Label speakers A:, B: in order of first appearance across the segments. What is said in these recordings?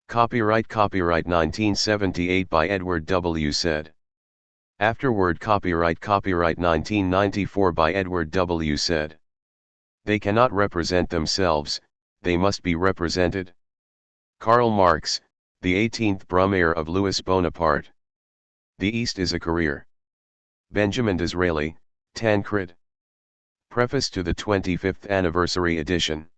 A: Copyright 1978 by Edward W. Said. Afterward copyright 1994 by Edward W. Said. They cannot represent themselves, they must be represented. Karl Marx, the 18th Brumaire of Louis Bonaparte. The East is a career. Benjamin Disraeli, Tancred. Preface to the 25th Anniversary Edition.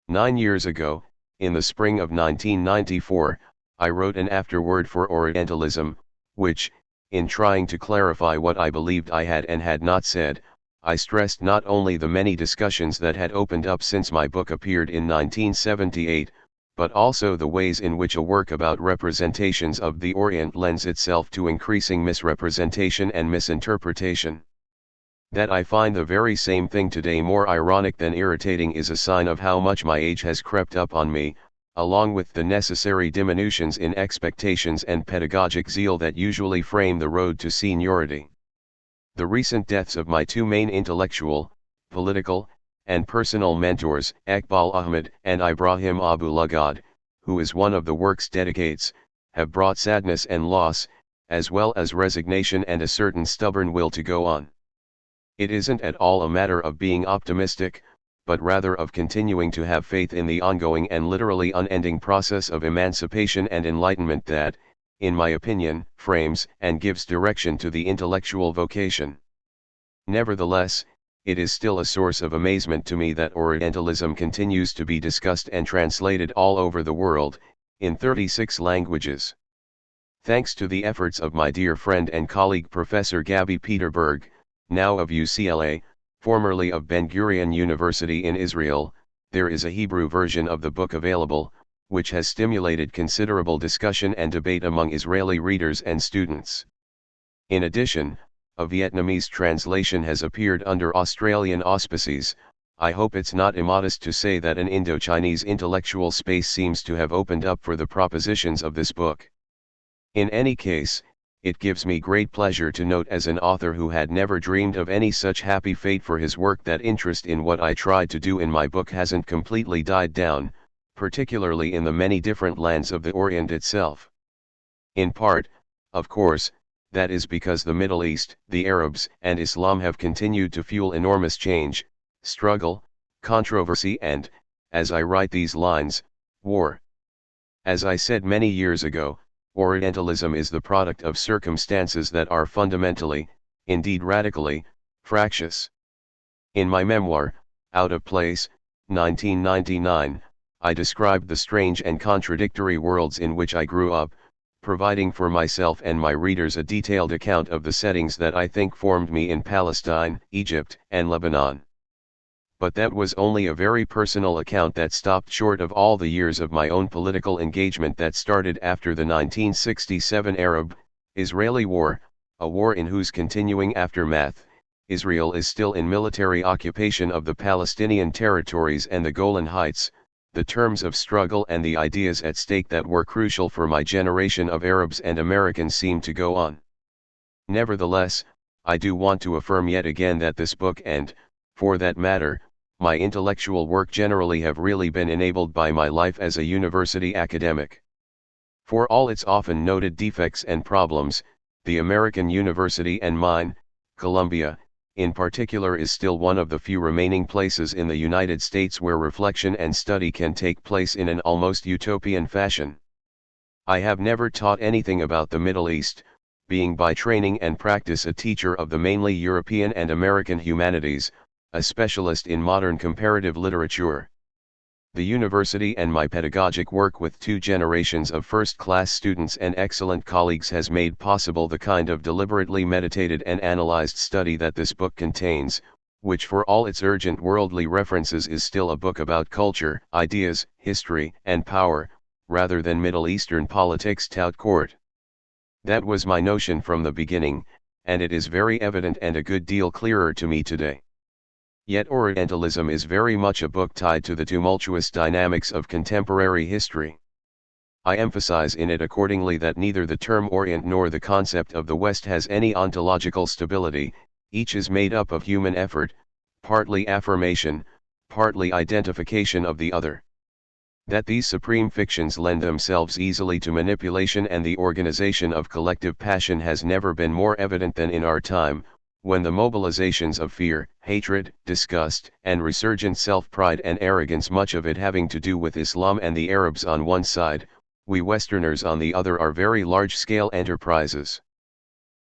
A: 9 years ago, in the spring of 1994, I wrote an afterword for Orientalism, which, in trying to clarify what I believed I had and had not said, I stressed not only the many discussions that had opened up since my book appeared in 1978, but also the ways in which a work about representations of the Orient lends itself to increasing misrepresentation and misinterpretation. That I find the very same thing today more ironic than irritating is a sign of how much my age has crept up on me, along with the necessary diminutions in expectations and pedagogic zeal that usually frame the road to seniority. The recent deaths of my two main intellectual, political, and personal mentors, Iqbal Ahmed and Ibrahim Abu Lughod, who is one of the work's dedicates, have brought sadness and loss, as well as resignation and a certain stubborn will to go on. It isn't at all a matter of being optimistic, but rather of continuing to have faith in the ongoing and literally unending process of emancipation and enlightenment that, in my opinion, frames and gives direction to the intellectual vocation. Nevertheless, it is still a source of amazement to me that Orientalism continues to be discussed and translated all over the world, in 36 languages. Thanks to the efforts of my dear friend and colleague Professor Gaby Peterberg, now of UCLA, formerly of Ben-Gurion University in Israel, there is a Hebrew version of the book available, which has stimulated considerable discussion and debate among Israeli readers and students. In addition, a Vietnamese translation has appeared under Australian auspices. I hope it's not immodest to say that an Indo-Chinese intellectual space seems to have opened up for the propositions of this book. In any case, it gives me great pleasure to note as an author who had never dreamed of any such happy fate for his work that interest in what I tried to do in my book hasn't completely died down, particularly in the many different lands of the Orient itself. In part, of course, that is because the Middle East, the Arabs, and Islam have continued to fuel enormous change, struggle, controversy and, as I write these lines, war. As I said many years ago, Orientalism is the product of circumstances that are fundamentally, indeed radically, fractious. In my memoir, Out of Place, 1999, I described the strange and contradictory worlds in which I grew up, providing for myself and my readers a detailed account of the settings that I think formed me in Palestine, Egypt, and Lebanon. But that was only a very personal account that stopped short of all the years of my own political engagement that started after the 1967 Arab-Israeli War, a war in whose continuing aftermath, Israel is still in military occupation of the Palestinian territories and the Golan Heights, the terms of struggle and the ideas at stake that were crucial for my generation of Arabs and Americans seem to go on. Nevertheless, I do want to affirm yet again that this book and, for that matter, my intellectual work generally have really been enabled by my life as a university academic. For all its often noted defects and problems, the American university and mine, Columbia, in particular is still one of the few remaining places in the United States where reflection and study can take place in an almost utopian fashion. I have never taught anything about the Middle East, being by training and practice a teacher of the mainly European and American humanities, a specialist in modern comparative literature. The university and my pedagogic work with 2 generations of first-class students and excellent colleagues has made possible the kind of deliberately meditated and analyzed study that this book contains, which for all its urgent worldly references is still a book about culture, ideas, history, and power, rather than Middle Eastern politics tout court. That was my notion from the beginning, and it is very evident and a good deal clearer to me today. Yet Orientalism is very much a book tied to the tumultuous dynamics of contemporary history. I emphasize in it accordingly that neither the term Orient nor the concept of the West has any ontological stability, each is made up of human effort, partly affirmation, partly identification of the other. That these supreme fictions lend themselves easily to manipulation and the organization of collective passion has never been more evident than in our time, when the mobilizations of fear, hatred, disgust, and resurgent self-pride and arrogance, much of it having to do with Islam and the Arabs on one side, we Westerners on the other, are very large-scale enterprises.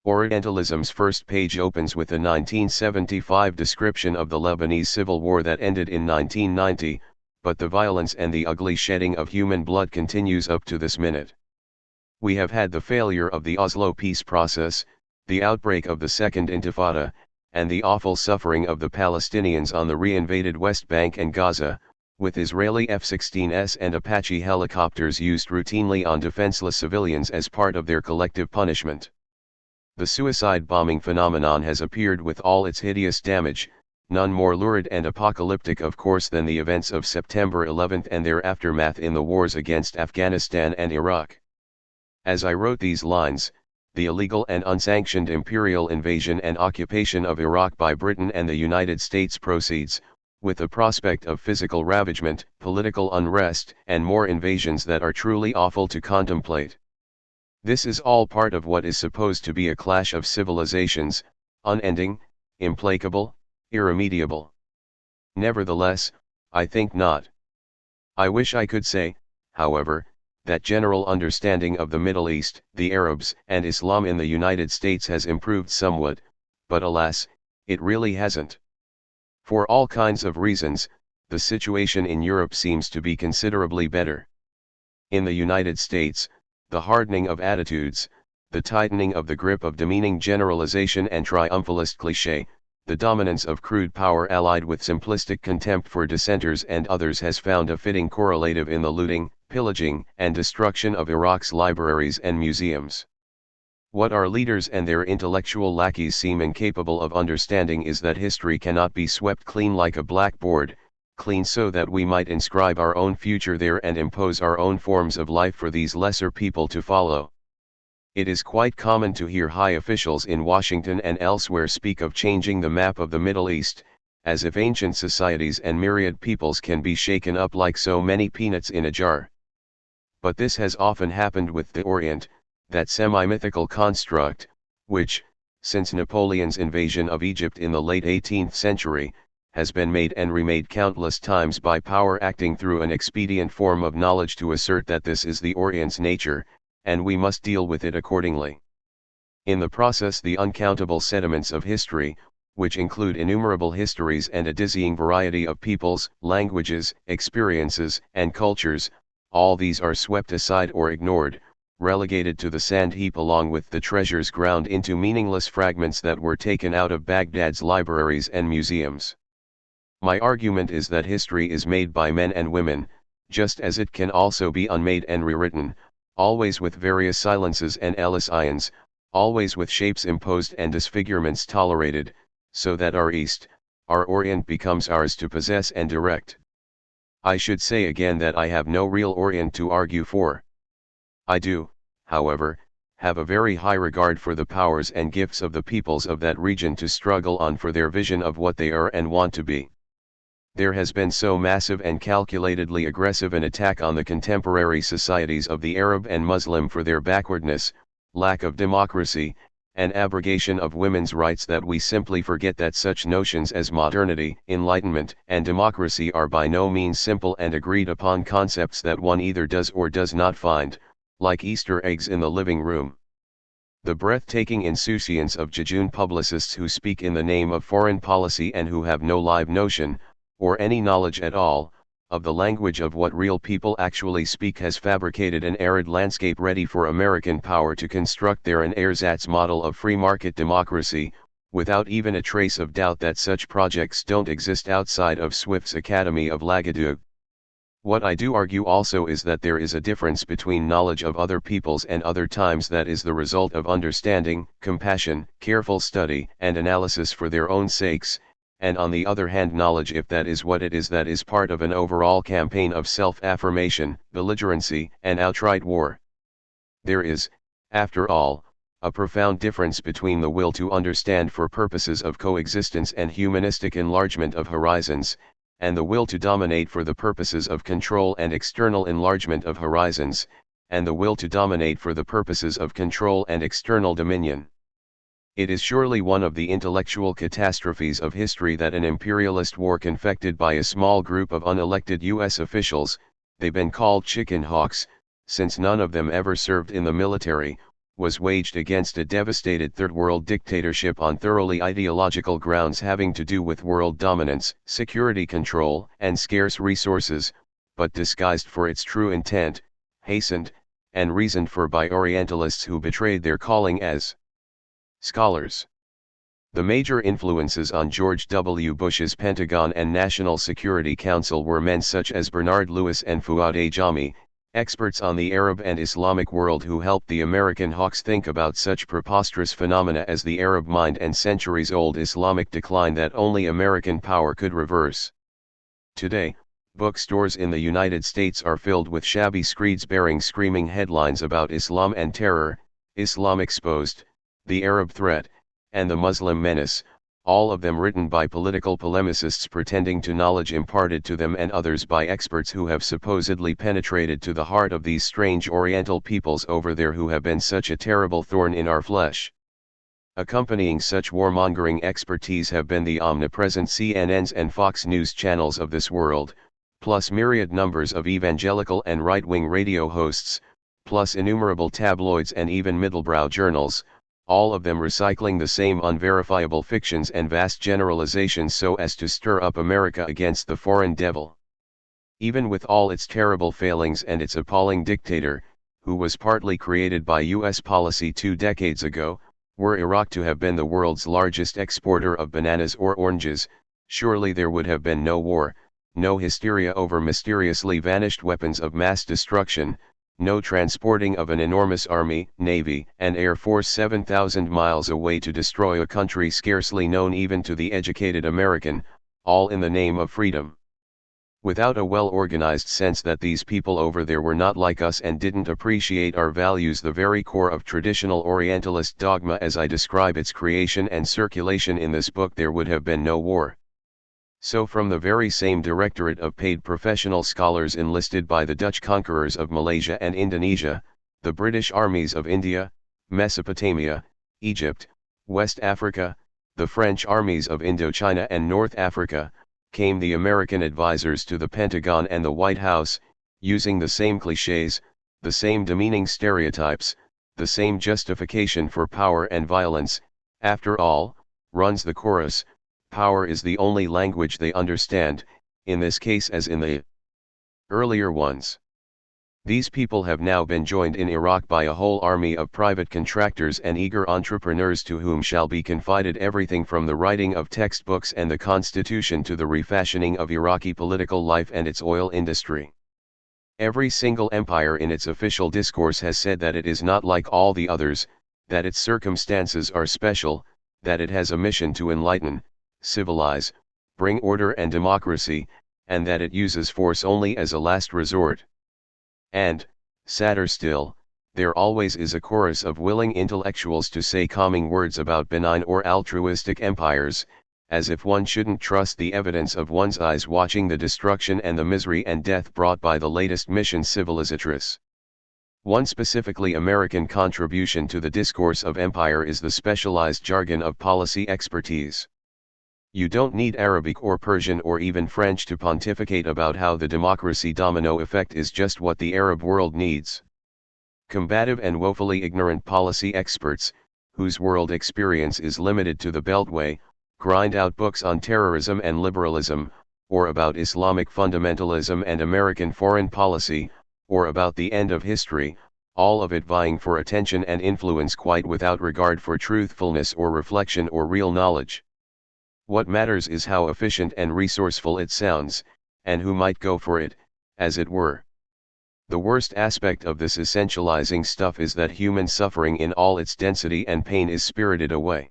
A: Orientalism's first page opens with a 1975 description of the Lebanese civil war that ended in 1990, but the violence and the ugly shedding of human blood continues up to this minute. We have had the failure of the Oslo peace process, the outbreak of the Second Intifada, and the awful suffering of the Palestinians on the re-invaded West Bank and Gaza, with Israeli F-16s and Apache helicopters used routinely on defenseless civilians as part of their collective punishment. The suicide bombing phenomenon has appeared with all its hideous damage, none more lurid and apocalyptic of course than the events of September 11 and their aftermath in the wars against Afghanistan and Iraq. As I wrote these lines, the illegal and unsanctioned imperial invasion and occupation of Iraq by Britain and the United States proceeds, with the prospect of physical ravagement, political unrest, and more invasions that are truly awful to contemplate. This is all part of what is supposed to be a clash of civilizations, unending, implacable, irremediable. Nevertheless, I think not. I wish I could say, however, that general understanding of the Middle East, the Arabs, and Islam in the United States has improved somewhat, but alas, it really hasn't. For all kinds of reasons, the situation in Europe seems to be considerably better. In the United States, the hardening of attitudes, the tightening of the grip of demeaning generalization and triumphalist cliché, the dominance of crude power allied with simplistic contempt for dissenters and others has found a fitting correlative in the looting, pillaging, and destruction of Iraq's libraries and museums. What our leaders and their intellectual lackeys seem incapable of understanding is that history cannot be swept clean like a blackboard, clean so that we might inscribe our own future there and impose our own forms of life for these lesser people to follow. It is quite common to hear high officials in Washington and elsewhere speak of changing the map of the Middle East, as if ancient societies and myriad peoples can be shaken up like so many peanuts in a jar. But this has often happened with the Orient, that semi-mythical construct, which, since Napoleon's invasion of Egypt in the late 18th century, has been made and remade countless times by power acting through an expedient form of knowledge to assert that this is the Orient's nature, and we must deal with it accordingly. In the process the uncountable sediments of history, which include innumerable histories and a dizzying variety of peoples, languages, experiences, and cultures, all these are swept aside or ignored, relegated to the sand heap along with the treasures ground into meaningless fragments that were taken out of Baghdad's libraries and museums. My argument is that history is made by men and women, just as it can also be unmade and rewritten, always with various silences and elisions, always with shapes imposed and disfigurements tolerated, so that our East, our Orient becomes ours to possess and direct. I should say again that I have no real Orient to argue for. I do, however, have a very high regard for the powers and gifts of the peoples of that region to struggle on for their vision of what they are and want to be. There has been so massive and calculatedly aggressive an attack on the contemporary societies of the Arab and Muslim for their backwardness, lack of democracy, and abrogation of women's rights that we simply forget that such notions as modernity, enlightenment, and democracy are by no means simple and agreed upon concepts that one either does or does not find, like Easter eggs in the living room. The breathtaking insouciance of jejune publicists who speak in the name of foreign policy and who have no live notion, or any knowledge at all, of the language of what real people actually speak has fabricated an arid landscape ready for American power to construct their an ersatz model of free market democracy, without even a trace of doubt that such projects don't exist outside of Swift's Academy of Lagadugue. What I do argue also is that there is a difference between knowledge of other peoples and other times that is the result of understanding, compassion, careful study, and analysis for their own sakes, and on the other hand knowledge, if that is what it is, that is part of an overall campaign of self-affirmation, belligerency, and outright war. There is, after all, a profound difference between the will to understand for purposes of coexistence and humanistic enlargement of horizons, and the will to dominate for the purposes of control and external enlargement of horizons, and the will to dominate for the purposes of control and external dominion. It is surely one of the intellectual catastrophes of history that an imperialist war confected by a small group of unelected U.S. officials, they've been called chicken hawks, since none of them ever served in the military, was waged against a devastated third world dictatorship on thoroughly ideological grounds having to do with world dominance, security control, and scarce resources, but disguised for its true intent, hastened, and reasoned for by Orientalists who betrayed their calling as scholars. The major influences on George W. Bush's Pentagon and National Security Council were men such as Bernard Lewis and Fuad Ajami, experts on the Arab and Islamic world who helped the American hawks think about such preposterous phenomena as the Arab mind and centuries-old Islamic decline that only American power could reverse. Today, bookstores in the United States are filled with shabby screeds bearing screaming headlines about Islam and terror, Islam exposed, the Arab threat, and the Muslim menace, all of them written by political polemicists pretending to knowledge imparted to them and others by experts who have supposedly penetrated to the heart of these strange Oriental peoples over there who have been such a terrible thorn in our flesh. Accompanying such warmongering expertise have been the omnipresent CNNs and Fox News channels of this world, plus myriad numbers of evangelical and right-wing radio hosts, plus innumerable tabloids and even middlebrow journals, all of them recycling the same unverifiable fictions and vast generalizations so as to stir up America against the foreign devil. Even with all its terrible failings and its appalling dictator, who was partly created by U.S. policy 2 decades ago, were Iraq to have been the world's largest exporter of bananas or oranges, surely there would have been no war, no hysteria over mysteriously vanished weapons of mass destruction, no transporting of an enormous army, navy, and air force 7,000 miles away to destroy a country scarcely known even to the educated American, all in the name of freedom. Without a well-organized sense that these people over there were not like us and didn't appreciate our values, the very core of traditional Orientalist dogma as I describe its creation and circulation in this book, there would have been no war. So from the very same directorate of paid professional scholars enlisted by the Dutch conquerors of Malaysia and Indonesia, the British armies of India, Mesopotamia, Egypt, West Africa, the French armies of Indochina and North Africa, came the American advisors to the Pentagon and the White House, using the same clichés, the same demeaning stereotypes, the same justification for power and violence. After all, runs the chorus, power is the only language they understand, in this case as in the earlier ones. These people have now been joined in Iraq by a whole army of private contractors and eager entrepreneurs to whom shall be confided everything from the writing of textbooks and the constitution to the refashioning of Iraqi political life and its oil industry. Every single empire in its official discourse has said that it is not like all the others, that its circumstances are special, that it has a mission to enlighten, civilize, bring order and democracy, and that it uses force only as a last resort. And, sadder still, there always is a chorus of willing intellectuals to say calming words about benign or altruistic empires, as if one shouldn't trust the evidence of one's eyes watching the destruction and the misery and death brought by the latest mission civilizatrice. One specifically American contribution to the discourse of empire is the specialized jargon of policy expertise. You don't need Arabic or Persian or even French to pontificate about how the democracy domino effect is just what the Arab world needs. Combative and woefully ignorant policy experts, whose world experience is limited to the Beltway, grind out books on terrorism and liberalism, or about Islamic fundamentalism and American foreign policy, or about the end of history, all of it vying for attention and influence quite without regard for truthfulness or reflection or real knowledge. What matters is how efficient and resourceful it sounds, and who might go for it, as it were. The worst aspect of this essentializing stuff is that human suffering in all its density and pain is spirited away.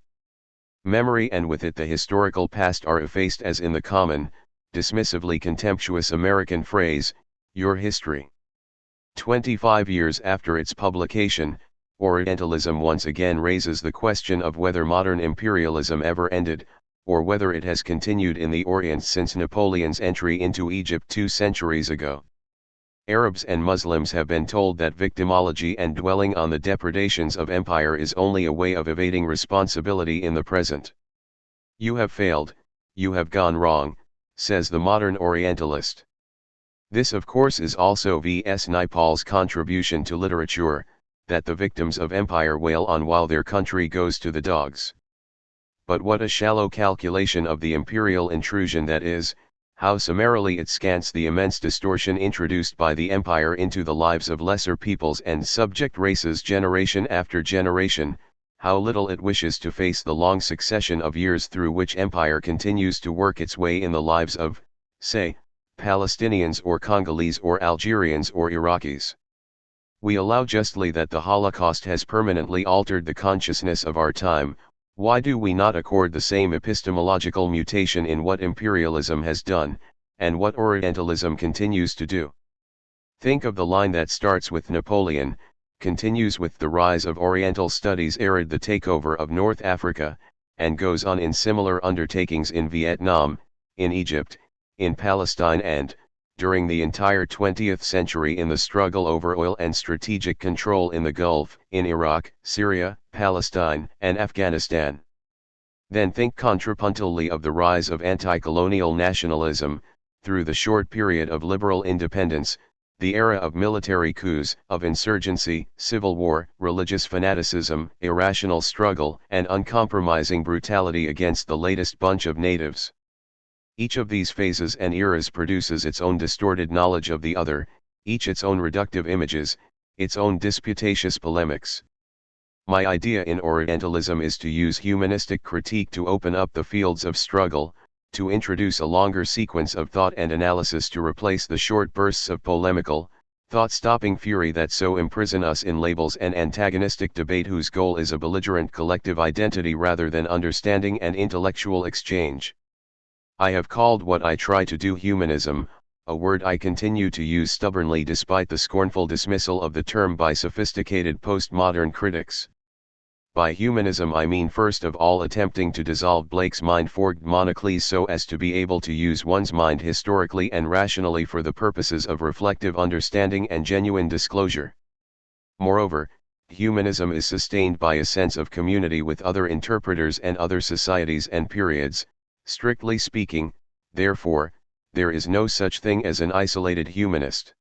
A: Memory and with it the historical past are effaced as in the common, dismissively contemptuous American phrase, your history. 25 years after its publication, Orientalism once again raises the question of whether modern imperialism ever ended, or whether it has continued in the Orient since Napoleon's entry into Egypt 2 centuries ago. Arabs and Muslims have been told that victimology and dwelling on the depredations of empire is only a way of evading responsibility in the present. You have failed, you have gone wrong, says the modern Orientalist. This of course is also V.S. Naipaul's contribution to literature, that the victims of empire wail on while their country goes to the dogs. But what a shallow calculation of the imperial intrusion that is, how summarily it scants the immense distortion introduced by the empire into the lives of lesser peoples and subject races generation after generation, how little it wishes to face the long succession of years through which empire continues to work its way in the lives of, say, Palestinians or Congolese or Algerians or Iraqis. We allow justly that the Holocaust has permanently altered the consciousness of our time. Why do we not accord the same epistemological mutation in what imperialism has done, and what Orientalism continues to do? Think of the line that starts with Napoleon, continues with the rise of Oriental studies arid the takeover of North Africa, and goes on in similar undertakings in Vietnam, in Egypt, in Palestine and, during the entire 20th century in the struggle over oil and strategic control in the Gulf, in Iraq, Syria, Palestine, and Afghanistan. Then think contrapuntally of the rise of anti-colonial nationalism, through the short period of liberal independence, the era of military coups, of insurgency, civil war, religious fanaticism, irrational struggle, and uncompromising brutality against the latest bunch of natives. Each of these phases and eras produces its own distorted knowledge of the other, each its own reductive images, its own disputatious polemics. My idea in Orientalism is to use humanistic critique to open up the fields of struggle, to introduce a longer sequence of thought and analysis to replace the short bursts of polemical, thought-stopping fury that so imprison us in labels and antagonistic debate whose goal is a belligerent collective identity rather than understanding and intellectual exchange. I have called what I try to do humanism, a word I continue to use stubbornly despite the scornful dismissal of the term by sophisticated postmodern critics. By humanism I mean first of all attempting to dissolve Blake's mind-forged monocles so as to be able to use one's mind historically and rationally for the purposes of reflective understanding and genuine disclosure. Moreover, humanism is sustained by a sense of community with other interpreters and other societies and periods. Strictly speaking, therefore, there is no such thing as an isolated humanist.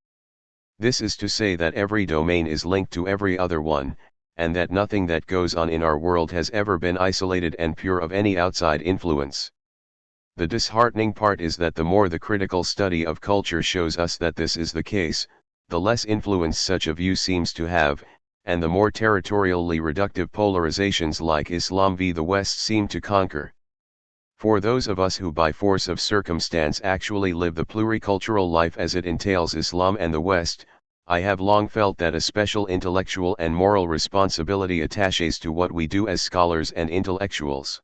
A: This is to say that every domain is linked to every other one, and that nothing that goes on in our world has ever been isolated and pure of any outside influence. The disheartening part is that the more the critical study of culture shows us that this is the case, the less influence such a view seems to have, and the more territorially reductive polarizations like Islam v. the West seem to conquer. For those of us who by force of circumstance actually live the pluricultural life as it entails Islam and the West, I have long felt that a special intellectual and moral responsibility attaches to what we do as scholars and intellectuals.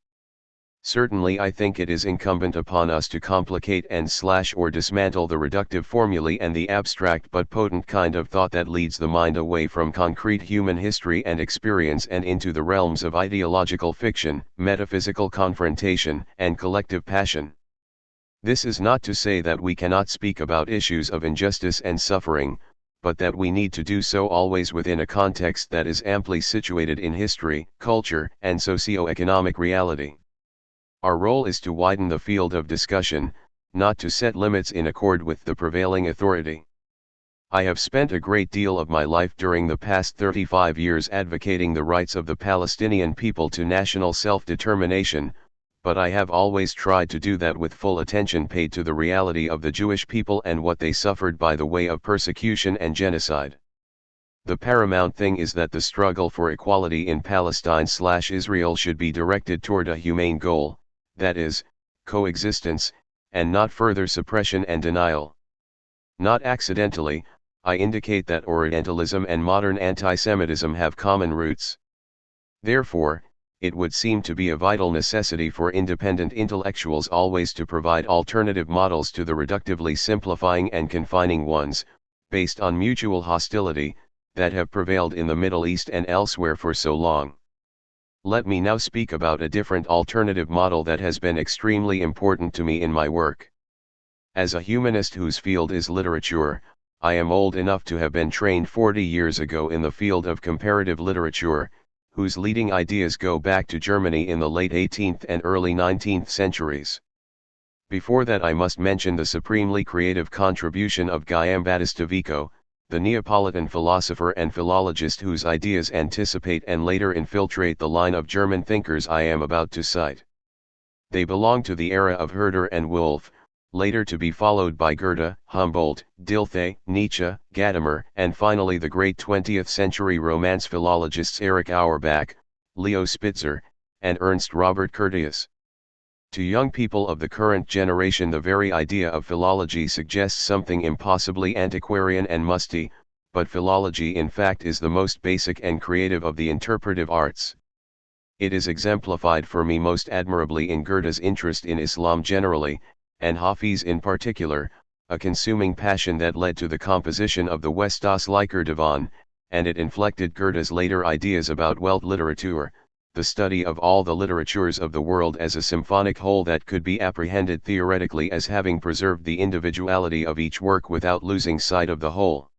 A: Certainly I think it is incumbent upon us to complicate and slash or dismantle the reductive formulae and the abstract but potent kind of thought that leads the mind away from concrete human history and experience and into the realms of ideological fiction, metaphysical confrontation, and collective passion. This is not to say that we cannot speak about issues of injustice and suffering, but that we need to do so always within a context that is amply situated in history, culture, and socio-economic reality. Our role is to widen the field of discussion, not to set limits in accord with the prevailing authority. I have spent a great deal of my life during the past 35 years advocating the rights of the Palestinian people to national self-determination, but I have always tried to do that with full attention paid to the reality of the Jewish people and what they suffered by the way of persecution and genocide. The paramount thing is that the struggle for equality in Palestine/Israel should be directed toward a humane goal, that is, coexistence, and not further suppression and denial. Not accidentally, I indicate that Orientalism and modern anti-Semitism have common roots. Therefore, it would seem to be a vital necessity for independent intellectuals always to provide alternative models to the reductively simplifying and confining ones, based on mutual hostility, that have prevailed in the Middle East and elsewhere for so long. Let me now speak about a different alternative model that has been extremely important to me in my work. As a humanist whose field is literature, I am old enough to have been trained 40 years ago in the field of comparative literature, whose leading ideas go back to Germany in the late 18th and early 19th centuries. Before that, I must mention the supremely creative contribution of Guillaume Battista Vico, the Neapolitan philosopher and philologist whose ideas anticipate and later infiltrate the line of German thinkers I am about to cite. They belong to the era of Herder and Wolff, later to be followed by Goethe, Humboldt, Dilthey, Nietzsche, Gadamer, and finally the great 20th century Romance philologists Erich Auerbach, Leo Spitzer, and Ernst Robert Curtius. To young people of the current generation, the very idea of philology suggests something impossibly antiquarian and musty, but philology in fact is the most basic and creative of the interpretive arts. It is exemplified for me most admirably in Goethe's interest in Islam generally, and Hafiz in particular, a consuming passion that led to the composition of the Westostlicher Divan, and it inflected Goethe's later ideas about Weltliteratur, the study of all the literatures of the world as a symphonic whole that could be apprehended theoretically as having preserved the individuality of each work without losing sight of the whole.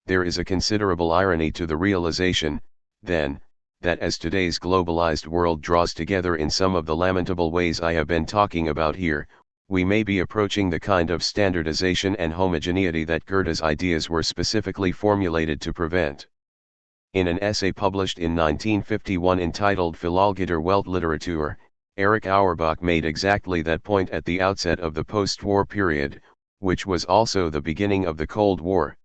A: There is a considerable irony to the realization, then, that as today's globalized world draws together in some of the lamentable ways I have been talking about here, we may be approaching the kind of standardization and homogeneity that Goethe's ideas were specifically formulated to prevent. In an essay published in 1951 entitled Philologie der Weltliteratur, Erich Auerbach made exactly that point at the outset of the post-war period, which was also the beginning of the Cold War.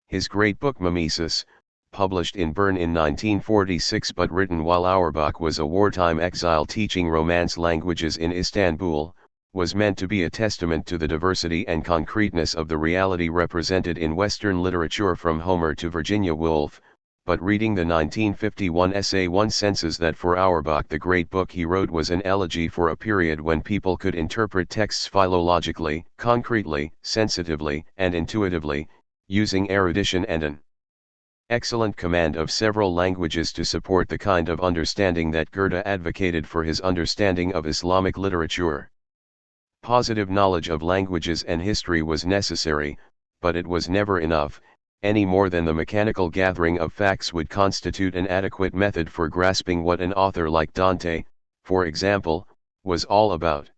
A: His great book Mimesis, published in Bern in 1946 but written while Auerbach was a wartime exile teaching Romance languages in Istanbul, was meant to be a testament to the diversity and concreteness of the reality represented in Western literature from Homer to Virginia Woolf, but reading the 1951 essay one senses that for Auerbach the great book he wrote was an elegy for a period when people could interpret texts philologically, concretely, sensitively, and intuitively, using erudition and an excellent command of several languages to support the kind of understanding that Goethe advocated for his understanding of Islamic literature. Positive knowledge of languages and history was necessary, but it was never enough, any more than the mechanical gathering of facts would constitute an adequate method for grasping what an author like Dante, for example, was all about.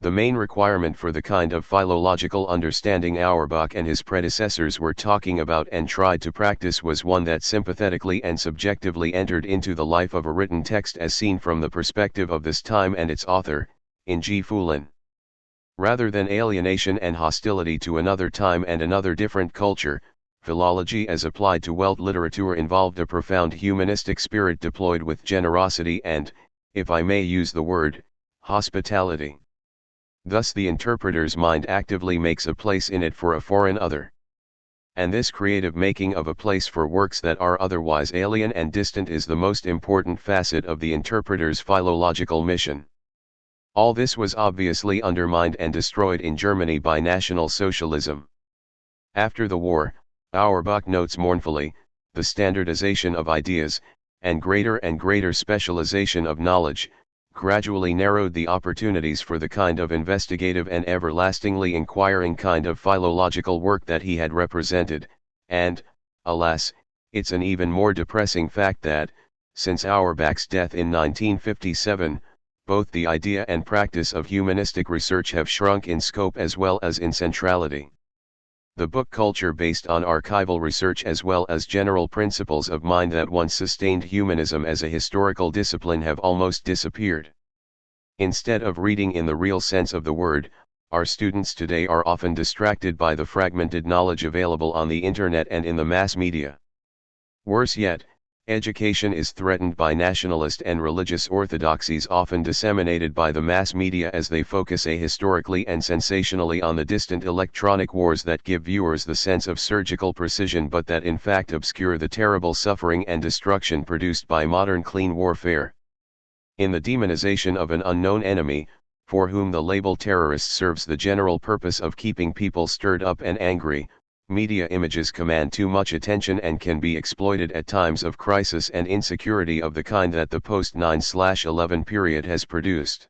A: The main requirement for the kind of philological understanding Auerbach and his predecessors were talking about and tried to practice was one that sympathetically and subjectively entered into the life of a written text as seen from the perspective of this time and its author, in G. Foulon. Rather than alienation and hostility to another time and another different culture, philology as applied to Weltliteratur involved a profound humanistic spirit deployed with generosity and, if I may use the word, hospitality. Thus the interpreter's mind actively makes a place in it for a foreign other. And this creative making of a place for works that are otherwise alien and distant is the most important facet of the interpreter's philological mission. All this was obviously undermined and destroyed in Germany by National Socialism. After the war, Auerbach notes mournfully, the standardization of ideas, and greater specialization of knowledge, gradually narrowed the opportunities for the kind of investigative and everlastingly inquiring kind of philological work that he had represented, and, alas, it's an even more depressing fact that, since Auerbach's death in 1957, both the idea and practice of humanistic research have shrunk in scope as well as in centrality. The book culture based on archival research as well as general principles of mind that once sustained humanism as a historical discipline have almost disappeared. Instead of reading in the real sense of the word, our students today are often distracted by the fragmented knowledge available on the internet and in the mass media. Worse yet, education is threatened by nationalist and religious orthodoxies often disseminated by the mass media as they focus ahistorically and sensationally on the distant electronic wars that give viewers the sense of surgical precision but that in fact obscure the terrible suffering and destruction produced by modern clean warfare. In the demonization of an unknown enemy, for whom the label terrorist serves the general purpose of keeping people stirred up and angry, Media images command too much attention and can be exploited at times of crisis and insecurity of the kind that the post-9/11 period has produced.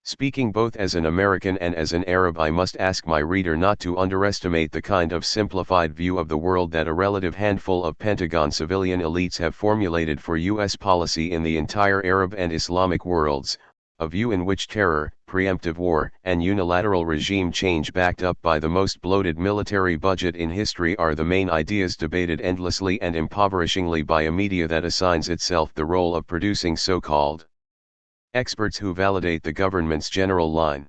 A: Speaking both as an American and as an Arab, I must ask my reader not to underestimate the kind of simplified view of the world that a relative handful of Pentagon civilian elites have formulated for U.S. policy in the entire Arab and Islamic worlds, a view in which terror, preemptive war, and unilateral regime change backed up by the most bloated military budget in history are the main ideas debated endlessly and impoverishingly by a media that assigns itself the role of producing so-called experts who validate the government's general line.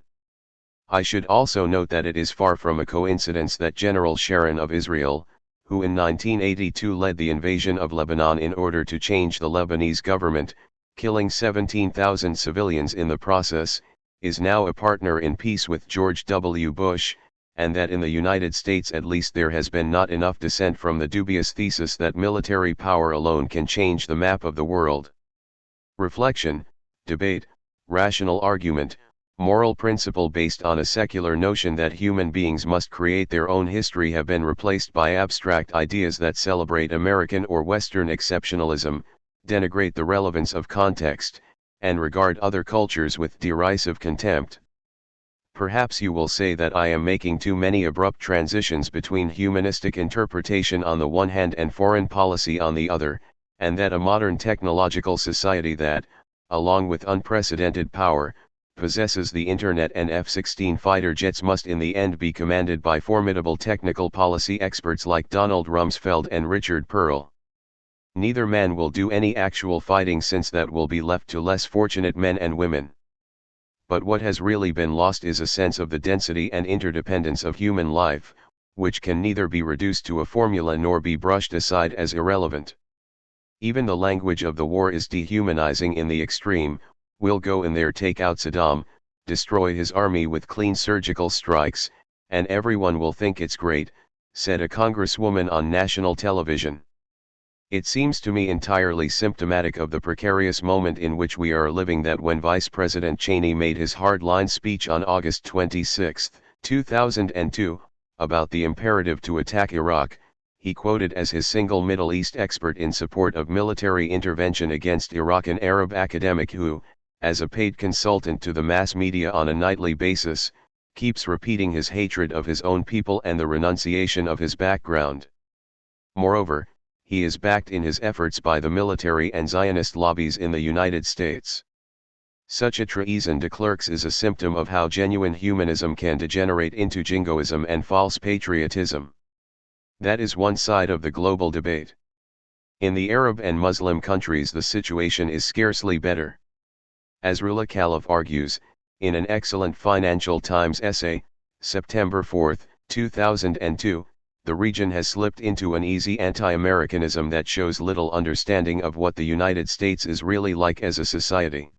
A: I should also note that it is far from a coincidence that General Sharon of Israel, who in 1982 led the invasion of Lebanon in order to change the Lebanese government, killing 17,000 civilians in the process, is now a partner in peace with George W. Bush, and that in the United States at least there has been not enough dissent from the dubious thesis that military power alone can change the map of the world. Reflection, debate, rational argument, moral principle based on a secular notion that human beings must create their own history have been replaced by abstract ideas that celebrate American or Western exceptionalism, denigrate the relevance of context, and regard other cultures with derisive contempt. Perhaps you will say that I am making too many abrupt transitions between humanistic interpretation on the one hand and foreign policy on the other, and that a modern technological society that, along with unprecedented power, possesses the Internet and F-16 fighter jets must in the end be commanded by formidable technical policy experts like Donald Rumsfeld and Richard Perle. Neither man will do any actual fighting, since that will be left to less fortunate men and women. But what has really been lost is a sense of the density and interdependence of human life, which can neither be reduced to a formula nor be brushed aside as irrelevant. Even the language of the war is dehumanizing in the extreme. We'll go in there, take out Saddam, destroy his army with clean surgical strikes, and everyone will think it's great, said a congresswoman on national television. It seems to me entirely symptomatic of the precarious moment in which we are living that when Vice President Cheney made his hardline speech on August 26, 2002, about the imperative to attack Iraq, he quoted as his single Middle East expert in support of military intervention against Iraq an Arab academic who, as a paid consultant to the mass media on a nightly basis, keeps repeating his hatred of his own people and the renunciation of his background. Moreover, he is backed in his efforts by the military and Zionist lobbies in the United States. Such a treason de clerks is a symptom of how genuine humanism can degenerate into jingoism and false patriotism. That is one side of the global debate. In the Arab and Muslim countries the situation is scarcely better. As Rula Khalif argues, in an excellent Financial Times essay, September 4, 2002, the region has slipped into an easy anti-Americanism that shows little understanding of what the United States is really like as a society.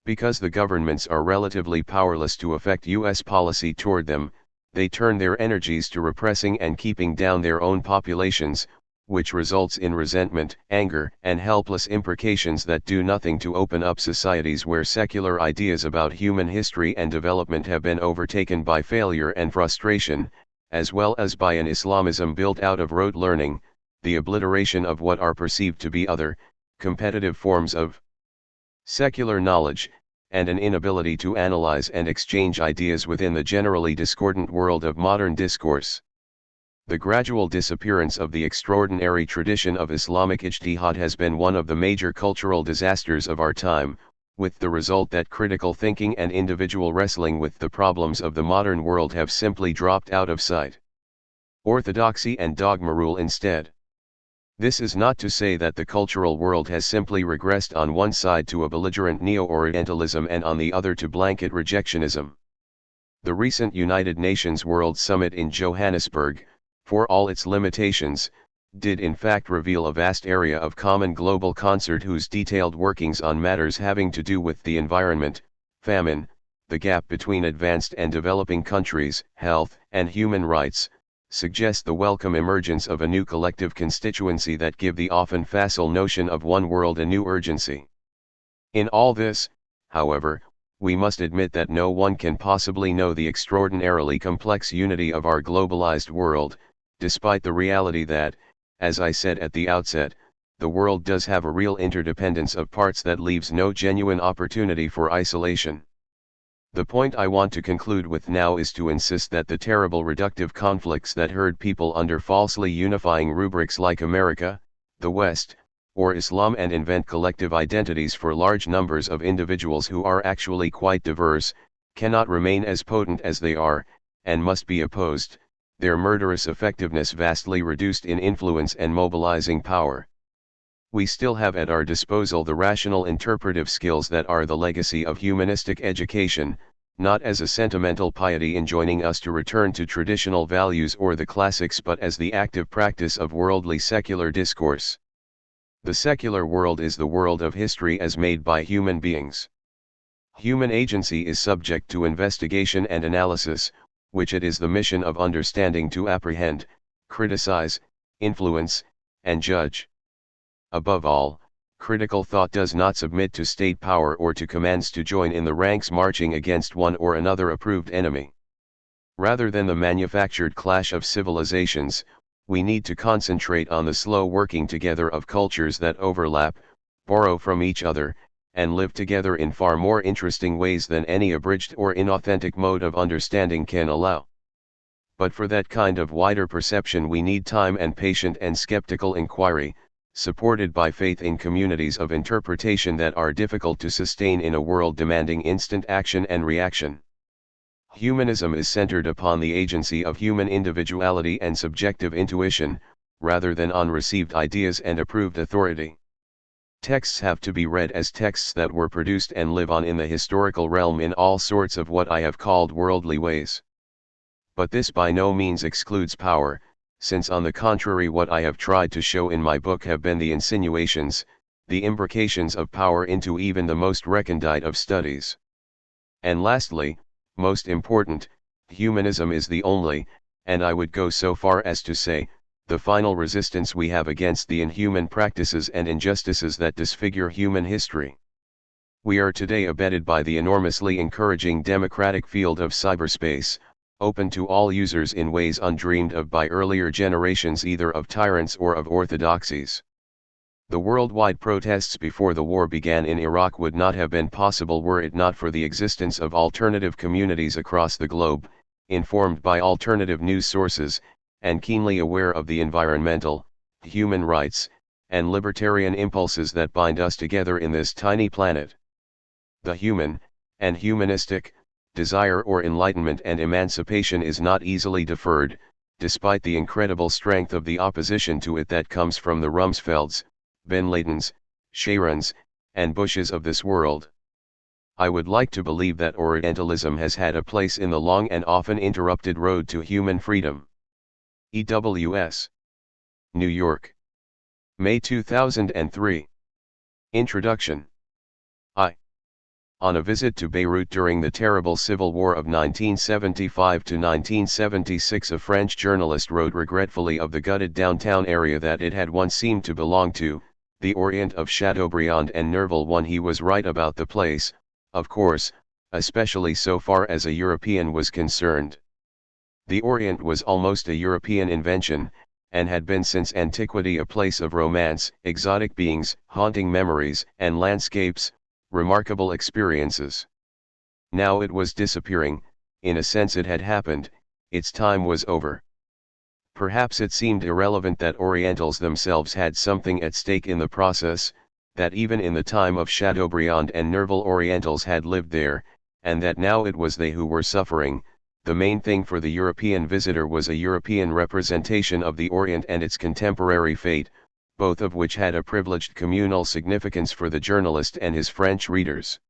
A: Because the governments are relatively powerless to affect U.S. policy toward them, they turn their energies to repressing and keeping down their own populations, which results in resentment, anger, and helpless imprecations that do nothing to open up societies where secular ideas about human history and development have been overtaken by failure and frustration, as well as by an Islamism built out of rote learning, the obliteration of what are perceived to be other, competitive forms of secular knowledge, and an inability to analyze and exchange ideas within the generally discordant world of modern discourse. The gradual disappearance of the extraordinary tradition of Islamic ijtihad has been one of the major cultural disasters of our time, with the result that critical thinking and individual wrestling with the problems of the modern world have simply dropped out of sight. Orthodoxy and dogma rule instead. This is not to say that the cultural world has simply regressed on one side to a belligerent neo-orientalism and on the other to blanket rejectionism. The recent United Nations World Summit in Johannesburg, for all its limitations, did in fact reveal a vast area of common global concert whose detailed workings on matters having to do with the environment, famine, the gap between advanced and developing countries, health, and human rights, suggest the welcome emergence of a new collective constituency that give the often facile notion of one world a new urgency. In all this, however, we must admit that no one can possibly know the extraordinarily complex unity of our globalized world, despite the reality that, as I said at the outset, the world does have a real interdependence of parts that leaves no genuine opportunity for isolation. The point I want to conclude with now is to insist that the terrible reductive conflicts that herd people under falsely unifying rubrics like America, the West, or Islam and invent collective identities for large numbers of individuals who are actually quite diverse, cannot remain as potent as they are, and must be opposed, their murderous effectiveness vastly reduced in influence and mobilizing power. We still have at our disposal the rational interpretive skills that are the legacy of humanistic education, not as a sentimental piety enjoining us to return to traditional values or the classics but as the active practice of worldly secular discourse. The secular world is the world of history as made by human beings. Human agency is subject to investigation and analysis, which it is the mission of understanding to apprehend, criticize, influence, and judge. Above all, critical thought does not submit to state power or to commands to join in the ranks marching against one or another approved enemy. Rather than the manufactured clash of civilizations, we need to concentrate on the slow working together of cultures that overlap, borrow from each other, and live together in far more interesting ways than any abridged or inauthentic mode of understanding can allow. But for that kind of wider perception we need time and patient and skeptical inquiry, supported by faith in communities of interpretation that are difficult to sustain in a world demanding instant action and reaction. Humanism is centered upon the agency of human individuality and subjective intuition, rather than on received ideas and approved authority. Texts have to be read as texts that were produced and live on in the historical realm in all sorts of what I have called worldly ways. But this by no means excludes power, since on the contrary what I have tried to show in my book have been the insinuations, the imbrications of power into even the most recondite of studies. And lastly, most important, humanism is the only, and I would go so far as to say, the final resistance we have against the inhuman practices and injustices that disfigure human history. We are today abetted by the enormously encouraging democratic field of cyberspace, open to all users in ways undreamed of by earlier generations either of tyrants or of orthodoxies. The worldwide protests before the war began in Iraq would not have been possible were it not for the existence of alternative communities across the globe, informed by alternative news sources, and keenly aware of the environmental, human rights, and libertarian impulses that bind us together in this tiny planet. The human, and humanistic, desire or enlightenment and emancipation is not easily deferred, despite the incredible strength of the opposition to it that comes from the Rumsfelds, Ben Ladens, Sharons, and Bushes of this world. I would like to believe that Orientalism has had a place in the long and often interrupted road to human freedom. EWS. New York. May 2003. Introduction. On a visit to Beirut during the terrible civil war of 1975 to 1976, a French journalist wrote regretfully of the gutted downtown area that it had once seemed to belong to, the Orient of Chateaubriand and Nerval. One, he was right about the place, of course, especially so far as a European was concerned. The Orient was almost a European invention, and had been since antiquity a place of romance, exotic beings, haunting memories, and landscapes, remarkable experiences. Now it was disappearing, in a sense it had happened, its time was over. Perhaps it seemed irrelevant that Orientals themselves had something at stake in the process, that even in the time of Chateaubriand and Nerval Orientals had lived there, and that now it was they who were suffering. The main thing for the European visitor was a European representation of the Orient and its contemporary fate, both of which had a privileged communal significance for the journalist and his French readers.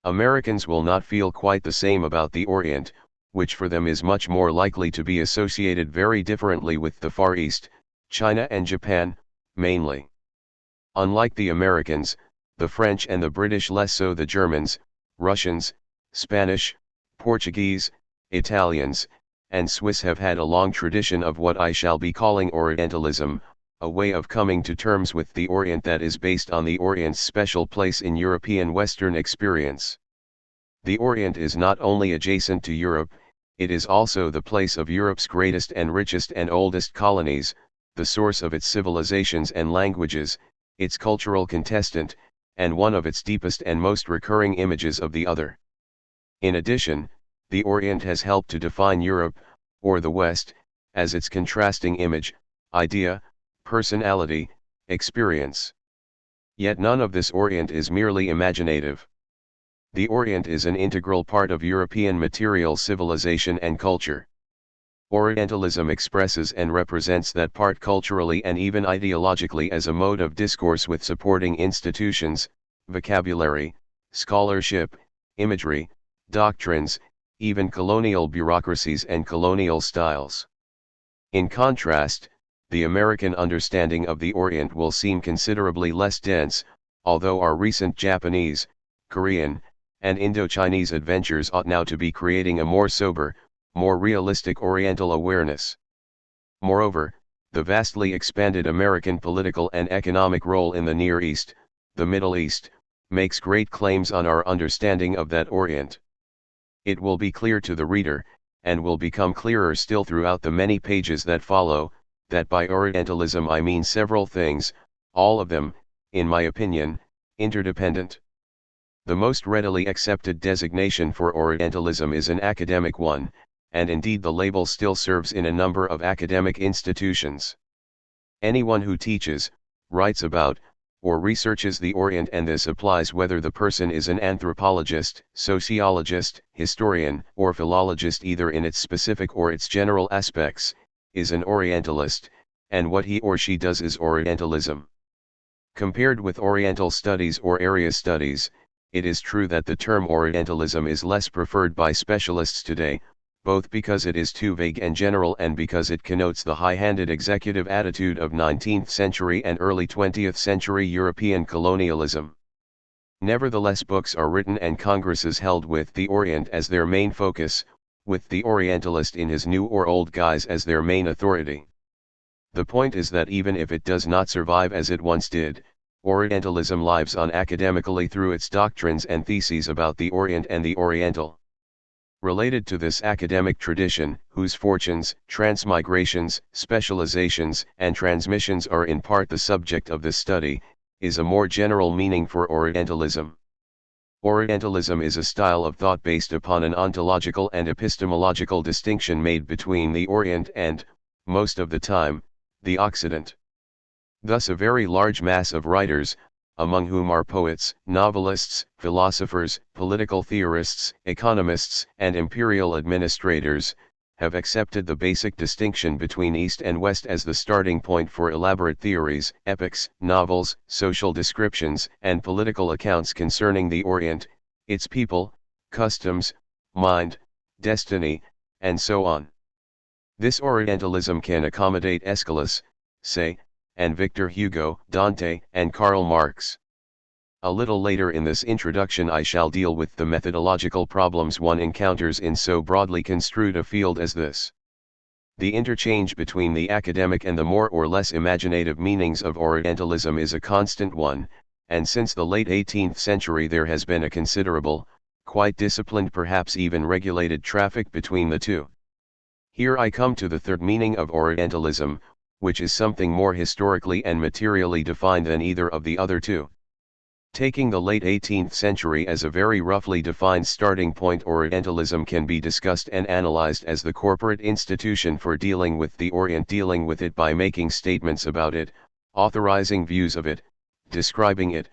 A: Americans will not feel quite the same about the Orient, which for them is much more likely to be associated very differently with the Far East, China and Japan, mainly. Unlike the Americans, the French and the British, less so the Germans, Russians, Spanish, Portuguese, Italians, and Swiss have had a long tradition of what I shall be calling Orientalism, a way of coming to terms with the Orient that is based on the Orient's special place in European Western experience. The Orient is not only adjacent to Europe, It is also the place of Europe's greatest and richest and oldest colonies, the source of its civilizations and languages, its cultural contestant, and one of its deepest and most recurring images of the other. In addition, the Orient has helped to define Europe, or the West, as its contrasting image, idea, personality, experience. Yet none of this Orient is merely imaginative. The Orient is an integral part of European material civilization and culture. Orientalism expresses and represents that part culturally and even ideologically as a mode of discourse with supporting institutions, vocabulary, scholarship, imagery, doctrines, even colonial bureaucracies and colonial styles. In contrast, the American understanding of the Orient will seem considerably less dense, although our recent Japanese, Korean, and Indo-Chinese adventures ought now to be creating a more sober, more realistic Oriental awareness. Moreover, the vastly expanded American political and economic role in the Near East, the Middle East, makes great claims on our understanding of that Orient. It will be clear to the reader, and will become clearer still throughout the many pages that follow, that by Orientalism I mean several things, all of them, in my opinion, interdependent. The most readily accepted designation for Orientalism is an academic one, and indeed the label still serves in a number of academic institutions. Anyone who teaches, writes about, or researches the Orient, and this applies whether the person is an anthropologist, sociologist, historian, or philologist either in its specific or its general aspects, is an Orientalist, and what he or she does is Orientalism. Compared with Oriental studies or area studies, it is true that the term Orientalism is less preferred by specialists today, both because it is too vague and general and because it connotes the high-handed executive attitude of 19th century and early 20th century European colonialism. Nevertheless, books are written and congresses held with the Orient as their main focus, with the Orientalist in his new or old guise as their main authority. The point is that even if it does not survive as it once did, Orientalism lives on academically through its doctrines and theses about the Orient and the Oriental. Related to this academic tradition, whose fortunes, transmigrations, specializations, and transmissions are in part the subject of this study, is a more general meaning for Orientalism. Orientalism is a style of thought based upon an ontological and epistemological distinction made between the Orient and, most of the time, the Occident. Thus a very large mass of writers, among whom are poets, novelists, philosophers, political theorists, economists, and imperial administrators, have accepted the basic distinction between East and West as the starting point for elaborate theories, epics, novels, social descriptions, and political accounts concerning the Orient, its people, customs, mind, destiny, and so on. This Orientalism can accommodate Aeschylus, say, and Victor Hugo, Dante, and Karl Marx. A little later in this introduction I shall deal with the methodological problems one encounters in so broadly construed a field as this. The interchange between the academic and the more or less imaginative meanings of Orientalism is a constant one, and since the late 18th century there has been a considerable, quite disciplined, perhaps even regulated traffic between the two. Here I come to the third meaning of Orientalism, which is something more historically and materially defined than either of the other two. Taking the late 18th century as a very roughly defined starting point, Orientalism can be discussed and analyzed as the corporate institution for dealing with the Orient, dealing with it by making statements about it, authorizing views of it, describing it,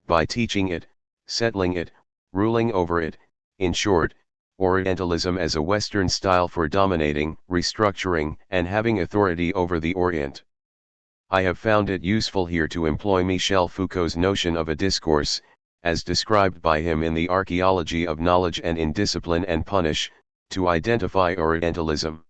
A: by teaching it, settling it, ruling over it, in short, Orientalism as a Western style for dominating, restructuring, and having authority over the Orient. I have found it useful here to employ Michel Foucault's notion of a discourse, as described by him in the Archaeology of Knowledge and in Discipline and Punish, to identify Orientalism.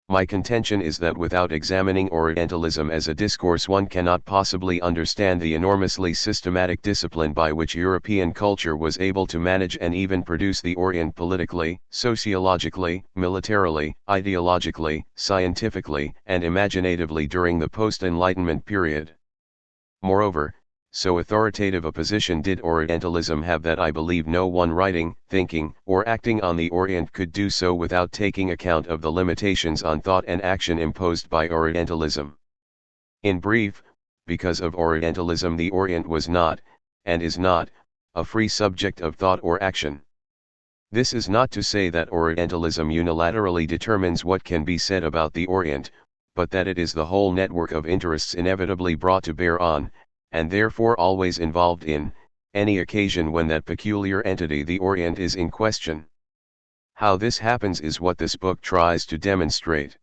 A: My contention is that without examining Orientalism as a discourse one cannot possibly understand the enormously systematic discipline by which European culture was able to manage and even produce the Orient politically, sociologically, militarily, ideologically, scientifically, and imaginatively during the post-Enlightenment period. Moreover, So authoritative a position did Orientalism have that I believe no one writing, thinking, or acting on the Orient could do so without taking account of the limitations on thought and action imposed by Orientalism. In brief, because of Orientalism the Orient was not, and is not, a free subject of thought or action. This is not to say that Orientalism unilaterally determines what can be said about the Orient, but that it is the whole network of interests inevitably brought to bear on, and therefore always involved in, any occasion when that peculiar entity the Orient is in question. How this happens is what this book tries to demonstrate.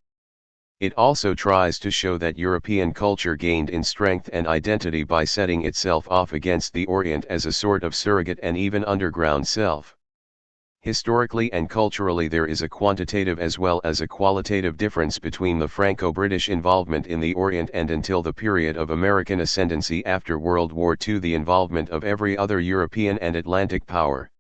A: It also tries to show that European culture gained in strength and identity by setting itself off against the Orient as a sort of surrogate and even underground self. Historically and culturally there is a quantitative as well as a qualitative difference between the Franco-British involvement in the Orient and until the period of American ascendancy after World War II the involvement of every other European and Atlantic power.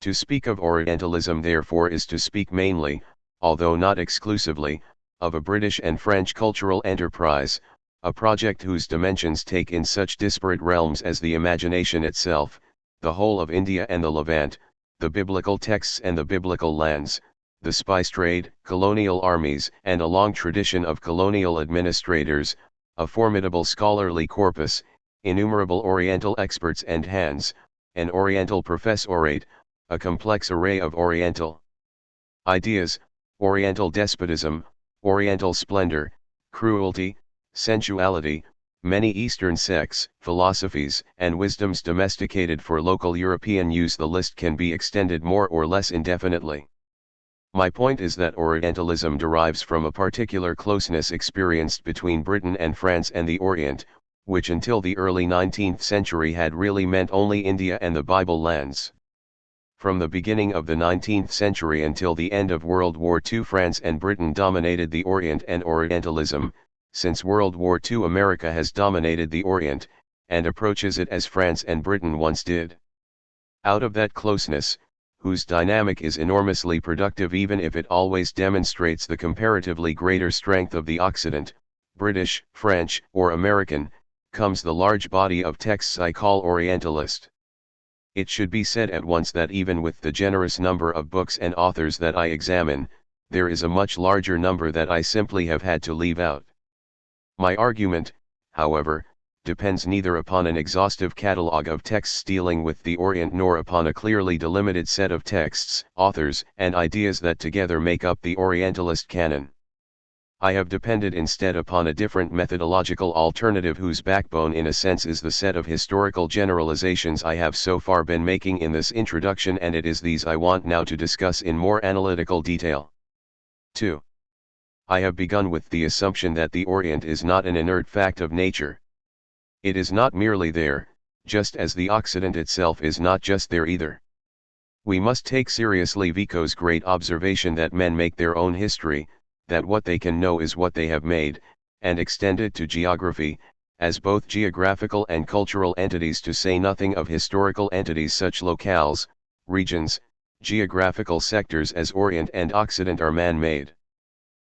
A: To speak of Orientalism therefore is to speak mainly, although not exclusively, of a British and French cultural enterprise, a project whose dimensions take in such disparate realms as the imagination itself, the whole of India and the Levant, the biblical texts and the biblical lands, the spice trade, colonial armies and a long tradition of colonial administrators, a formidable scholarly corpus, innumerable Oriental experts and hands, an Oriental professorate, a complex array of Oriental ideas, Oriental despotism, Oriental splendor, cruelty, sensuality, many Eastern sects, philosophies, and wisdoms domesticated for local European use. The list can be extended more or less indefinitely. My point is that Orientalism derives from a particular closeness experienced between Britain and France and the Orient, which until the early 19th century had really meant only India and the Bible lands. From the beginning of the 19th century until the end of World War II France and Britain dominated the Orient and Orientalism. Since World War II America has dominated the Orient, and approaches it as France and Britain once did. Out of that closeness, whose dynamic is enormously productive even if it always demonstrates the comparatively greater strength of the Occident, British, French, or American, comes the large body of texts I call Orientalist. It should be said at once that even with the generous number of books and authors that I examine, there is a much larger number that I simply have had to leave out. My argument, however, depends neither upon an exhaustive catalogue of texts dealing with the Orient nor upon a clearly delimited set of texts, authors, and ideas that together make up the Orientalist canon. I have depended instead upon a different methodological alternative whose backbone in a sense is the set of historical generalizations I have so far been making in this introduction, and it is these I want now to discuss in more analytical detail. 2. I have begun with the assumption that the Orient is not an inert fact of nature. It is not merely there, just as the Occident itself is not just there either. We must take seriously Vico's great observation that men make their own history, that what they can know is what they have made, and extend it to geography, as both geographical and cultural entities, to say nothing of historical entities such locales, regions, geographical sectors as Orient and Occident are man-made.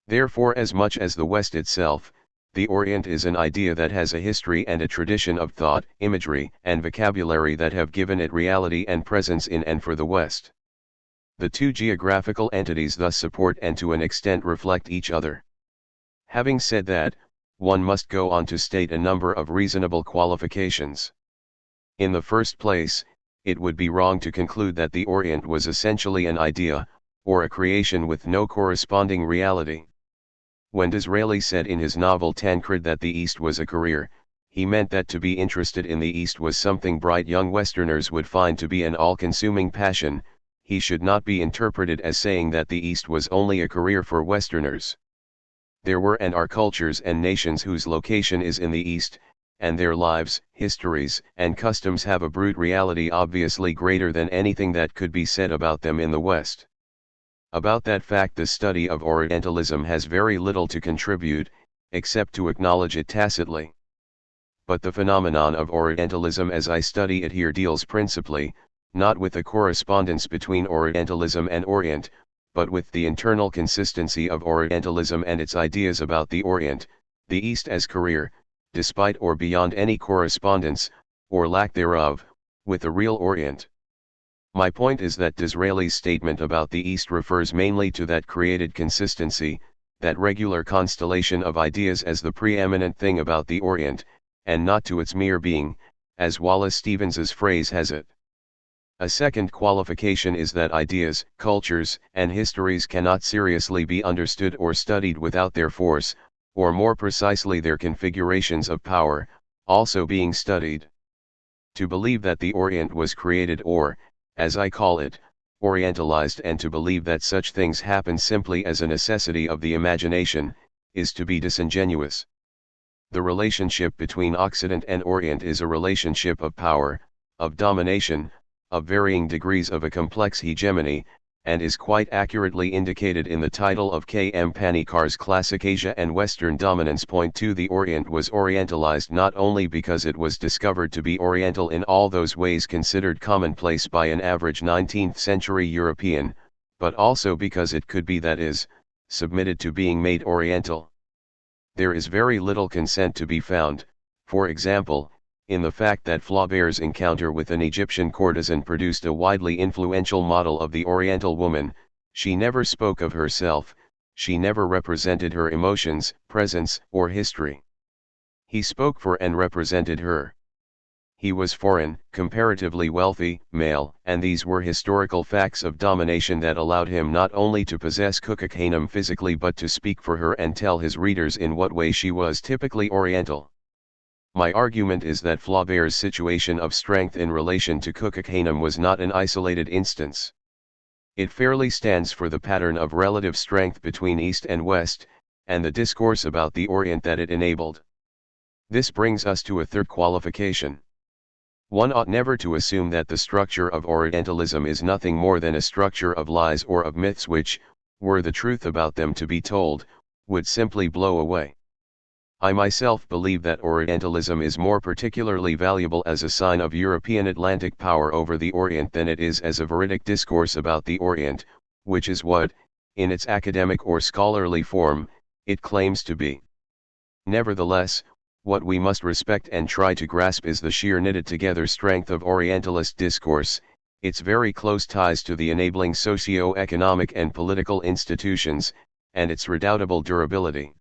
A: Therefore, as much as the West itself, the Orient is an idea that has a history and a tradition of thought, imagery, and vocabulary that have given it reality and presence in and for the West. The two geographical entities thus support and to an extent reflect each other. Having said that, one must go on to state a number of reasonable qualifications. In the first place, it would be wrong to conclude that the Orient was essentially an idea, or a creation with no corresponding reality. When Disraeli said in his novel Tancred that the East was a career, he meant that to be interested in the East was something bright young Westerners would find to be an all-consuming passion. He should not be interpreted as saying that the East was only a career for Westerners. There were and are cultures and nations whose location is in the East, and their lives, histories, and customs have a brute reality obviously greater than anything that could be said about them in the West. About that fact the study of Orientalism has very little to contribute, except to acknowledge it tacitly. But the phenomenon of Orientalism as I study it here deals principally, not with the correspondence between Orientalism and Orient, but with the internal consistency of Orientalism and its ideas about the Orient, the East as career, despite or beyond any correspondence, or lack thereof, with the real Orient. My point is that Disraeli's statement about the East refers mainly to that created consistency, that regular constellation of ideas as the preeminent thing about the Orient, and not to its mere being, as Wallace Stevens's phrase has it. A second qualification is that ideas, cultures, and histories cannot seriously be understood or studied without their force, or more precisely their configurations of power, also being studied. To believe that the Orient was created or, as I call it, orientalized, and to believe that such things happen simply as a necessity of the imagination, is to be disingenuous. The relationship between Occident and Orient is a relationship of power, of domination, of varying degrees of a complex hegemony, and is quite accurately indicated in the title of K. M. Panikar's classic Asia and Western Dominance. Point 2. The Orient was orientalized not only because it was discovered to be oriental in all those ways considered commonplace by an average 19th century European, but also because it could be, that is, submitted to being made oriental. There is very little consent to be found, for example, in the fact that Flaubert's encounter with an Egyptian courtesan produced a widely influential model of the Oriental woman. She never spoke of herself, she never represented her emotions, presence, or history. He spoke for and represented her. He was foreign, comparatively wealthy, male, and these were historical facts of domination that allowed him not only to possess Kukulkanum physically but to speak for her and tell his readers in what way she was typically Oriental. My argument is that Flaubert's situation of strength in relation to Kukulkanum was not an isolated instance. It fairly stands for the pattern of relative strength between East and West, and the discourse about the Orient that it enabled. This brings us to a third qualification. One ought never to assume that the structure of Orientalism is nothing more than a structure of lies or of myths which, were the truth about them to be told, would simply blow away. I myself believe that Orientalism is more particularly valuable as a sign of European Atlantic power over the Orient than it is as a veridic discourse about the Orient, which is what, in its academic or scholarly form, it claims to be. Nevertheless, what we must respect and try to grasp is the sheer knitted-together strength of Orientalist discourse, its very close ties to the enabling socio-economic and political institutions, and its redoubtable durability.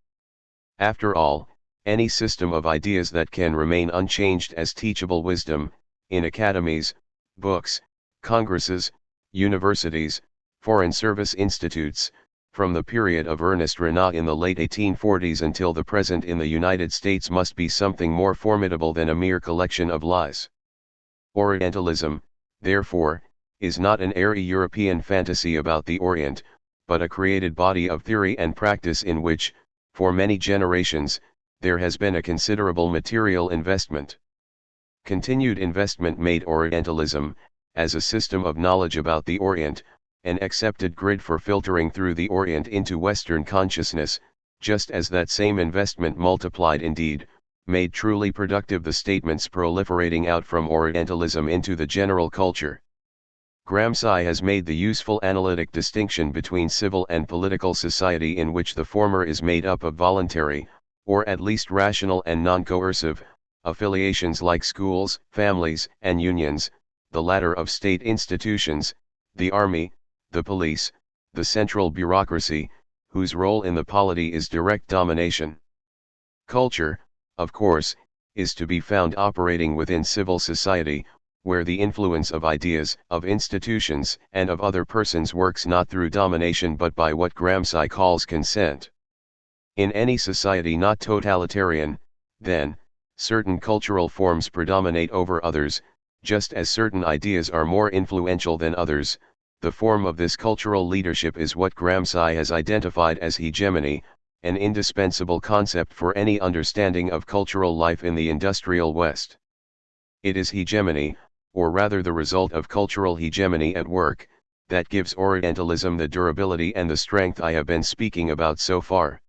A: After all, any system of ideas that can remain unchanged as teachable wisdom, in academies, books, congresses, universities, foreign service institutes, from the period of Ernest Renan in the late 1840s until the present in the United States, must be something more formidable than a mere collection of lies. Orientalism, therefore, is not an airy European fantasy about the Orient, but a created body of theory and practice in which, for many generations, there has been a considerable material investment. Continued investment made Orientalism, as a system of knowledge about the Orient, an accepted grid for filtering through the Orient into Western consciousness, just as that same investment multiplied, indeed, made truly productive the statements proliferating out from Orientalism into the general culture. Gramsci has made the useful analytic distinction between civil and political society, in which the former is made up of voluntary, or at least rational and non-coercive, affiliations like schools, families, and unions, the latter of state institutions, the army, the police, the central bureaucracy, whose role in the polity is direct domination. Culture, of course, is to be found operating within civil society, where the influence of ideas, of institutions, and of other persons works not through domination but by what Gramsci calls consent. In any society not totalitarian, then, certain cultural forms predominate over others, just as certain ideas are more influential than others. The form of this cultural leadership is what Gramsci has identified as hegemony, an indispensable concept for any understanding of cultural life in the industrial West. It is hegemony, or rather the result of cultural hegemony at work, that gives Orientalism the durability and the strength I have been speaking about so far.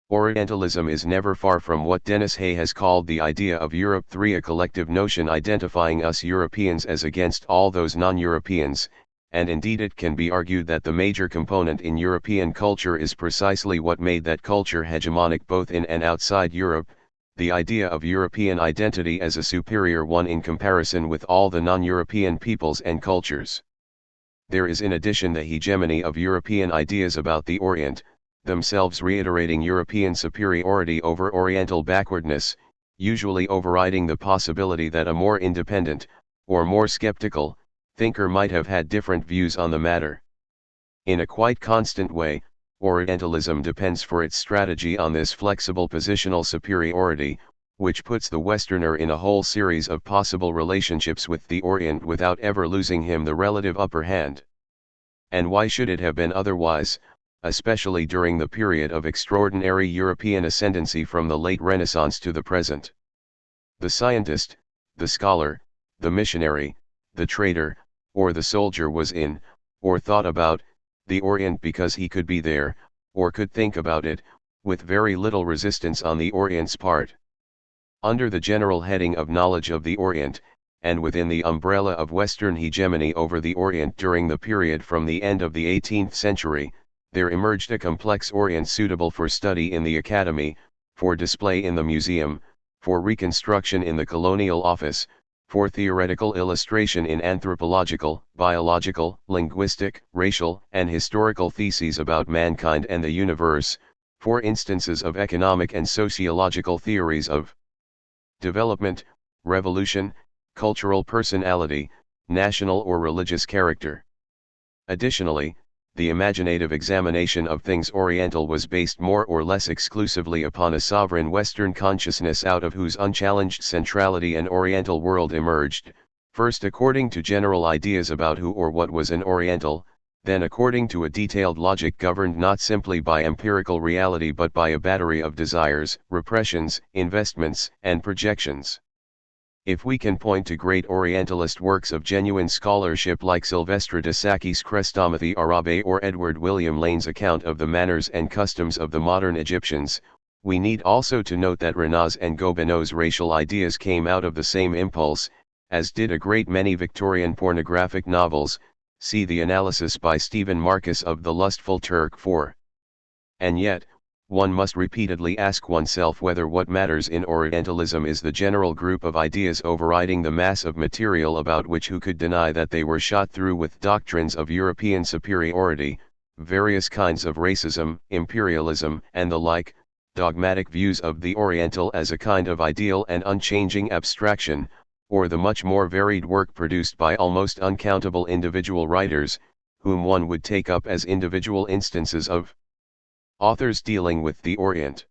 A: Orientalism is never far from what Denis Hay has called the idea of Europe 3, a collective notion identifying us Europeans as against all those non-Europeans, and indeed it can be argued that the major component in European culture is precisely what made that culture hegemonic both in and outside Europe, the idea of European identity as a superior one in comparison with all the non-European peoples and cultures. There is in addition the hegemony of European ideas about the Orient, themselves reiterating European superiority over Oriental backwardness, usually overriding the possibility that a more independent, or more skeptical, thinker might have had different views on the matter. In a quite constant way, Orientalism depends for its strategy on this flexible positional superiority, which puts the Westerner in a whole series of possible relationships with the Orient without ever losing him the relative upper hand. And why should it have been otherwise, especially during the period of extraordinary European ascendancy from the late Renaissance to the present? The scientist, the scholar, the missionary, the trader, or the soldier was in, or thought about, the Orient because he could be there, or could think about it, with very little resistance on the Orient's part. Under the general heading of knowledge of the Orient, and within the umbrella of Western hegemony over the Orient during the period from the end of the 18th century, there emerged a complex Orient suitable for study in the academy, for display in the museum, for reconstruction in the colonial office, for theoretical illustration in anthropological, biological, linguistic, racial, and historical theses about mankind and the universe, for instances of economic and sociological theories of development, revolution, cultural personality, national or religious character. Additionally, the imaginative examination of things Oriental was based more or less exclusively upon a sovereign Western consciousness out of whose unchallenged centrality an Oriental world emerged, first according to general ideas about who or what was an Oriental, then according to a detailed logic governed not simply by empirical reality but by a battery of desires, repressions, investments, and projections. If we can point to great Orientalist works of genuine scholarship like Silvestre de Saki's Chrestomathy Arabe or Edward William Lane's account of the manners and customs of the modern Egyptians, we need also to note that Renan's and Gobineau's racial ideas came out of the same impulse, as did a great many Victorian pornographic novels, see the analysis by Stephen Marcus of The Lustful Turk 4. And yet, one must repeatedly ask oneself whether what matters in Orientalism is the general group of ideas overriding the mass of material about which who could deny that they were shot through with doctrines of European superiority, various kinds of racism, imperialism, and the like, dogmatic views of the Oriental as a kind of ideal and unchanging abstraction, or the much more varied work produced by almost uncountable individual writers, whom one would take up as individual instances of authors dealing with the Orient.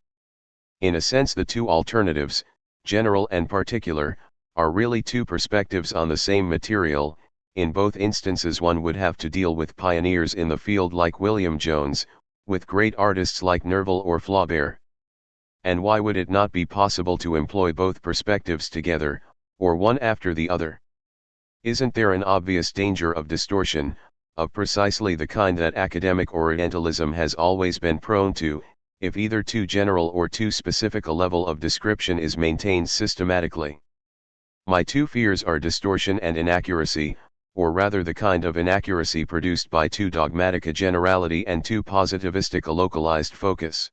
A: In a sense the two alternatives, general and particular, are really two perspectives on the same material. In both instances one would have to deal with pioneers in the field like William Jones, with great artists like Nerval or Flaubert. And why would it not be possible to employ both perspectives together, or one after the other? Isn't there an obvious danger of distortion, of precisely the kind that academic Orientalism has always been prone to, if either too general or too specific a level of description is maintained systematically? My two fears are distortion and inaccuracy, or rather the kind of inaccuracy produced by too dogmatic a generality and too positivistic a localized focus.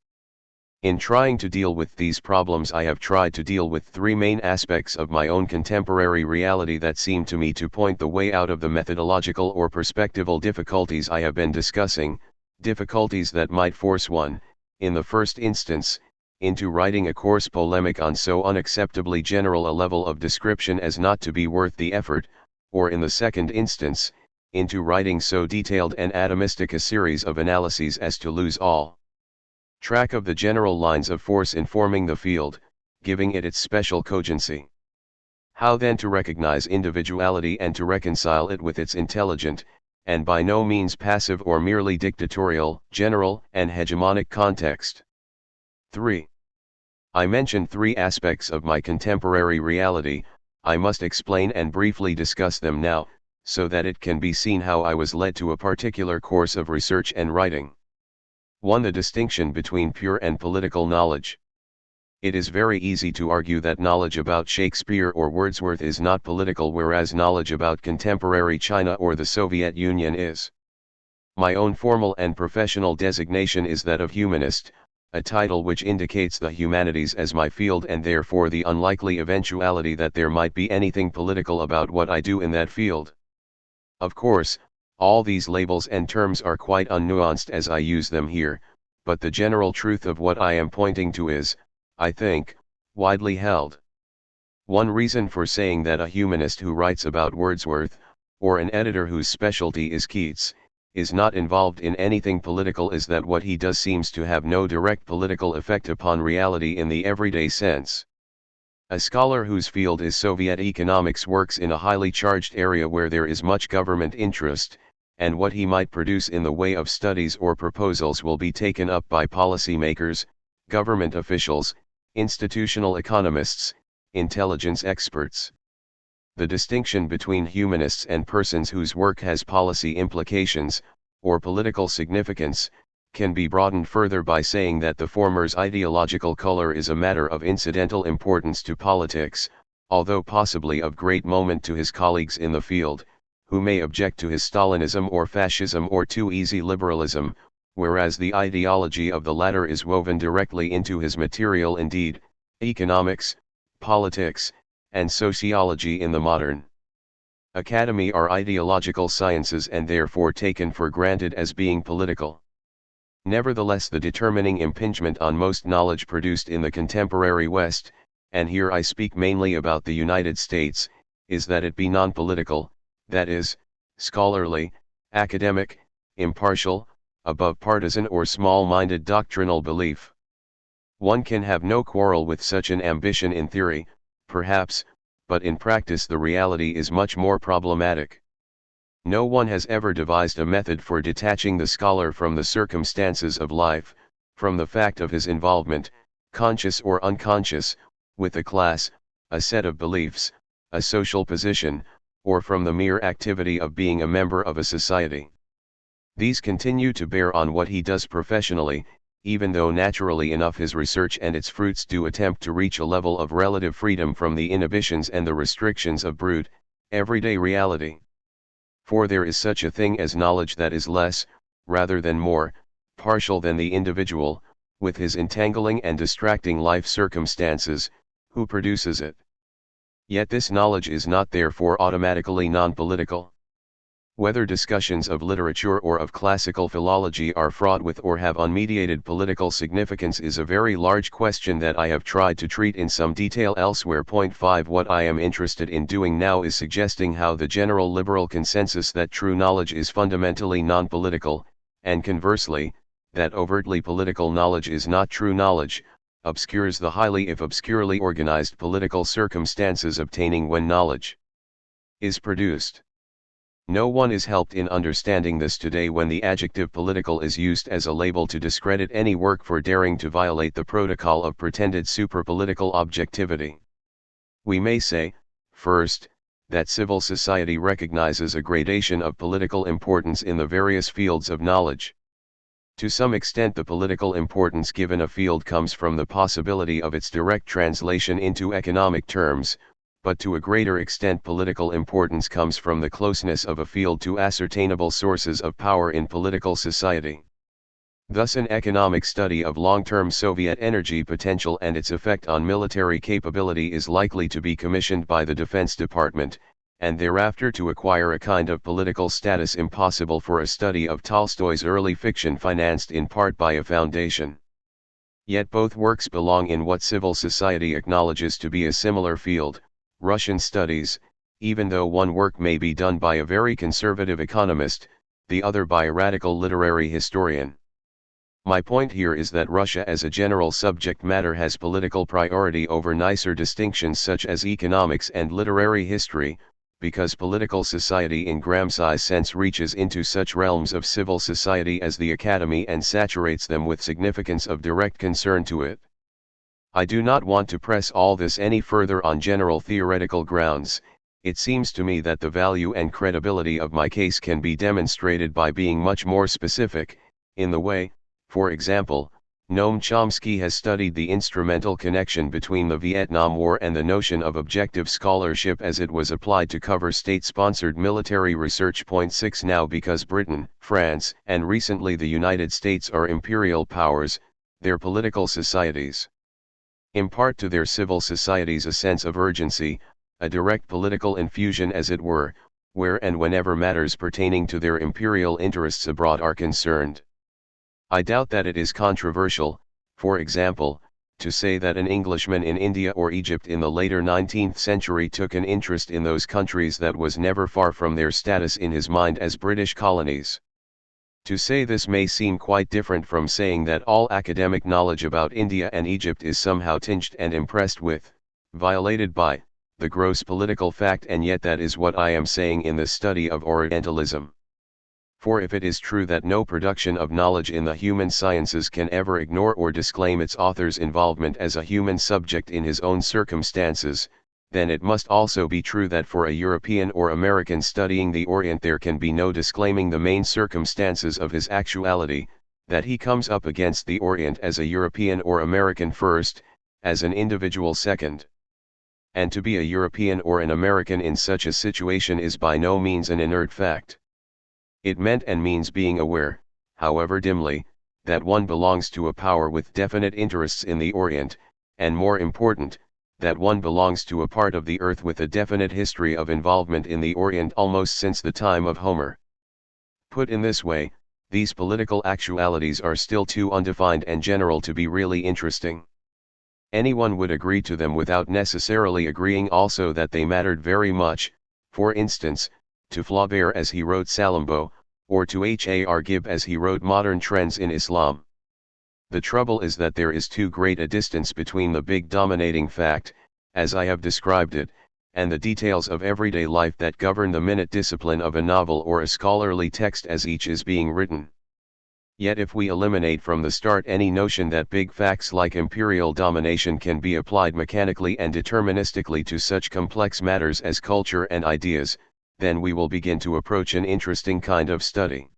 A: In trying to deal with these problems I have tried to deal with three main aspects of my own contemporary reality that seem to me to point the way out of the methodological or perspectival difficulties I have been discussing, difficulties that might force one, in the first instance, into writing a coarse polemic on so unacceptably general a level of description as not to be worth the effort, or in the second instance, into writing so detailed and atomistic a series of analyses as to lose all track of the general lines of force informing the field, giving it its special cogency. How then to recognize individuality and to reconcile it with its intelligent, and by no means passive or merely dictatorial, general and hegemonic context? 3. I mentioned three aspects of my contemporary reality. I must explain and briefly discuss them now, so that it can be seen how I was led to a particular course of research and writing. 1. The distinction between pure and political knowledge. It is very easy to argue that knowledge about Shakespeare or Wordsworth is not political, whereas knowledge about contemporary China or the Soviet Union is. My own formal and professional designation is that of humanist, a title which indicates the humanities as my field and therefore the unlikely eventuality that there might be anything political about what I do in that field. Of course, all these labels and terms are quite unnuanced as I use them here, but the general truth of what I am pointing to is, I think, widely held. One reason for saying that a humanist who writes about Wordsworth, or an editor whose specialty is Keats, is not involved in anything political is that what he does seems to have no direct political effect upon reality in the everyday sense. A scholar whose field is Soviet economics works in a highly charged area where there is much government interest, and what he might produce in the way of studies or proposals will be taken up by policymakers, government officials, institutional economists, intelligence experts. The distinction between humanists and persons whose work has policy implications, or political significance, can be broadened further by saying that the former's ideological color is a matter of incidental importance to politics, although possibly of great moment to his colleagues in the field, who may object to his Stalinism or fascism or too easy liberalism, whereas the ideology of the latter is woven directly into his material, indeed, economics, politics, and sociology in the modern academy are ideological sciences and therefore taken for granted as being political. Nevertheless, the determining impingement on most knowledge produced in the contemporary West, and here I speak mainly about the United States, is that it be non-political, that is, scholarly, academic, impartial, above partisan or small-minded doctrinal belief. One can have no quarrel with such an ambition in theory, perhaps, but in practice the reality is much more problematic. No one has ever devised a method for detaching the scholar from the circumstances of life, from the fact of his involvement, conscious or unconscious, with a class, a set of beliefs, a social position, or from the mere activity of being a member of a society. These continue to bear on what he does professionally, even though naturally enough his research and its fruits do attempt to reach a level of relative freedom from the inhibitions and the restrictions of brute, everyday reality. For there is such a thing as knowledge that is less, rather than more, partial than the individual, with his entangling and distracting life circumstances, who produces it. Yet this knowledge is not therefore automatically non-political. Whether discussions of literature or of classical philology are fraught with or have unmediated political significance is a very large question that I have tried to treat in some detail elsewhere. Point 5. What I am interested in doing now is suggesting how the general liberal consensus that true knowledge is fundamentally non-political, and conversely, that overtly political knowledge is not true knowledge, obscures the highly if obscurely organized political circumstances obtaining when knowledge is produced. No one is helped in understanding this today when the adjective political is used as a label to discredit any work for daring to violate the protocol of pretended super-political objectivity. We may say, first, that civil society recognizes a gradation of political importance in the various fields of knowledge. To some extent the political importance given a field comes from the possibility of its direct translation into economic terms, but to a greater extent political importance comes from the closeness of a field to ascertainable sources of power in political society. Thus an economic study of long-term Soviet energy potential and its effect on military capability is likely to be commissioned by the Defense Department, and thereafter to acquire a kind of political status impossible for a study of Tolstoy's early fiction financed in part by a foundation. Yet both works belong in what civil society acknowledges to be a similar field, Russian studies, even though one work may be done by a very conservative economist, the other by a radical literary historian. My point here is that Russia as a general subject matter has political priority over nicer distinctions such as economics and literary history, because political society in Gramsci's sense reaches into such realms of civil society as the academy and saturates them with significance of direct concern to it. I do not want to press all this any further on general theoretical grounds. It seems to me that the value and credibility of my case can be demonstrated by being much more specific, in the way, for example, Noam Chomsky has studied the instrumental connection between the Vietnam War and the notion of objective scholarship as it was applied to cover state-sponsored military research. Point 6. Now because Britain, France, and recently the United States are imperial powers, Their political societies impart to their civil societies a sense of urgency, a direct political infusion as it were, where and whenever matters pertaining to their imperial interests abroad are concerned. I doubt that it is controversial, for example, to say that an Englishman in India or Egypt in the later 19th century took an interest in those countries that was never far from their status in his mind as British colonies. To say this may seem quite different from saying that all academic knowledge about India and Egypt is somehow tinged and impressed with, violated by, the gross political fact, and yet that is what I am saying in the study of Orientalism. For if it is true that no production of knowledge in the human sciences can ever ignore or disclaim its author's involvement as a human subject in his own circumstances, then it must also be true that for a European or American studying the Orient there can be no disclaiming the main circumstances of his actuality, that he comes up against the Orient as a European or American first, as an individual second. And to be a European or an American in such a situation is by no means an inert fact. It meant and means being aware, however dimly, that one belongs to a power with definite interests in the Orient, and more important, that one belongs to a part of the earth with a definite history of involvement in the Orient almost since the time of Homer. Put in this way, these political actualities are still too undefined and general to be really interesting. Anyone would agree to them without necessarily agreeing also that they mattered very much, for instance, to Flaubert as he wrote Salammbô, or to H.A.R. Gibb as he wrote Modern Trends in Islam. The trouble is that there is too great a distance between the big dominating fact, as I have described it, and the details of everyday life that govern the minute discipline of a novel or a scholarly text as each is being written. Yet if we eliminate from the start any notion that big facts like imperial domination can be applied mechanically and deterministically to such complex matters as culture and ideas, then we will begin to approach an interesting kind of study.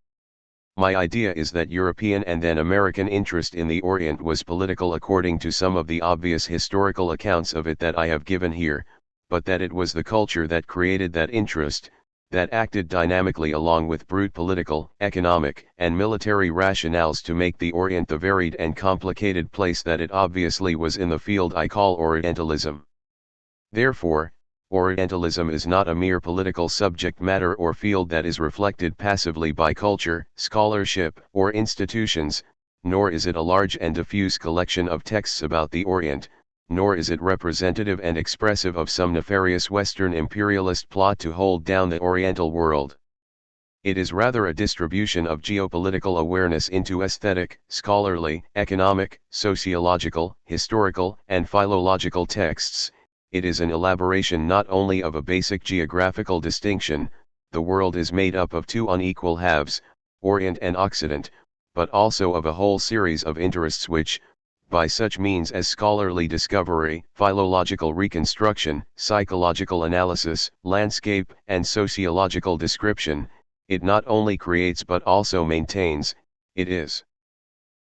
A: My idea is that European and then American interest in the Orient was political according to some of the obvious historical accounts of it that I have given here, but that it was the culture that created that interest, that acted dynamically along with brute political, economic, and military rationales to make the Orient the varied and complicated place that it obviously was in the field I call Orientalism. Therefore, Orientalism is not a mere political subject matter or field that is reflected passively by culture, scholarship, or institutions, nor is it a large and diffuse collection of texts about the Orient, nor is it representative and expressive of some nefarious Western imperialist plot to hold down the Oriental world. It is rather a distribution of geopolitical awareness into aesthetic, scholarly, economic, sociological, historical, and philological texts. It is an elaboration not only of a basic geographical distinction, the world is made up of two unequal halves, Orient and Occident, but also of a whole series of interests which, by such means as scholarly discovery, philological reconstruction, psychological analysis, landscape, and sociological description, it not only creates but also maintains, it is,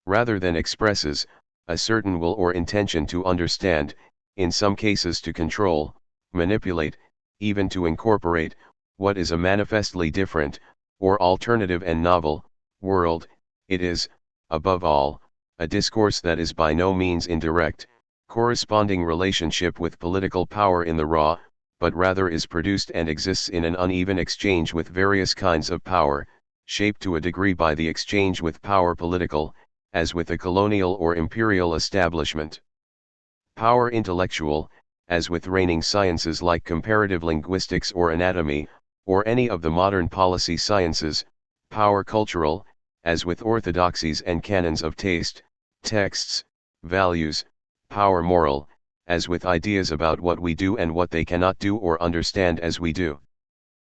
A: rather than expresses, a certain will or intention to understand, in some cases to control, manipulate, even to incorporate, what is a manifestly different, or alternative and novel, world. It is, above all, a discourse that is by no means in direct, corresponding relationship with political power in the raw, but rather is produced and exists in an uneven exchange with various kinds of power, shaped to a degree by the exchange with power political, as with a colonial or imperial establishment. Power intellectual, as with reigning sciences like comparative linguistics or anatomy, or any of the modern policy sciences. Power cultural, as with orthodoxies and canons of taste, texts, values. Power moral, as with ideas about what we do and what they cannot do or understand as we do.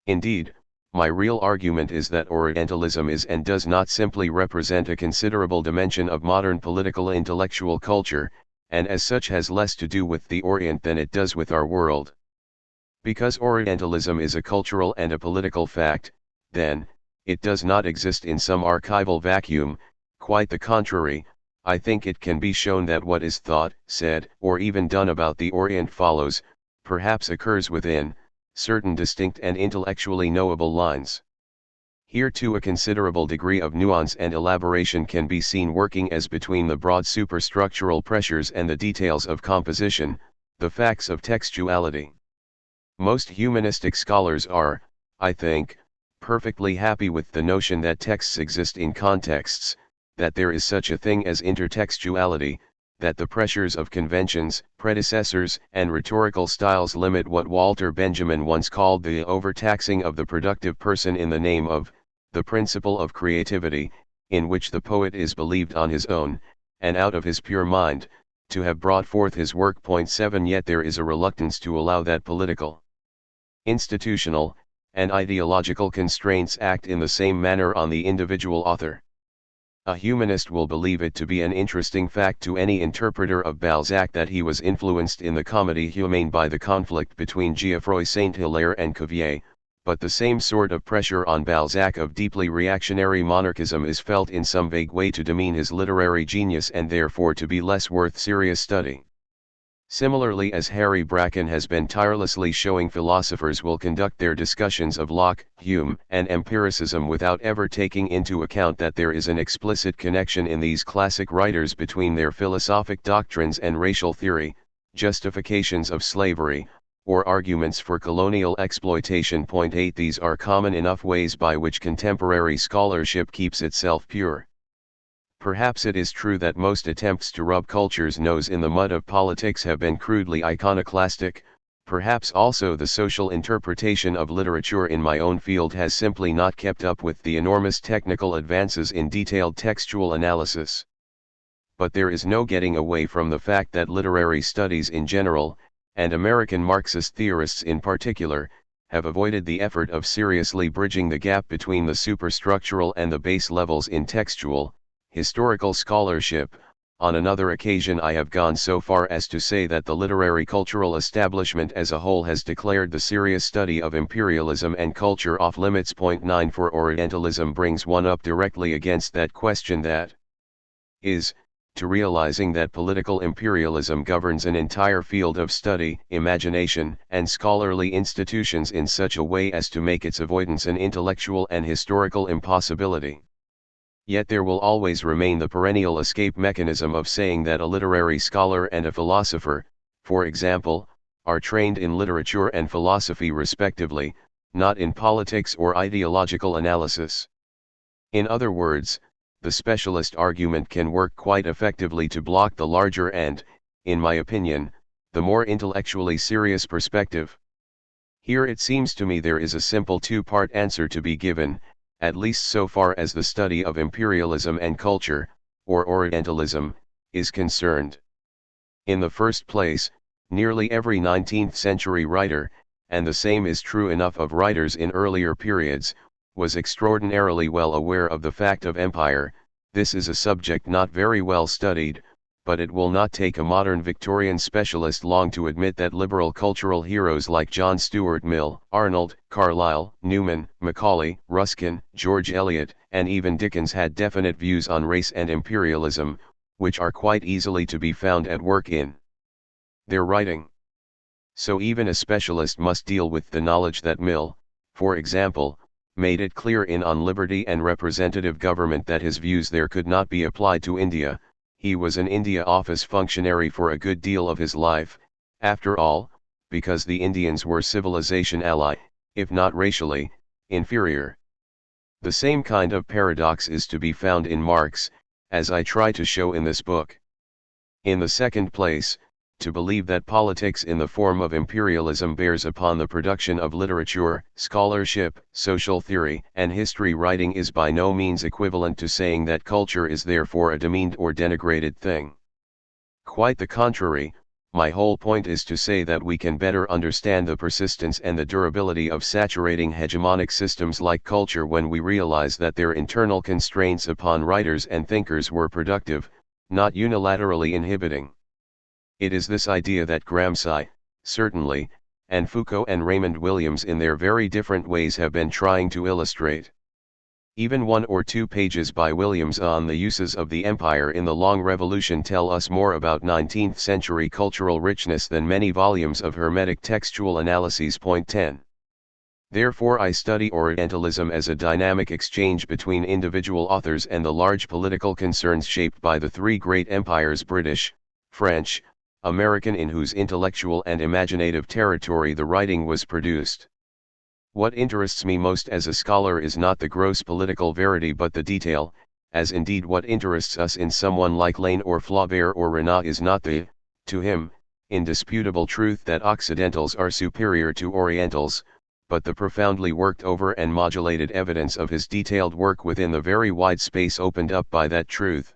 A: Indeed, my real argument is that Orientalism is and does not simply represent a considerable dimension of modern political intellectual culture, and as such has less to do with the Orient than it does with our world. Because Orientalism is a cultural and a political fact, then, it does not exist in some archival vacuum. Quite the contrary, I think it can be shown that what is thought, said, or even done about the Orient follows, perhaps occurs within, certain distinct and intellectually knowable lines. Here too a considerable degree of nuance and elaboration can be seen working as between the broad superstructural pressures and the details of composition, the facts of textuality. Most humanistic scholars are, I think, perfectly happy with the notion that texts exist in contexts, that there is such a thing as intertextuality, that the pressures of conventions, predecessors, and rhetorical styles limit what Walter Benjamin once called the overtaxing of the productive person in the name of the principle of creativity, in which the poet is believed on his own, and out of his pure mind, to have brought forth his work. 7 Yet there is a reluctance to allow that political, institutional, and ideological constraints act in the same manner on the individual author. A humanist will believe it to be an interesting fact to any interpreter of Balzac that he was influenced in the Comédie Humaine by the conflict between Geoffroy Saint-Hilaire and Cuvier, but the same sort of pressure on Balzac of deeply reactionary monarchism is felt in some vague way to demean his literary genius and therefore to be less worth serious study. Similarly, as Harry Bracken has been tirelessly showing, philosophers will conduct their discussions of Locke, Hume, and empiricism without ever taking into account that there is an explicit connection in these classic writers between their philosophic doctrines and racial theory, justifications of slavery, or arguments for colonial exploitation. 8 These are common enough ways by which contemporary scholarship keeps itself pure. Perhaps it is true that most attempts to rub culture's nose in the mud of politics have been crudely iconoclastic, perhaps also the social interpretation of literature in my own field has simply not kept up with the enormous technical advances in detailed textual analysis. But there is no getting away from the fact that literary studies in general, and American Marxist theorists in particular, have avoided the effort of seriously bridging the gap between the superstructural and the base levels in textual, historical scholarship. On another occasion I have gone so far as to say that the literary cultural establishment as a whole has declared the serious study of imperialism and culture off limits. 9 For Orientalism brings one up directly against that question, that is, to realizing that political imperialism governs an entire field of study, imagination, and scholarly institutions in such a way as to make its avoidance an intellectual and historical impossibility. Yet there will always remain the perennial escape mechanism of saying that a literary scholar and a philosopher, for example, are trained in literature and philosophy respectively, not in politics or ideological analysis. In other words, the specialist argument can work quite effectively to block the larger and, in my opinion, the more intellectually serious perspective. Here it seems to me there is a simple two-part answer to be given, at least so far as the study of imperialism and culture, or Orientalism, is concerned. In the first place, nearly every 19th century writer, and the same is true enough of writers in earlier periods, was extraordinarily well aware of the fact of empire. This is a subject not very well studied, but it will not take a modern Victorian specialist long to admit that liberal cultural heroes like John Stuart Mill, Arnold, Carlyle, Newman, Macaulay, Ruskin, George Eliot, and even Dickens had definite views on race and imperialism, which are quite easily to be found at work in their writing. So even a specialist must deal with the knowledge that Mill, for example, made it clear in On Liberty and Representative Government that his views there could not be applied to India. He was an India Office functionary for a good deal of his life, after all, because the Indians were civilization ally, if not racially, inferior. The same kind of paradox is to be found in Marx, as I try to show in this book. In the second place, to believe that politics in the form of imperialism bears upon the production of literature, scholarship, social theory, and history writing is by no means equivalent to saying that culture is therefore a demeaned or denigrated thing. Quite the contrary, my whole point is to say that we can better understand the persistence and the durability of saturating hegemonic systems like culture when we realize that their internal constraints upon writers and thinkers were productive, not unilaterally inhibiting. It is this idea that Gramsci, certainly, and Foucault and Raymond Williams in their very different ways have been trying to illustrate. Even 1 or 2 pages by Williams on the uses of the empire in the Long Revolution tell us more about 19th century cultural richness than many volumes of hermetic textual analyses. 10. Therefore I study Orientalism as a dynamic exchange between individual authors and the large political concerns shaped by the three great empires: British, French, American, in whose intellectual and imaginative territory the writing was produced. What interests me most as a scholar is not the gross political verity but the detail, as indeed what interests us in someone like Lane or Flaubert or Renan is not the, to him, indisputable truth that Occidentals are superior to Orientals, but the profoundly worked over and modulated evidence of his detailed work within the very wide space opened up by that truth.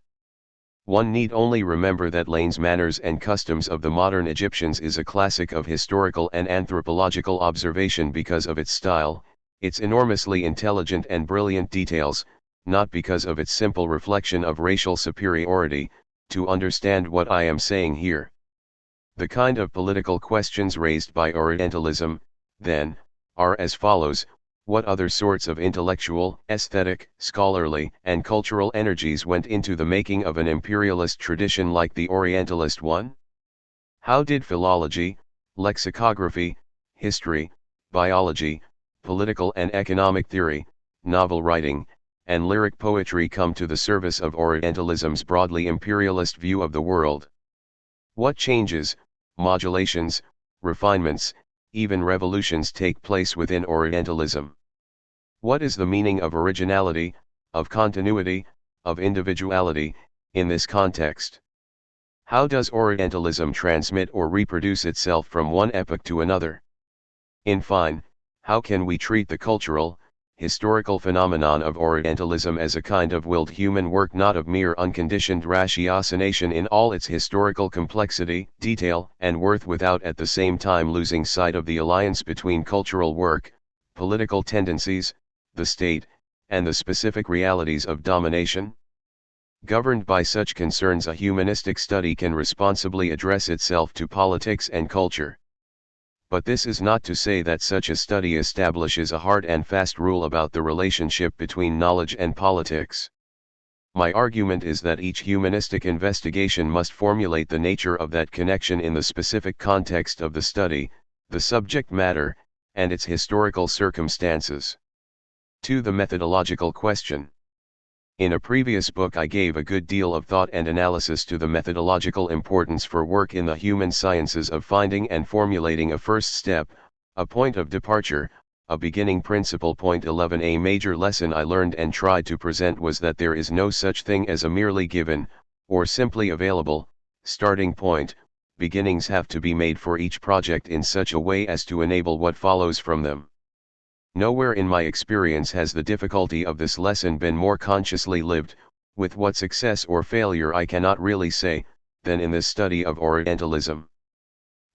A: One need only remember that Lane's Manners and Customs of the Modern Egyptians is a classic of historical and anthropological observation because of its style, its enormously intelligent and brilliant details, not because of its simple reflection of racial superiority, to understand what I am saying here. The kind of political questions raised by Orientalism, then, are as follows: what other sorts of intellectual, aesthetic, scholarly, and cultural energies went into the making of an imperialist tradition like the Orientalist one? How did philology, lexicography, history, biology, political and economic theory, novel writing, and lyric poetry come to the service of Orientalism's broadly imperialist view of the world? What changes, modulations, refinements, even revolutions take place within Orientalism? What is the meaning of originality, of continuity, of individuality, in this context? How does Orientalism transmit or reproduce itself from one epoch to another? In fine, how can we treat the cultural, historical phenomenon of Orientalism as a kind of willed human work, not of mere unconditioned ratiocination in all its historical complexity, detail, and worth, without at the same time losing sight of the alliance between cultural work, political tendencies, the state, and the specific realities of domination? Governed by such concerns, a humanistic study can responsibly address itself to politics and culture. But this is not to say that such a study establishes a hard and fast rule about the relationship between knowledge and politics. My argument is that each humanistic investigation must formulate the nature of that connection in the specific context of the study, the subject matter, and its historical circumstances. To the methodological question. In a previous book I gave a good deal of thought and analysis to the methodological importance for work in the human sciences of finding and formulating a first step, a point of departure, a beginning principle. Point 11. A major lesson I learned and tried to present was that there is no such thing as a merely given, or simply available, starting point. Beginnings have to be made for each project in such a way as to enable what follows from them. Nowhere in my experience has the difficulty of this lesson been more consciously lived, with what success or failure I cannot really say, than in this study of Orientalism.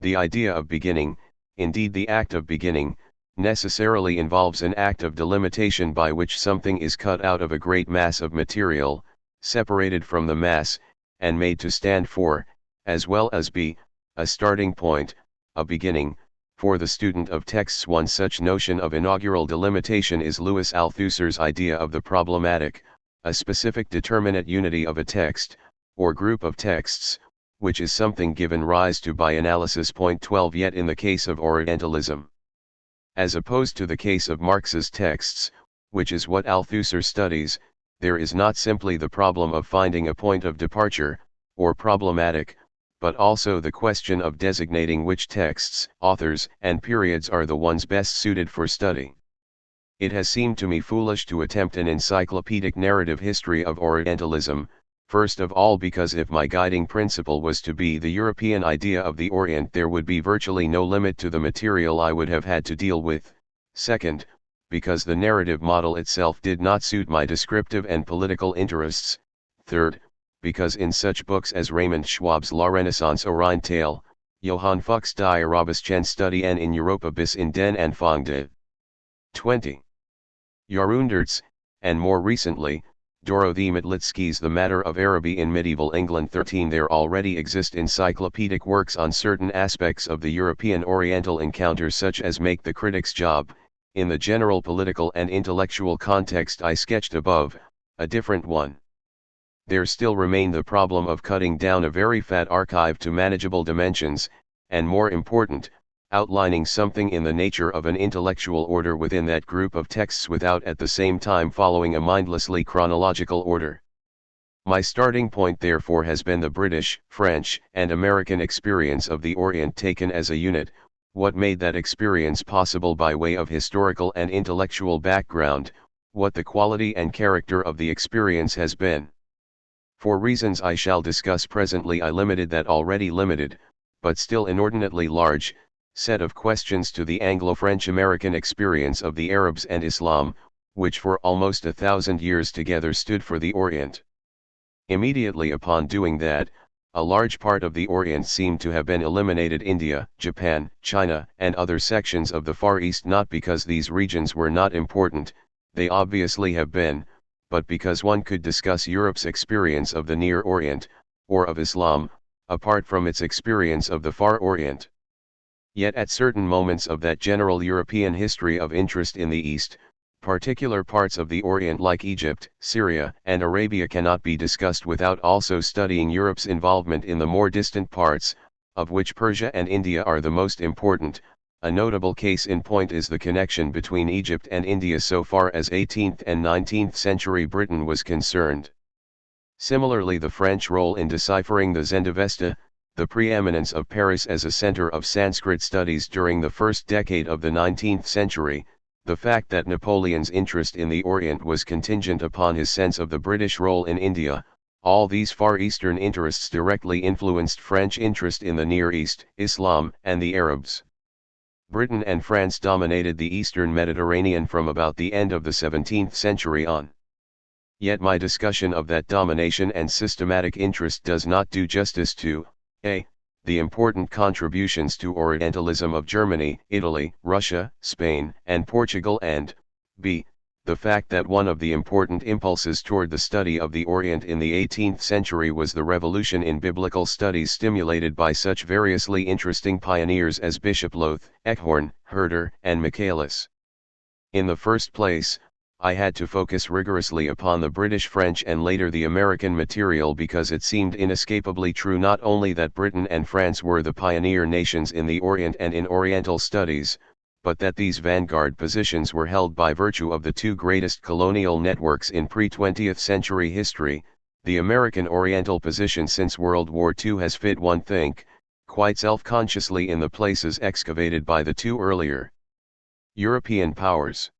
A: The idea of beginning, indeed the act of beginning, necessarily involves an act of delimitation by which something is cut out of a great mass of material, separated from the mass, and made to stand for, as well as be, a starting point, a beginning. For the student of texts, one such notion of inaugural delimitation is Louis Althusser's idea of the problematic, a specific determinate unity of a text, or group of texts, which is something given rise to by analysis. Point 12. Yet in the case of Orientalism, as opposed to the case of Marx's texts, which is what Althusser studies, there is not simply the problem of finding a point of departure, or problematic, but also the question of designating which texts, authors, and periods are the ones best suited for study. It has seemed to me foolish to attempt an encyclopedic narrative history of Orientalism, first of all because if my guiding principle was to be the European idea of the Orient, there would be virtually no limit to the material I would have had to deal with; second, because the narrative model itself did not suit my descriptive and political interests; third, because in such books as Raymond Schwab's La Renaissance Orientale, Johann Fuchs Die Arabischen Studien in Europa bis in den Anfang des 20. Jahrhunderts, and more recently, Dorothy Matlitsky's The Matter of Araby in Medieval England 13, there already exist encyclopedic works on certain aspects of the European Oriental encounter such as make the critic's job, in the general political and intellectual context I sketched above, a different one. There still remained the problem of cutting down a very fat archive to manageable dimensions, and more important, outlining something in the nature of an intellectual order within that group of texts without at the same time following a mindlessly chronological order. My starting point therefore has been the British, French, and American experience of the Orient taken as a unit, what made that experience possible by way of historical and intellectual background, what the quality and character of the experience has been. For reasons I shall discuss presently, I limited that already limited, but still inordinately large, set of questions to the Anglo-French-American experience of the Arabs and Islam, which for almost 1,000 years together stood for the Orient. Immediately upon doing that, a large part of the Orient seemed to have been eliminated: India, Japan, China, and other sections of the Far East, not because these regions were not important, they obviously have been, but because one could discuss Europe's experience of the Near Orient, or of Islam, apart from its experience of the Far Orient. Yet at certain moments of that general European history of interest in the East, particular parts of the Orient like Egypt, Syria, and Arabia cannot be discussed without also studying Europe's involvement in the more distant parts, of which Persia and India are the most important. A notable case in point is the connection between Egypt and India so far as 18th and 19th century Britain was concerned. Similarly, the French role in deciphering the Zendavesta, the preeminence of Paris as a center of Sanskrit studies during the first decade of the 19th century, the fact that Napoleon's interest in the Orient was contingent upon his sense of the British role in India, all these Far Eastern interests directly influenced French interest in the Near East, Islam, and the Arabs. Britain and France dominated the Eastern Mediterranean from about the end of the 17th century on. Yet my discussion of that domination and systematic interest does not do justice to a. the important contributions to Orientalism of Germany, Italy, Russia, Spain, and Portugal, and b. the fact that one of the important impulses toward the study of the Orient in the 18th century was the revolution in biblical studies stimulated by such variously interesting pioneers as Bishop Lowth, Eckhorn, Herder, and Michaelis. In the first place, I had to focus rigorously upon the British, French, and later the American material because it seemed inescapably true not only that Britain and France were the pioneer nations in the Orient and in Oriental studies, but that these vanguard positions were held by virtue of the two greatest colonial networks in pre-20th century history. The American Oriental position since World War II has fit, one think, quite self-consciously in the places excavated by the two earlier European powers.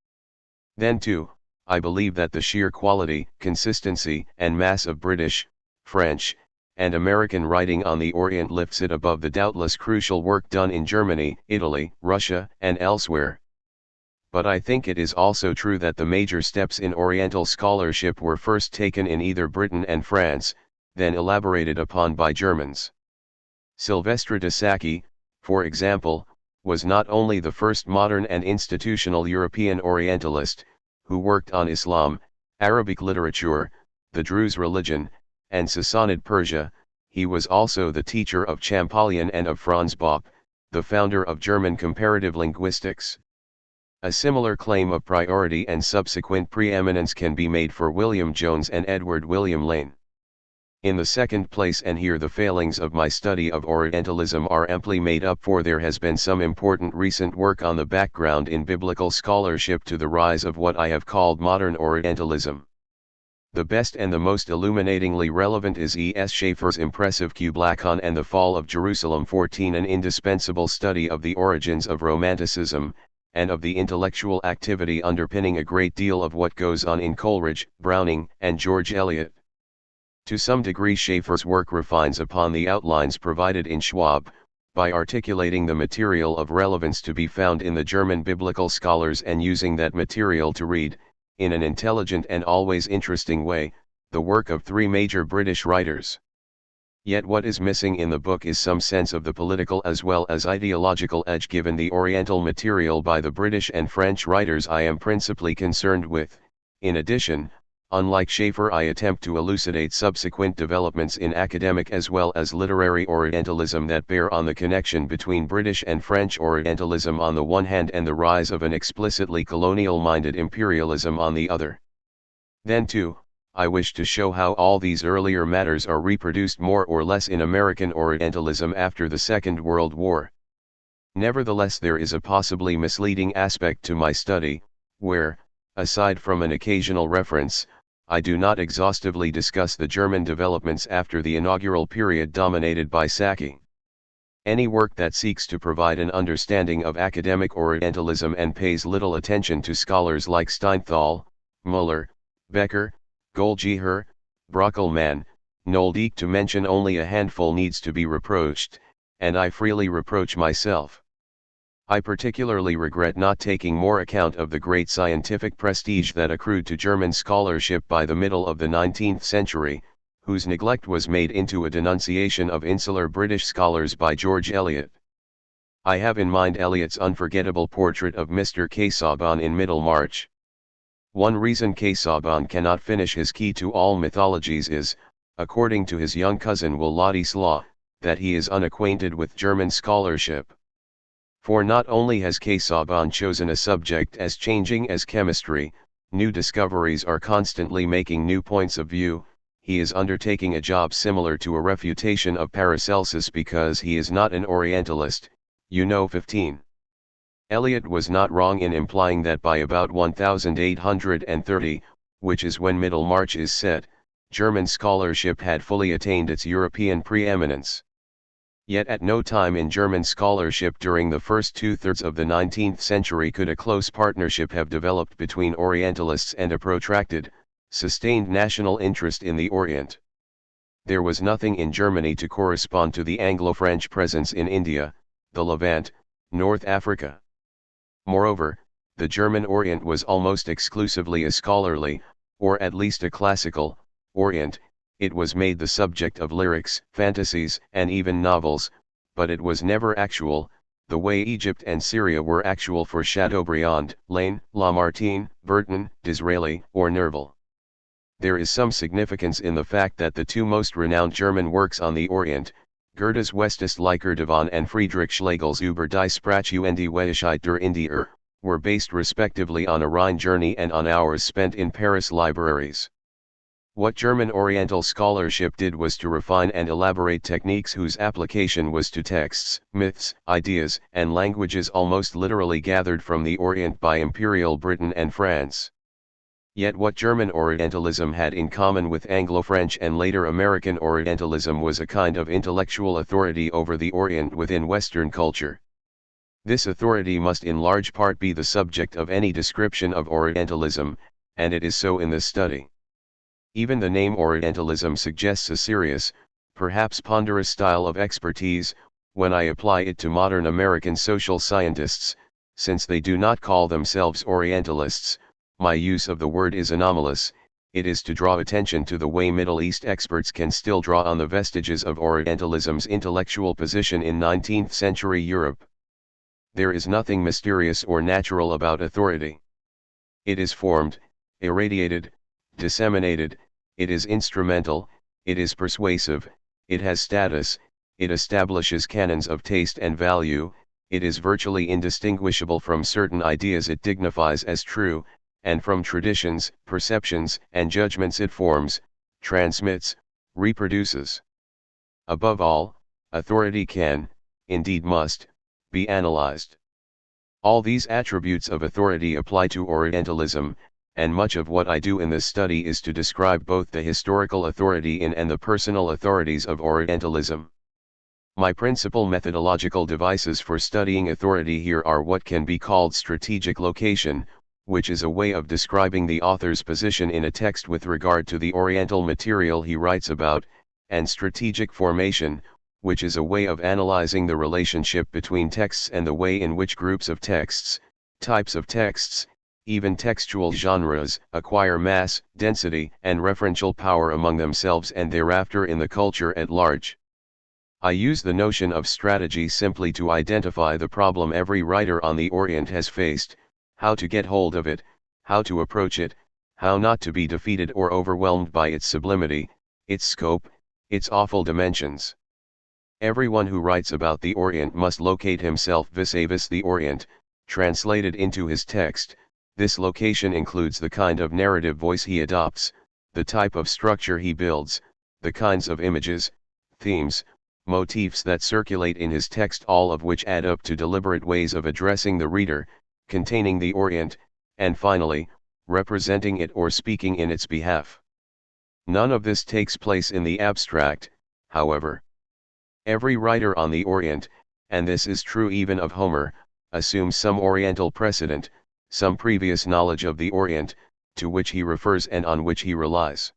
A: Then too, I believe that the sheer quality, consistency, and mass of British, French, and American writing on the Orient lifts it above the doubtless crucial work done in Germany, Italy, Russia, and elsewhere. But I think it is also true that the major steps in Oriental scholarship were first taken in either Britain and France, then elaborated upon by Germans. Sylvestre de Sacy, for example, was not only the first modern and institutional European Orientalist, who worked on Islam, Arabic literature, the Druze religion, and Sassanid Persia, he was also the teacher of Champollion and of Franz Bopp, the founder of German comparative linguistics. A similar claim of priority and subsequent preeminence can be made for William Jones and Edward William Lane. In the second place, and here the failings of my study of Orientalism are amply made up for, there has been some important recent work on the background in biblical scholarship to the rise of what I have called modern Orientalism. The best and the most illuminatingly relevant is E. S. Schaeffer's impressive Kublai and the Fall of Jerusalem 14, an indispensable study of the origins of Romanticism, and of the intellectual activity underpinning a great deal of what goes on in Coleridge, Browning, and George Eliot. To some degree Schaeffer's work refines upon the outlines provided in Schwab, by articulating the material of relevance to be found in the German biblical scholars and using that material to read, in an intelligent and always interesting way, the work of three major British writers. Yet what is missing in the book is some sense of the political as well as ideological edge given the Oriental material by the British and French writers I am principally concerned with. In addition, unlike Schaeffer, I attempt to elucidate subsequent developments in academic as well as literary Orientalism that bear on the connection between British and French Orientalism on the one hand and the rise of an explicitly colonial-minded imperialism on the other. Then too, I wish to show how all these earlier matters are reproduced more or less in American Orientalism after the Second World War. Nevertheless, there is a possibly misleading aspect to my study, where, aside from an occasional reference, I do not exhaustively discuss the German developments after the inaugural period dominated by Sacchi. Any work that seeks to provide an understanding of academic Orientalism and pays little attention to scholars like Steinthal, Müller, Becker, Goldgeher, Brockelmann, Noldeek, to mention only a handful, needs to be reproached, and I freely reproach myself. I particularly regret not taking more account of the great scientific prestige that accrued to German scholarship by the middle of the 19th century, whose neglect was made into a denunciation of insular British scholars by George Eliot. I have in mind Eliot's unforgettable portrait of Mr. Casaubon in Middlemarch. One reason Casaubon cannot finish his Key to All Mythologies is, according to his young cousin Władysław, that he is unacquainted with German scholarship. For not only has Casaubon chosen a subject as changing as chemistry, new discoveries are constantly making new points of view, he is undertaking a job similar to a refutation of Paracelsus because he is not an Orientalist, 15. Eliot was not wrong in implying that by about 1830, which is when Middlemarch is set, German scholarship had fully attained its European preeminence. Yet at no time in German scholarship during the first two-thirds of the 19th century could a close partnership have developed between Orientalists and a protracted, sustained national interest in the Orient. There was nothing in Germany to correspond to the Anglo-French presence in India, the Levant, North Africa. Moreover, the German Orient was almost exclusively a scholarly, or at least a classical, Orient. It was made the subject of lyrics, fantasies, and even novels, but it was never actual, the way Egypt and Syria were actual for Chateaubriand, Lane, Lamartine, Burton, Disraeli, or Nerval. There is some significance in the fact that the two most renowned German works on the Orient, Goethe's Westostlicher Divan and Friedrich Schlegel's Über die Sprache und die Weisheit der Indier, were based respectively on a Rhine journey and on hours spent in Paris libraries. What German Oriental scholarship did was to refine and elaborate techniques whose application was to texts, myths, ideas, and languages almost literally gathered from the Orient by Imperial Britain and France. Yet what German Orientalism had in common with Anglo-French and later American Orientalism was a kind of intellectual authority over the Orient within Western culture. This authority must in large part be the subject of any description of Orientalism, and it is so in this study. Even the name Orientalism suggests a serious, perhaps ponderous style of expertise, when I apply it to modern American social scientists, since they do not call themselves Orientalists. My use of the word is anomalous. It is to draw attention to the way Middle East experts can still draw on the vestiges of Orientalism's intellectual position in 19th century Europe. There is nothing mysterious or natural about authority. It is formed, irradiated, disseminated, it is instrumental, it is persuasive, it has status, it establishes canons of taste and value, it is virtually indistinguishable from certain ideas it dignifies as true, and from traditions, perceptions, and judgments it forms, transmits, reproduces. Above all, authority can, indeed must, be analyzed. All these attributes of authority apply to Orientalism, and much of what I do in this study is to describe both the historical authority in and the personal authorities of Orientalism. My principal methodological devices for studying authority here are what can be called strategic location, which is a way of describing the author's position in a text with regard to the Oriental material he writes about, and strategic formation, which is a way of analyzing the relationship between texts and the way in which groups of texts, types of texts, even textual genres, acquire mass, density, and referential power among themselves and thereafter in the culture at large. I use the notion of strategy simply to identify the problem every writer on the Orient has faced, how to get hold of it, how to approach it, how not to be defeated or overwhelmed by its sublimity, its scope, its awful dimensions. Everyone who writes about the Orient must locate himself vis-a-vis the Orient, translated into his text. This location includes the kind of narrative voice he adopts, the type of structure he builds, the kinds of images, themes, motifs that circulate in his text, all of which add up to deliberate ways of addressing the reader, containing the Orient, and finally, representing it or speaking in its behalf. None of this takes place in the abstract, however. Every writer on the Orient, and this is true even of Homer, assumes some Oriental precedent, some previous knowledge of the Orient, to which he refers and on which he relies.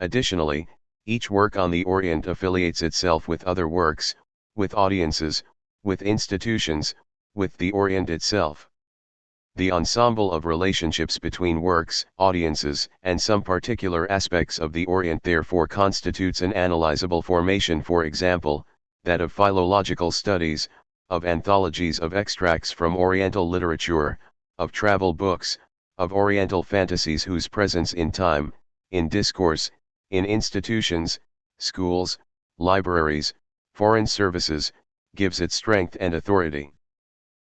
A: Additionally, each work on the Orient affiliates itself with other works, with audiences, with institutions, with the Orient itself. The ensemble of relationships between works, audiences, and some particular aspects of the Orient therefore constitutes an analyzable formation, for example, that of philological studies, of anthologies of extracts from Oriental literature, of travel books, of Oriental fantasies whose presence in time, in discourse, in institutions, schools, libraries, foreign services, gives it strength and authority.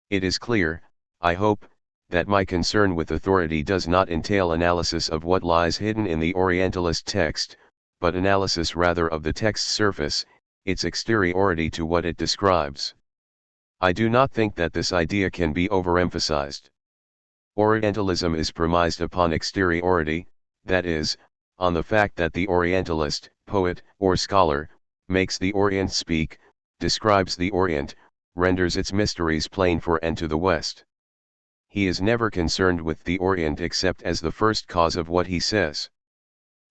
A: It is clear, I hope, that my concern with authority does not entail analysis of what lies hidden in the Orientalist text, but analysis rather of the text's surface, its exteriority to what it describes. I do not think that this idea can be overemphasized. Orientalism is premised upon exteriority, that is, on the fact that the Orientalist, poet, or scholar, makes the Orient speak, describes the Orient, renders its mysteries plain for and to the West. He is never concerned with the Orient except as the first cause of what he says.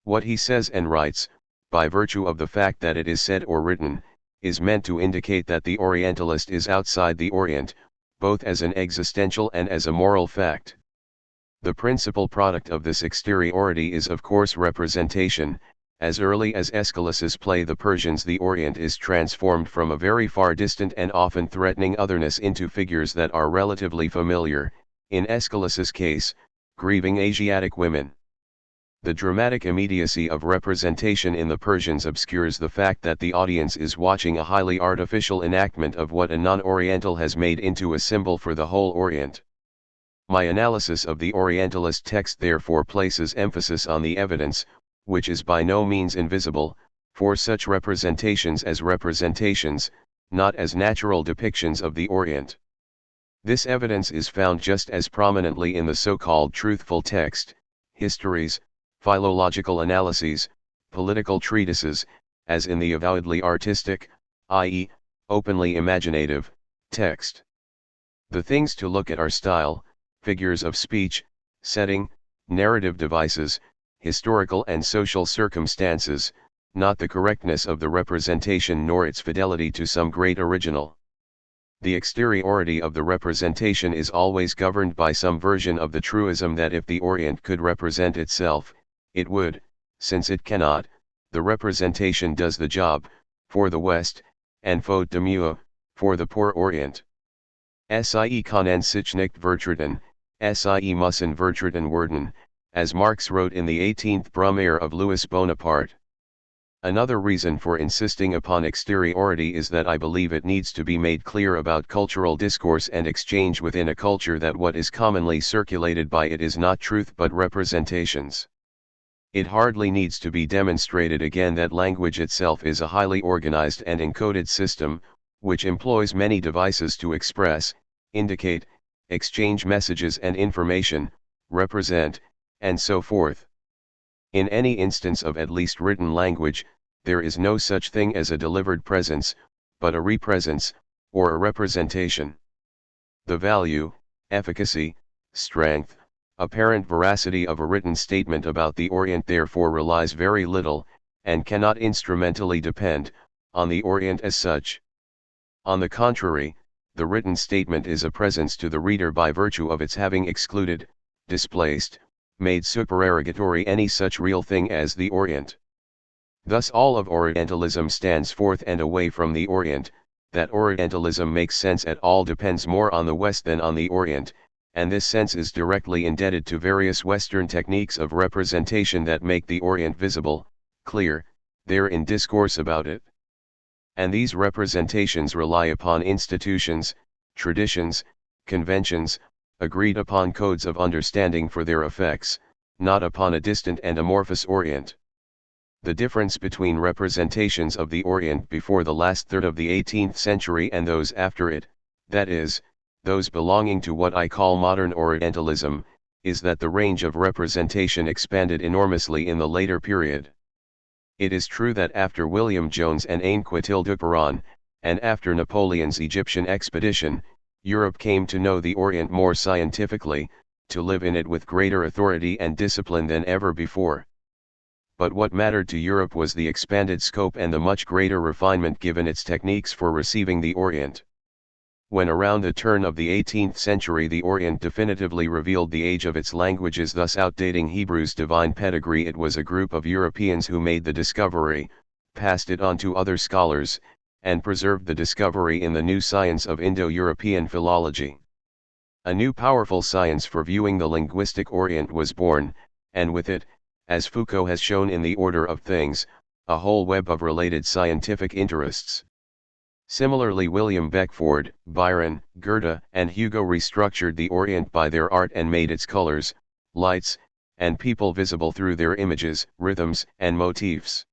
A: What he says and writes, by virtue of the fact that it is said or written, is meant to indicate that the Orientalist is outside the Orient, both as an existential and as a moral fact. The principal product of this exteriority is of course representation. As early as Aeschylus's play The Persians, the Orient is transformed from a very far distant and often threatening otherness into figures that are relatively familiar, in Aeschylus's case, grieving Asiatic women. The dramatic immediacy of representation in The Persians obscures the fact that the audience is watching a highly artificial enactment of what a non-Oriental has made into a symbol for the whole Orient. My analysis of the Orientalist text therefore places emphasis on the evidence, which is by no means invisible, for such representations as representations, not as natural depictions of the Orient. This evidence is found just as prominently in the so-called truthful text, histories, philological analyses, political treatises, as in the avowedly artistic, i.e., openly imaginative, text. The things to look at are style, figures of speech, setting, narrative devices, historical and social circumstances, not the correctness of the representation nor its fidelity to some great original. The exteriority of the representation is always governed by some version of the truism that if the Orient could represent itself, it would. Since it cannot, the representation does the job, for the West, and faute de mieux, for the poor Orient. Sie kann sich nicht vertreten, sie müssen vertreten werden, as Marx wrote in the 18th Brumaire of Louis Bonaparte. Another reason for insisting upon exteriority is that I believe it needs to be made clear about cultural discourse and exchange within a culture that what is commonly circulated by it is not truth but representations. It hardly needs to be demonstrated again that language itself is a highly organized and encoded system, which employs many devices to express, indicate, exchange messages and information, represent, and so forth. In any instance of at least written language, there is no such thing as a delivered presence, but a represence, or a representation. The value, efficacy, strength, apparent veracity of a written statement about the Orient therefore relies very little, and cannot instrumentally depend, on the Orient as such. On the contrary, the written statement is a presence to the reader by virtue of its having excluded, displaced, made supererogatory any such real thing as the Orient. Thus all of Orientalism stands forth and away from the Orient. That Orientalism makes sense at all depends more on the West than on the Orient, and this sense is directly indebted to various Western techniques of representation that make the Orient visible, clear, there in discourse about it. And these representations rely upon institutions, traditions, conventions, agreed upon codes of understanding for their effects, not upon a distant and amorphous Orient. The difference between representations of the Orient before the last third of the 18th century and those after it, that is, those belonging to what I call modern Orientalism, is that the range of representation expanded enormously in the later period. It is true that after William Jones and Ainquetil-Duperron, and after Napoleon's Egyptian expedition, Europe came to know the Orient more scientifically, to live in it with greater authority and discipline than ever before. But what mattered to Europe was the expanded scope and the much greater refinement given its techniques for receiving the Orient. When around the turn of the 18th century the Orient definitively revealed the age of its languages, thus outdating Hebrew's divine pedigree, it was a group of Europeans who made the discovery, passed it on to other scholars, and preserved the discovery in the new science of Indo-European philology. A new powerful science for viewing the linguistic Orient was born, and with it, as Foucault has shown in The Order of Things, a whole web of related scientific interests. Similarly, William Beckford, Byron, Goethe, and Hugo restructured the Orient by their art and made its colors, lights, and people visible through their images, rhythms, and motifs.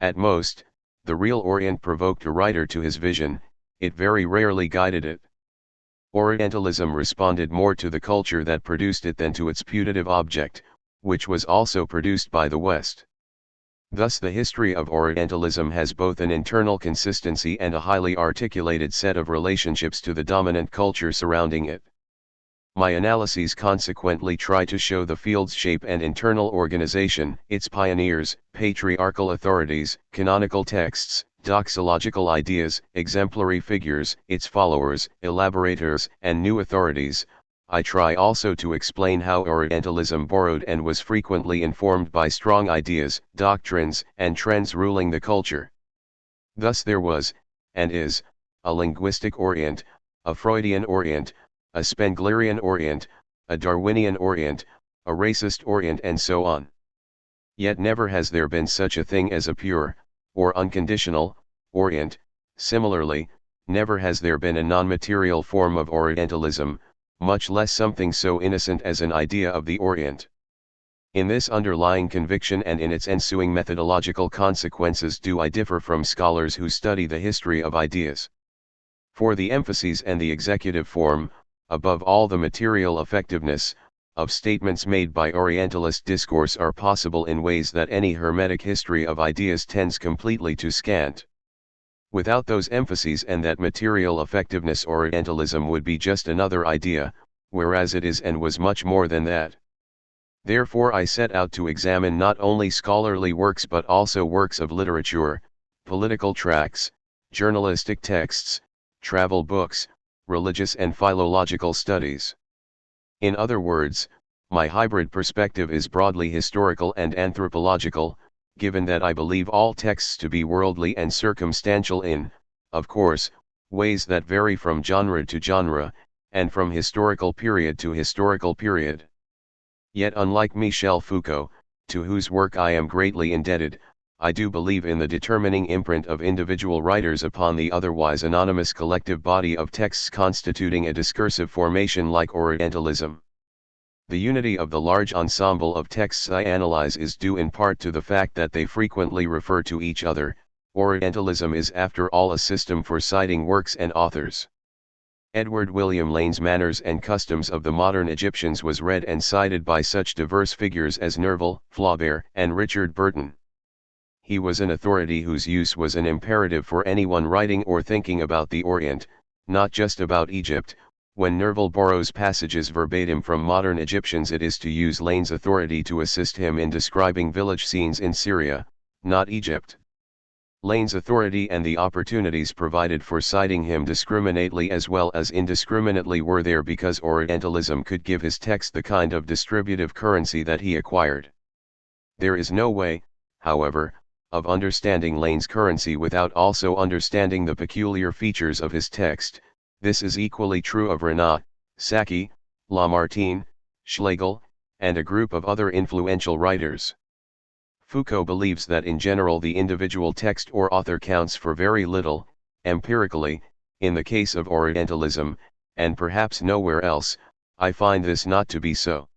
A: At most, the real Orient provoked a writer to his vision, it very rarely guided it. Orientalism responded more to the culture that produced it than to its putative object, which was also produced by the West. Thus the history of Orientalism has both an internal consistency and a highly articulated set of relationships to the dominant culture surrounding it. My analyses consequently try to show the field's shape and internal organization, its pioneers, patriarchal authorities, canonical texts, doxological ideas, exemplary figures, its followers, elaborators, and new authorities. I try also to explain how Orientalism borrowed and was frequently informed by strong ideas, doctrines, and trends ruling the culture. Thus there was, and is, a linguistic Orient, a Freudian Orient, a Spenglerian Orient, a Darwinian Orient, a racist Orient, and so on. Yet never has there been such a thing as a pure, or unconditional, Orient. Similarly, never has there been a non-material form of Orientalism, much less something so innocent as an idea of the Orient. In this underlying conviction and in its ensuing methodological consequences do I differ from scholars who study the history of ideas. For the emphases and the executive form, above all the material effectiveness, of statements made by Orientalist discourse are possible in ways that any hermetic history of ideas tends completely to scant. Without those emphases and that material effectiveness, Orientalism would be just another idea, whereas it is and was much more than that. Therefore I set out to examine not only scholarly works but also works of literature, political tracts, journalistic texts, travel books, religious and philological studies. In other words, my hybrid perspective is broadly historical and anthropological, given that I believe all texts to be worldly and circumstantial in, of course, ways that vary from genre to genre, and from historical period to historical period. Yet unlike Michel Foucault, to whose work I am greatly indebted, I do believe in the determining imprint of individual writers upon the otherwise anonymous collective body of texts constituting a discursive formation like Orientalism. The unity of the large ensemble of texts I analyze is due in part to the fact that they frequently refer to each other. Orientalism is after all a system for citing works and authors. Edward William Lane's Manners and Customs of the Modern Egyptians was read and cited by such diverse figures as Nerval, Flaubert, and Richard Burton. He was an authority whose use was an imperative for anyone writing or thinking about the Orient, not just about Egypt. When Nerval borrows passages verbatim from modern Egyptians, it is to use Lane's authority to assist him in describing village scenes in Syria, not Egypt. Lane's authority and the opportunities provided for citing him discriminately as well as indiscriminately were there because Orientalism could give his text the kind of distributive currency that he acquired. There is no way, however, of understanding Lane's currency without also understanding the peculiar features of his text. This is equally true of Renan, Sacchi, Lamartine, Schlegel, and a group of other influential writers. Foucault believes that in general the individual text or author counts for very little, empirically, in the case of Orientalism, and perhaps nowhere else. I find this not to be so.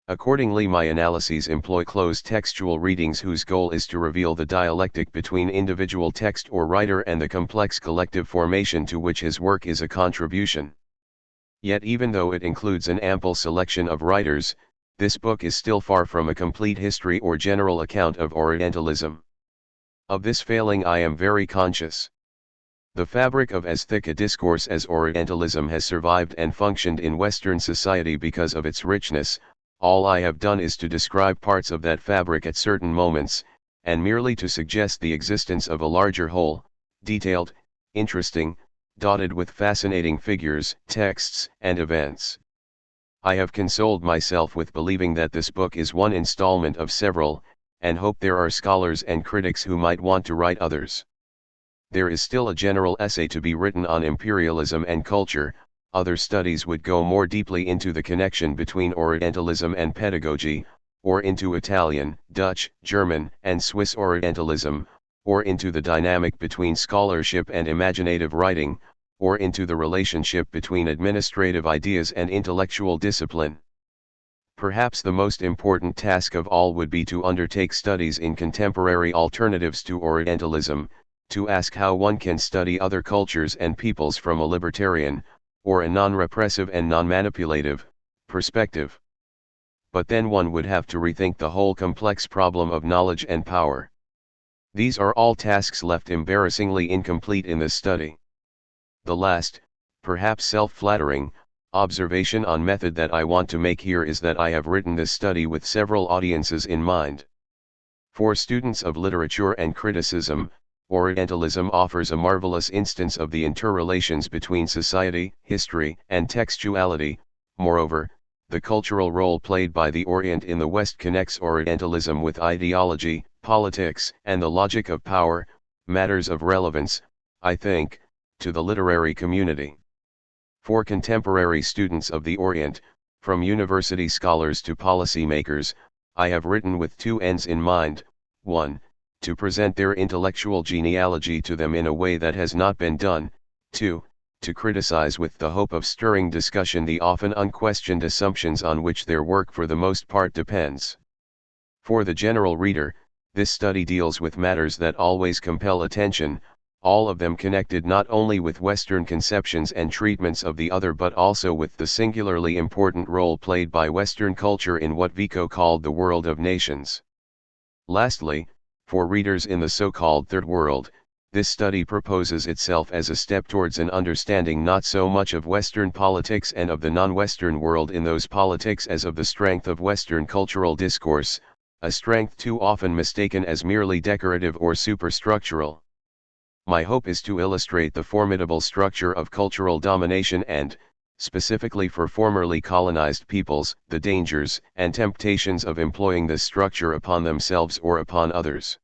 A: Accordingly, my analyses employ closed textual readings whose goal is to reveal the dialectic between individual text or writer and the complex collective formation to which his work is a contribution. Yet even though it includes an ample selection of writers, this book is still far from a complete history or general account of Orientalism. Of this failing I am very conscious. The fabric of as thick a discourse as Orientalism has survived and functioned in Western society because of its richness. All I have done is to describe parts of that fabric at certain moments, and merely to suggest the existence of a larger whole, detailed, interesting, dotted with fascinating figures, texts, and events. I have consoled myself with believing that this book is one installment of several, and hope there are scholars and critics who might want to write others. There is still a general essay to be written on imperialism and culture. Other studies would go more deeply into the connection between Orientalism and pedagogy, or into Italian, Dutch, German, and Swiss Orientalism, or into the dynamic between scholarship and imaginative writing, or into the relationship between administrative ideas and intellectual discipline. Perhaps the most important task of all would be to undertake studies in contemporary alternatives to Orientalism, to ask how one can study other cultures and peoples from a libertarian, or a non-repressive and non-manipulative, perspective. But then one would have to rethink the whole complex problem of knowledge and power. These are all tasks left embarrassingly incomplete in this study. The last, perhaps self-flattering, observation on method that I want to make here is that I have written this study with several audiences in mind. For students of literature and criticism, Orientalism offers a marvelous instance of the interrelations between society, history, and textuality. Moreover, the cultural role played by the Orient in the West connects Orientalism with ideology, politics, and the logic of power, matters of relevance, I think, to the literary community. For contemporary students of the Orient, from university scholars to policymakers, I have written with two ends in mind: 1. To present their intellectual genealogy to them in a way that has not been done; 2. To criticize with the hope of stirring discussion the often unquestioned assumptions on which their work for the most part depends. For the general reader, this study deals with matters that always compel attention, all of them connected not only with Western conceptions and treatments of the other but also with the singularly important role played by Western culture in what Vico called the world of nations. Lastly, for readers in the so-called Third World, this study proposes itself as a step towards an understanding not so much of Western politics and of the non-Western world in those politics as of the strength of Western cultural discourse, a strength too often mistaken as merely decorative or superstructural. My hope is to illustrate the formidable structure of cultural domination and, specifically for formerly colonized peoples, the dangers and temptations of employing this structure upon themselves or upon others.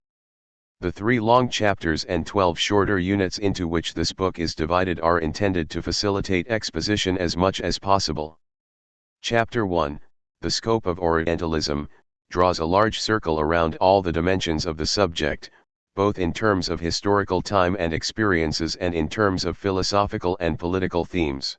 A: The 3 long chapters and 12 shorter units into which this book is divided are intended to facilitate exposition as much as possible. Chapter 1, The Scope of Orientalism, draws a large circle around all the dimensions of the subject, both in terms of historical time and experiences and in terms of philosophical and political themes.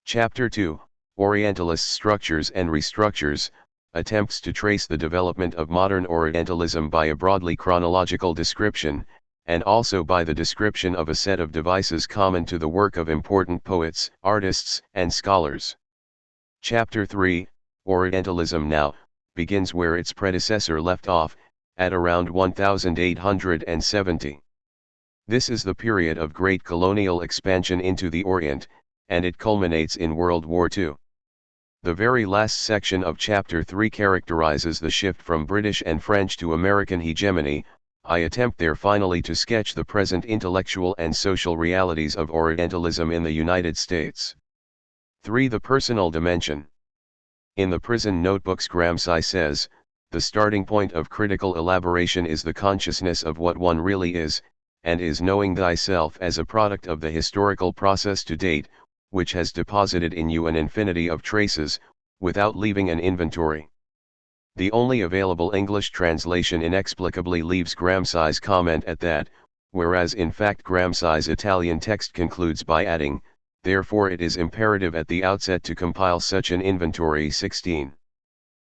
A: Chapter 2, Orientalist Structures and Restructures, attempts to trace the development of modern Orientalism by a broadly chronological description, and also by the description of a set of devices common to the work of important poets, artists, and scholars. Chapter 3, Orientalism Now, begins where its predecessor left off, at around 1870. This is the period of great colonial expansion into the Orient, and it culminates in World War II. The very last section of Chapter 3 characterizes the shift from British and French to American hegemony. I attempt there finally to sketch the present intellectual and social realities of Orientalism in the United States. 3. The personal dimension. In the Prison Notebooks, Gramsci says, the starting point of critical elaboration is the consciousness of what one really is, and is knowing thyself as a product of the historical process to date, which has deposited in you an infinity of traces, without leaving an inventory. The only available English translation inexplicably leaves Gramsci's comment at that, whereas in fact Gramsci's Italian text concludes by adding, therefore it is imperative at the outset to compile such an inventory. 16.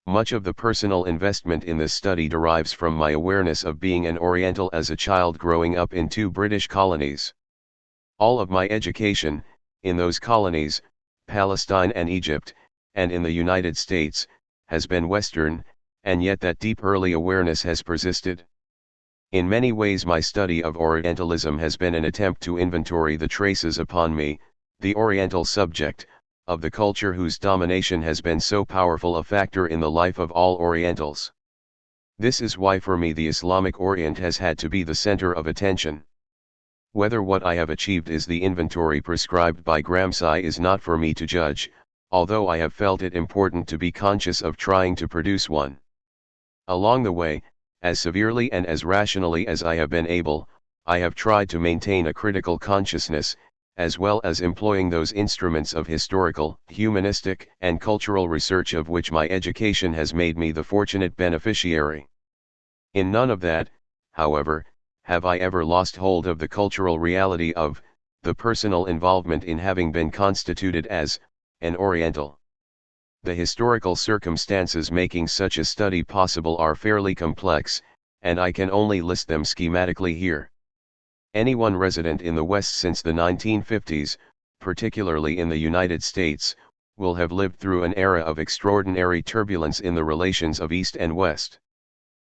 A: Much of the personal investment in this study derives from my awareness of being an Oriental as a child growing up in 2 British colonies. All of my education, in those colonies, Palestine and Egypt, and in the United States, has been Western, and yet that deep early awareness has persisted. In many ways my study of Orientalism has been an attempt to inventory the traces upon me, the Oriental subject, of the culture whose domination has been so powerful a factor in the life of all Orientals. This is why for me the Islamic Orient has had to be the center of attention. Whether what I have achieved is the inventory prescribed by Gramsci is not for me to judge, although I have felt it important to be conscious of trying to produce one. Along the way, as severely and as rationally as I have been able, I have tried to maintain a critical consciousness, as well as employing those instruments of historical, humanistic, and cultural research of which my education has made me the fortunate beneficiary. In none of that, however, have I ever lost hold of the cultural reality of, the personal involvement in having been constituted as, an Oriental. The historical circumstances making such a study possible are fairly complex, and I can only list them schematically here. Anyone resident in the West since the 1950s, particularly in the United States, will have lived through an era of extraordinary turbulence in the relations of East and West.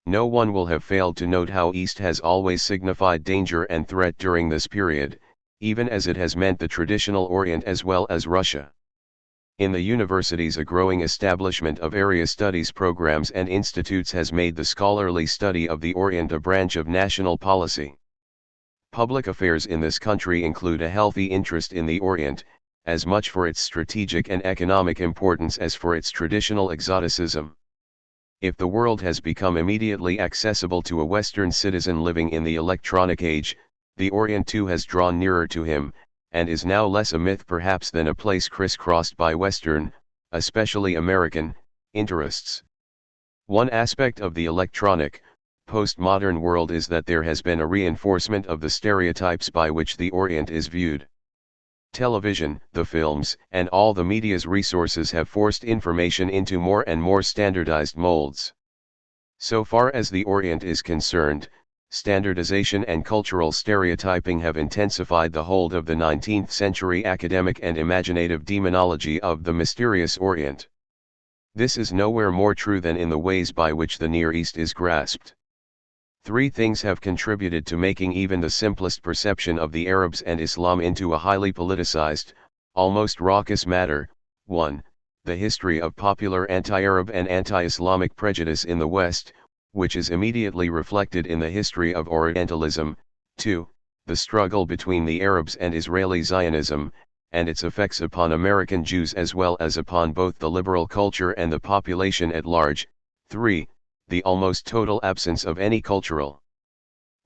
A: No one will have failed to note how East has always signified danger and threat during this period, even as it has meant the traditional Orient as well as Russia. In the universities, a growing establishment of area studies programs and institutes has made the scholarly study of the Orient a branch of national policy. Public affairs in this country include a healthy interest in the Orient, as much for its strategic and economic importance as for its traditional exoticism. If the world has become immediately accessible to a Western citizen living in the electronic age, the Orient too has drawn nearer to him, and is now less a myth perhaps than a place crisscrossed by Western, especially American, interests. One aspect of the electronic, postmodern world is that there has been a reinforcement of the stereotypes by which the Orient is viewed. Television, the films, and all the media's resources have forced information into more and more standardized molds. So far as the Orient is concerned, standardization and cultural stereotyping have intensified the hold of the 19th century academic and imaginative demonology of the mysterious Orient. This is nowhere more true than in the ways by which the Near East is grasped. 3 things have contributed to making even the simplest perception of the Arabs and Islam into a highly politicized, almost raucous matter. 1. The history of popular anti-Arab and anti-Islamic prejudice in the West, which is immediately reflected in the history of Orientalism. 2. The struggle between the Arabs and Israeli Zionism, and its effects upon American Jews as well as upon both the liberal culture and the population at large. 3. The almost total absence of any cultural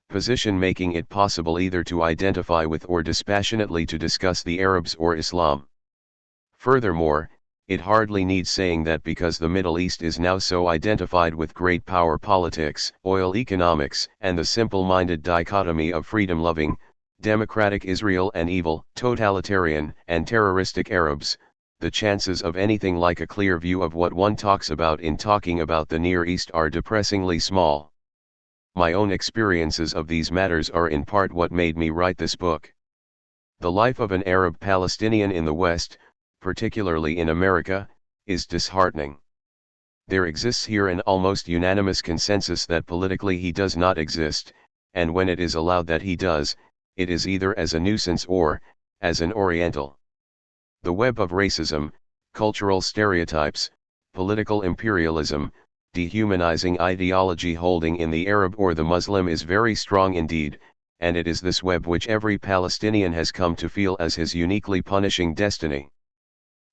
A: position making it possible either to identify with or dispassionately to discuss the Arabs or Islam. Furthermore, it hardly needs saying that because the Middle East is now so identified with great power politics, oil economics, and the simple-minded dichotomy of freedom-loving, democratic Israel and evil, totalitarian, and terroristic Arabs, the chances of anything like a clear view of what one talks about in talking about the Near East are depressingly small. My own experiences of these matters are in part what made me write this book. The life of an Arab Palestinian in the West, particularly in America, is disheartening. There exists here an almost unanimous consensus that politically he does not exist, and when it is allowed that he does, it is either as a nuisance or, as an Oriental. The web of racism, cultural stereotypes, political imperialism, dehumanizing ideology holding in the Arab or the Muslim is very strong indeed, and it is this web which every Palestinian has come to feel as his uniquely punishing destiny.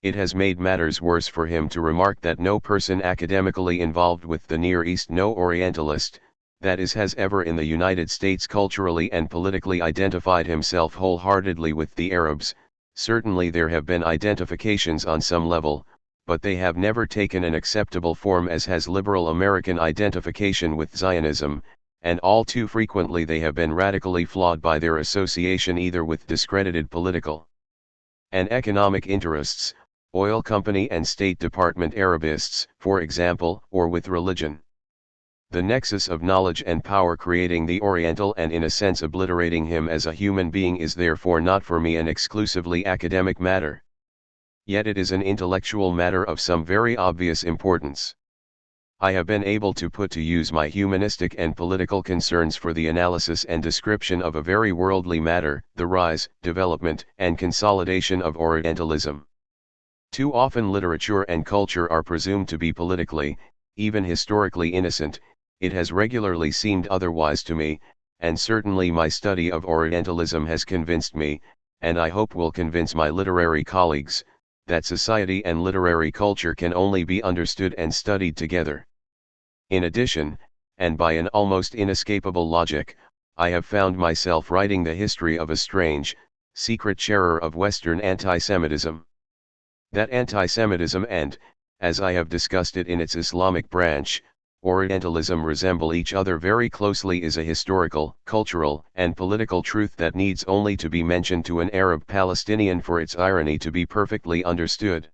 A: It has made matters worse for him to remark that no person academically involved with the Near East, no Orientalist, that is, has ever in the United States culturally and politically identified himself wholeheartedly with the Arabs. Certainly there have been identifications on some level, but they have never taken an acceptable form as has liberal American identification with Zionism, and all too frequently they have been radically flawed by their association either with discredited political and economic interests, oil company and State Department Arabists, for example, or with religion. The nexus of knowledge and power creating the Oriental and in a sense obliterating him as a human being is therefore not for me an exclusively academic matter. Yet it is an intellectual matter of some very obvious importance. I have been able to put to use my humanistic and political concerns for the analysis and description of a very worldly matter, the rise, development, and consolidation of Orientalism. Too often literature and culture are presumed to be politically, even historically innocent. It has regularly seemed otherwise to me, and certainly my study of Orientalism has convinced me, and I hope will convince my literary colleagues, that society and literary culture can only be understood and studied together. In addition, and by an almost inescapable logic, I have found myself writing the history of a strange, secret sharer of Western antisemitism. That antisemitism and, as I have discussed it in its Islamic branch, Orientalism resemble each other very closely is a historical, cultural, and political truth that needs only to be mentioned to an Arab Palestinian for its irony to be perfectly understood.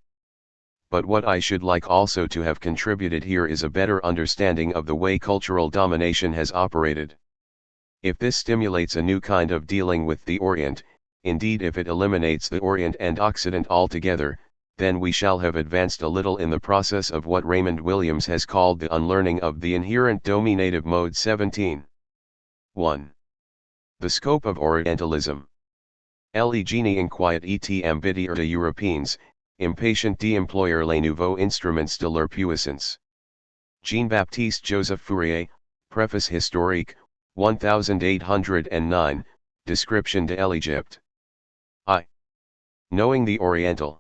A: But what I should like also to have contributed here is a better understanding of the way cultural domination has operated. If this stimulates a new kind of dealing with the Orient, indeed if it eliminates the Orient and Occident altogether, then we shall have advanced a little in the process of what Raymond Williams has called the unlearning of the inherent dominative mode. 17. 1. The scope of Orientalism. Le génie inquiet et ambitieux de Européens, impatient d'employer les nouveaux instruments de leur puissance. Jean-Baptiste Joseph Fourier, Preface historique, 1809, Description de l'Égypte. I. Knowing the Oriental.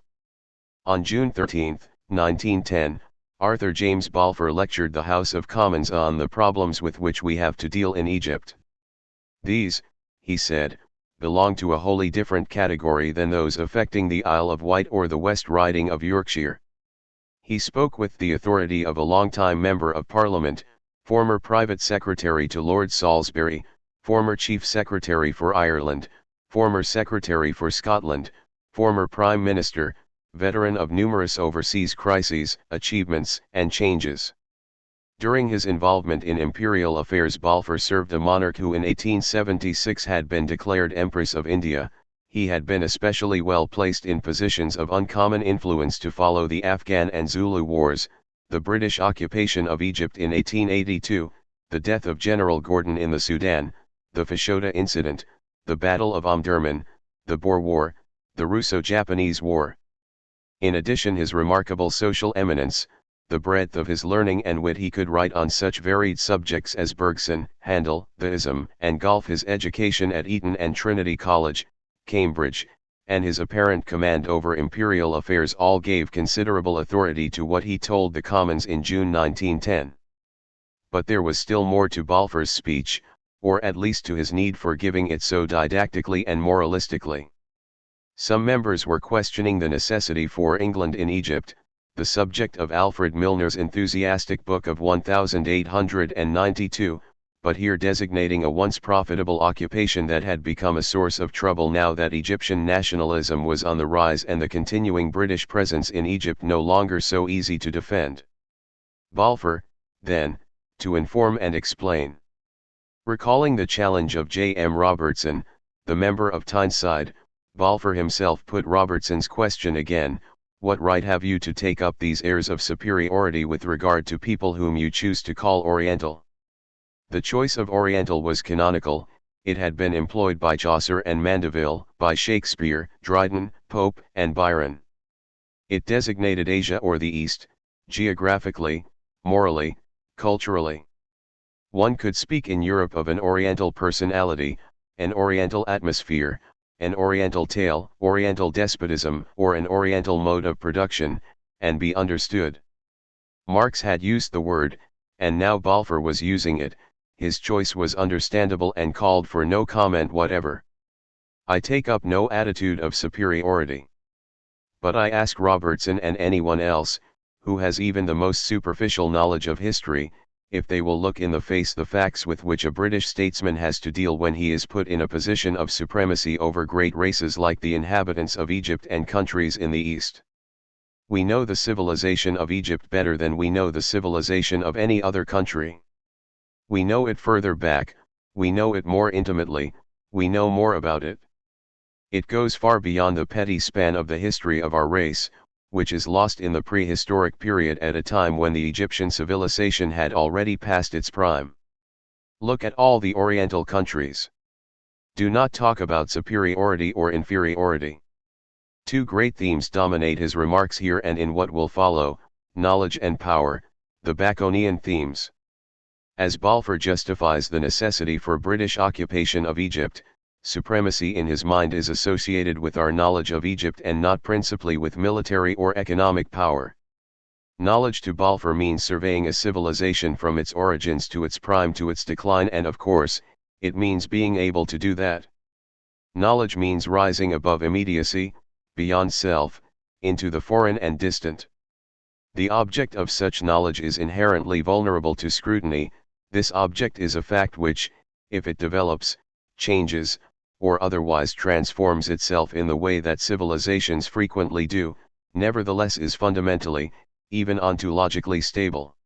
A: On June 13, 1910, Arthur James Balfour lectured the House of Commons on the problems with which we have to deal in Egypt. These, he said, belong to a wholly different category than those affecting the Isle of Wight or the West Riding of Yorkshire. He spoke with the authority of a long-time Member of Parliament, former Private Secretary to Lord Salisbury, former Chief Secretary for Ireland, former Secretary for Scotland, former Prime Minister, veteran of numerous overseas crises, achievements, and changes. During his involvement in imperial affairs, Balfour served a monarch who in 1876 had been declared Empress of India. He had been especially well placed in positions of uncommon influence to follow the Afghan and Zulu wars, the British occupation of Egypt in 1882, the death of General Gordon in the Sudan, the Fashoda incident, the Battle of Omdurman, the Boer War, the Russo-Japanese War. In addition, his remarkable social eminence, the breadth of his learning and wit, he could write on such varied subjects as Bergson, Handel, the Ism and Golf, his education at Eton and Trinity College, Cambridge, and his apparent command over imperial affairs all gave considerable authority to what he told the Commons in June 1910. But there was still more to Balfour's speech, or at least to his need for giving it so didactically and moralistically. Some members were questioning the necessity for England in Egypt, the subject of Alfred Milner's enthusiastic book of 1892, but here designating a once profitable occupation that had become a source of trouble now that Egyptian nationalism was on the rise and the continuing British presence in Egypt no longer so easy to defend. Balfour, then, to inform and explain. Recalling the challenge of J. M. Robertson, the member of Tyneside, Balfour himself put Robertson's question again: what right have you to take up these airs of superiority with regard to people whom you choose to call Oriental? The choice of Oriental was canonical. It had been employed by Chaucer and Mandeville, by Shakespeare, Dryden, Pope, and Byron. It designated Asia or the East, geographically, morally, culturally. One could speak in Europe of an Oriental personality, an Oriental atmosphere, an Oriental tale, Oriental despotism, or an Oriental mode of production, and be understood. Marx had used the word, and now Balfour was using it. His choice was understandable and called for no comment whatever. I take up no attitude of superiority. But I ask Robertson and anyone else, who has even the most superficial knowledge of history, if they will look in the face the facts with which a British statesman has to deal when he is put in a position of supremacy over great races like the inhabitants of Egypt and countries in the East. We know the civilization of Egypt better than we know the civilization of any other country. We know it further back, we know it more intimately, we know more about it. It goes far beyond the petty span of the history of our race, which is lost in the prehistoric period at a time when the Egyptian civilization had already passed its prime. Look at all the Oriental countries. Do not talk about superiority or inferiority. Two great themes dominate his remarks here and in what will follow: knowledge and power, the Baconian themes. As Balfour justifies the necessity for British occupation of Egypt, supremacy in his mind is associated with our knowledge of Egypt and not principally with military or economic power. Knowledge to Balfour means surveying a civilization from its origins to its prime to its decline, and of course, it means being able to do that. Knowledge means rising above immediacy, beyond self, into the foreign and distant. The object of such knowledge is inherently vulnerable to scrutiny. This object is a fact which, if it develops, changes, or otherwise transforms itself in the way that civilizations frequently do, nevertheless is fundamentally, even ontologically stable.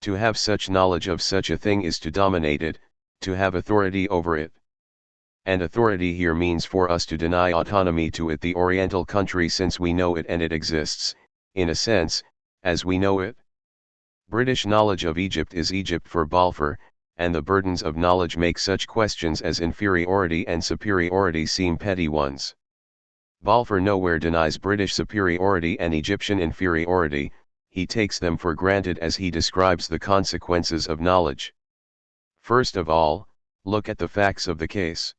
A: To have such knowledge of such a thing is to dominate it, to have authority over it. And authority here means for us to deny autonomy to it, the Oriental country, since we know it and it exists, in a sense, as we know it. British knowledge of Egypt is Egypt for Balfour, and the burdens of knowledge make such questions as inferiority and superiority seem petty ones. Balfour nowhere denies British superiority and Egyptian inferiority, he takes them for granted as he describes the consequences of knowledge. First of all, look at the facts of the case.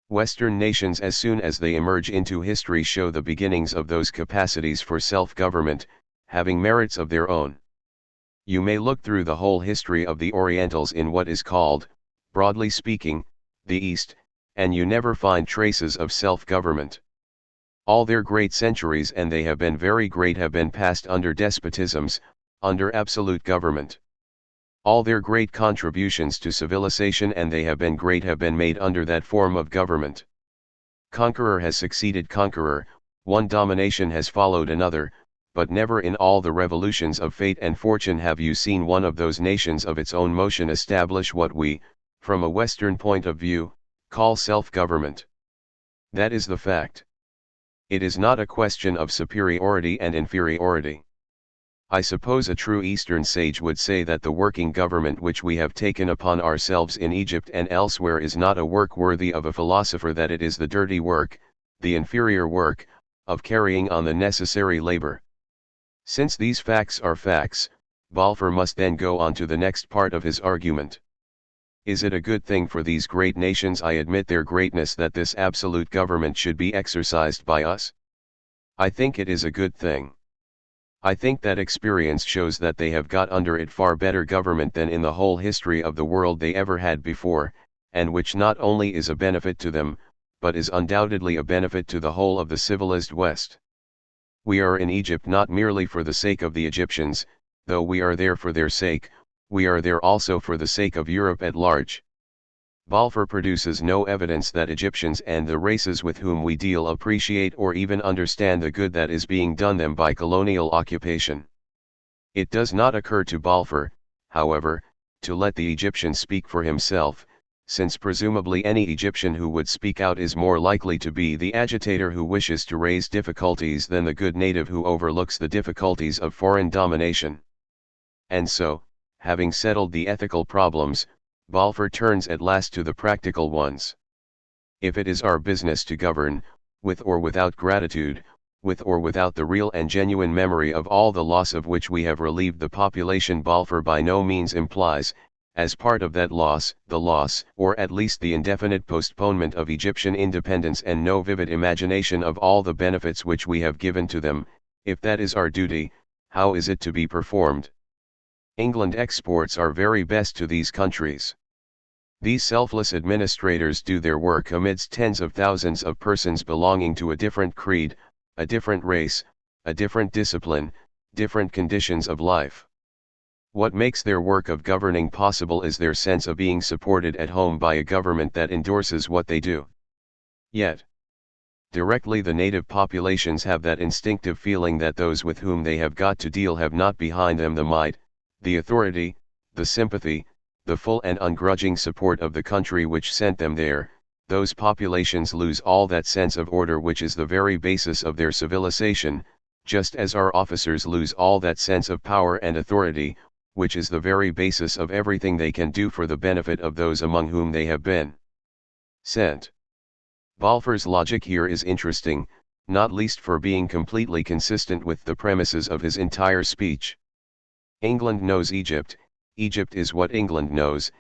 A: Western nations, as soon as they emerge into history, show the beginnings of those capacities for self-government, having merits of their own. You may look through the whole history of the Orientals in what is called, broadly speaking, the East, and you never find traces of self-government. All their great centuries, and they have been very great, have been passed under despotisms, under absolute government. All their great contributions to civilization, and they have been great, have been made under that form of government. Conqueror has succeeded conqueror, one domination has followed another, but never in all the revolutions of fate and fortune have you seen one of those nations of its own motion establish what we, from a Western point of view, call self-government. That is the fact. It is not a question of superiority and inferiority. I suppose a true Eastern sage would say that the working government which we have taken upon ourselves in Egypt and elsewhere is not a work worthy of a philosopher, that it is the dirty work, the inferior work, of carrying on the necessary labor. Since these facts are facts, Balfour must then go on to the next part of his argument. Is it a good thing for these great nations, I admit their greatness, that this absolute government should be exercised by us? I think it is a good thing. I think that experience shows that they have got under it far better government than in the whole history of the world they ever had before, and which not only is a benefit to them, but is undoubtedly a benefit to the whole of the civilized West. We are in Egypt not merely for the sake of the Egyptians, though we are there for their sake, we are there also for the sake of Europe at large. Balfour produces no evidence that Egyptians and the races with whom we deal appreciate or even understand the good that is being done them by colonial occupation. It does not occur to Balfour, however, to let the Egyptian speak for himself, since presumably any Egyptian who would speak out is more likely to be the agitator who wishes to raise difficulties than the good native who overlooks the difficulties of foreign domination. And so, having settled the ethical problems, Balfour turns at last to the practical ones. If it is our business to govern, with or without gratitude, with or without the real and genuine memory of all the loss of which we have relieved the population, Balfour by no means implies, as part of that loss, the loss, or at least the indefinite postponement of Egyptian independence, and no vivid imagination of all the benefits which we have given to them. If that is our duty, how is it to be performed? England exports our very best to these countries. These selfless administrators do their work amidst tens of thousands of persons belonging to a different creed, a different race, a different discipline, different conditions of life. What makes their work of governing possible is their sense of being supported at home by a government that endorses what they do. Yet, Directly the native populations have that instinctive feeling that those with whom they have got to deal have not behind them the might, the authority, the sympathy, the full and ungrudging support of the country which sent them there. Those populations lose all that sense of order which is the very basis of their civilization, just as our officers lose all that sense of power and authority, which is the very basis of everything they can do for the benefit of those among whom they have been sent. Balfour's logic here is interesting, not least for being completely consistent with the premises of his entire speech. England knows Egypt, Egypt is what England knows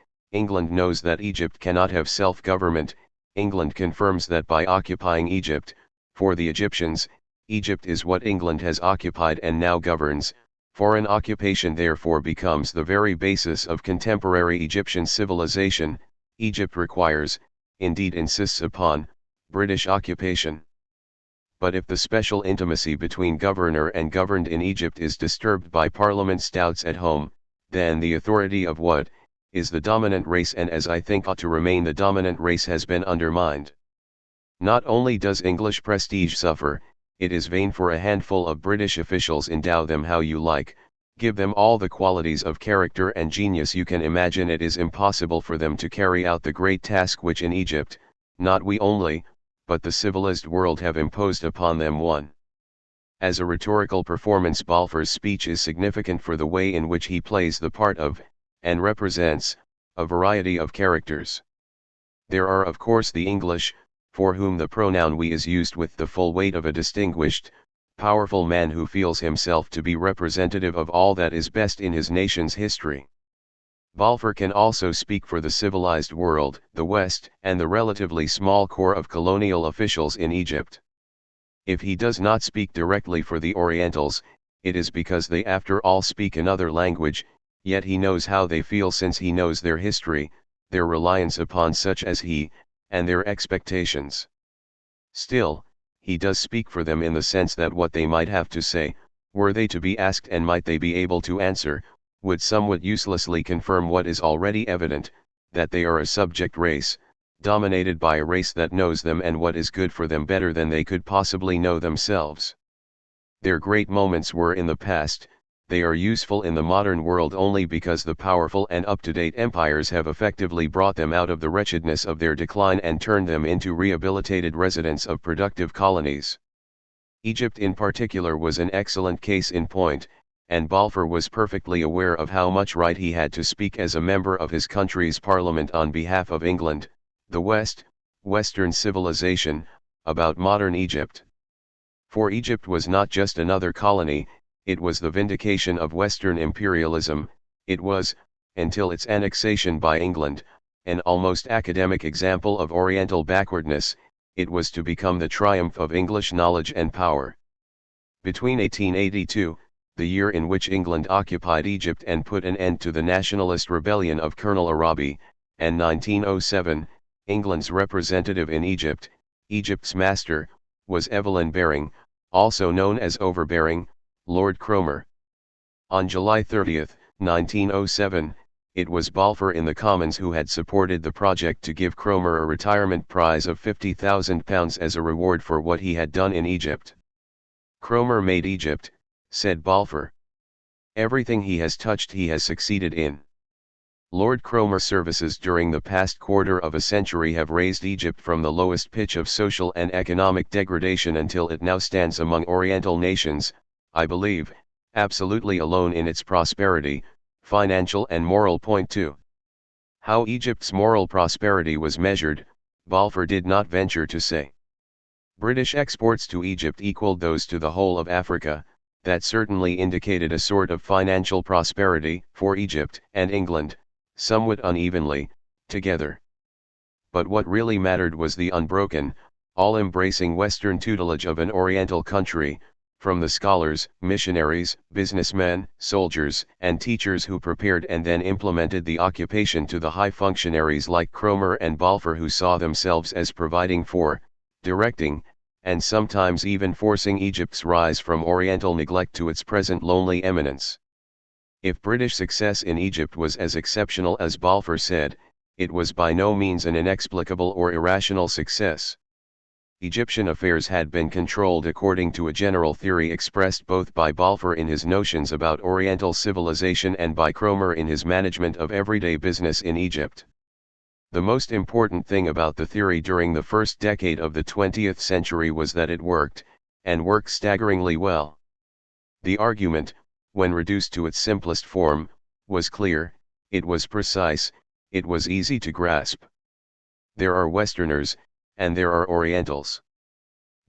A: that Egypt cannot have self-government, England confirms that by occupying Egypt, for the Egyptians, Egypt is what England has occupied and now governs. Foreign occupation therefore becomes the very basis of contemporary Egyptian civilization. Egypt requires, indeed insists upon, British occupation. But if the special intimacy between governor and governed in Egypt is disturbed by Parliament's doubts at home, then the authority of what is the dominant race and as I think ought to remain the dominant race has been undermined. Not only does English prestige suffer, it is vain for a handful of British officials endow them how you like, give them all the qualities of character and genius you can imagine. It is impossible for them to carry out the great task which in Egypt, not we only, but the civilized world have imposed upon them. 1. As a rhetorical performance, Balfour's speech is significant for the way in which he plays the part of, and represents, a variety of characters. There are of course the English, for whom the pronoun we is used with the full weight of a distinguished, powerful man who feels himself to be representative of all that is best in his nation's history. Balfour can also speak for the civilized world, the West, and the relatively small corps of colonial officials in Egypt. If he does not speak directly for the Orientals, it is because they after all speak another language, yet he knows how they feel since he knows their history, their reliance upon such as he, and their expectations. Still, he does speak for them in the sense that what they might have to say, were they to be asked and might they be able to answer, would somewhat uselessly confirm what is already evident, that they are a subject race, dominated by a race that knows them and what is good for them better than they could possibly know themselves. Their great moments were in the past, they are useful in the modern world only because the powerful and up-to-date empires have effectively brought them out of the wretchedness of their decline and turned them into rehabilitated residents of productive colonies. Egypt in particular was an excellent case in point, and Balfour was perfectly aware of how much right he had to speak as a member of his country's parliament on behalf of England, the West, Western civilization, about modern Egypt. For Egypt was not just another colony, it was the vindication of Western imperialism, it was, until its annexation by England, an almost academic example of Oriental backwardness, it was to become the triumph of English knowledge and power. Between 1882, the year in which England occupied Egypt and put an end to the nationalist rebellion of Colonel Arabi, and 1907, England's representative in Egypt, Egypt's master, was Evelyn Baring, also known as Overbearing, Lord Cromer. On July 30, 1907, it was Balfour in the Commons who had supported the project to give Cromer a retirement prize of £50,000 as a reward for what he had done in Egypt. Cromer made Egypt, said Balfour. Everything he has touched he has succeeded in. Lord Cromer's services during the past quarter of a century have raised Egypt from the lowest pitch of social and economic degradation until it now stands among Oriental nations, I believe, absolutely alone in its prosperity, financial and moral point too. How Egypt's moral prosperity was measured, Balfour did not venture to say. British exports to Egypt equaled those to the whole of Africa, that certainly indicated a sort of financial prosperity for Egypt and England, somewhat unevenly, together. But what really mattered was the unbroken, all-embracing Western tutelage of an Oriental country, from the scholars, missionaries, businessmen, soldiers, and teachers who prepared and then implemented the occupation to the high functionaries like Cromer and Balfour who saw themselves as providing for, directing, and sometimes even forcing Egypt's rise from Oriental neglect to its present lonely eminence. If British success in Egypt was as exceptional as Balfour said, it was by no means an inexplicable or irrational success. Egyptian affairs had been controlled according to a general theory expressed both by Balfour in his notions about Oriental civilization and by Cromer in his management of everyday business in Egypt. The most important thing about the theory during the first decade of the 20th century was that it worked, and worked staggeringly well. The argument, when reduced to its simplest form, was clear, it was precise, it was easy to grasp. There are Westerners, and there are Orientals.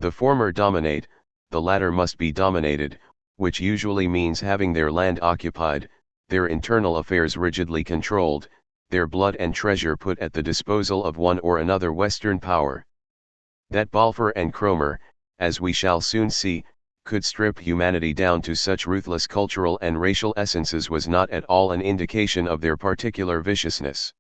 A: The former dominate, the latter must be dominated, which usually means having their land occupied, their internal affairs rigidly controlled, their blood and treasure put at the disposal of one or another Western power. That Balfour and Cromer, as we shall soon see, could strip humanity down to such ruthless cultural and racial essences was not at all an indication of their particular viciousness.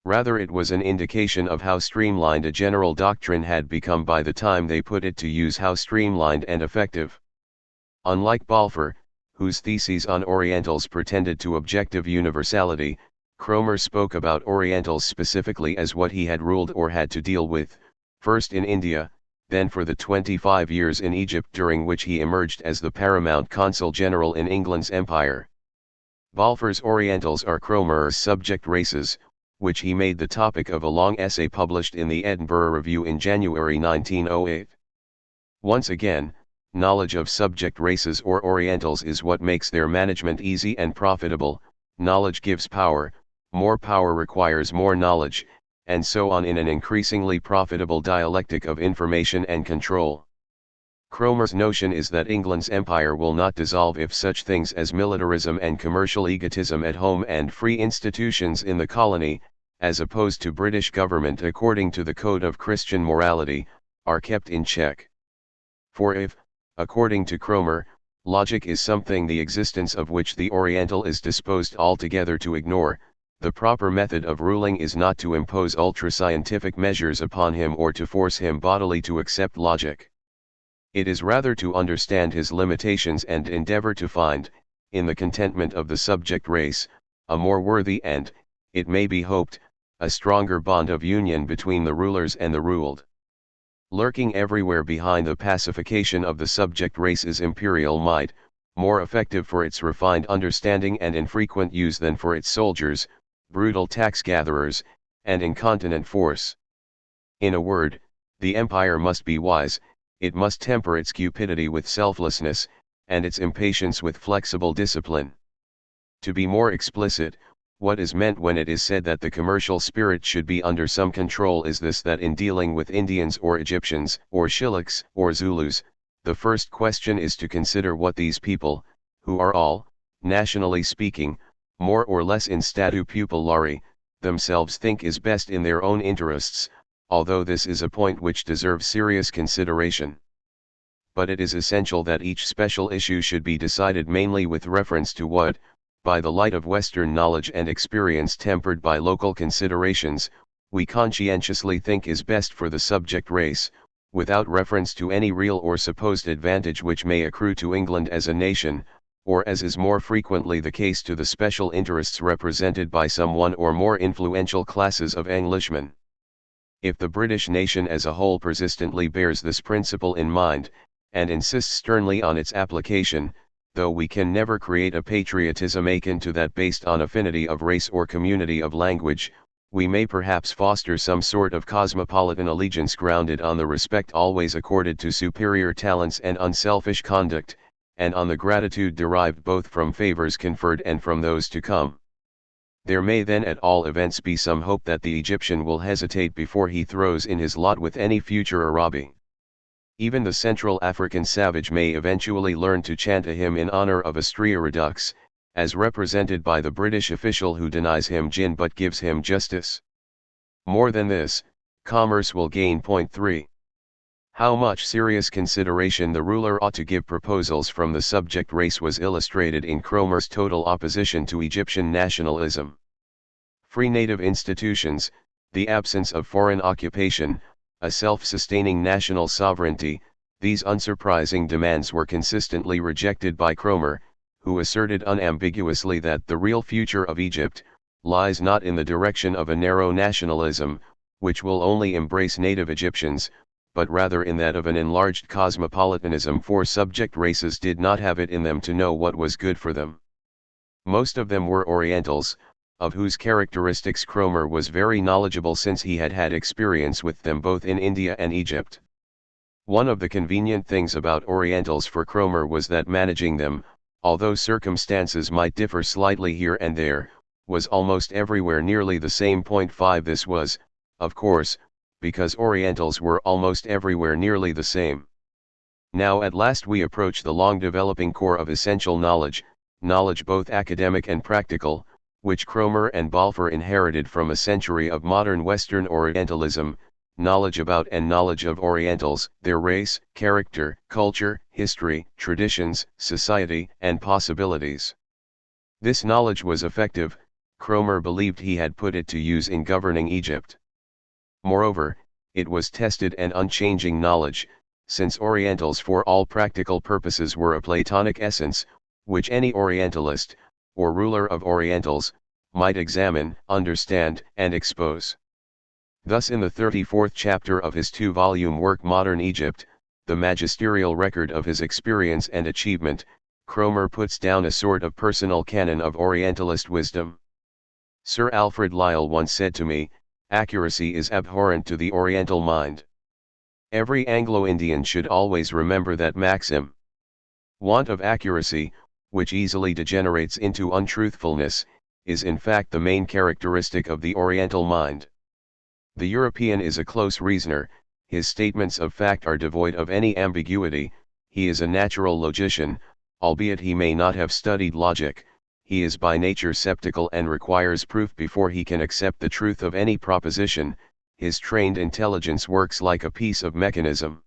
A: Rather, it was an indication of how streamlined a general doctrine had become by the time they put it to use, how streamlined and effective. Unlike Balfour, whose theses on Orientals pretended to objective universality, Cromer spoke about Orientals specifically as what he had ruled or had to deal with, first in India, then for the 25 years in Egypt during which he emerged as the paramount consul general in England's empire. Balfour's Orientals are Cromer's subject races, which he made the topic of a long essay published in the Edinburgh Review in January 1908. Once again, knowledge of subject races or Orientals is what makes their management easy and profitable. Knowledge gives power, more power requires more knowledge, and so on in an increasingly profitable dialectic of information and control. Cromer's notion is that England's empire will not dissolve if such things as militarism and commercial egotism at home and free institutions in the colony, as opposed to British government according to the code of Christian morality, are kept in check. For if, according to Cromer, logic is something the existence of which the Oriental is disposed altogether to ignore, the proper method of ruling is not to impose ultra-scientific measures upon him or to force him bodily to accept logic. It is rather to understand his limitations and endeavor to find, in the contentment of the subject race, a more worthy and, it may be hoped, a stronger bond of union between the rulers and the ruled. Lurking everywhere behind the pacification of the subject race is imperial might, more effective for its refined understanding and infrequent use than for its soldiers, brutal tax-gatherers, and incontinent force. In a word, the empire must be wise, it must temper its cupidity with selflessness, and its impatience with flexible discipline. To be more explicit, what is meant when it is said that the commercial spirit should be under some control is this: that in dealing with Indians or Egyptians, or Shillaks, or Zulus, the first question is to consider what these people, who are all, nationally speaking, more or less in statu pupillari, themselves think is best in their own interests, although this is a point which deserves serious consideration. But it is essential that each special issue should be decided mainly with reference to what, by the light of Western knowledge and experience tempered by local considerations, we conscientiously think is best for the subject race, without reference to any real or supposed advantage which may accrue to England as a nation, or, as is more frequently the case, to the special interests represented by some one or more influential classes of Englishmen. If the British nation as a whole persistently bears this principle in mind, and insists sternly on its application, though we can never create a patriotism akin to that based on affinity of race or community of language, we may perhaps foster some sort of cosmopolitan allegiance grounded on the respect always accorded to superior talents and unselfish conduct, and on the gratitude derived both from favors conferred and from those to come. There may then at all events be some hope that the Egyptian will hesitate before he throws in his lot with any future Arabi. Even the Central African savage may eventually learn to chant a hymn in honor of Astrea Redux, as represented by the British official who denies him gin but gives him justice. More than this, commerce will gain. Point 3. How much serious consideration the ruler ought to give proposals from the subject race was illustrated in Cromer's total opposition to Egyptian nationalism. Free native institutions, the absence of foreign occupation, a self-sustaining national sovereignty, these unsurprising demands were consistently rejected by Cromer, who asserted unambiguously that the real future of Egypt lies not in the direction of a narrow nationalism, which will only embrace native Egyptians, but rather in that of an enlarged cosmopolitanism, for subject races did not have it in them to know what was good for them. Most of them were Orientals, of whose characteristics Cromer was very knowledgeable, since he had had experience with them both in India and Egypt. One of the convenient things about Orientals for Cromer was that managing them, although circumstances might differ slightly here and there, was almost everywhere nearly the same. 5 This was, of course, because Orientals were almost everywhere nearly the same. Now at last we approach the long developing core of essential knowledge, knowledge both academic and practical, which Cromer and Balfour inherited from a century of modern Western Orientalism, knowledge about and knowledge of Orientals, their race, character, culture, history, traditions, society, and possibilities. This knowledge was effective. Cromer believed he had put it to use in governing Egypt. Moreover, it was tested and unchanging knowledge, since Orientals for all practical purposes were a Platonic essence, which any Orientalist, or ruler of Orientals, might examine, understand, and expose. Thus in the 34th chapter of his 2-volume work Modern Egypt, the magisterial record of his experience and achievement, Cromer puts down a sort of personal canon of Orientalist wisdom. Sir Alfred Lyell once said to me, "Accuracy is abhorrent to the Oriental mind." Every Anglo-Indian should always remember that maxim. Want of accuracy, which easily degenerates into untruthfulness, is in fact the main characteristic of the Oriental mind. The European is a close reasoner, his statements of fact are devoid of any ambiguity, he is a natural logician, albeit he may not have studied logic, he is by nature sceptical and requires proof before he can accept the truth of any proposition, his trained intelligence works like a piece of mechanism.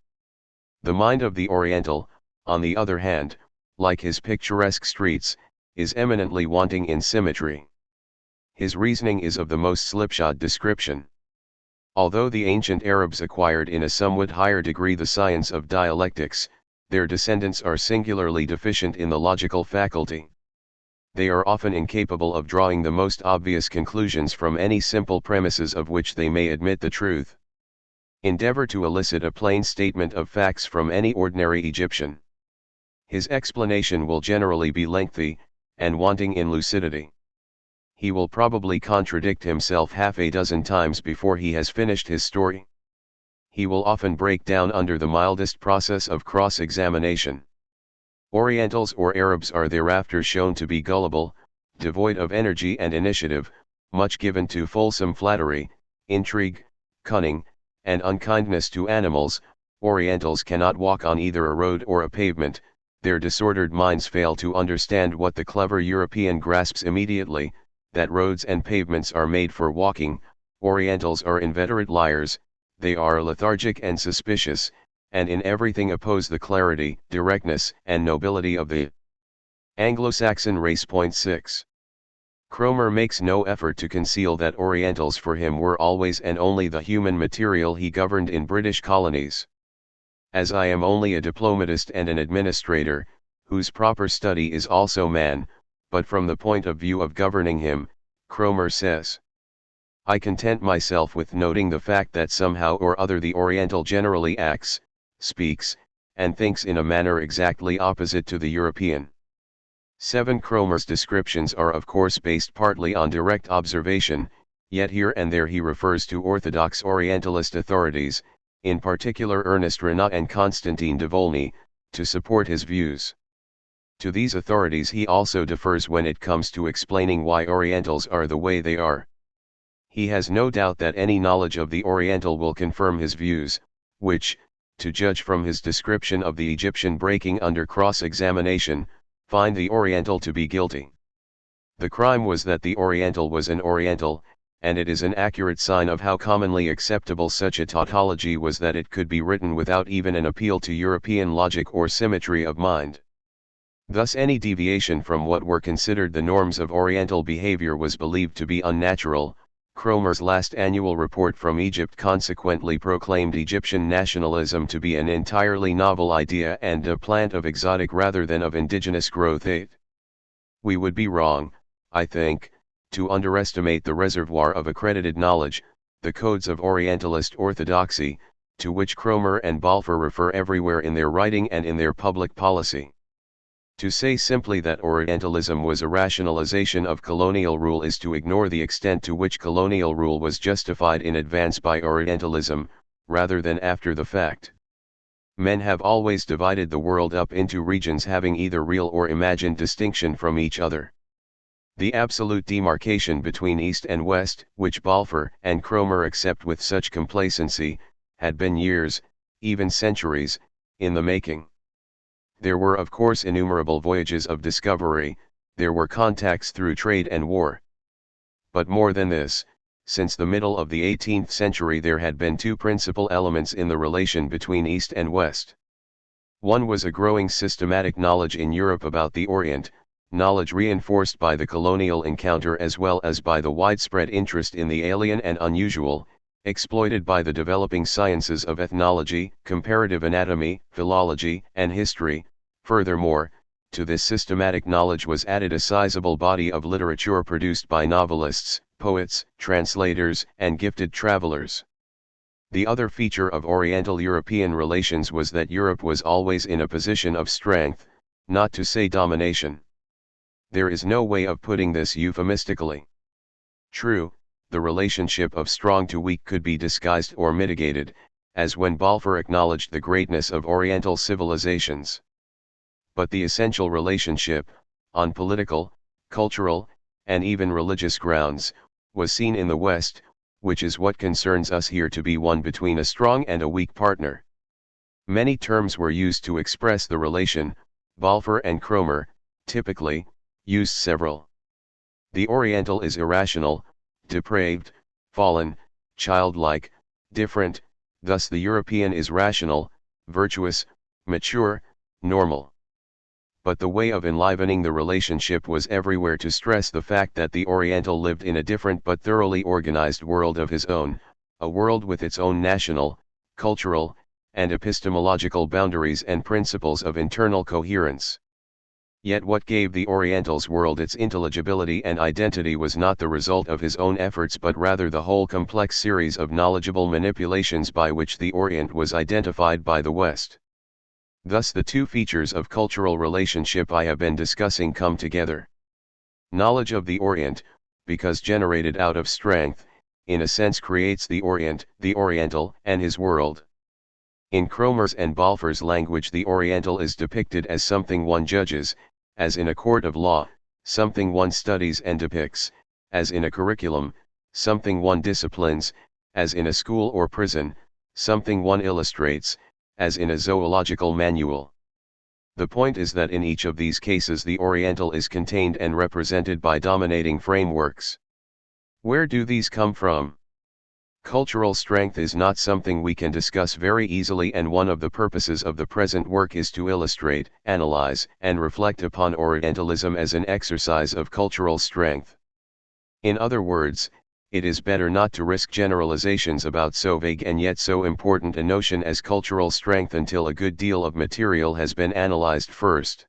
A: The mind of the Oriental, on the other hand, like his picturesque streets, is eminently wanting in symmetry. His reasoning is of the most slipshod description. Although the ancient Arabs acquired in a somewhat higher degree the science of dialectics, their descendants are singularly deficient in the logical faculty. They are often incapable of drawing the most obvious conclusions from any simple premises of which they may admit the truth. Endeavor to elicit a plain statement of facts from any ordinary Egyptian. His explanation will generally be lengthy, and wanting in lucidity. He will probably contradict himself half a dozen times before he has finished his story. He will often break down under the mildest process of cross-examination. Orientals or Arabs are thereafter shown to be gullible, devoid of energy and initiative, much given to fulsome flattery, intrigue, cunning, and unkindness to animals. Orientals cannot walk on either a road or a pavement, their disordered minds fail to understand what the clever European grasps immediately, that roads and pavements are made for walking. Orientals are inveterate liars, they are lethargic and suspicious, and in everything oppose the clarity, directness, and nobility of the Anglo-Saxon race. 6. Cromer makes no effort to conceal that Orientals for him were always and only the human material he governed in British colonies. As I am only a diplomatist and an administrator, whose proper study is also man, but from the point of view of governing him, Cromer says, I content myself with noting the fact that somehow or other the Oriental generally acts, speaks, and thinks in a manner exactly opposite to the European. 7. Cromer's descriptions are of course based partly on direct observation, yet here and there he refers to orthodox Orientalist authorities, in particular Ernest Renan and Constantine de Volney, to support his views. To these authorities he also defers when it comes to explaining why Orientals are the way they are. He has no doubt that any knowledge of the Oriental will confirm his views, which, to judge from his description of the Egyptian breaking under cross-examination, find the Oriental to be guilty. The crime was that the Oriental was an Oriental, and it is an accurate sign of how commonly acceptable such a tautology was that it could be written without even an appeal to European logic or symmetry of mind. Thus any deviation from what were considered the norms of Oriental behavior was believed to be unnatural. Cromer's last annual report from Egypt consequently proclaimed Egyptian nationalism to be an entirely novel idea and a plant of exotic rather than of indigenous growth. 8. We would be wrong, I think, to underestimate the reservoir of accredited knowledge, the codes of Orientalist orthodoxy, to which Cromer and Balfour refer everywhere in their writing and in their public policy. To say simply that Orientalism was a rationalization of colonial rule is to ignore the extent to which colonial rule was justified in advance by Orientalism, rather than after the fact. Men have always divided the world up into regions having either real or imagined distinction from each other. The absolute demarcation between East and West, which Balfour and Cromer accept with such complacency, had been years, even centuries, in the making. There were of course innumerable voyages of discovery, there were contacts through trade and war. But more than this, since the middle of the 18th century there had been two principal elements in the relation between East and West. One was a growing systematic knowledge in Europe about the Orient, knowledge reinforced by the colonial encounter as well as by the widespread interest in the alien and unusual, exploited by the developing sciences of ethnology, comparative anatomy, philology, and history. Furthermore, to this systematic knowledge was added a sizable body of literature produced by novelists, poets, translators, and gifted travelers. The other feature of Oriental-European relations was that Europe was always in a position of strength, not to say domination. There is no way of putting this euphemistically. True, the relationship of strong to weak could be disguised or mitigated, as when Balfour acknowledged the greatness of Oriental civilizations. But the essential relationship, on political, cultural, and even religious grounds, was seen in the West, which is what concerns us here to be one between a strong and a weak partner. Many terms were used to express the relation. Balfour and Cromer, typically, used several. The Oriental is irrational, depraved, fallen, childlike, different, thus the European is rational, virtuous, mature, normal. But the way of enlivening the relationship was everywhere to stress the fact that the Oriental lived in a different but thoroughly organized world of his own, a world with its own national, cultural, and epistemological boundaries and principles of internal coherence. Yet what gave the Oriental's world its intelligibility and identity was not the result of his own efforts but rather the whole complex series of knowledgeable manipulations by which the Orient was identified by the West. Thus the two features of cultural relationship I have been discussing come together. Knowledge of the Orient, because generated out of strength, in a sense creates the Orient, the Oriental, and his world. In Cromer's and Balfour's language the Oriental is depicted as something one judges, as in a court of law, something one studies and depicts, as in a curriculum, something one disciplines, as in a school or prison, something one illustrates, as in a zoological manual. The point is that in each of these cases the Oriental is contained and represented by dominating frameworks. Where do these come from? Cultural strength is not something we can discuss very easily, and one of the purposes of the present work is to illustrate, analyze, and reflect upon Orientalism as an exercise of cultural strength. In other words, it is better not to risk generalizations about so vague and yet so important a notion as cultural strength until a good deal of material has been analyzed first.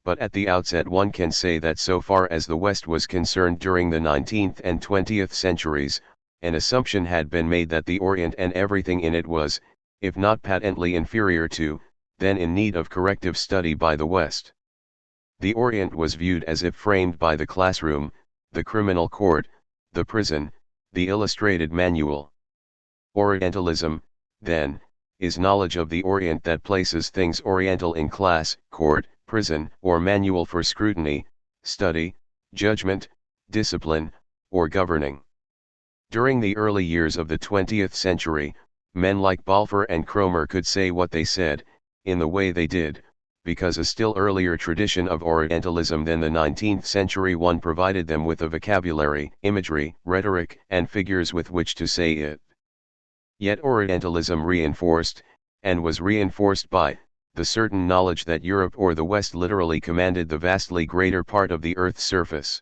A: But at the outset one can say that so far as the West was concerned during the 19th and 20th centuries, an assumption had been made that the Orient and everything in it was, if not patently inferior to, then in need of corrective study by the West. The Orient was viewed as if framed by the classroom, the criminal court, the prison, the illustrated manual. Orientalism, then, is knowledge of the Orient that places things Oriental in class, court, prison, or manual for scrutiny, study, judgment, discipline, or governing. During the early years of the 20th century, men like Balfour and Cromer could say what they said, in the way they did, because a still earlier tradition of Orientalism than the 19th century one provided them with a vocabulary, imagery, rhetoric, and figures with which to say it. Yet Orientalism reinforced, and was reinforced by, the certain knowledge that Europe or the West literally commanded the vastly greater part of the earth's surface.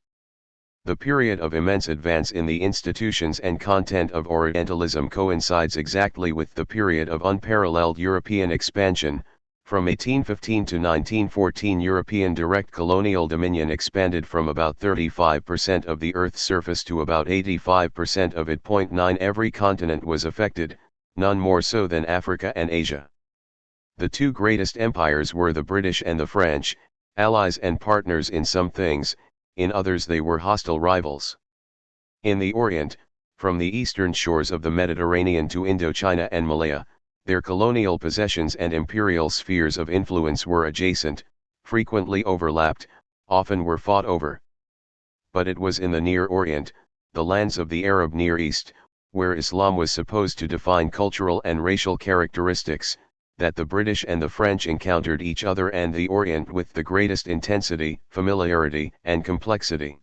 A: The period of immense advance in the institutions and content of Orientalism coincides exactly with the period of unparalleled European expansion. From 1815 to 1914 European direct colonial dominion expanded from about 35% of the Earth's surface to about 85% of it. 9 Every continent was affected, none more so than Africa and Asia. The two greatest empires were the British and the French, allies and partners in some things, in others they were hostile rivals. In the Orient, from the eastern shores of the Mediterranean to Indochina and Malaya, their colonial possessions and imperial spheres of influence were adjacent, frequently overlapped, often were fought over. But it was in the Near Orient, the lands of the Arab Near East, where Islam was supposed to define cultural and racial characteristics, that the British and the French encountered each other and the Orient with the greatest intensity, familiarity, and complexity.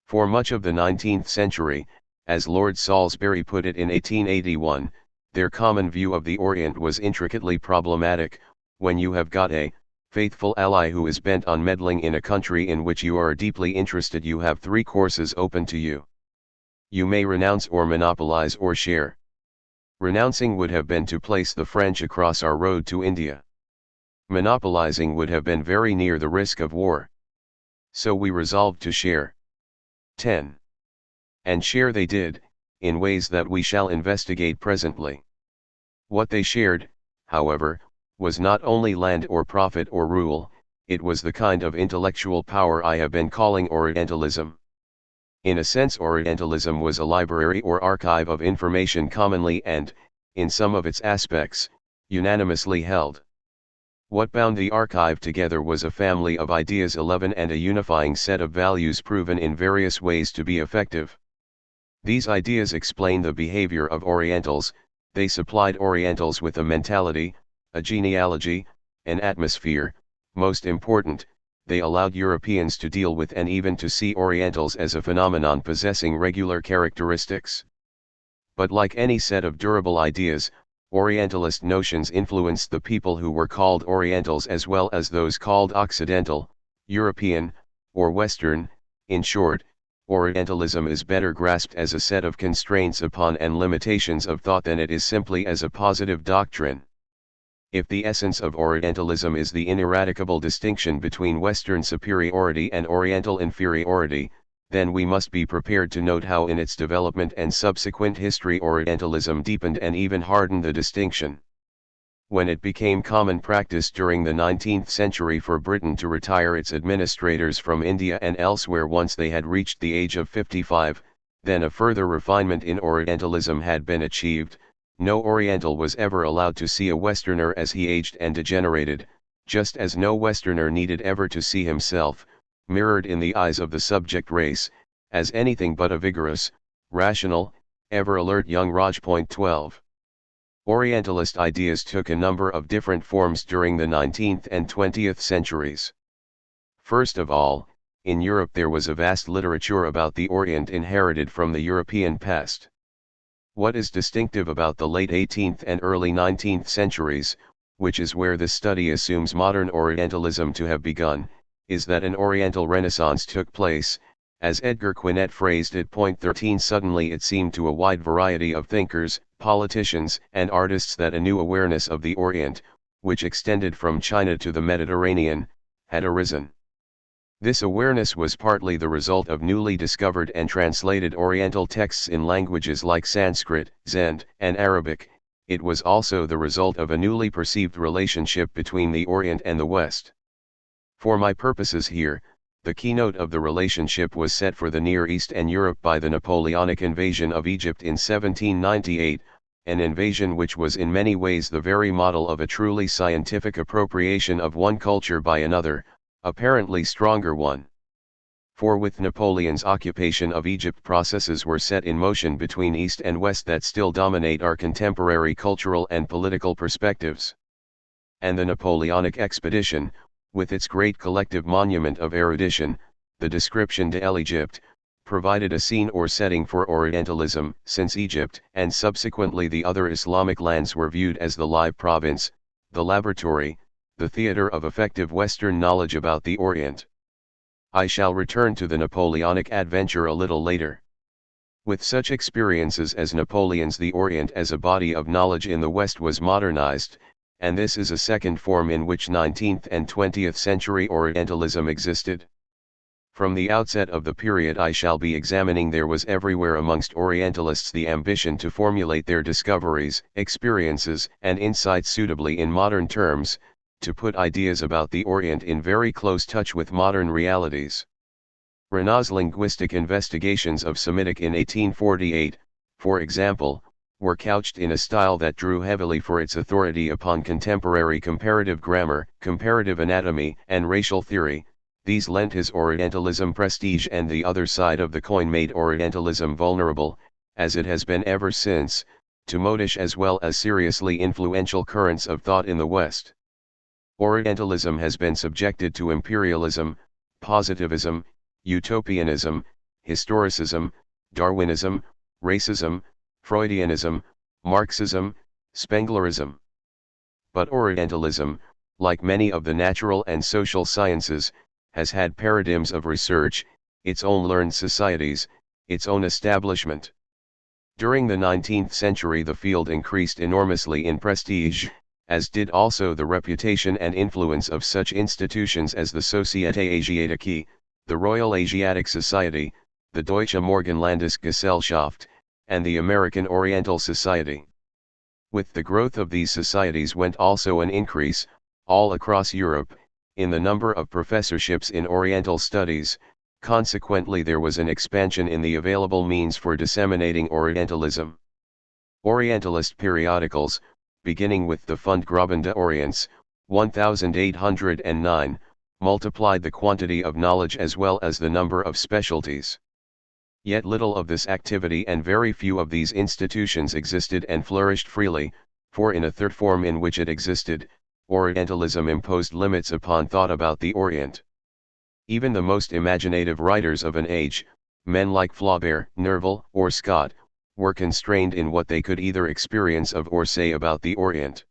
A: For much of the 19th century, as Lord Salisbury put it in 1881, their common view of the Orient was intricately problematic. When you have got a faithful ally who is bent on meddling in a country in which you are deeply interested, you have three courses open to you. You may renounce or monopolize or share. Renouncing would have been to place the French across our road to India. Monopolizing would have been very near the risk of war. So we resolved to share. 10. And share they did, in ways that we shall investigate presently. What they shared, however, was not only land or profit or rule, it was the kind of intellectual power I have been calling orientalism. In a sense, orientalism was a library or archive of information commonly and, in some of its aspects, unanimously held. What bound the archive together was a family of ideas 11 and a unifying set of values proven in various ways to be effective. These ideas explain the behavior of Orientals. They supplied Orientals with a mentality, a genealogy, an atmosphere. Most important, they allowed Europeans to deal with and even to see Orientals as a phenomenon possessing regular characteristics. But like any set of durable ideas, Orientalist notions influenced the people who were called Orientals as well as those called Occidental, European, or Western. In short, Orientalism is better grasped as a set of constraints upon and limitations of thought than it is simply as a positive doctrine. If the essence of Orientalism is the ineradicable distinction between Western superiority and Oriental inferiority, then we must be prepared to note how in its development and subsequent history Orientalism deepened and even hardened the distinction. When it became common practice during the 19th century for Britain to retire its administrators from India and elsewhere once they had reached the age of 55, then a further refinement in Orientalism had been achieved. No Oriental was ever allowed to see a Westerner as he aged and degenerated, just as no Westerner needed ever to see himself, mirrored in the eyes of the subject race, as anything but a vigorous, rational, ever alert young Raj. 12. Orientalist ideas took a number of different forms during the 19th and 20th centuries. First of all, in Europe there was a vast literature about the Orient inherited from the European past. What is distinctive about the late 18th and early 19th centuries, which is where this study assumes modern Orientalism to have begun, is that an Oriental Renaissance took place. As Edgar Quinet phrased it. 13 Suddenly it seemed to a wide variety of thinkers, politicians, and artists that a new awareness of the Orient, which extended from China to the Mediterranean, had arisen. This awareness was partly the result of newly discovered and translated Oriental texts in languages like Sanskrit, Zend, and Arabic. It was also the result of a newly perceived relationship between the Orient and the West. For my purposes here, the keynote of the relationship was set for the Near East and Europe by the Napoleonic invasion of Egypt in 1798, an invasion which was in many ways the very model of a truly scientific appropriation of one culture by another, apparently stronger one. For with Napoleon's occupation of Egypt, processes were set in motion between East and West that still dominate our contemporary cultural and political perspectives. And the Napoleonic expedition, with its great collective monument of erudition, the Description de l'Egypte, provided a scene or setting for Orientalism, since Egypt and subsequently the other Islamic lands were viewed as the live province, the laboratory, the theater of effective Western knowledge about the Orient. I shall return to the Napoleonic adventure a little later. With such experiences as Napoleon's, the Orient as a body of knowledge in the West was modernized, and this is a second form in which 19th and 20th century Orientalism existed. From the outset of the period I shall be examining, there was everywhere amongst Orientalists the ambition to formulate their discoveries, experiences, and insights suitably in modern terms, to put ideas about the Orient in very close touch with modern realities. Renaud's linguistic investigations of Semitic in 1848, for example, were couched in a style that drew heavily for its authority upon contemporary comparative grammar, comparative anatomy, and racial theory. These lent his Orientalism prestige, and the other side of the coin made Orientalism vulnerable, as it has been ever since, to modish as well as seriously influential currents of thought in the West. Orientalism has been subjected to imperialism, positivism, utopianism, historicism, Darwinism, racism, Freudianism, Marxism, Spenglerism. But Orientalism, like many of the natural and social sciences, has had paradigms of research, its own learned societies, its own establishment. During the 19th century the field increased enormously in prestige, as did also the reputation and influence of such institutions as the Société Asiatique, the Royal Asiatic Society, the Deutsche Morgenlandesgesellschaft, and the American Oriental Society. With the growth of these societies went also an increase, all across Europe, in the number of professorships in Oriental studies. Consequently there was an expansion in the available means for disseminating Orientalism. Orientalist periodicals, beginning with the Fund Graben des Orients, 1809, multiplied the quantity of knowledge as well as the number of specialties. Yet little of this activity and very few of these institutions existed and flourished freely, for in a third form in which it existed, Orientalism imposed limits upon thought about the Orient. Even the most imaginative writers of an age, men like Flaubert, Nerval, or Scott, were constrained in what they could either experience of or say about the Orient.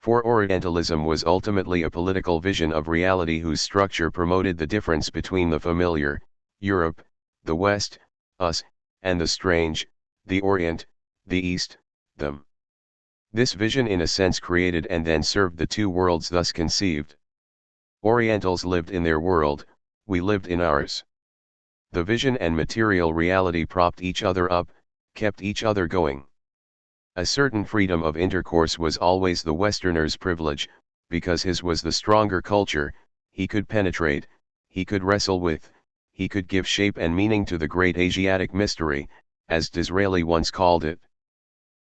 A: For Orientalism was ultimately a political vision of reality whose structure promoted the difference between the familiar, Europe, the West, us, and the strange, the Orient, the East, them. This vision in a sense created and then served the two worlds thus conceived. Orientals lived in their world, we lived in ours. The vision and material reality propped each other up, kept each other going. A certain freedom of intercourse was always the Westerner's privilege, because his was the stronger culture. He could penetrate, he could wrestle with, he could give shape and meaning to the great Asiatic mystery, as Disraeli once called it.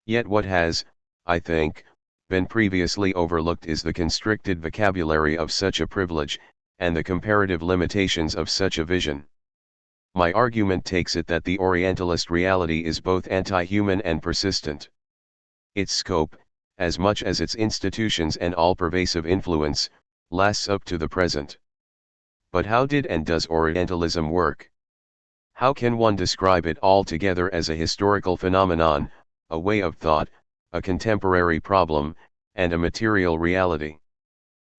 A: Yet what has, I think, been previously overlooked is the constricted vocabulary of such a privilege, and the comparative limitations of such a vision. My argument takes it that the Orientalist reality is both anti-human and persistent. Its scope, as much as its institutions and all-pervasive influence, lasts up to the present. But how did and does Orientalism work? How can one describe it altogether as a historical phenomenon, a way of thought, a contemporary problem, and a material reality?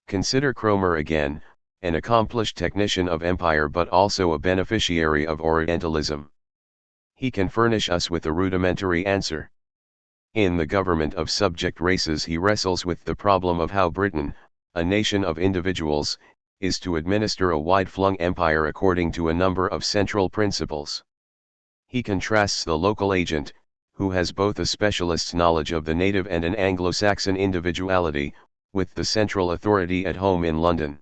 A: Consider Cromer again, an accomplished technician of empire but also a beneficiary of Orientalism. He can furnish us with a rudimentary answer. In The Government of Subject Races he wrestles with the problem of how Britain, a nation of individuals, is to administer a wide-flung empire according to a number of central principles. He contrasts the local agent, who has both a specialist's knowledge of the native and an Anglo-Saxon individuality, with the central authority at home in London.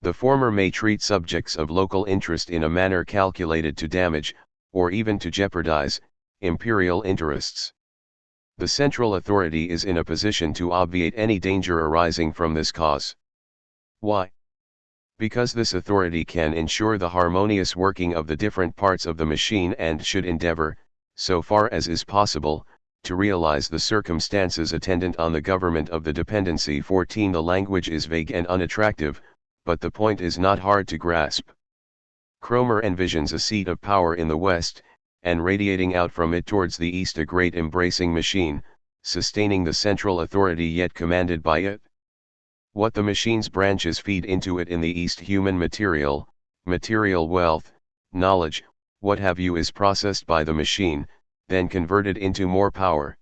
A: The former may treat subjects of local interest in a manner calculated to damage, or even to jeopardize, imperial interests. The central authority is in a position to obviate any danger arising from this cause. Why? Because this authority can ensure the harmonious working of the different parts of the machine and should endeavor, so far as is possible, to realize the circumstances attendant on the government of the dependency. 14 The language is vague and unattractive, but the point is not hard to grasp. Cromer envisions a seat of power in the West, and radiating out from it towards the East a great embracing machine, sustaining the central authority yet commanded by it. What the machine's branches feed into it in the East, human material, material wealth, knowledge, what have you, is processed by the machine, then converted into more power.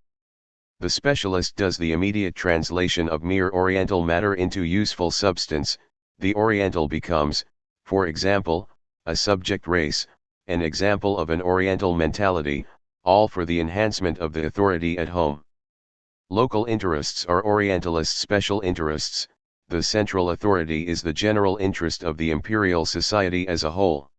A: The specialist does the immediate translation of mere Oriental matter into useful substance. The Oriental becomes, for example, a subject race, an example of an Oriental mentality, all for the enhancement of the authority at home. Local interests are Orientalist special interests, the central authority is the general interest of the imperial society as a whole.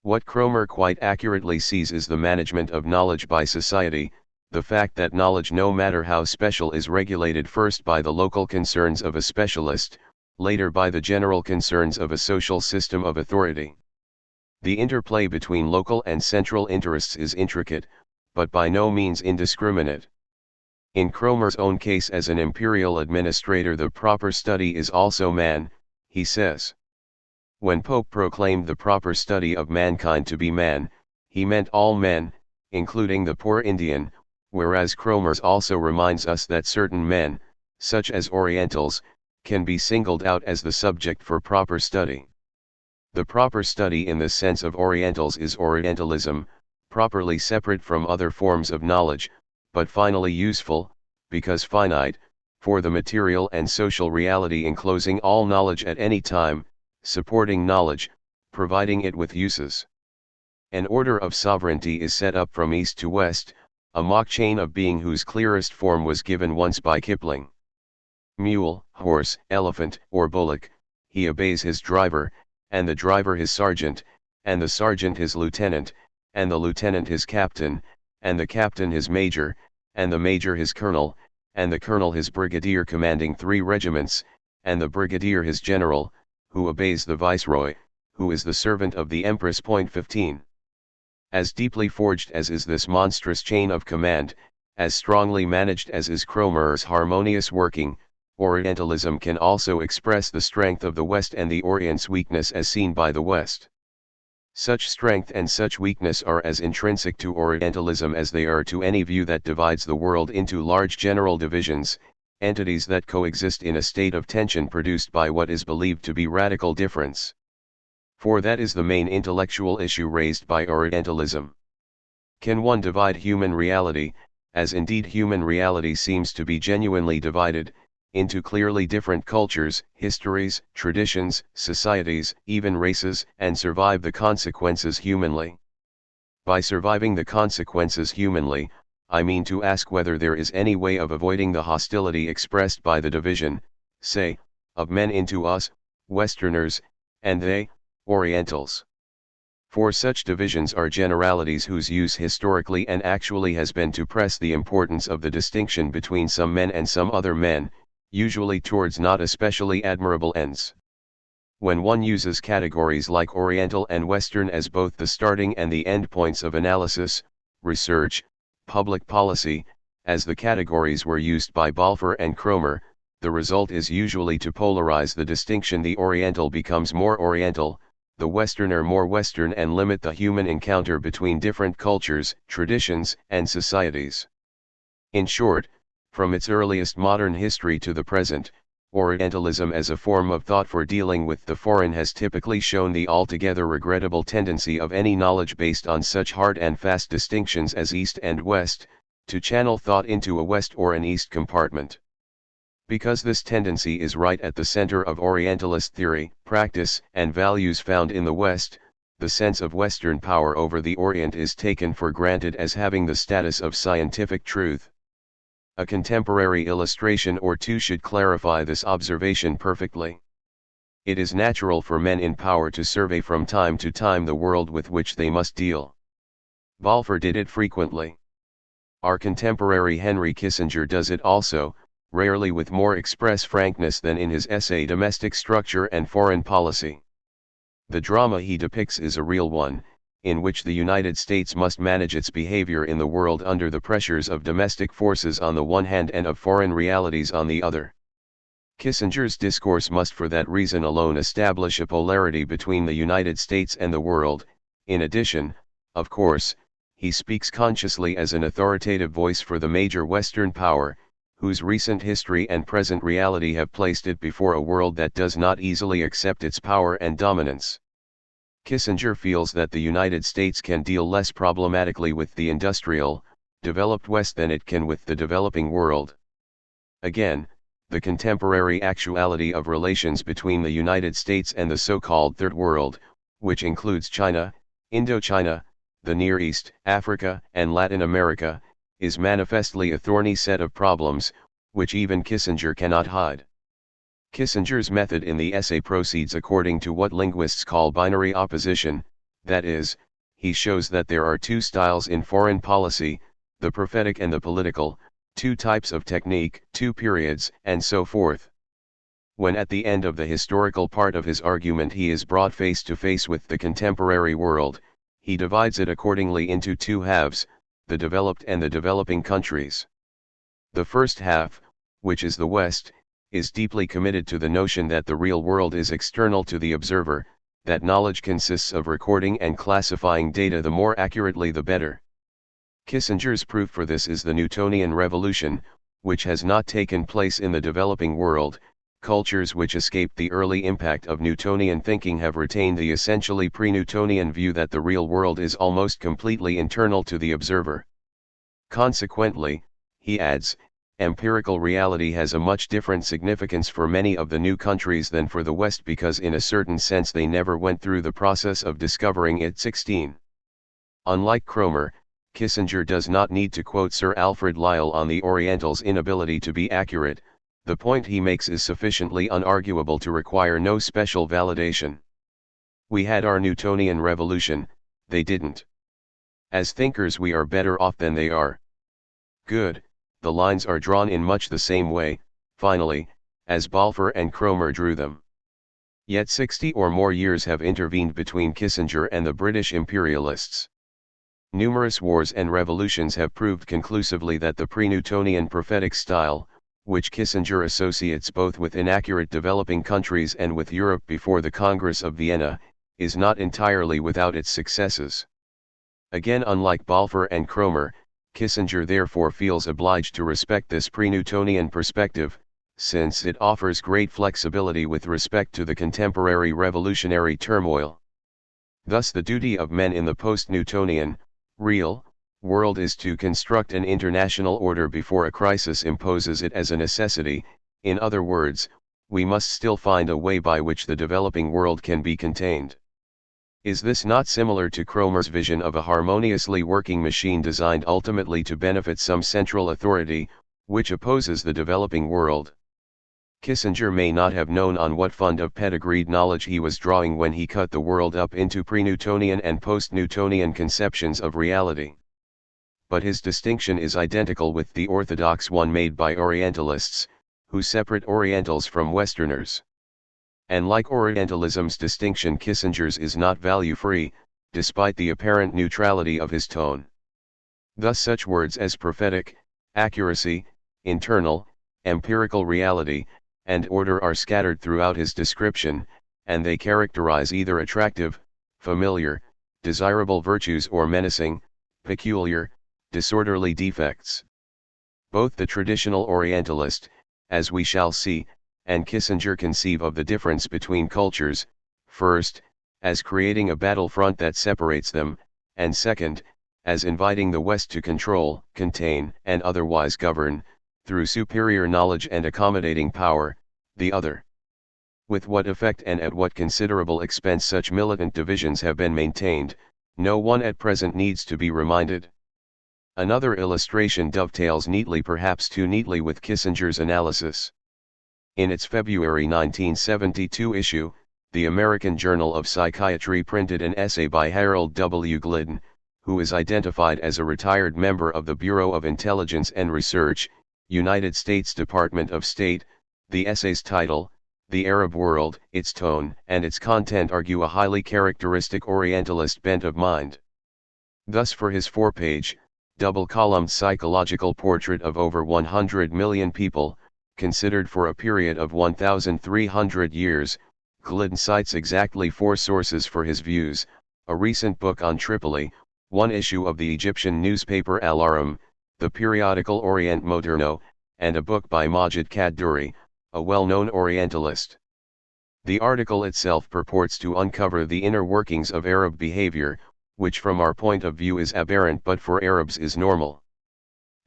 A: What Cromer quite accurately sees is the management of knowledge by society, the fact that knowledge no matter how special is regulated first by the local concerns of a specialist, later by the general concerns of a social system of authority. The interplay between local and central interests is intricate, but by no means indiscriminate. In Cromer's own case as an imperial administrator, the proper study is also man, he says. When Pope proclaimed the proper study of mankind to be man, he meant all men, including the poor Indian, whereas Cromer's also reminds us that certain men, such as Orientals, can be singled out as the subject for proper study. The proper study in the sense of Orientals is orientalism, properly separate from other forms of knowledge, but finally useful, because finite, for the material and social reality enclosing all knowledge at any time, supporting knowledge, providing it with uses. An order of sovereignty is set up from east to west, a mock chain of being whose clearest form was given once by Kipling. Mule, horse, elephant, or bullock, he obeys his driver, and the driver his sergeant, and the sergeant his lieutenant, and the lieutenant his captain, and the captain his major, and the major his colonel, and the colonel his brigadier commanding 3 regiments, and the brigadier his general, who obeys the viceroy, who is the servant of the empress. 15. As deeply forged as is this monstrous chain of command, as strongly managed as is Cromer's harmonious working, Orientalism can also express the strength of the West and the Orient's weakness as seen by the West. Such strength and such weakness are as intrinsic to Orientalism as they are to any view that divides the world into large general divisions, entities that coexist in a state of tension produced by what is believed to be radical difference. For that is the main intellectual issue raised by Orientalism. Can one divide human reality, as indeed human reality seems to be genuinely divided, into clearly different cultures, histories, traditions, societies, even races, and survive the consequences humanly? By surviving the consequences humanly, I mean to ask whether there is any way of avoiding the hostility expressed by the division, say, of men into us, Westerners, and they, Orientals. For such divisions are generalities whose use historically and actually has been to press the importance of the distinction between some men and some other men, usually towards not especially admirable ends. When one uses categories like Oriental and Western as both the starting and the end points of analysis, research, public policy, as the categories were used by Balfour and Cromer, the result is usually to polarize the distinction. The Oriental becomes more Oriental, the Westerner more Western, and limit the human encounter between different cultures, traditions, and societies. In short, from its earliest modern history to the present, Orientalism as a form of thought for dealing with the foreign has typically shown the altogether regrettable tendency of any knowledge based on such hard and fast distinctions as East and West, to channel thought into a West or an East compartment. Because this tendency is right at the center of Orientalist theory, practice, and values found in the West, the sense of Western power over the Orient is taken for granted as having the status of scientific truth. A contemporary illustration or two should clarify this observation perfectly. It is natural for men in power to survey from time to time the world with which they must deal. Balfour did it frequently. Our contemporary Henry Kissinger does it also, rarely with more express frankness than in his essay Domestic Structure and Foreign Policy. The drama he depicts is a real one, in which the United States must manage its behavior in the world under the pressures of domestic forces on the one hand and of foreign realities on the other. Kissinger's discourse must for that reason alone establish a polarity between the United States and the world. In addition, of course, he speaks consciously as an authoritative voice for the major Western power, whose recent history and present reality have placed it before a world that does not easily accept its power and dominance. Kissinger feels that the United States can deal less problematically with the industrial, developed West than it can with the developing world. Again, the contemporary actuality of relations between the United States and the so-called Third World, which includes China, Indochina, the Near East, Africa, and Latin America, is manifestly a thorny set of problems, which even Kissinger cannot hide. Kissinger's method in the essay proceeds according to what linguists call binary opposition, that is, he shows that there are two styles in foreign policy, the prophetic and the political, two types of technique, two periods, and so forth. When at the end of the historical part of his argument he is brought face to face with the contemporary world, he divides it accordingly into two halves, the developed and the developing countries. The first half, which is the West, is deeply committed to the notion that the real world is external to the observer, that knowledge consists of recording and classifying data, the more accurately the better. Kissinger's proof for this is the Newtonian revolution, which has not taken place in the developing world. Cultures which escaped the early impact of Newtonian thinking have retained the essentially pre-Newtonian view that the real world is almost completely internal to the observer. Consequently, he adds, empirical reality has a much different significance for many of the new countries than for the West, because in a certain sense they never went through the process of discovering it. 16. Unlike Cromer, Kissinger does not need to quote Sir Alfred Lyell on the Orientals' inability to be accurate. The point he makes is sufficiently unarguable to require no special validation. We had our Newtonian revolution, they didn't. As thinkers we are better off than they are. Good, the lines are drawn in much the same way, finally, as Balfour and Cromer drew them. Yet 60 or more years have intervened between Kissinger and the British imperialists. Numerous wars and revolutions have proved conclusively that the pre-Newtonian prophetic style, which Kissinger associates both with inaccurate developing countries and with Europe before the Congress of Vienna, is not entirely without its successes. Again, unlike Balfour and Cromer, Kissinger therefore feels obliged to respect this pre-Newtonian perspective, since it offers great flexibility with respect to the contemporary revolutionary turmoil. Thus the duty of men in the post-Newtonian, real, world is to construct an international order before a crisis imposes it as a necessity. In other words, we must still find a way by which the developing world can be contained. Is this not similar to Cromer's vision of a harmoniously working machine designed ultimately to benefit some central authority, which opposes the developing world? Kissinger may not have known on what fund of pedigreed knowledge he was drawing when he cut the world up into pre-Newtonian and post-Newtonian conceptions of reality. But his distinction is identical with the orthodox one made by Orientalists, who separate Orientals from Westerners. And like Orientalism's distinction, Kissinger's is not value-free, despite the apparent neutrality of his tone. Thus such words as prophetic, accuracy, internal, empirical reality, and order are scattered throughout his description, and they characterize either attractive, familiar, desirable virtues or menacing, peculiar, disorderly defects. Both the traditional Orientalist, as we shall see, and Kissinger conceive of the difference between cultures, first, as creating a battlefront that separates them, and second, as inviting the West to control, contain, and otherwise govern, through superior knowledge and accommodating power, the other. With what effect and at what considerable expense such militant divisions have been maintained, no one at present needs to be reminded. Another illustration dovetails neatly, perhaps too neatly, with Kissinger's analysis. In its February 1972 issue, the American Journal of Psychiatry printed an essay by Harold W. Glidden, who is identified as a retired member of the Bureau of Intelligence and Research, United States Department of State. The essay's title, The Arab World, its tone and its content argue a highly characteristic Orientalist bent of mind. Thus, for his 4-page, double-columned psychological portrait of over 100 million people, considered for a period of 1,300 years, Glidden cites exactly 4 sources for his views: a recent book on Tripoli, one issue of the Egyptian newspaper Al Aram, the periodical Orient Moderno, and a book by Majid Kaddouri, a well-known Orientalist. The article itself purports to uncover the inner workings of Arab behavior, which from our point of view is aberrant but for Arabs is normal.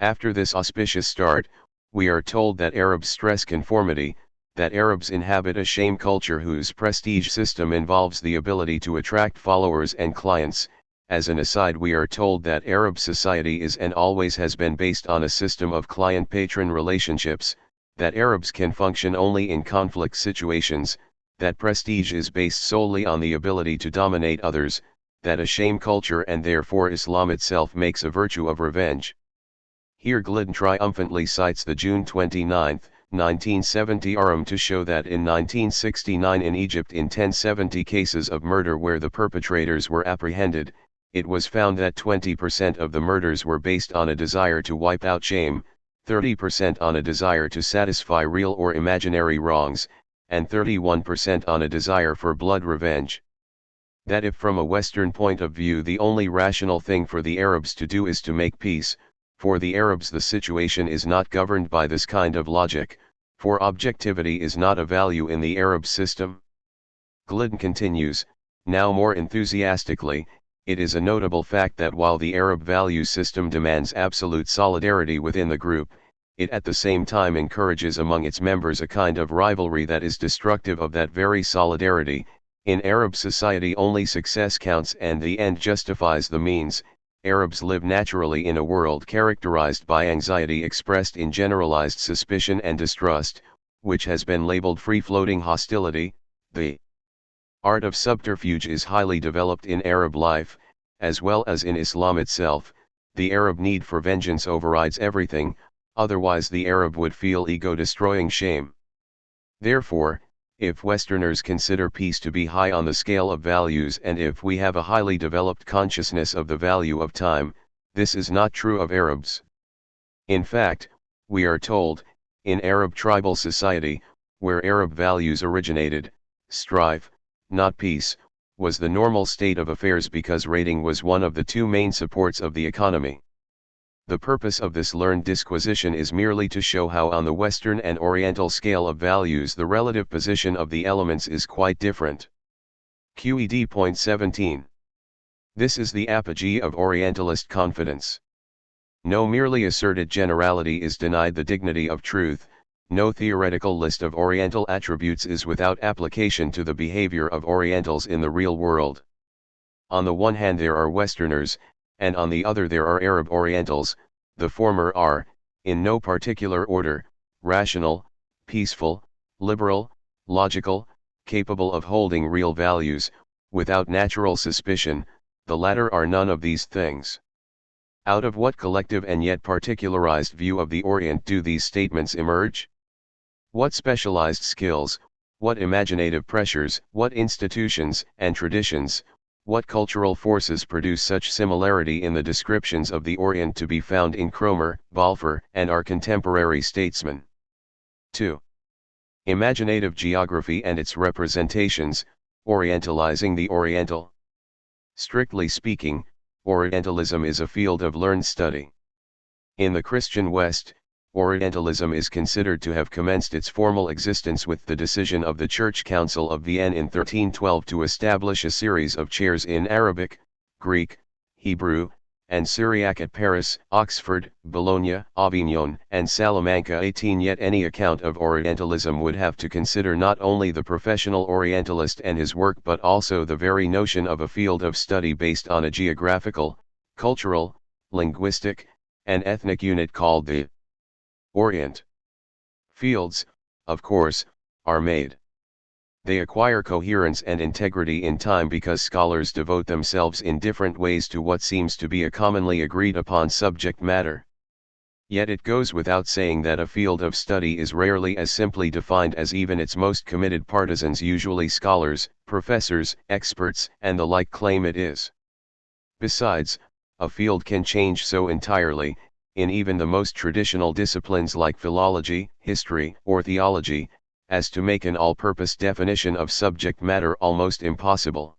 A: After this auspicious start, we are told that Arabs stress conformity, that Arabs inhabit a shame culture whose prestige system involves the ability to attract followers and clients. As an aside, we are told that Arab society is and always has been based on a system of client-patron relationships, that Arabs can function only in conflict situations, that prestige is based solely on the ability to dominate others, that a shame culture and therefore Islam itself makes a virtue of revenge. Here Glidden triumphantly cites the June 29, 1970 Arum to show that in 1969 in Egypt, in 1070 cases of murder where the perpetrators were apprehended, it was found that 20% of the murders were based on a desire to wipe out shame, 30% on a desire to satisfy real or imaginary wrongs, and 31% on a desire for blood revenge. That if from a Western point of view the only rational thing for the Arabs to do is to make peace, for the Arabs the situation is not governed by this kind of logic, for objectivity is not a value in the Arab system. Glidden continues, now more enthusiastically, it is a notable fact that while the Arab value system demands absolute solidarity within the group, it at the same time encourages among its members a kind of rivalry that is destructive of that very solidarity. In Arab society only success counts and the end justifies the means. Arabs live naturally in a world characterized by anxiety expressed in generalized suspicion and distrust, which has been labeled free-floating hostility. The art of subterfuge is highly developed in Arab life, as well as in Islam itself. The Arab need for vengeance overrides everything, otherwise the Arab would feel ego-destroying shame. Therefore, if Westerners consider peace to be high on the scale of values and if we have a highly developed consciousness of the value of time, this is not true of Arabs. In fact, we are told, in Arab tribal society, where Arab values originated, strife, not peace, was the normal state of affairs because raiding was one of the two main supports of the economy. The purpose of this learned disquisition is merely to show how on the Western and Oriental scale of values the relative position of the elements is quite different. QED. Point 17. This is the apogee of Orientalist confidence. No merely asserted generality is denied the dignity of truth, no theoretical list of Oriental attributes is without application to the behavior of Orientals in the real world. On the one hand there are Westerners, and on the other there are Arab Orientals. The former are, in no particular order, rational, peaceful, liberal, logical, capable of holding real values, without natural suspicion. The latter are none of these things. Out of what collective and yet particularized view of the Orient do these statements emerge? What specialized skills, what imaginative pressures, what institutions and traditions, what cultural forces produce such similarity in the descriptions of the Orient to be found in Cromer, Balfour, and our contemporary statesmen? 2. Imaginative geography and its representations, orientalizing the Oriental. Strictly speaking, Orientalism is a field of learned study. In the Christian West, Orientalism is considered to have commenced its formal existence with the decision of the Church Council of Vienne in 1312 to establish a series of chairs in Arabic, Greek, Hebrew, and Syriac at Paris, Oxford, Bologna, Avignon, and Salamanca. 18 Yet any account of Orientalism would have to consider not only the professional Orientalist and his work but also the very notion of a field of study based on a geographical, cultural, linguistic, and ethnic unit called the Orient. Fields, of course, are made. They acquire coherence and integrity in time because scholars devote themselves in different ways to what seems to be a commonly agreed upon subject matter. Yet it goes without saying that a field of study is rarely as simply defined as even its most committed partisans, usually scholars, professors, experts, and the like, claim it is. Besides, a field can change so entirely, in even the most traditional disciplines like philology, history, or theology, as to make an all-purpose definition of subject matter almost impossible.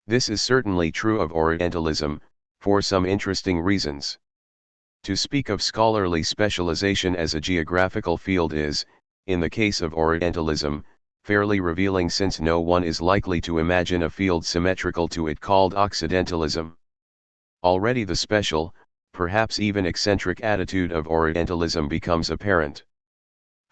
A: This is certainly true of Orientalism, for some interesting reasons. To speak of scholarly specialization as a geographical field is, in the case of Orientalism, fairly revealing, since no one is likely to imagine a field symmetrical to it called Occidentalism. Already the special, perhaps even eccentric attitude of Orientalism becomes apparent.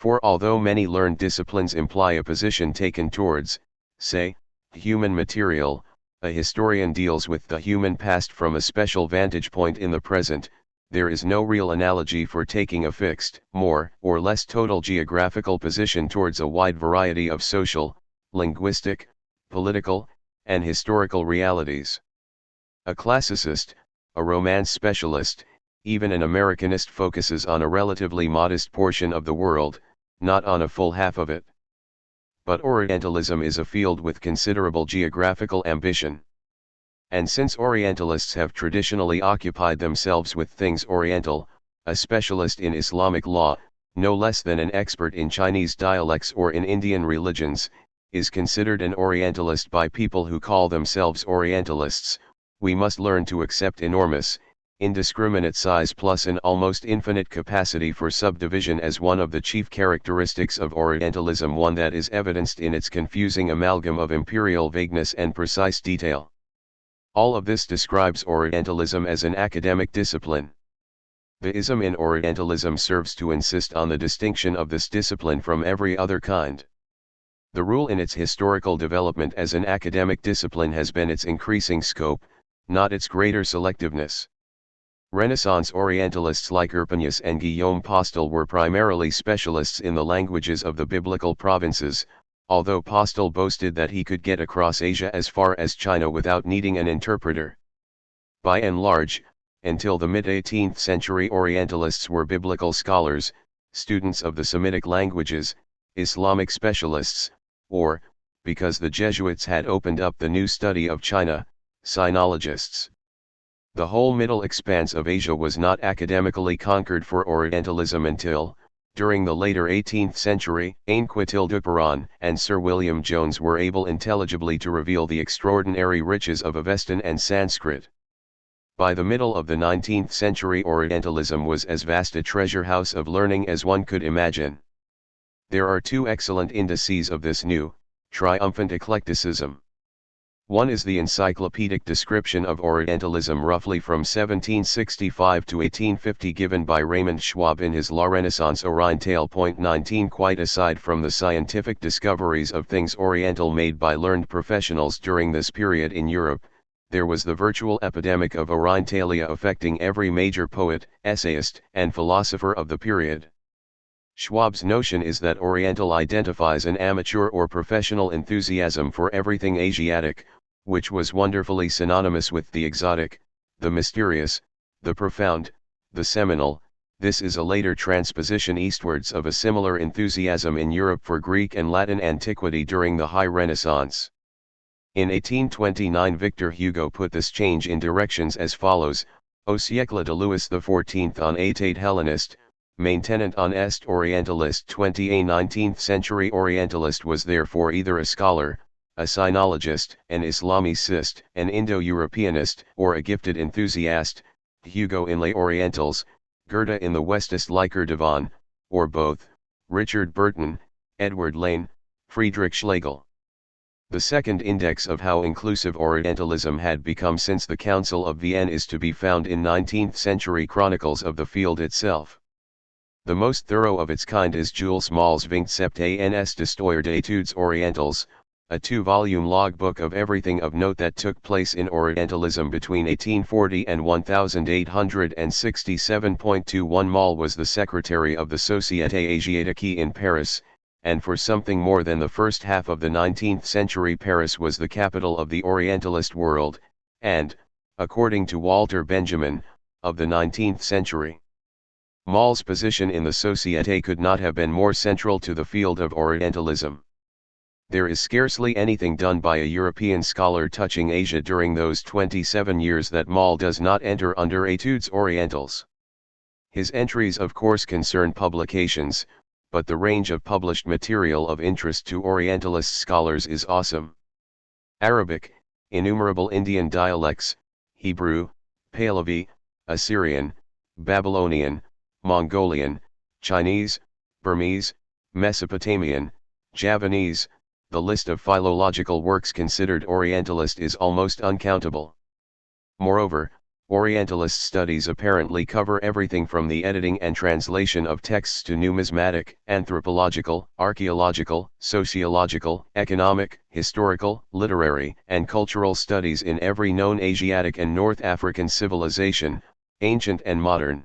A: For although many learned disciplines imply a position taken towards, say, human material, a historian deals with the human past from a special vantage point in the present, there is no real analogy for taking a fixed, more or less total geographical position towards a wide variety of social, linguistic, political, and historical realities. A classicist, a Romance specialist, even an Americanist focuses on a relatively modest portion of the world, not on a full half of it. But Orientalism is a field with considerable geographical ambition. And since Orientalists have traditionally occupied themselves with things Oriental, a specialist in Islamic law, no less than an expert in Chinese dialects or in Indian religions, is considered an Orientalist by people who call themselves Orientalists. We must learn to accept enormous, indiscriminate size plus an almost infinite capacity for subdivision as one of the chief characteristics of Orientalism, one that is evidenced in its confusing amalgam of imperial vagueness and precise detail. All of this describes Orientalism as an academic discipline. The ism in Orientalism serves to insist on the distinction of this discipline from every other kind. The rule in its historical development as an academic discipline has been its increasing scope, not its greater selectiveness. Renaissance Orientalists like Urpinius and Guillaume Postel were primarily specialists in the languages of the biblical provinces, although Postel boasted that he could get across Asia as far as China without needing an interpreter. By and large, until the mid-18th century, Orientalists were biblical scholars, students of the Semitic languages, Islamic specialists, or, because the Jesuits had opened up the new study of China, sinologists. The whole middle expanse of Asia was not academically conquered for Orientalism until, during the later 18th century, Anquetil Perron and Sir William Jones were able intelligibly to reveal the extraordinary riches of Avestan and Sanskrit. By the middle of the 19th century, Orientalism was as vast a treasure house of learning as one could imagine. There are two excellent indices of this new, triumphant eclecticism. One is the encyclopedic description of Orientalism roughly from 1765 to 1850 given by Raymond Schwab in his La Renaissance Orientale. 19 Quite aside from the scientific discoveries of things Oriental made by learned professionals during this period in Europe, there was the virtual epidemic of Orientalia affecting every major poet, essayist, and philosopher of the period. Schwab's notion is that Oriental identifies an amateur or professional enthusiasm for everything Asiatic, which was wonderfully synonymous with the exotic, the mysterious, the profound, the seminal. This is a later transposition eastwards of a similar enthusiasm in Europe for Greek and Latin antiquity during the High Renaissance. In 1829 Victor Hugo put this change in directions as follows: Au siècle de Louis XIV on était Helleniste, maintenant on est Orientaliste. 20 A 19th century Orientalist was therefore either a scholar, a sinologist, an Islamicist, an Indo-Europeanist, or a gifted enthusiast, Hugo in Les Orientals, Goethe in the Westlicher Divan, or both, Richard Burton, Edward Lane, Friedrich Schlegel. The second index of how inclusive Orientalism had become since the Council of Vienne is to be found in 19th century chronicles of the field itself. The most thorough of its kind is Jules Maule's 27 ans d'histoire d'études orientales, a 2-volume logbook of everything of note that took place in Orientalism between 1840 and 1867.21. Maule was the secretary of the Société Asiatique in Paris, and for something more than the first half of the 19th century Paris was the capital of the Orientalist world, and, according to Walter Benjamin, of the 19th century. Maule's position in the Société could not have been more central to the field of Orientalism. There is scarcely anything done by a European scholar touching Asia during those 27 years that Maule does not enter under Études Orientales. His entries of course concern publications, but the range of published material of interest to Orientalist scholars is awesome. Arabic, innumerable Indian dialects, Hebrew, Pahlavi, Assyrian, Babylonian, Mongolian, Chinese, Burmese, Mesopotamian, Javanese. The list of philological works considered Orientalist is almost uncountable. Moreover, Orientalist studies apparently cover everything from the editing and translation of texts to numismatic, anthropological, archaeological, sociological, economic, historical, literary, and cultural studies in every known Asiatic and North African civilization, ancient and modern.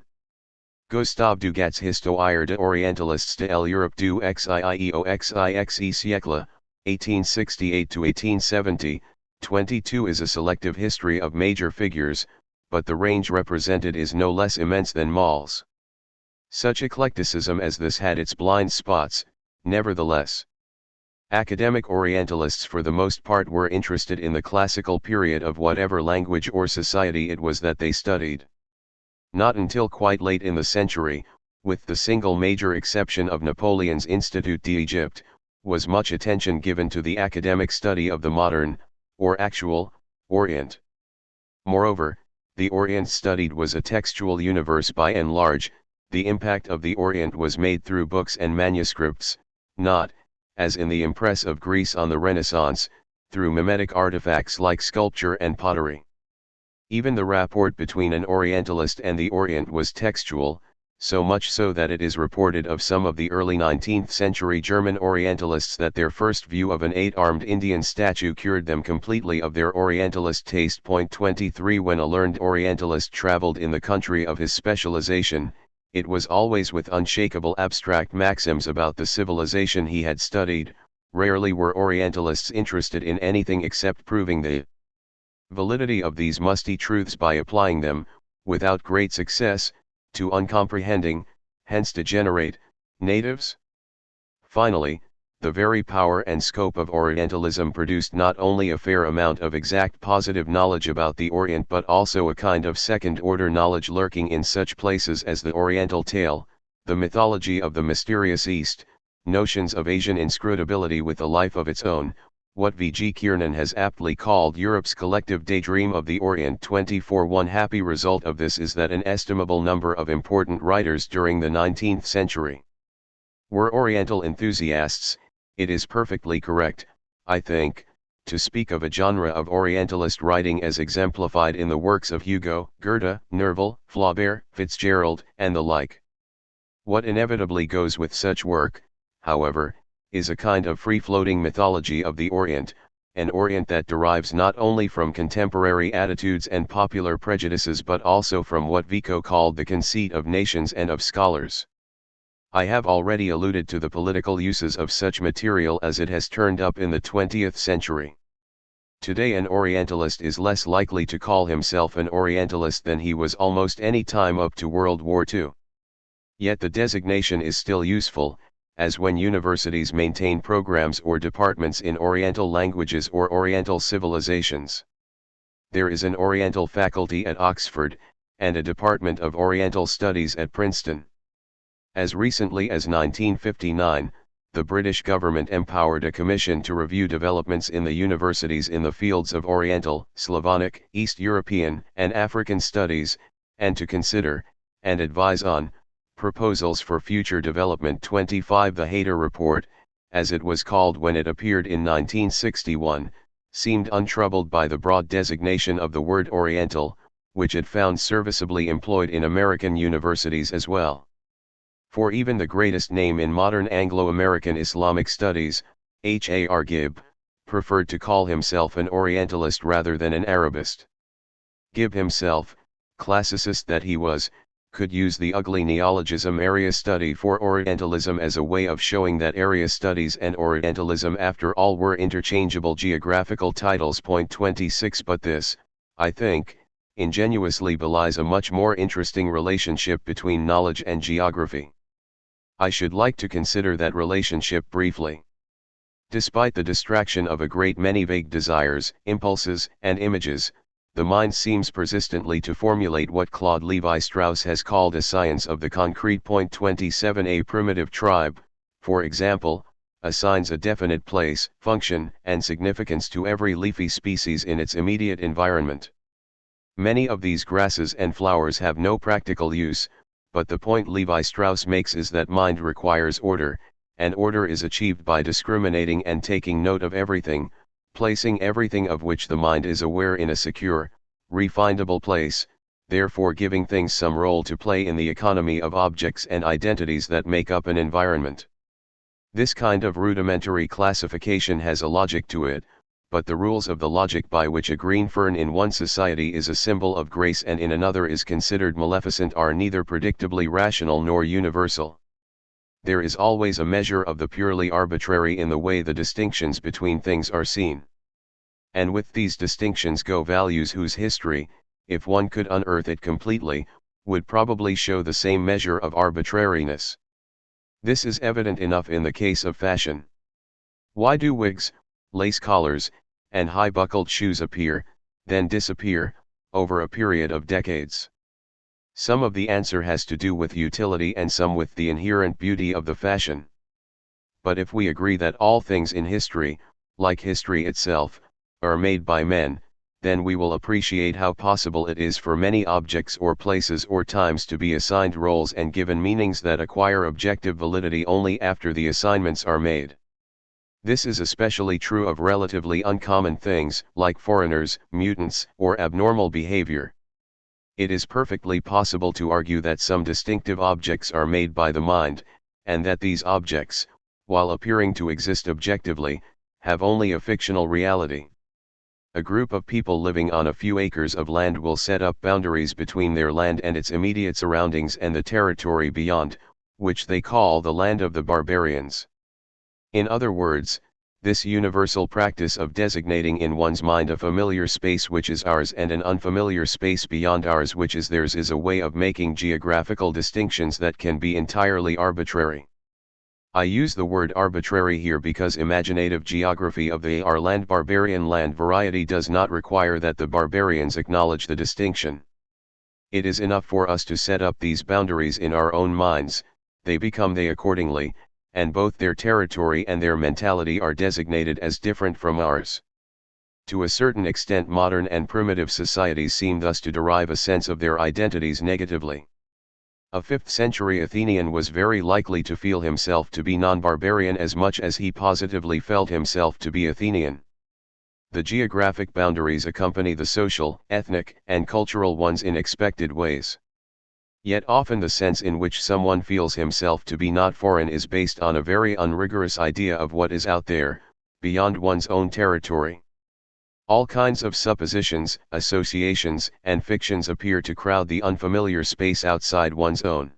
A: Gustave Dugat's Histoire des Orientalistes de l'Europe du XIIEOXIXe siècle, 1868–1870, 22 is a selective history of major figures, but the range represented is no less immense than Maull's. Such eclecticism as this had its blind spots, nevertheless. Academic Orientalists for the most part were interested in the classical period of whatever language or society it was that they studied. Not until quite late in the century, with the single major exception of Napoleon's Institut d'Egypte, was much attention given to the academic study of the modern, or actual, Orient. Moreover, the Orient studied was a textual universe by and large. The impact of the Orient was made through books and manuscripts, not, as in the impress of Greece on the Renaissance, through mimetic artifacts like sculpture and pottery. Even the rapport between an Orientalist and the Orient was textual, so much so that it is reported of some of the early 19th century German Orientalists that their first view of an 8-armed Indian statue cured them completely of their Orientalist taste. 23 When a learned Orientalist traveled in the country of his specialization, it was always with unshakable abstract maxims about the civilization he had studied. Rarely were Orientalists interested in anything except proving the validity of these musty truths by applying them, without great success, to uncomprehending, hence degenerate, natives. Finally, the very power and scope of Orientalism produced not only a fair amount of exact positive knowledge about the Orient but also a kind of second-order knowledge lurking in such places as the Oriental tale, the mythology of the mysterious East, notions of Asian inscrutability with a life of its own, what V. G. Kiernan has aptly called Europe's collective daydream of the Orient. 24 One happy result of this is that an estimable number of important writers during the 19th century were Oriental enthusiasts. It is perfectly correct, I think, to speak of a genre of Orientalist writing as exemplified in the works of Hugo, Goethe, Nerval, Flaubert, Fitzgerald, and the like. What inevitably goes with such work, however, is a kind of free-floating mythology of the Orient, an Orient that derives not only from contemporary attitudes and popular prejudices but also from what Vico called the conceit of nations and of scholars. I have already alluded to the political uses of such material as it has turned up in the 20th century. Today an Orientalist is less likely to call himself an Orientalist than he was almost any time up to World War II. Yet the designation is still useful, as when universities maintain programs or departments in Oriental languages or Oriental civilizations. There is an Oriental faculty at Oxford, and a Department of Oriental Studies at Princeton. As recently as 1959, the British government empowered a commission to review developments in the universities in the fields of Oriental, Slavonic, East European, and African studies, and to consider, and advise on, proposals for future development. 25 The Hayter Report, as it was called when it appeared in 1961, seemed untroubled by the broad designation of the word Oriental, which it found serviceably employed in American universities as well. For even the greatest name in modern Anglo-American Islamic studies, H.A.R. Gibb, preferred to call himself an Orientalist rather than an Arabist. Gibb himself, classicist that he was, could use the ugly neologism area study for Orientalism as a way of showing that area studies and Orientalism after all were interchangeable geographical titles. 26 But this, I think, ingenuously belies a much more interesting relationship between knowledge and geography. I should like to consider that relationship briefly. Despite the distraction of a great many vague desires, impulses, and images, the mind seems persistently to formulate what Claude Lévi-Strauss has called a science of the concrete. 27 A primitive tribe, for example, assigns a definite place, function, and significance to every leafy species in its immediate environment. Many of these grasses and flowers have no practical use, but the point Lévi-Strauss makes is that mind requires order, and order is achieved by discriminating and taking note of everything, placing everything of which the mind is aware in a secure, refindable place, therefore giving things some role to play in the economy of objects and identities that make up an environment. This kind of rudimentary classification has a logic to it, but the rules of the logic by which a green fern in one society is a symbol of grace and in another is considered maleficent are neither predictably rational nor universal. There is always a measure of the purely arbitrary in the way the distinctions between things are seen. And with these distinctions go values whose history, if one could unearth it completely, would probably show the same measure of arbitrariness. This is evident enough in the case of fashion. Why do wigs, lace collars, and high-buckled shoes appear, then disappear, over a period of decades? Some of the answer has to do with utility and some with the inherent beauty of the fashion. But if we agree that all things in history, like history itself, are made by men, then we will appreciate how possible it is for many objects or places or times to be assigned roles and given meanings that acquire objective validity only after the assignments are made. This is especially true of relatively uncommon things, like foreigners, mutants, or abnormal behavior. It is perfectly possible to argue that some distinctive objects are made by the mind, and that these objects, while appearing to exist objectively, have only a fictional reality. A group of people living on a few acres of land will set up boundaries between their land and its immediate surroundings and the territory beyond, which they call the land of the barbarians. In other words, this universal practice of designating in one's mind a familiar space which is ours and an unfamiliar space beyond ours which is theirs is a way of making geographical distinctions that can be entirely arbitrary. I use the word arbitrary here because imaginative geography of the our land barbarian land variety does not require that the barbarians acknowledge the distinction. It is enough for us to set up these boundaries in our own minds, they become they accordingly, and both their territory and their mentality are designated as different from ours. To a certain extent modern and primitive societies seem thus to derive a sense of their identities negatively. A 5th-century Athenian was very likely to feel himself to be non-barbarian as much as he positively felt himself to be Athenian. The geographic boundaries accompany the social, ethnic, and cultural ones in expected ways. Yet often the sense in which someone feels himself to be not foreign is based on a very unrigorous idea of what is out there, beyond one's own territory. All kinds of suppositions, associations, and fictions appear to crowd the unfamiliar space outside one's own.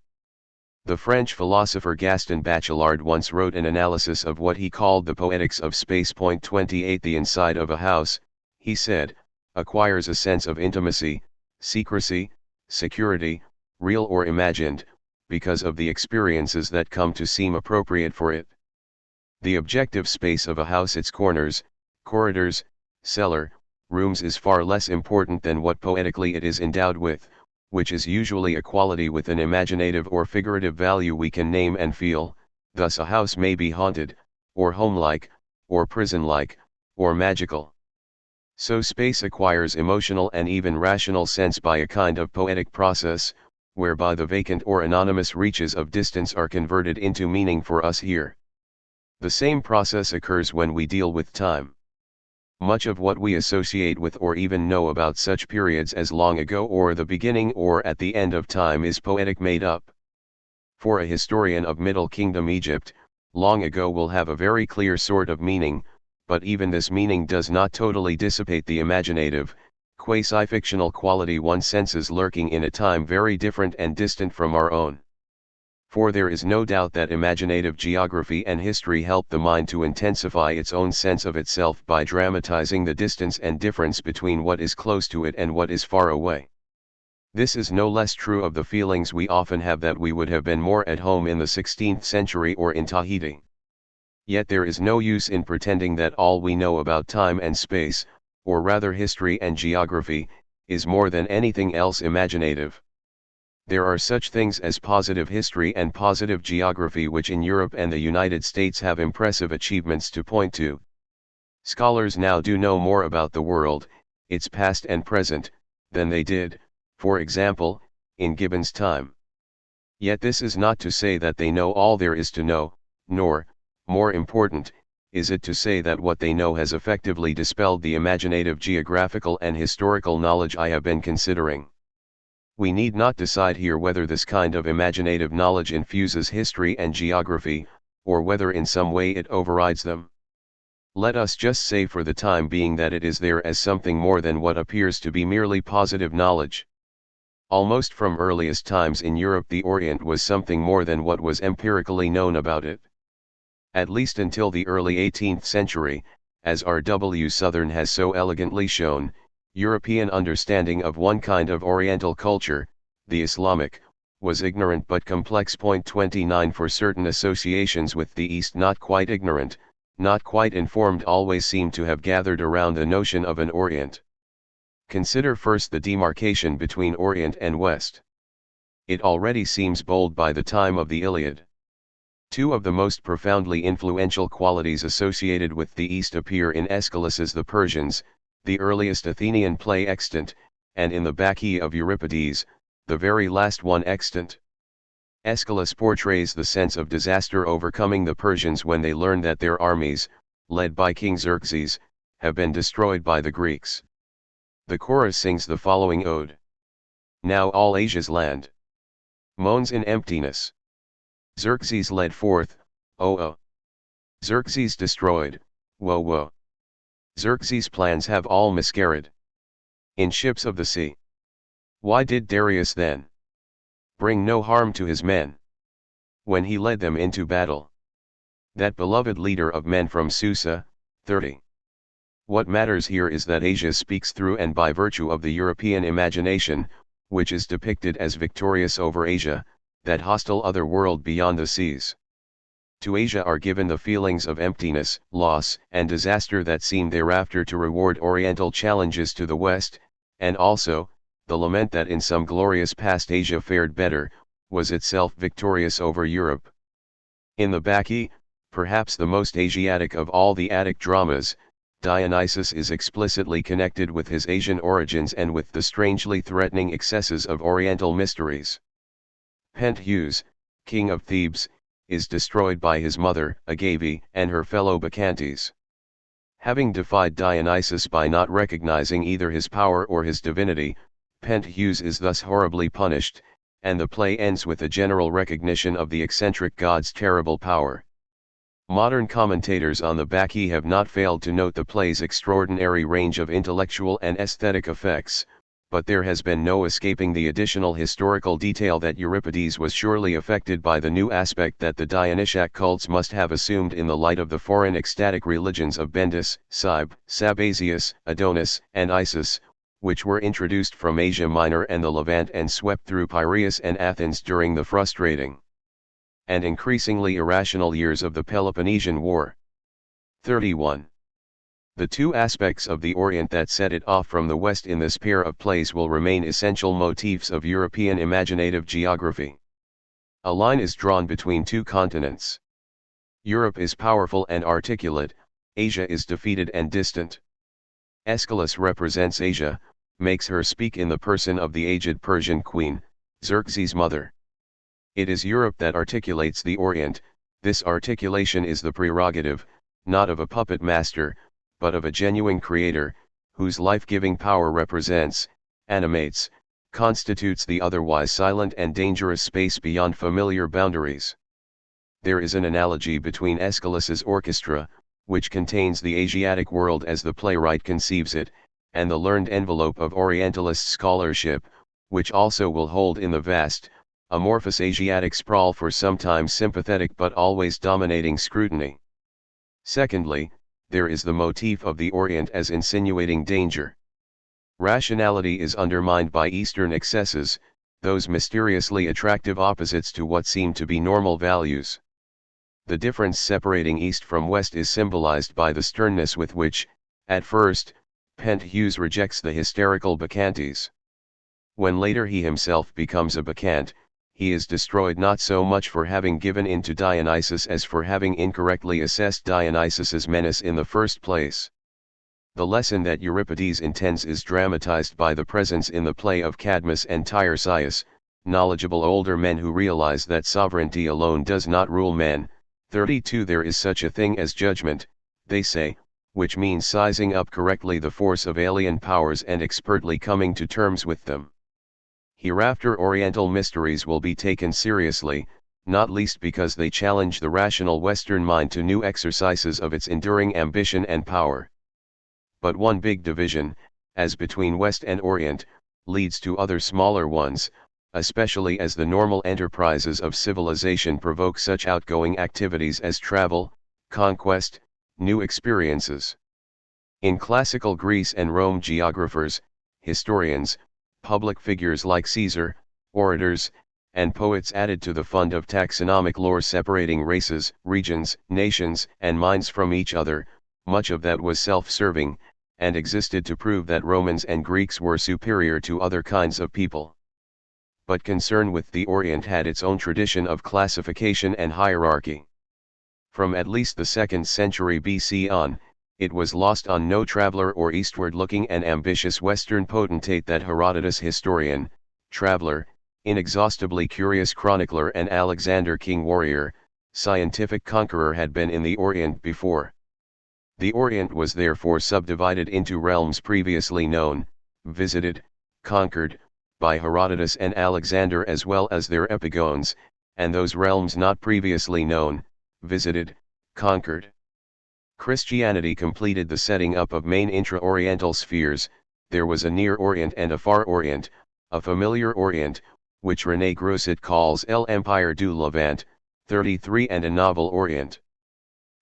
A: The French philosopher Gaston Bachelard once wrote an analysis of what he called the poetics of space. 28 The inside of a house, he said, acquires a sense of intimacy, secrecy, security, real or imagined, because of the experiences that come to seem appropriate for it. The objective space of a house, its corners, corridors, cellar, rooms is far less important than what poetically it is endowed with, which is usually a quality with an imaginative or figurative value we can name and feel. Thus a house may be haunted, or homelike, or prison-like, or magical. So space acquires emotional and even rational sense by a kind of poetic process, whereby the vacant or anonymous reaches of distance are converted into meaning for us here. The same process occurs when we deal with time. Much of what we associate with or even know about such periods as long ago or the beginning or at the end of time is poetic made up. For a historian of Middle Kingdom Egypt, long ago will have a very clear sort of meaning, but even this meaning does not totally dissipate the imaginative, quasi-fictional quality one senses lurking in a time very different and distant from our own. For there is no doubt that imaginative geography and history help the mind to intensify its own sense of itself by dramatizing the distance and difference between what is close to it and what is far away. This is no less true of the feelings we often have that we would have been more at home in the 16th century or in Tahiti. Yet there is no use in pretending that all we know about time and space, or rather history and geography, is more than anything else imaginative. There are such things as positive history and positive geography which in Europe and the United States have impressive achievements to point to. Scholars now do know more about the world, its past and present, than they did, for example, in Gibbon's time. Yet this is not to say that they know all there is to know, nor, more important, is it to say that what they know has effectively dispelled the imaginative geographical and historical knowledge I have been considering. We need not decide here whether this kind of imaginative knowledge infuses history and geography, or whether in some way it overrides them. Let us just say for the time being that it is there as something more than what appears to be merely positive knowledge. Almost from earliest times in Europe the Orient was something more than what was empirically known about it. At least until the early 18th century, as R.W. Southern has so elegantly shown, European understanding of one kind of Oriental culture, the Islamic, was ignorant but complex. 29 For certain associations with the East not quite ignorant, not quite informed always seem to have gathered around the notion of an Orient. Consider first the demarcation between Orient and West. It already seems bold by the time of the Iliad. Two of the most profoundly influential qualities associated with the East appear in Aeschylus's The Persians, the earliest Athenian play extant, and in the Bacchae of Euripides, the very last one extant. Aeschylus portrays the sense of disaster overcoming the Persians when they learn that their armies, led by King Xerxes, have been destroyed by the Greeks. The chorus sings the following ode. Now all Asia's land moans in emptiness. Xerxes led forth, oh. Xerxes destroyed, woe. Xerxes' plans have all miscarried. In ships of the sea. Why did Darius then bring no harm to his men when he led them into battle? That beloved leader of men from Susa, 30. What matters here is that Asia speaks through and by virtue of the European imagination, which is depicted as victorious over Asia, that hostile other world beyond the seas. To Asia are given the feelings of emptiness, loss, and disaster that seem thereafter to reward Oriental challenges to the West, and also, the lament that in some glorious past Asia fared better, was itself victorious over Europe. In the Bacchae, perhaps the most Asiatic of all the Attic dramas, Dionysus is explicitly connected with his Asian origins and with the strangely threatening excesses of Oriental mysteries. Pentheus, king of Thebes, is destroyed by his mother, Agave, and her fellow Bacchantes. Having defied Dionysus by not recognizing either his power or his divinity, Pentheus is thus horribly punished, and the play ends with a general recognition of the eccentric god's terrible power. Modern commentators on the Bacchae have not failed to note the play's extraordinary range of intellectual and aesthetic effects, but there has been no escaping the additional historical detail that Euripides was surely affected by the new aspect that the Dionysiac cults must have assumed in the light of the foreign ecstatic religions of Bendis, Cybe, Sabazius, Adonis, and Isis, which were introduced from Asia Minor and the Levant and swept through Piraeus and Athens during the frustrating and increasingly irrational years of the Peloponnesian War. 31. The two aspects of the Orient that set it off from the West in this pair of plays will remain essential motifs of European imaginative geography. A line is drawn between two continents. Europe is powerful and articulate, Asia is defeated and distant. Aeschylus represents Asia, makes her speak in the person of the aged Persian queen, Xerxes' mother. It is Europe that articulates the Orient. This articulation is the prerogative, not of a puppet master, but of a genuine creator, whose life-giving power represents, animates, constitutes the otherwise silent and dangerous space beyond familiar boundaries. There is an analogy between Aeschylus's orchestra, which contains the Asiatic world as the playwright conceives it, and the learned envelope of Orientalist scholarship, which also will hold in the vast, amorphous Asiatic sprawl for sometimes sympathetic but always dominating scrutiny. Secondly, there is the motif of the Orient as insinuating danger. Rationality is undermined by Eastern excesses, those mysteriously attractive opposites to what seem to be normal values. The difference separating East from West is symbolized by the sternness with which, at first, Pentheus rejects the hysterical Bacchantes. When later he himself becomes a Bacchant, he is destroyed not so much for having given in to Dionysus as for having incorrectly assessed Dionysus's menace in the first place. The lesson that Euripides intends is dramatized by the presence in the play of Cadmus and Tiresias, knowledgeable older men who realize that sovereignty alone does not rule men. 32 There is such a thing as judgment, they say, which means sizing up correctly the force of alien powers and expertly coming to terms with them. Hereafter Oriental mysteries will be taken seriously, not least because they challenge the rational Western mind to new exercises of its enduring ambition and power. But one big division, as between West and Orient, leads to other smaller ones, especially as the normal enterprises of civilization provoke such outgoing activities as travel, conquest, new experiences. In classical Greece and Rome, geographers, historians, public figures like Caesar, orators, and poets added to the fund of taxonomic lore separating races, regions, nations, and minds from each other. Much of that was self-serving, and existed to prove that Romans and Greeks were superior to other kinds of people. But concern with the Orient had its own tradition of classification and hierarchy. From at least the 2nd century BC on, it was lost on no traveler or eastward-looking and ambitious Western potentate that Herodotus, historian, traveler, inexhaustibly curious chronicler, and Alexander, king warrior, scientific conqueror, had been in the Orient before. The Orient was therefore subdivided into realms previously known, visited, conquered, by Herodotus and Alexander as well as their epigones, and those realms not previously known, visited, conquered. Christianity completed the setting up of main intra-Oriental spheres. There was a Near Orient and a Far Orient, a familiar Orient, which René Grosset calls l'Empire du Levant, 33, and a novel Orient.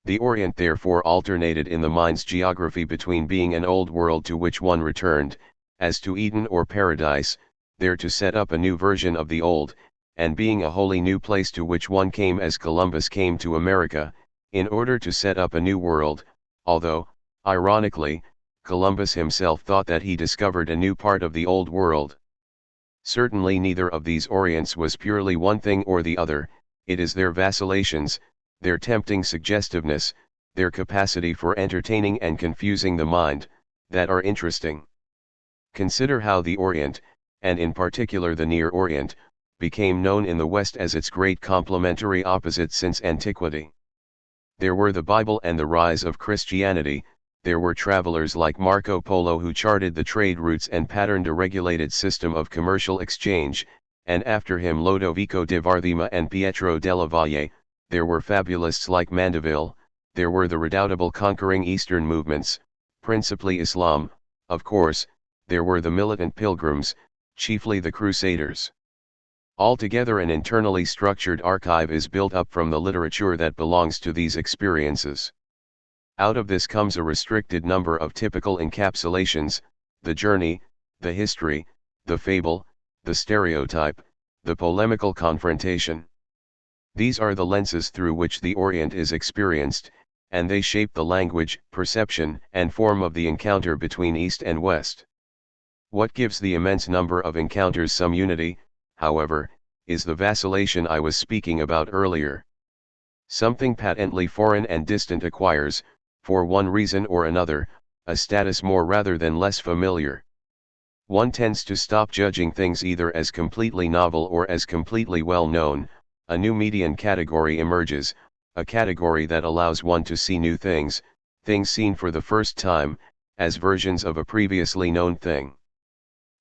A: The Orient therefore alternated in the mind's geography between being an old world to which one returned, as to Eden or Paradise, there to set up a new version of the old, and being a wholly new place to which one came as Columbus came to America, in order to set up a new world, although, ironically, Columbus himself thought that he discovered a new part of the old world. Certainly neither of these Orients was purely one thing or the other. It is their vacillations, their tempting suggestiveness, their capacity for entertaining and confusing the mind, that are interesting. Consider how the Orient, and in particular the Near Orient, became known in the West as its great complementary opposite since antiquity. There were the Bible and the rise of Christianity. There were travelers like Marco Polo who charted the trade routes and patterned a regulated system of commercial exchange, and after him Lodovico di Varthema and Pietro della Valle. There were fabulists like Mandeville. There were the redoubtable conquering Eastern movements, principally Islam. Of course, there were the militant pilgrims, chiefly the Crusaders. Altogether an internally structured archive is built up from the literature that belongs to these experiences. Out of this comes a restricted number of typical encapsulations: the journey, the history, the fable, the stereotype, the polemical confrontation. These are the lenses through which the Orient is experienced, and they shape the language, perception, and form of the encounter between East and West. What gives the immense number of encounters some unity, however, is the vacillation I was speaking about earlier. Something patently foreign and distant acquires, for one reason or another, a status more rather than less familiar. One tends to stop judging things either as completely novel or as completely well known. A new median category emerges, a category that allows one to see new things, things seen for the first time, as versions of a previously known thing.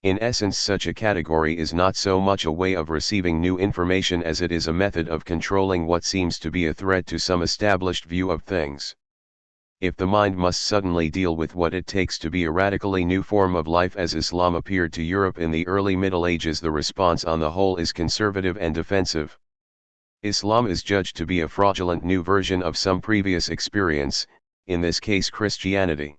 A: In essence, such a category is not so much a way of receiving new information as it is a method of controlling what seems to be a threat to some established view of things. If the mind must suddenly deal with what it takes to be a radically new form of life as Islam appeared to Europe in the early Middle Ages, the response on the whole is conservative and defensive. Islam is judged to be a fraudulent new version of some previous experience, in this case Christianity.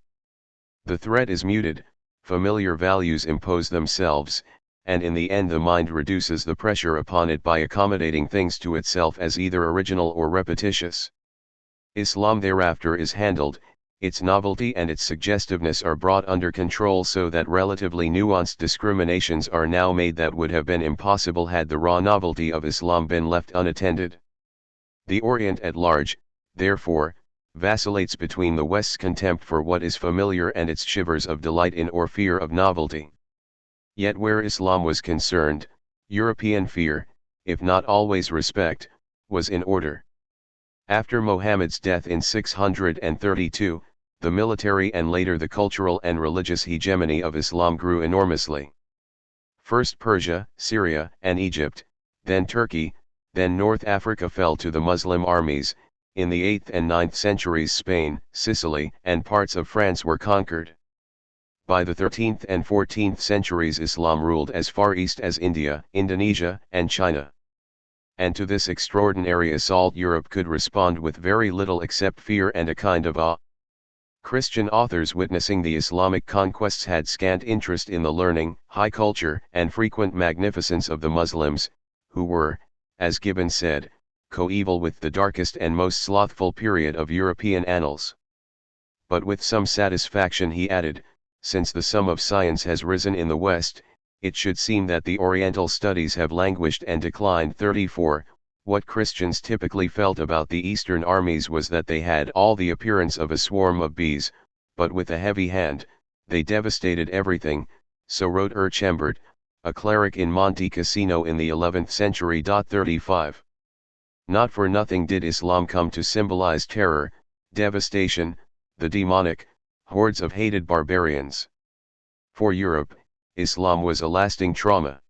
A: The threat is muted, familiar values impose themselves, and in the end the mind reduces the pressure upon it by accommodating things to itself as either original or repetitious. Islam thereafter is handled, its novelty and its suggestiveness are brought under control so that relatively nuanced discriminations are now made that would have been impossible had the raw novelty of Islam been left unattended. The Orient at large, therefore, vacillates between the West's contempt for what is familiar and its shivers of delight in or fear of novelty. Yet where Islam was concerned, European fear, if not always respect, was in order. After Muhammad's death in 632, the military and later the cultural and religious hegemony of Islam grew enormously. First Persia, Syria, and Egypt, then Turkey, then North Africa fell to the Muslim armies. In the 8th and 9th centuries Spain, Sicily, and parts of France were conquered. By the 13th and 14th centuries Islam ruled as far east as India, Indonesia, and China. And to this extraordinary assault Europe could respond with very little except fear and a kind of awe. Christian authors witnessing the Islamic conquests had scant interest in the learning, high culture, and frequent magnificence of the Muslims, who were, as Gibbon said, coeval with the darkest and most slothful period of European annals. But with some satisfaction he added, since the sum of science has risen in the West, it should seem that the Oriental studies have languished and declined. 34. What Christians typically felt about the Eastern armies was that they had all the appearance of a swarm of bees, but with a heavy hand, they devastated everything, so wrote Chambert, a cleric in Monte Cassino in the 11th century. 35. Not for nothing did Islam come to symbolize terror, devastation, the demonic, hordes of hated barbarians. For Europe, Islam was a lasting trauma.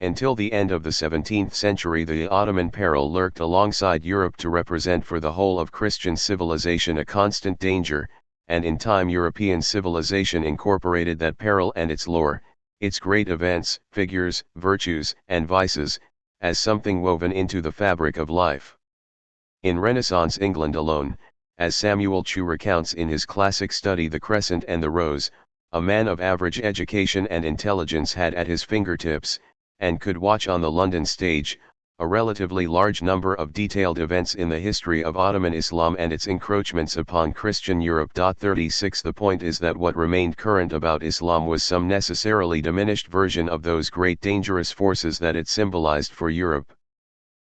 A: Until the end of the 17th century the Ottoman peril lurked alongside Europe to represent for the whole of Christian civilization a constant danger, and in time European civilization incorporated that peril and its lore, its great events, figures, virtues, and vices, as something woven into the fabric of life. In Renaissance England alone, as Samuel Chu recounts in his classic study The Crescent and the Rose, a man of average education and intelligence had at his fingertips, and could watch on the London stage, a relatively large number of detailed events in the history of Ottoman Islam and its encroachments upon Christian Europe. 36 The point is that what remained current about Islam was some necessarily diminished version of those great dangerous forces that it symbolized for Europe.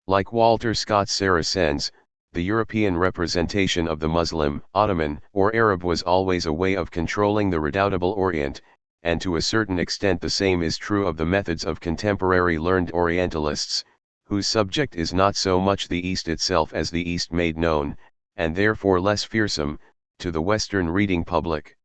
A: Like Walter Scott's Saracens, the European representation of the Muslim, Ottoman, or Arab was always a way of controlling the redoubtable Orient, and to a certain extent the same is true of the methods of contemporary learned Orientalists, whose subject is not so much the East itself as the East made known, and therefore less fearsome, to the Western reading public.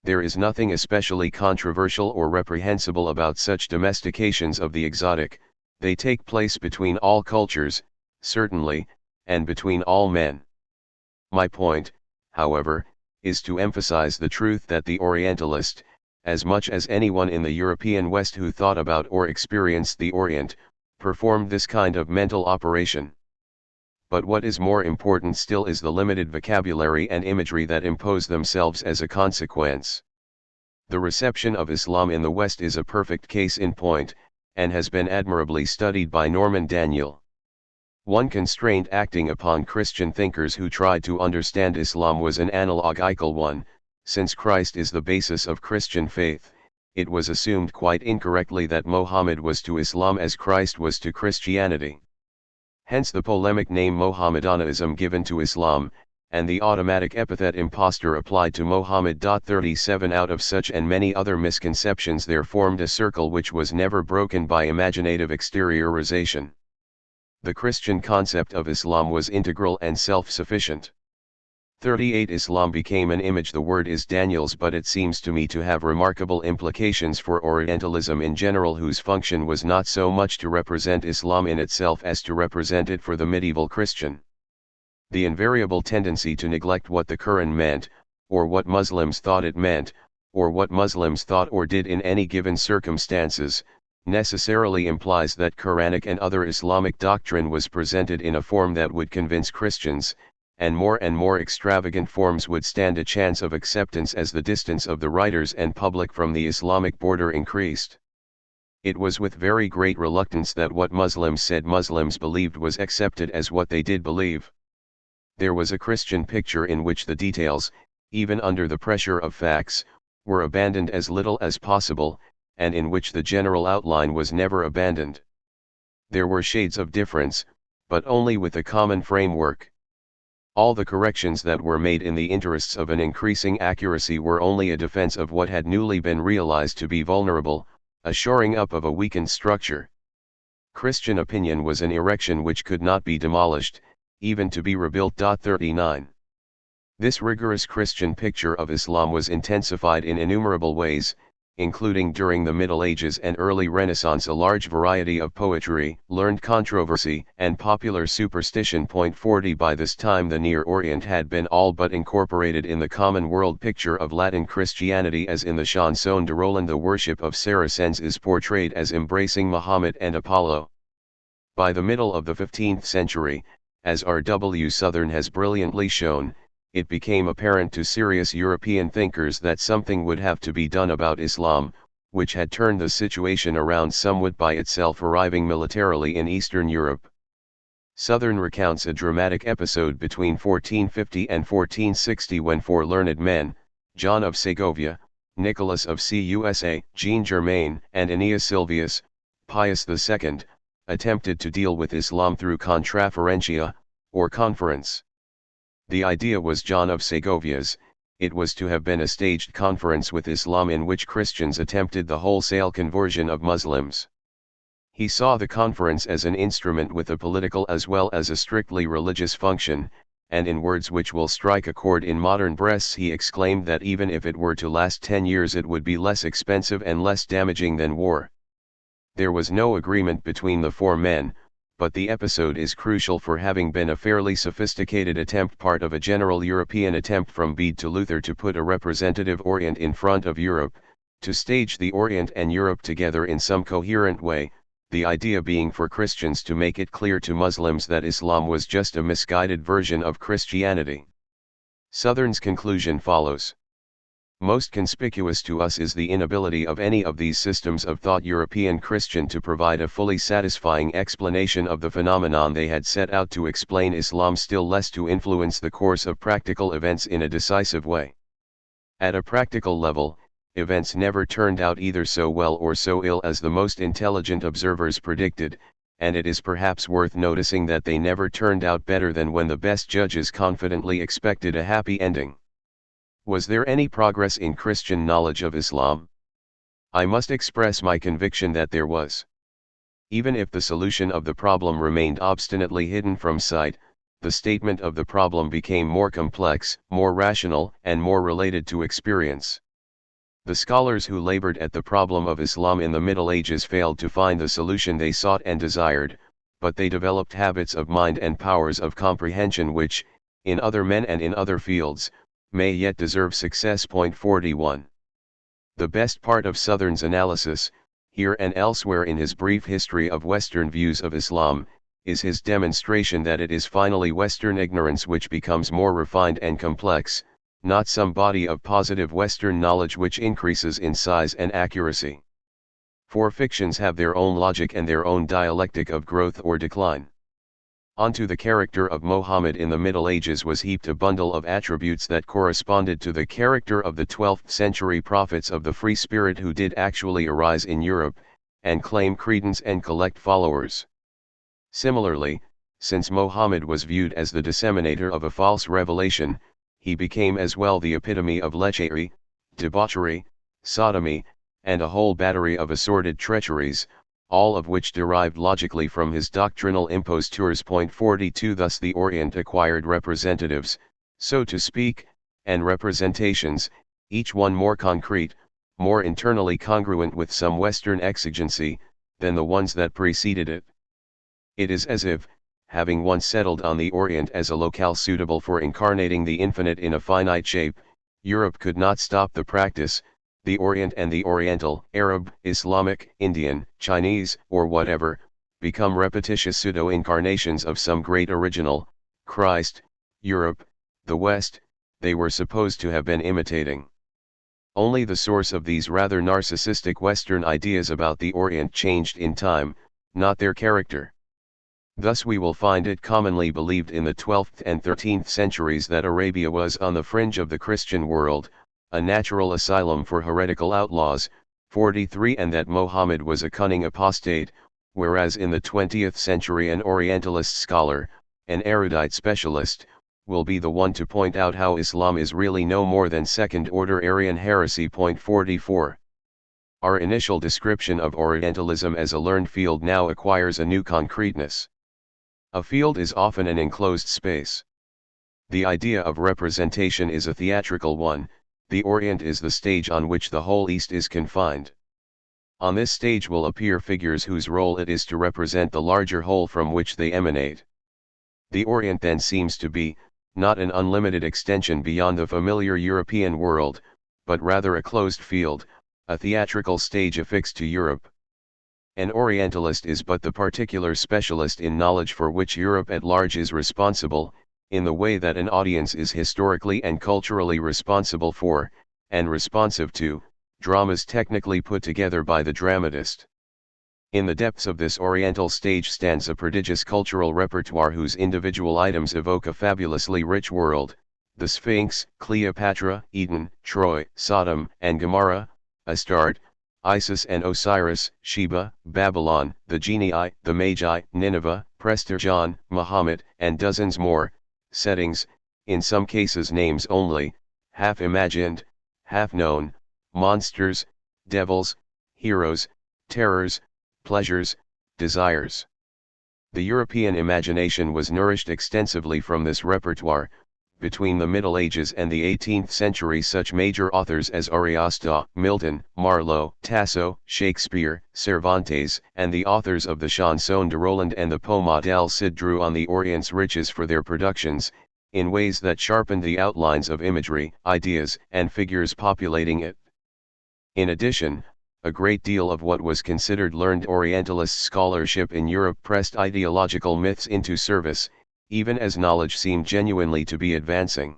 A: There is nothing especially controversial or reprehensible about such domestications of the exotic. They take place between all cultures, certainly, and between all men. My point, however, is to emphasize the truth that the Orientalist, as much as anyone in the European West who thought about or experienced the Orient, performed this kind of mental operation. But what is more important still is the limited vocabulary and imagery that impose themselves as a consequence. The reception of Islam in the West is a perfect case in point, and has been admirably studied by Norman Daniel. One constraint acting upon Christian thinkers who tried to understand Islam was an analogical one. Since Christ is the basis of Christian faith, it was assumed quite incorrectly that Mohammed was to Islam as Christ was to Christianity. Hence the polemic name Mohammedanism given to Islam, and the automatic epithet impostor applied to Mohammed. 37 Out of such and many other misconceptions there formed a circle which was never broken by imaginative exteriorization. The Christian concept of Islam was integral and self-sufficient. 38 Islam became an image. The word is Daniel's, but it seems to me to have remarkable implications for Orientalism in general, whose function was not so much to represent Islam in itself as to represent it for the medieval Christian. The invariable tendency to neglect what the Quran meant, or what Muslims thought it meant, or what Muslims thought or did in any given circumstances, necessarily implies that Quranic and other Islamic doctrine was presented in a form that would convince Christians, and more extravagant forms would stand a chance of acceptance as the distance of the writers and public from the Islamic border increased. It was with very great reluctance that what Muslims said Muslims believed was accepted as what they did believe. There was a Christian picture in which the details, even under the pressure of facts, were abandoned as little as possible, and in which the general outline was never abandoned. There were shades of difference, but only with a common framework. All the corrections that were made in the interests of an increasing accuracy were only a defense of what had newly been realized to be vulnerable, a shoring up of a weakened structure. Christian opinion was an erection which could not be demolished, even to be rebuilt. 39. This rigorous Christian picture of Islam was intensified in innumerable ways, including during the Middle Ages and early Renaissance a large variety of poetry, learned controversy, and popular superstition. 40 By this time the Near Orient had been all but incorporated in the common world picture of Latin Christianity, as in the Chanson de Roland the worship of Saracens is portrayed as embracing Muhammad and Apollo. By the middle of the 15th century, as R.W. Southern has brilliantly shown, it became apparent to serious European thinkers that something would have to be done about Islam, which had turned the situation around somewhat by itself, arriving militarily in Eastern Europe. Southern recounts a dramatic episode between 1450 and 1460 when four learned men, John of Segovia, Nicholas of Cusa, Jean Germain, and Aeneas Sylvius, Pius II, attempted to deal with Islam through contraferentia, or conference. The idea was John of Segovia's. It was to have been a staged conference with Islam in which Christians attempted the wholesale conversion of Muslims. He saw the conference as an instrument with a political as well as a strictly religious function, and in words which will strike a chord in modern breasts he exclaimed that even if it were to last 10 years it would be less expensive and less damaging than war. There was no agreement between the four men, but the episode is crucial for having been a fairly sophisticated attempt, part of a general European attempt from Bede to Luther to put a representative Orient in front of Europe, to stage the Orient and Europe together in some coherent way, the idea being for Christians to make it clear to Muslims that Islam was just a misguided version of Christianity. Southern's conclusion follows. Most conspicuous to us is the inability of any of these systems of thought, European Christian, to provide a fully satisfying explanation of the phenomenon they had set out to explain Islam, still less to influence the course of practical events in a decisive way. At a practical level, events never turned out either so well or so ill as the most intelligent observers predicted, and it is perhaps worth noticing that they never turned out better than when the best judges confidently expected a happy ending. Was there any progress in Christian knowledge of Islam? I must express my conviction that there was. Even if the solution of the problem remained obstinately hidden from sight, the statement of the problem became more complex, more rational, and more related to experience. The scholars who labored at the problem of Islam in the Middle Ages failed to find the solution they sought and desired, but they developed habits of mind and powers of comprehension which, in other men and in other fields, may yet deserve success. 41. The best part of Southern's analysis, here and elsewhere in his brief history of Western views of Islam, is his demonstration that it is finally Western ignorance which becomes more refined and complex, not some body of positive Western knowledge which increases in size and accuracy. For fictions have their own logic and their own dialectic of growth or decline. Onto the character of Mohammed in the Middle Ages was heaped a bundle of attributes that corresponded to the character of the 12th century prophets of the free spirit who did actually arise in Europe, and claim credence and collect followers. Similarly, since Mohammed was viewed as the disseminator of a false revelation, he became as well the epitome of lechery, debauchery, sodomy, and a whole battery of assorted treacheries, all of which derived logically from his doctrinal impostures. 42 Thus the Orient acquired representatives, so to speak, and representations, each one more concrete, more internally congruent with some Western exigency, than the ones that preceded it. It is as if, having once settled on the Orient as a locale suitable for incarnating the infinite in a finite shape, Europe could not stop the practice. The Orient and the Oriental, Arab, Islamic, Indian, Chinese, or whatever, become repetitious pseudo-incarnations of some great original, Christ. Europe, the West, they were supposed to have been imitating. Only the source of these rather narcissistic Western ideas about the Orient changed in time, not their character. Thus we will find it commonly believed in the 12th and 13th centuries that Arabia was on the fringe of the Christian world, a natural asylum for heretical outlaws, 43, and that Mohammed was a cunning apostate, whereas in the 20th century an Orientalist scholar, an erudite specialist, will be the one to point out how Islam is really no more than second-order Arian heresy. 44. Our initial description of Orientalism as a learned field now acquires a new concreteness. A field is often an enclosed space. The idea of representation is a theatrical one, The Orient is the stage on which the whole East is confined. On this stage will appear figures whose role it is to represent the larger whole from which they emanate. The Orient then seems to be, not an unlimited extension beyond the familiar European world, but rather a closed field, a theatrical stage affixed to Europe. An Orientalist is but the particular specialist in knowledge for which Europe at large is responsible, in the way that an audience is historically and culturally responsible for, and responsive to, dramas technically put together by the dramatist. In the depths of this Oriental stage stands a prodigious cultural repertoire whose individual items evoke a fabulously rich world: the Sphinx, Cleopatra, Eden, Troy, Sodom and Gomorrah, Astarte, Isis and Osiris, Sheba, Babylon, the Genii, the Magi, Nineveh, Prester John, Muhammad, and dozens more, settings, in some cases names only, half imagined, half known, monsters, devils, heroes, terrors, pleasures, desires. The European imagination was nourished extensively from this repertoire. Between the Middle Ages and the 18th century, such major authors as Ariosto, Milton, Marlowe, Tasso, Shakespeare, Cervantes, and the authors of the Chanson de Roland and the Poème del Cid drew on the Orient's riches for their productions, in ways that sharpened the outlines of imagery, ideas, and figures populating it. In addition, a great deal of what was considered learned Orientalist scholarship in Europe pressed ideological myths into service, even as knowledge seemed genuinely to be advancing.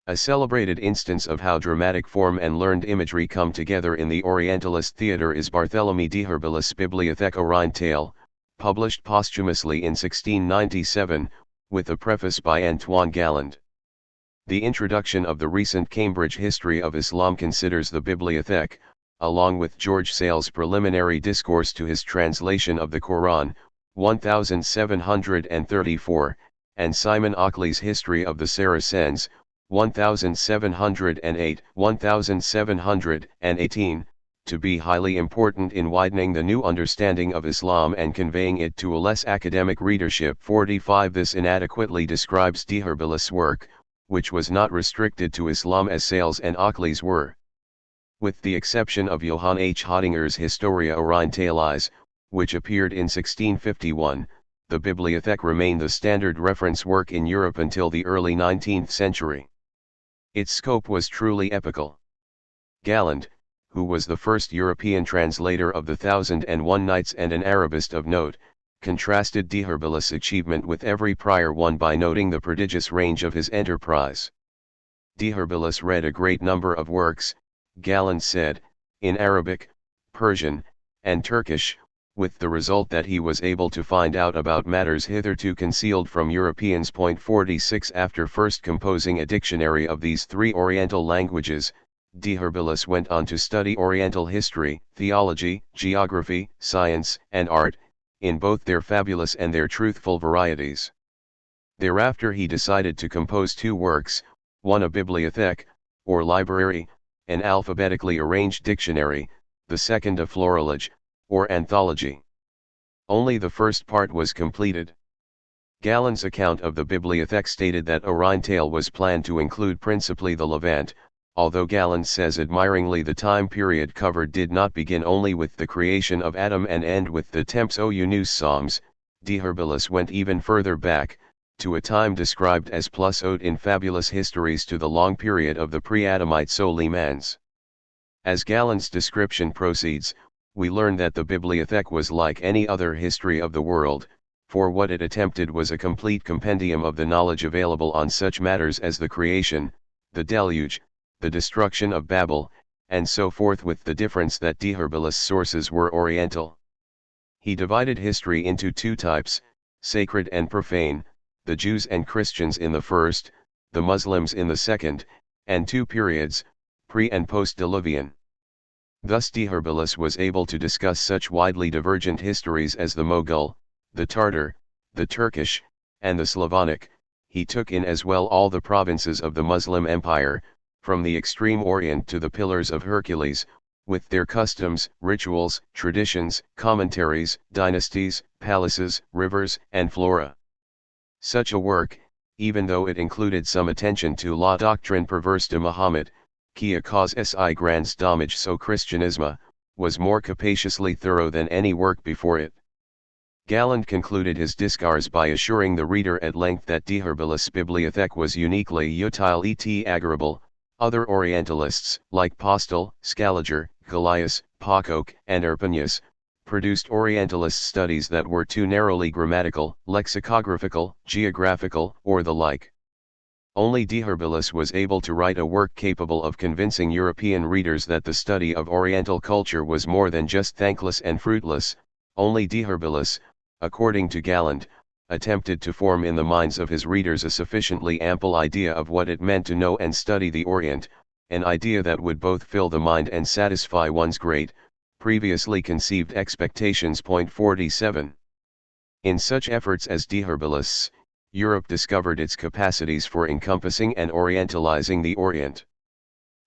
A: A celebrated instance of how dramatic form and learned imagery come together in the Orientalist theatre is Barthélemy d'Herbilis' Bibliothèque orientale, published posthumously in 1697, with a preface by Antoine Galland. The introduction of the recent Cambridge History of Islam considers the Bibliothèque, along with George Sale's preliminary discourse to his translation of the Quran, 1734, and Simon Ockley's History of the Saracens, 1708-1718, to be highly important in widening the new understanding of Islam and conveying it to a less academic readership. 45 This inadequately describes d'Herbilis' work, which was not restricted to Islam as Sale's and Ockley's were. With the exception of Johann H. Hodinger's Historia Orientalis, which appeared in 1651, the Bibliothèque remained the standard reference work in Europe until the early 19th century. Its scope was truly epical. Galland, who was the first European translator of the 1001 Nights and an Arabist of note, contrasted d'Herbilis' achievement with every prior one by noting the prodigious range of his enterprise. D'Herbilis read a great number of works, Galland said, in Arabic, Persian, and Turkish, with the result that he was able to find out about matters hitherto concealed from Europeans. 46 After first composing a dictionary of these three Oriental languages, d'Herbilis went on to study Oriental history, theology, geography, science, and art, in both their fabulous and their truthful varieties. Thereafter he decided to compose two works, one a bibliothèque, or library, an alphabetically arranged dictionary, the second a florilegie, or anthology. Only the first part was completed. Galland's account of the Bibliothèque stated that Orientale was planned to include principally the Levant, although Galland says admiringly the time period covered did not begin only with the creation of Adam and end with the Temps aux Yunus Psalms. D'Herbilis went even further back, to a time described as plus haute in fabulous histories to the long period of the pre-Adamite Solimans. As Galland's description proceeds, we learn that the Bibliothèque was like any other history of the world, for what it attempted was a complete compendium of the knowledge available on such matters as the creation, the deluge, the destruction of Babel, and so forth, with the difference that d'Herbilis' sources were Oriental. He divided history into two types, sacred and profane, the Jews and Christians in the first, the Muslims in the second, and two periods, pre- and post-Diluvian. Thus d'Herbilis was able to discuss such widely divergent histories as the Mughal, the Tartar, the Turkish, and the Slavonic. He took in as well all the provinces of the Muslim Empire, from the extreme Orient to the Pillars of Hercules, with their customs, rituals, traditions, commentaries, dynasties, palaces, rivers, and flora. Such a work, even though it included some attention to la doctrine perverse de Muhammad, Kia cause si grands damage so Christianisme, was more capaciously thorough than any work before it. Galland concluded his discourse by assuring the reader at length that Dihirbilus Bibliothèque was uniquely utile et agreeable. Other Orientalists, like Postel, Scaliger, Galius, Pocock, and Urpinius, produced Orientalist studies that were too narrowly grammatical, lexicographical, geographical, or the like. Only Dihirbilus was able to write a work capable of convincing European readers that the study of Oriental culture was more than just thankless and fruitless. Only Dihirbilus, according to Galland, attempted to form in the minds of his readers a sufficiently ample idea of what it meant to know and study the Orient, an idea that would both fill the mind and satisfy one's great, previously conceived expectations. 47. In such efforts as Dihirbilus', Europe discovered its capacities for encompassing and orientalizing the Orient.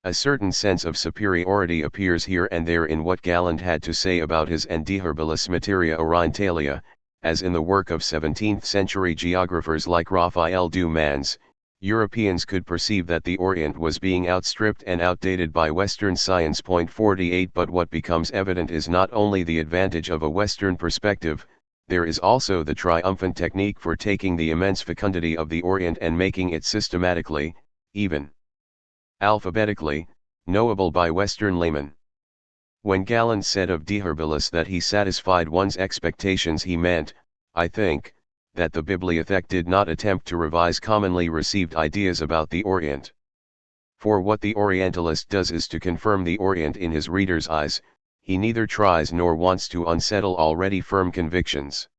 A: A certain sense of superiority appears here and there in what Galland had to say about his and Dihirbilus' materia orientalia, as in the work of 17th-century geographers like Raphael du Mans. Europeans could perceive that the Orient was being outstripped and outdated by Western science. 48 But what becomes evident is not only the advantage of a Western perspective, there is also the triumphant technique for taking the immense fecundity of the Orient and making it systematically, even alphabetically, knowable by Western laymen. When Galland said of Dihirbilus that he satisfied one's expectations, he meant, I think, that the Bibliothèque did not attempt to revise commonly received ideas about the Orient. For what the Orientalist does is to confirm the Orient in his reader's eyes. He neither tries nor wants to unsettle already firm convictions.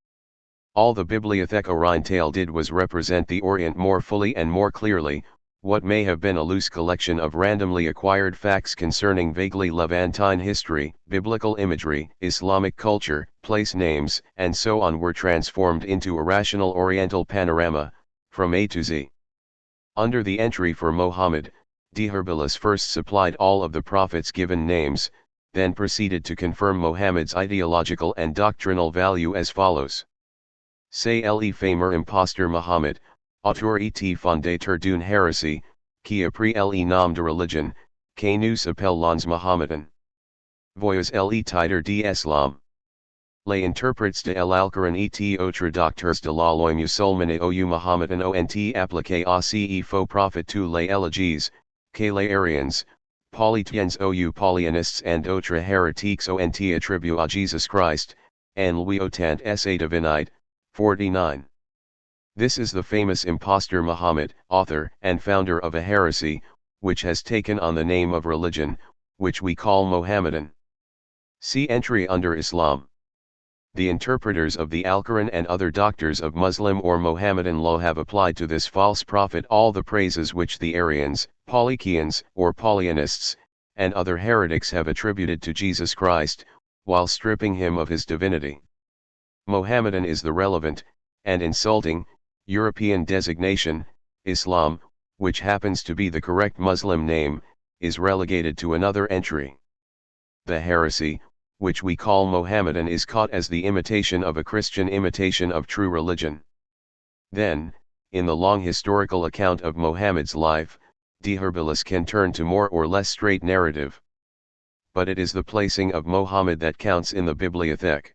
A: All the Bibliothèque Orientale did was represent the Orient more fully and more clearly. What may have been a loose collection of randomly acquired facts concerning vaguely Levantine history, biblical imagery, Islamic culture, place names, and so on were transformed into a rational Oriental panorama, from A to Z. Under the entry for Mohammed, Dihirbilus first supplied all of the prophets' given names, then proceeded to confirm Mohammed's ideological and doctrinal value as follows. C'est le fameux imposteur Mohammed, auteur et fondateur d'une hérésie, qui a pris le nom de religion, que nous appelons Mohammedan. Voyez le titre d'Islam. Les interprètes de l'Alcoran et autres docteurs de la loi musulmane ou Mohammedan ont appliqué aussi faux prophètes tous les éloges, que les Arians, Polythians ou Polyanists and autres heretiques ont attribué à Jesus Christ, en lui autant sa divinité. 49. This is the famous impostor Muhammad, author and founder of a heresy, which has taken on the name of religion, which we call Mohammedan. See entry under Islam. The interpreters of the Alcoran and other doctors of Muslim or Mohammedan law have applied to this false prophet all the praises which the Arians, Polychians or Polyanists, and other heretics have attributed to Jesus Christ, while stripping him of his divinity. Mohammedan is the relevant, and insulting, European designation. Islam, which happens to be the correct Muslim name, is relegated to another entry. The heresy, which we call Mohammedan, is caught as the imitation of a Christian imitation of true religion. Then, in the long historical account of Mohammed's life, Dihirbilus can turn to more or less straight narrative. But it is the placing of Mohammed that counts in the Bibliothèque.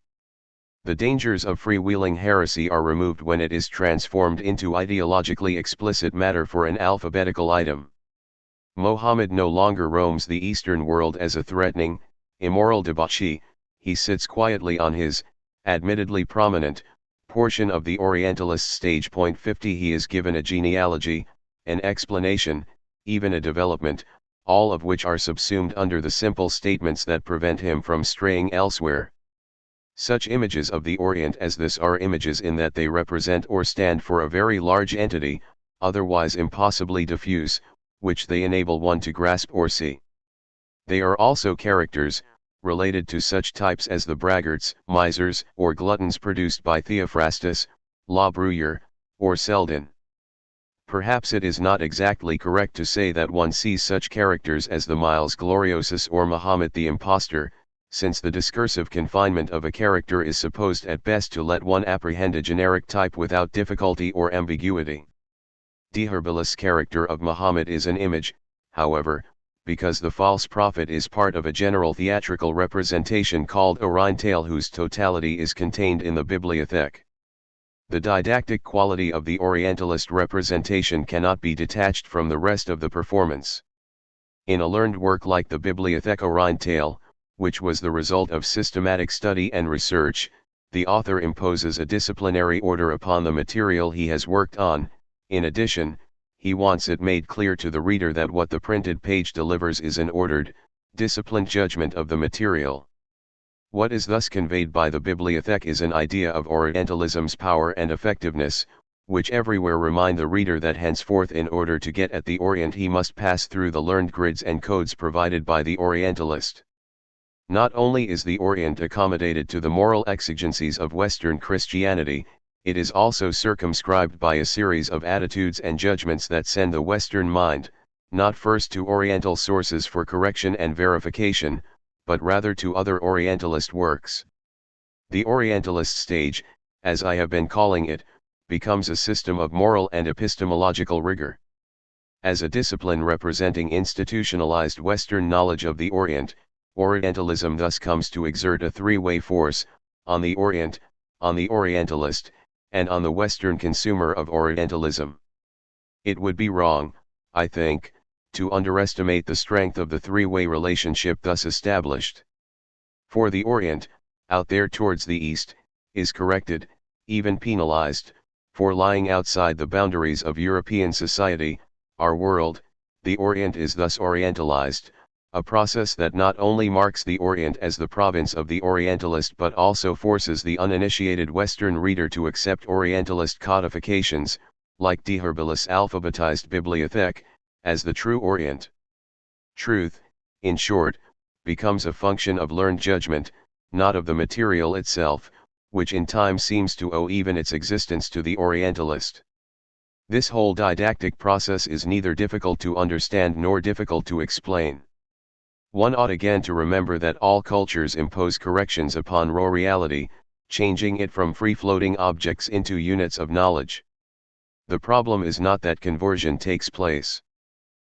A: The dangers of freewheeling heresy are removed when it is transformed into ideologically explicit matter for an alphabetical item. Mohammed no longer roams the Eastern world as a threatening, immoral debauchee. He sits quietly on his, admittedly prominent, portion of the Orientalist stage. 50 He is given a genealogy, an explanation, even a development, all of which are subsumed under the simple statements that prevent him from straying elsewhere. Such images of the Orient as this are images in that they represent or stand for a very large entity, otherwise impossibly diffuse, which they enable one to grasp or see. They are also characters, related to such types as the braggarts, misers, or gluttons produced by Theophrastus, La Bruyere, or Selden. Perhaps it is not exactly correct to say that one sees such characters as the Miles Gloriosus or Mahomet the Impostor, since the discursive confinement of a character is supposed at best to let one apprehend a generic type without difficulty or ambiguity. Dihirbilus' character of Muhammad is an image, however, because the false prophet is part of a general theatrical representation called oriental whose totality is contained in the bibliothèque. The didactic quality of the Orientalist representation cannot be detached from the rest of the performance. In a learned work like the Bibliothèque Orientale, which was the result of systematic study and research, the author imposes a disciplinary order upon the material he has worked on. In addition, he wants it made clear to the reader that what the printed page delivers is an ordered, disciplined judgment of the material. What is thus conveyed by the bibliothèque is an idea of Orientalism's power and effectiveness, which everywhere remind the reader that henceforth in order to get at the Orient he must pass through the learned grids and codes provided by the Orientalist. Not only is the Orient accommodated to the moral exigencies of Western Christianity, it is also circumscribed by a series of attitudes and judgments that send the Western mind, not first to Oriental sources for correction and verification, but rather to other Orientalist works. The Orientalist stage, as I have been calling it, becomes a system of moral and epistemological rigor. As a discipline representing institutionalized Western knowledge of the Orient, Orientalism thus comes to exert a three-way force, on the Orient, on the Orientalist, and on the Western consumer of Orientalism. It would be wrong, I think, to underestimate the strength of the three-way relationship thus established. For the Orient, out there towards the East, is corrected, even penalized, for lying outside the boundaries of European society, our world. The Orient is thus orientalized, a process that not only marks the Orient as the province of the Orientalist but also forces the uninitiated Western reader to accept Orientalist codifications, like de Herbilis alphabetized bibliothèque, as the true Orient. Truth, in short, becomes a function of learned judgment, not of the material itself, which in time seems to owe even its existence to the Orientalist. This whole didactic process is neither difficult to understand nor difficult to explain. One ought again to remember that all cultures impose corrections upon raw reality, changing it from free-floating objects into units of knowledge. The problem is not that conversion takes place.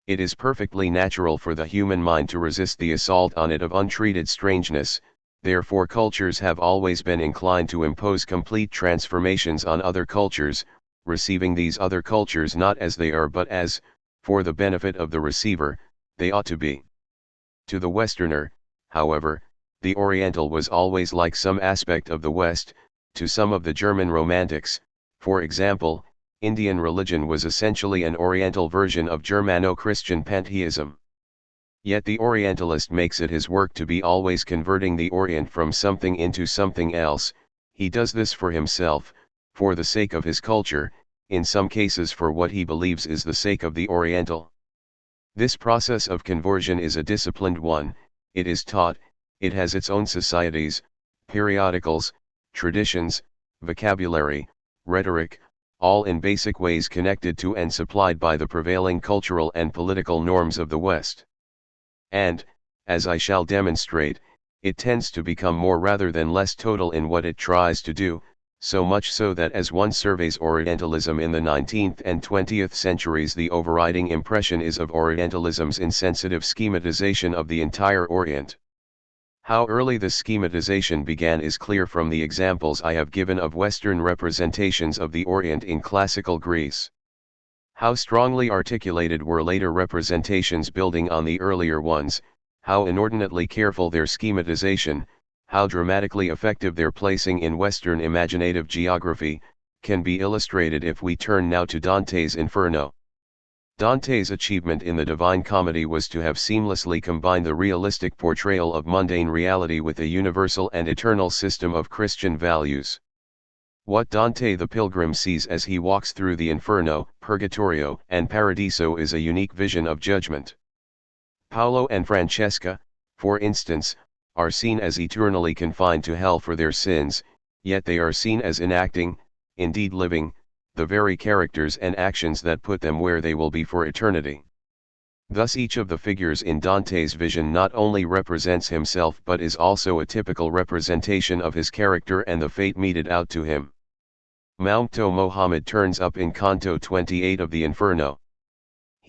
A: It is perfectly natural for the human mind to resist the assault on it of untreated strangeness, therefore cultures have always been inclined to impose complete transformations on other cultures, receiving these other cultures not as they are but as, for the benefit of the receiver, they ought to be. To the Westerner, however, the Oriental was always like some aspect of the West. To some of the German Romantics, for example, Indian religion was essentially an Oriental version of Germano-Christian pantheism. Yet the Orientalist makes it his work to be always converting the Orient from something into something else. He does this for himself, for the sake of his culture, in some cases for what he believes is the sake of the Oriental. This process of conversion is a disciplined one, it is taught, it has its own societies, periodicals, traditions, vocabulary, rhetoric, all in basic ways connected to and supplied by the prevailing cultural and political norms of the West. And, as I shall demonstrate, it tends to become more rather than less total in what it tries to do, so much so that as one surveys Orientalism in the 19th and 20th centuries, the overriding impression is of Orientalism's insensitive schematization of the entire Orient. How early this schematization began is clear from the examples I have given of Western representations of the Orient in classical Greece. How strongly articulated were later representations building on the earlier ones, how inordinately careful their schematization, how dramatically effective their placing in Western imaginative geography, can be illustrated if we turn now to Dante's Inferno. Dante's achievement in the Divine Comedy was to have seamlessly combined the realistic portrayal of mundane reality with a universal and eternal system of Christian values. What Dante the pilgrim sees as he walks through the Inferno, Purgatorio, and Paradiso is a unique vision of judgment. Paolo and Francesca, for instance, are seen as eternally confined to hell for their sins, yet they are seen as enacting, indeed living, the very characters and actions that put them where they will be for eternity. Thus each of the figures in Dante's vision not only represents himself but is also a typical representation of his character and the fate meted out to him. Maumto Mohammed turns up in Canto 28 of the Inferno.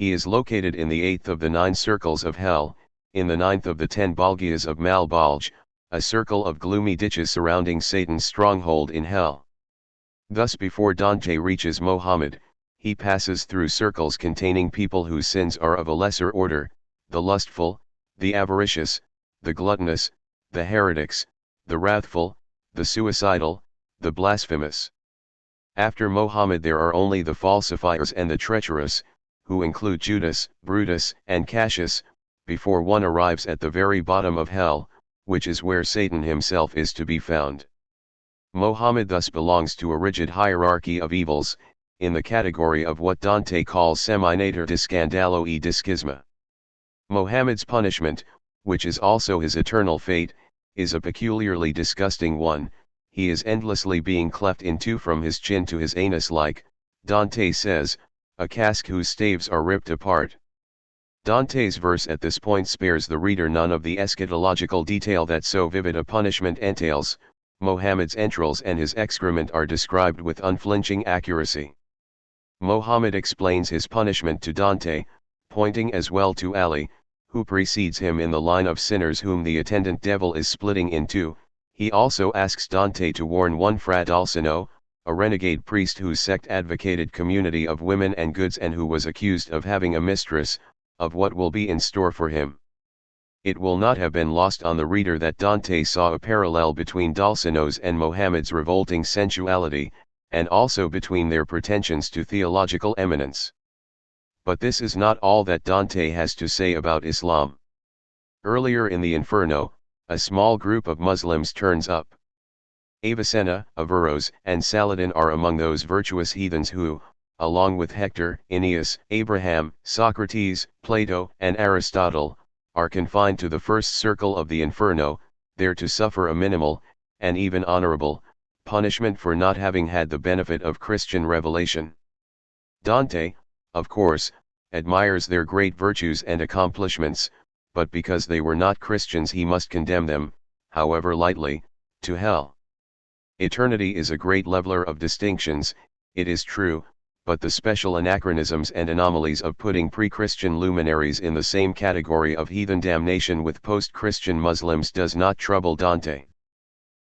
A: He is located in the 8th of the 9 circles of hell, in the 9th of the 10 Balgias of Malbalj, a circle of gloomy ditches surrounding Satan's stronghold in hell. Thus before Dante reaches Mohammed, he passes through circles containing people whose sins are of a lesser order, the lustful, the avaricious, the gluttonous, the heretics, the wrathful, the suicidal, the blasphemous. After Mohammed there are only the falsifiers and the treacherous, who include Judas, Brutus, and Cassius, before one arrives at the very bottom of hell, which is where Satan himself is to be found. Mohammed thus belongs to a rigid hierarchy of evils, in the category of what Dante calls seminator di scandalo e di schisma. Mohammed's punishment, which is also his eternal fate, is a peculiarly disgusting one. He is endlessly being cleft in two from his chin to his anus like, Dante says, a cask whose staves are ripped apart. Dante's verse at this point spares the reader none of the eschatological detail that so vivid a punishment entails. Mohammed's entrails and his excrement are described with unflinching accuracy. Mohammed explains his punishment to Dante, pointing as well to Ali, who precedes him in the line of sinners whom the attendant devil is splitting in two. He also asks Dante to warn one Fra Dalsino, a renegade priest whose sect advocated community of women and goods and who was accused of having a mistress, of what will be in store for him. It will not have been lost on the reader that Dante saw a parallel between Dalsino's and Mohammed's revolting sensuality, and also between their pretensions to theological eminence. But this is not all that Dante has to say about Islam. Earlier in the Inferno, a small group of Muslims turns up. Avicenna, Averroes, and Saladin are among those virtuous heathens who, along with Hector, Aeneas, Abraham, Socrates, Plato, and Aristotle, are confined to the first circle of the Inferno, there to suffer a minimal, and even honorable, punishment for not having had the benefit of Christian revelation. Dante, of course, admires their great virtues and accomplishments, but because they were not Christians he must condemn them, however lightly, to hell. Eternity is a great leveler of distinctions, it is true, but the special anachronisms and anomalies of putting pre-Christian luminaries in the same category of heathen damnation with post-Christian Muslims does not trouble Dante.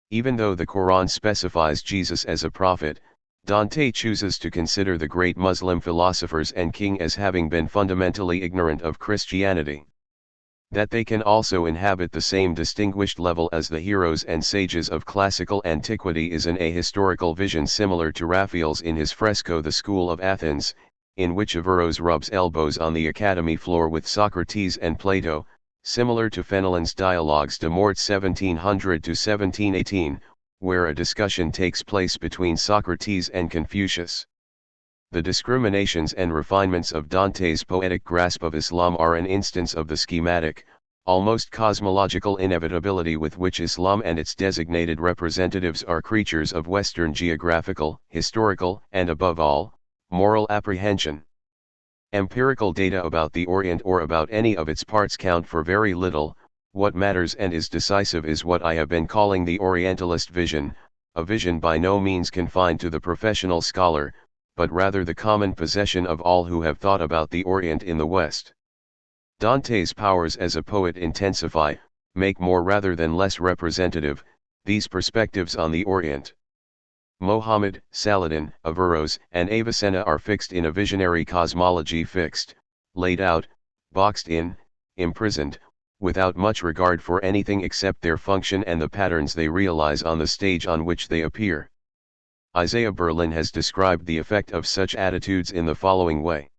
A: Even though the Quran specifies Jesus as a prophet, Dante chooses to consider the great Muslim philosophers and king as having been fundamentally ignorant of Christianity. That they can also inhabit the same distinguished level as the heroes and sages of classical antiquity is an ahistorical vision similar to Raphael's in his fresco The School of Athens, in which Averroes rubs elbows on the academy floor with Socrates and Plato, similar to Fenelon's Dialogues de Mort 1700–1718, where a discussion takes place between Socrates and Confucius. The discriminations and refinements of Dante's poetic grasp of Islam are an instance of the schematic, almost cosmological inevitability with which Islam and its designated representatives are creatures of Western geographical, historical, and above all, moral apprehension. Empirical data about the Orient or about any of its parts count for very little. What matters and is decisive is what I have been calling the Orientalist vision, a vision by no means confined to the professional scholar, but rather the common possession of all who have thought about the Orient in the West. Dante's powers as a poet intensify, make more rather than less representative, these perspectives on the Orient. Mohammed, Saladin, Averroes, and Avicenna are fixed in a visionary cosmology fixed, laid out, boxed in, imprisoned, without much regard for anything except their function and the patterns they realize on the stage on which they appear. Isaiah Berlin has described the effect of such attitudes in the following way.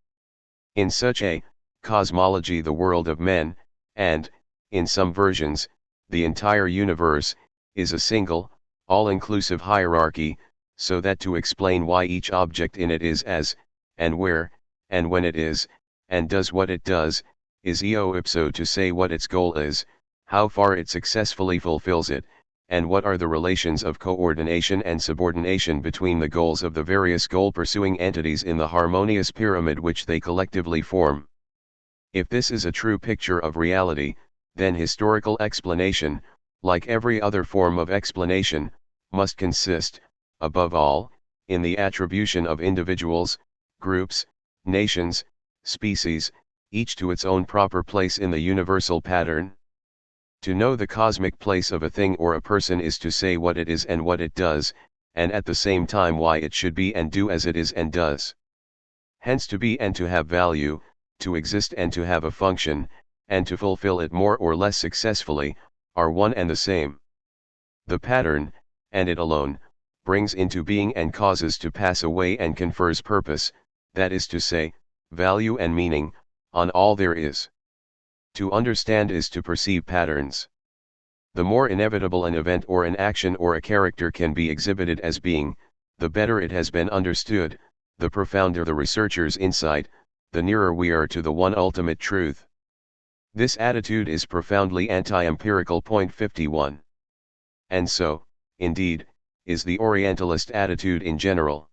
A: In such a cosmology the world of men, and, in some versions, the entire universe, is a single, all-inclusive hierarchy, so that to explain why each object in it is as, and where, and when it is, and does what it does, is eo ipso to say what its goal is, how far it successfully fulfills it, and what are the relations of coordination and subordination between the goals of the various goal-pursuing entities in the harmonious pyramid which they collectively form. If this is a true picture of reality, then historical explanation, like every other form of explanation, must consist, above all, in the attribution of individuals, groups, nations, species, each to its own proper place in the universal pattern. To know the cosmic place of a thing or a person is to say what it is and what it does, and at the same time why it should be and do as it is and does. Hence to be and to have value, to exist and to have a function, and to fulfill it more or less successfully, are one and the same. The pattern, and it alone, brings into being and causes to pass away and confers purpose, that is to say, value and meaning, on all there is. To understand is to perceive patterns. The more inevitable an event or an action or a character can be exhibited as being, the better it has been understood, the profounder the researcher's insight, the nearer we are to the one ultimate truth. This attitude is profoundly anti-empirical. Point 51. And so, indeed, is the Orientalist attitude in general.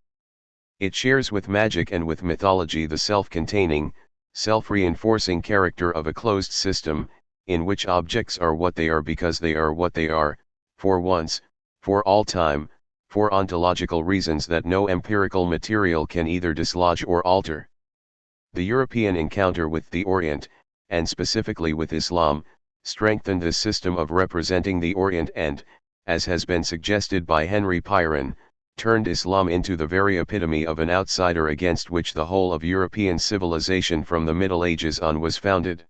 A: It shares with magic and with mythology the self-containing, self-reinforcing character of a closed system, in which objects are what they are because they are what they are, for once, for all time, for ontological reasons that no empirical material can either dislodge or alter. The European encounter with the Orient, and specifically with Islam, strengthened this system of representing the Orient and, as has been suggested by Henry Piron, turned Islam into the very epitome of an outsider against which the whole of European civilization from the Middle Ages on was founded.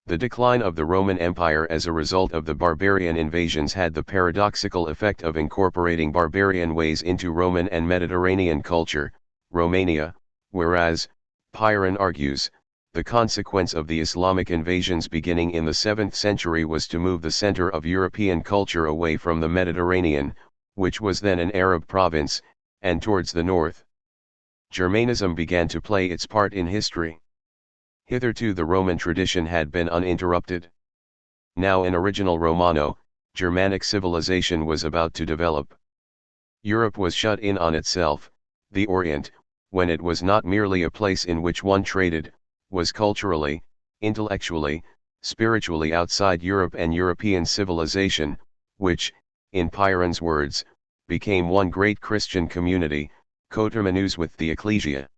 A: The decline of the Roman Empire as a result of the barbarian invasions had the paradoxical effect of incorporating barbarian ways into Roman and Mediterranean culture, Romania, whereas, Piron argues, the consequence of the Islamic invasions beginning in the 7th century was to move the center of European culture away from the Mediterranean, which was then an Arab province, and towards the north. Germanism began to play its part in history. Hitherto the Roman tradition had been uninterrupted. Now an original Romano, Germanic civilization was about to develop. Europe was shut in on itself. The Orient, when it was not merely a place in which one traded, was culturally, intellectually, spiritually outside Europe and European civilization, which, in Piron's words, became one great Christian community, coterminous with the Ecclesia.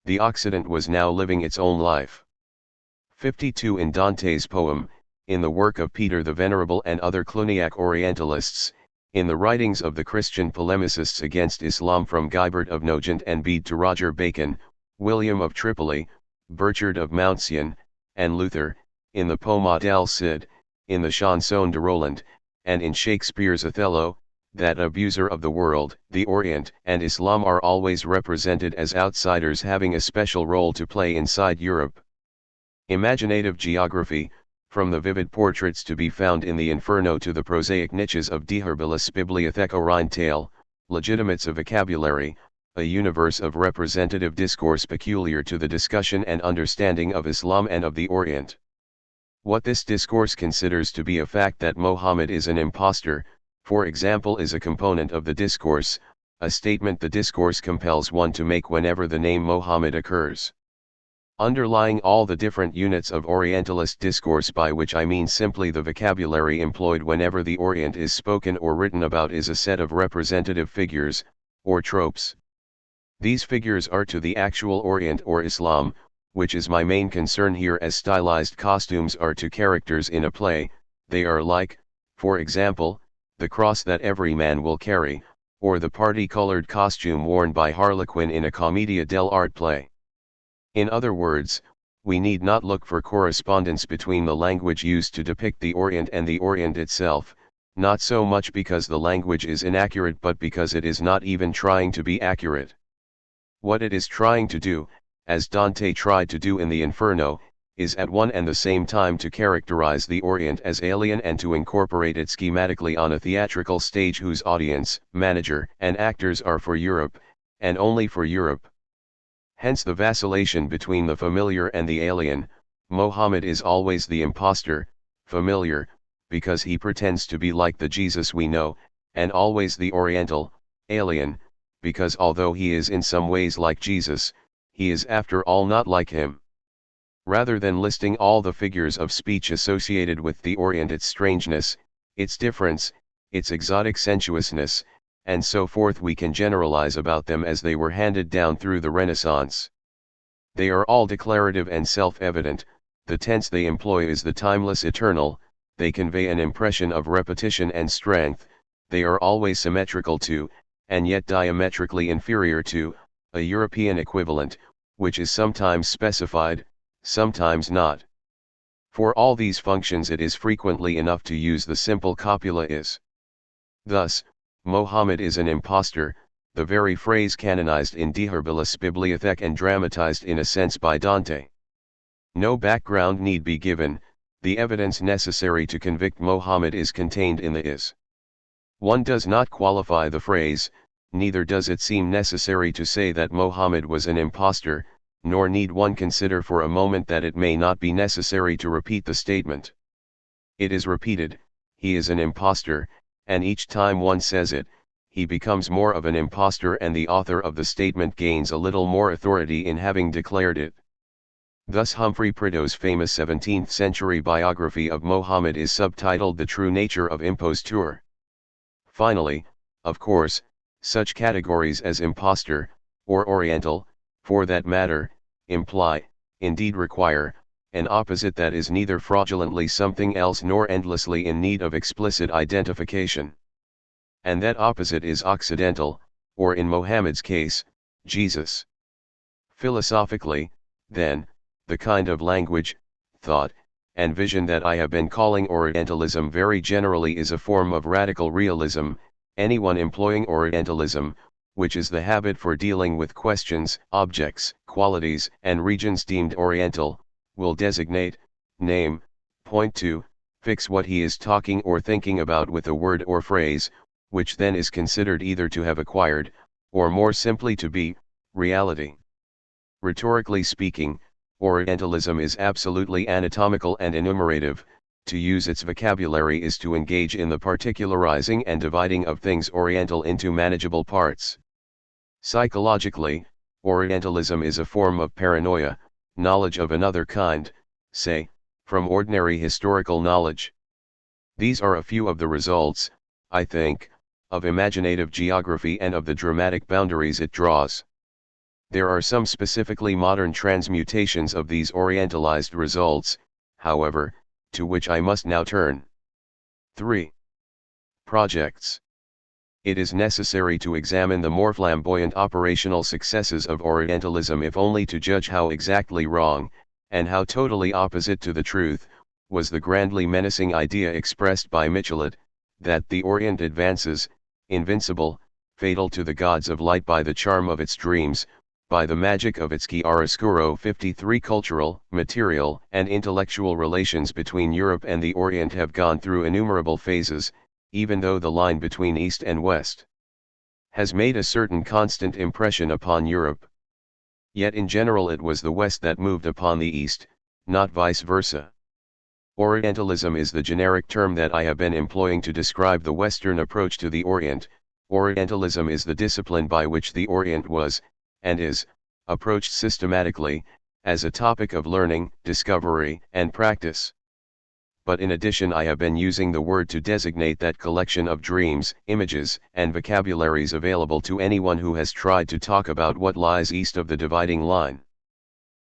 A: The Occident was now living its own life. 52. In Dante's poem, in the work of Peter the Venerable and other Cluniac Orientalists, in the writings of the Christian polemicists against Islam from Guibert of Nogent and Bede to Roger Bacon, William of Tripoli, Burchard of Mountsion, and Luther, in the Poema del Cid, in the Chanson de Roland, and in Shakespeare's Othello, that abuser of the world, the Orient and Islam are always represented as outsiders having a special role to play inside Europe. Imaginative geography, from the vivid portraits to be found in the Inferno to the prosaic niches of De Herbilis Bibliotheca Orientale, legitimates a vocabulary, a universe of representative discourse peculiar to the discussion and understanding of Islam and of the Orient. What this discourse considers to be a fact that Mohammed is an impostor, for example, is a component of the discourse, a statement the discourse compels one to make whenever the name Mohammed occurs. Underlying all the different units of Orientalist discourse, by which I mean simply the vocabulary employed whenever the Orient is spoken or written about, is a set of representative figures, or tropes. These figures are to the actual Orient or Islam, which is my main concern here, as stylized costumes are to characters in a play. They are like, for example, the cross that every man will carry, or the party-colored costume worn by Harlequin in a commedia dell'arte play. In other words, we need not look for correspondence between the language used to depict the Orient and the Orient itself, not so much because the language is inaccurate but because it is not even trying to be accurate. What it is trying to do, as Dante tried to do in the Inferno, is at one and the same time to characterize the Orient as alien and to incorporate it schematically on a theatrical stage whose audience, manager, and actors are for Europe, and only for Europe. Hence the vacillation between the familiar and the alien. Mohammed is always the impostor, familiar, because he pretends to be like the Jesus we know, and always the Oriental, alien, because although he is in some ways like Jesus, he is after all not like him. Rather than listing all the figures of speech associated with the Orient, its strangeness, its difference, its exotic sensuousness, and so forth, we can generalize about them as they were handed down through the Renaissance. They are all declarative and self-evident, the tense they employ is the timeless eternal, they convey an impression of repetition and strength, they are always symmetrical to, and yet diametrically inferior to, a European equivalent, which is sometimes specified, sometimes not. For all these functions it is frequently enough to use the simple copula is. Thus, Mohammed is an impostor, the very phrase canonized in De Herbilis Bibliothek and dramatized in a sense by Dante. No background need be given, the evidence necessary to convict Mohammed is contained in the is. One does not qualify the phrase, neither does it seem necessary to say that Mohammed was an impostor, nor need one consider for a moment that it may not be necessary to repeat the statement. It is repeated, he is an impostor, and each time one says it, he becomes more of an impostor and the author of the statement gains a little more authority in having declared it. Thus Humphrey Prideaux's famous 17th-century biography of Mohammed is subtitled The True Nature of Imposture. Finally, of course, such categories as impostor, or oriental, for that matter, imply, indeed require, an opposite that is neither fraudulently something else nor endlessly in need of explicit identification. And that opposite is Occidental, or in Mohammed's case, Jesus. Philosophically, then, the kind of language, thought, and vision that I have been calling Orientalism very generally is a form of radical realism. Anyone employing Orientalism, which is the habit for dealing with questions, objects, qualities, and regions deemed Oriental, will designate, name, point to, fix what he is talking or thinking about with a word or phrase, which then is considered either to have acquired, or more simply to be, reality. Rhetorically speaking, Orientalism is absolutely anatomical and enumerative. To use its vocabulary is to engage in the particularizing and dividing of things Oriental into manageable parts. Psychologically, Orientalism is a form of paranoia, knowledge of another kind, say, from ordinary historical knowledge. These are a few of the results, I think, of imaginative geography and of the dramatic boundaries it draws. There are some specifically modern transmutations of these Orientalized results, however, to which I must now turn. 3. Projects. It is necessary to examine the more flamboyant operational successes of Orientalism if only to judge how exactly wrong, and how totally opposite to the truth, was the grandly menacing idea expressed by Michelet, that the Orient advances, invincible, fatal to the gods of light by the charm of its dreams, by the magic of its chiaroscuro. 53 Cultural, material, and intellectual relations between Europe and the Orient have gone through innumerable phases, even though the line between East and West has made a certain constant impression upon Europe. Yet in general it was the West that moved upon the East, not vice versa. Orientalism is the generic term that I have been employing to describe the Western approach to the Orient. Orientalism is the discipline by which the Orient was, and is, approached systematically, as a topic of learning, discovery, and practice. But in addition I have been using the word to designate that collection of dreams, images, and vocabularies available to anyone who has tried to talk about what lies east of the dividing line.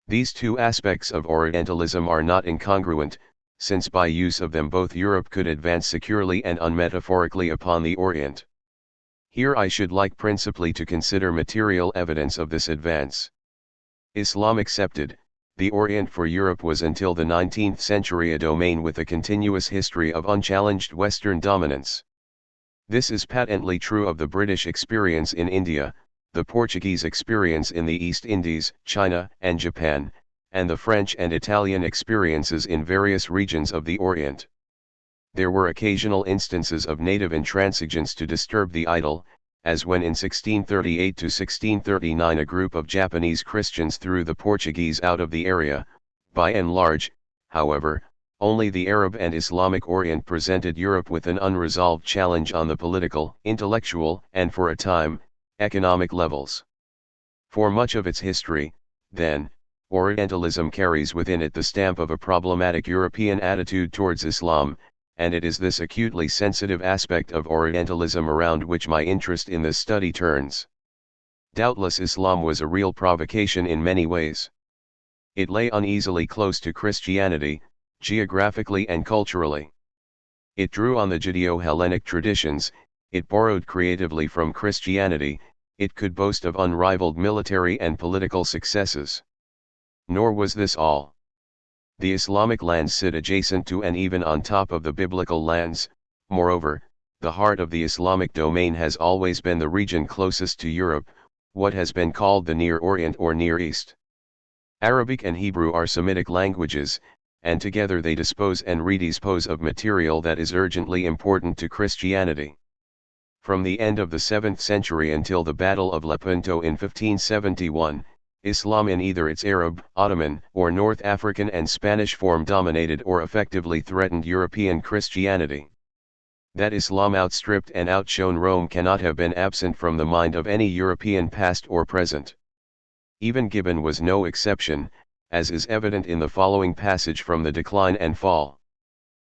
A: These two aspects of Orientalism are not incongruent, since by use of them both Europe could advance securely and unmetaphorically upon the Orient. Here I should like principally to consider material evidence of this advance. Islam accepted, the Orient for Europe was until the 19th century a domain with a continuous history of unchallenged Western dominance. This is patently true of the British experience in India, the Portuguese experience in the East Indies, China, and Japan, and the French and Italian experiences in various regions of the Orient. There were occasional instances of native intransigence to disturb the idyll, as when in 1638 to 1639 a group of Japanese Christians threw the Portuguese out of the area. By and large, however, only the Arab and Islamic Orient presented Europe with an unresolved challenge on the political, intellectual, and for a time, economic levels. For much of its history, then, Orientalism carries within it the stamp of a problematic European attitude towards Islam, and it is this acutely sensitive aspect of Orientalism around which my interest in this study turns. Doubtless Islam was a real provocation in many ways. It lay uneasily close to Christianity, geographically and culturally. It drew on the Judeo-Hellenic traditions, it borrowed creatively from Christianity, it could boast of unrivaled military and political successes. Nor was this all. The Islamic lands sit adjacent to and even on top of the biblical lands. Moreover, the heart of the Islamic domain has always been the region closest to Europe, what has been called the Near Orient or Near East. Arabic and Hebrew are Semitic languages, and together they dispose and redispose of material that is urgently important to Christianity. From the end of the 7th century until the Battle of Lepanto in 1571, Islam in either its Arab, Ottoman, or North African and Spanish form dominated or effectively threatened European Christianity. That Islam outstripped and outshone Rome cannot have been absent from the mind of any European past or present. Even Gibbon was no exception, as is evident in the following passage from The Decline and Fall.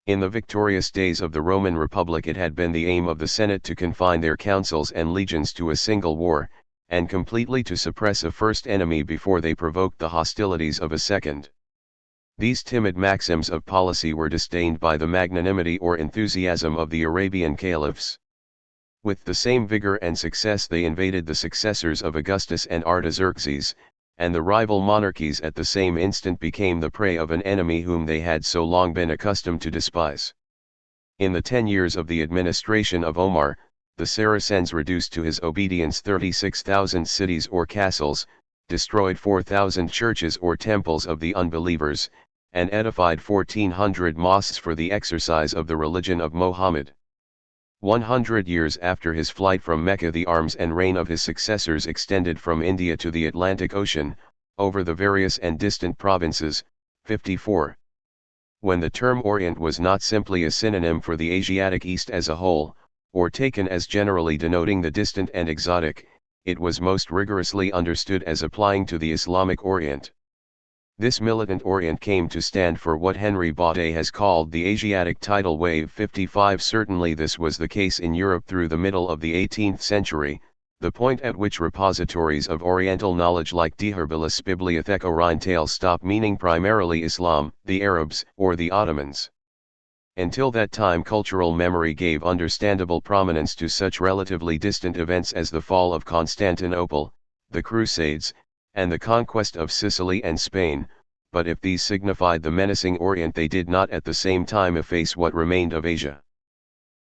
A: In the victorious days of the Roman Republic it had been the aim of the Senate to confine their councils and legions to a single war, and completely to suppress a first enemy before they provoked the hostilities of a second. These timid maxims of policy were disdained by the magnanimity or enthusiasm of the Arabian caliphs. With the same vigor and success they invaded the successors of Augustus and Artaxerxes, and the rival monarchies at the same instant became the prey of an enemy whom they had so long been accustomed to despise. In the 10 years of the administration of Omar, the Saracens reduced to his obedience 36,000 cities or castles, destroyed 4,000 churches or temples of the unbelievers, and edified 1,400 mosques for the exercise of the religion of Mohammed. 100 years after his flight from Mecca the arms and reign of his successors extended from India to the Atlantic Ocean, over the various and distant provinces. 54. When the term Orient was not simply a synonym for the Asiatic East as a whole, or taken as generally denoting the distant and exotic, it was most rigorously understood as applying to the Islamic Orient. This militant Orient came to stand for what Henry Baudet has called the Asiatic tidal wave. 55. Certainly this was the case in Europe through the middle of the 18th century, the point at which repositories of Oriental knowledge like THIRD-WORLDISM Bibliothèque Orientale stop meaning primarily Islam, the Arabs, or the Ottomans. Until that time cultural memory gave understandable prominence to such relatively distant events as the fall of Constantinople, the Crusades, and the conquest of Sicily and Spain, but if these signified the menacing Orient they did not at the same time efface what remained of Asia.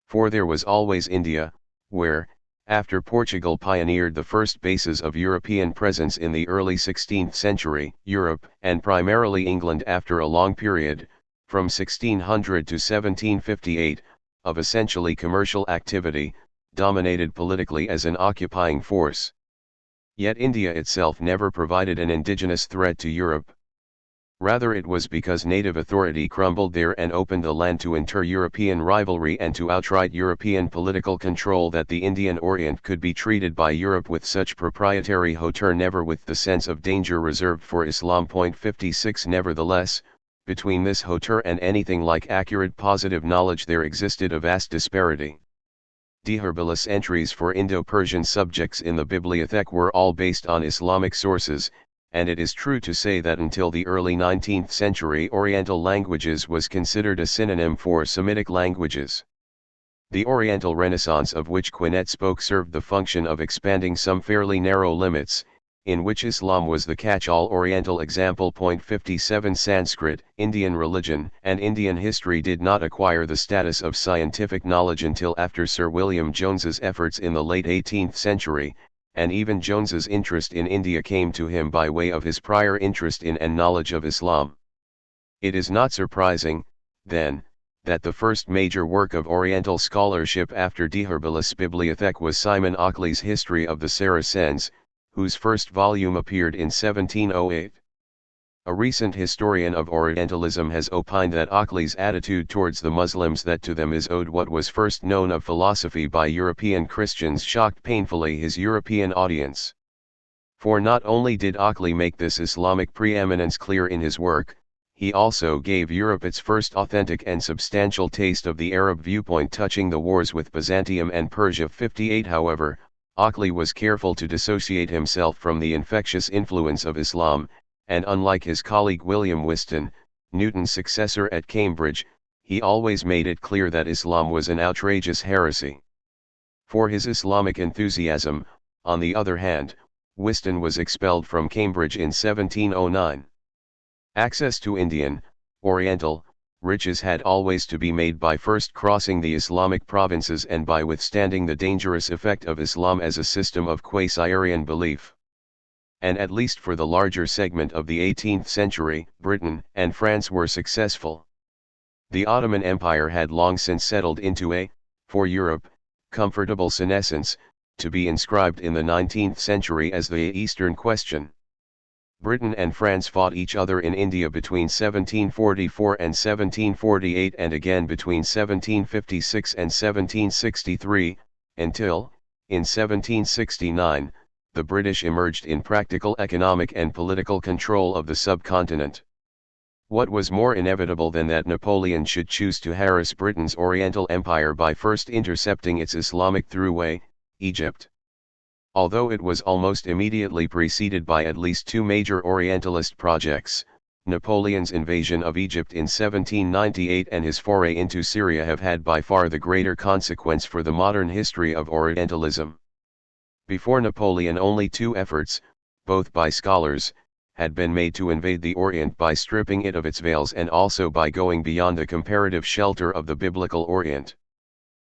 A: For there was always India, where, after Portugal pioneered the first bases of European presence in the early 16th century, Europe, and primarily England after a long period, from 1600 to 1758, of essentially commercial activity, dominated politically as an occupying force. Yet India itself never provided an indigenous threat to Europe. Rather it was because native authority crumbled there and opened the land to inter-European rivalry and to outright European political control that the Indian Orient could be treated by Europe with such proprietary hauteur, never with the sense of danger reserved for Islam. 56 Nevertheless, between this hauteur and anything like accurate positive knowledge there existed a vast disparity. THIRD-WORLDISM entries for Indo-Persian subjects in the Bibliothèque were all based on Islamic sources, and it is true to say that until the early 19th century Oriental languages was considered a synonym for Semitic languages. The Oriental Renaissance of which Quinet spoke served the function of expanding some fairly narrow limits, in which Islam was the catch-all Oriental example. 57 Sanskrit, Indian religion, and Indian history did not acquire the status of scientific knowledge until after Sir William Jones's efforts in the late 18th century, and even Jones's interest in India came to him by way of his prior interest in and knowledge of Islam. It is not surprising, then, that the first major work of Oriental scholarship after THIRD-WORLDISM Bibliothèque was Simon Ockley's History of the Saracens, whose first volume appeared in 1708. A recent historian of Orientalism has opined that Ockley's attitude towards the Muslims, that to them is owed what was first known of philosophy by European Christians, shocked painfully his European audience. For not only did Ockley make this Islamic preeminence clear in his work, he also gave Europe its first authentic and substantial taste of the Arab viewpoint touching the wars with Byzantium and Persia. 58 However, Ockley was careful to dissociate himself from the infectious influence of Islam, and unlike his colleague William Whiston, Newton's successor at Cambridge, he always made it clear that Islam was an outrageous heresy. For his Islamic enthusiasm, on the other hand, Whiston was expelled from Cambridge in 1709. Access to Indian, Oriental, riches had always to be made by first crossing the Islamic provinces and by withstanding the dangerous effect of Islam as a system of quasi-Aryan belief. And at least for the larger segment of the 18th century, Britain and France were successful. The Ottoman Empire had long since settled into a, for Europe, comfortable senescence, to be inscribed in the 19th century as the Eastern Question. Britain and France fought each other in India between 1744 and 1748 and again between 1756 and 1763, until, in 1769, the British emerged in practical economic and political control of the subcontinent. What was more inevitable than that Napoleon should choose to harass Britain's Oriental Empire by first intercepting its Islamic throughway, Egypt? Although it was almost immediately preceded by at least two major Orientalist projects, Napoleon's invasion of Egypt in 1798 and his foray into Syria have had by far the greater consequence for the modern history of Orientalism. Before Napoleon only two efforts, both by scholars, had been made to invade the Orient by stripping it of its veils and also by going beyond the comparative shelter of the biblical Orient.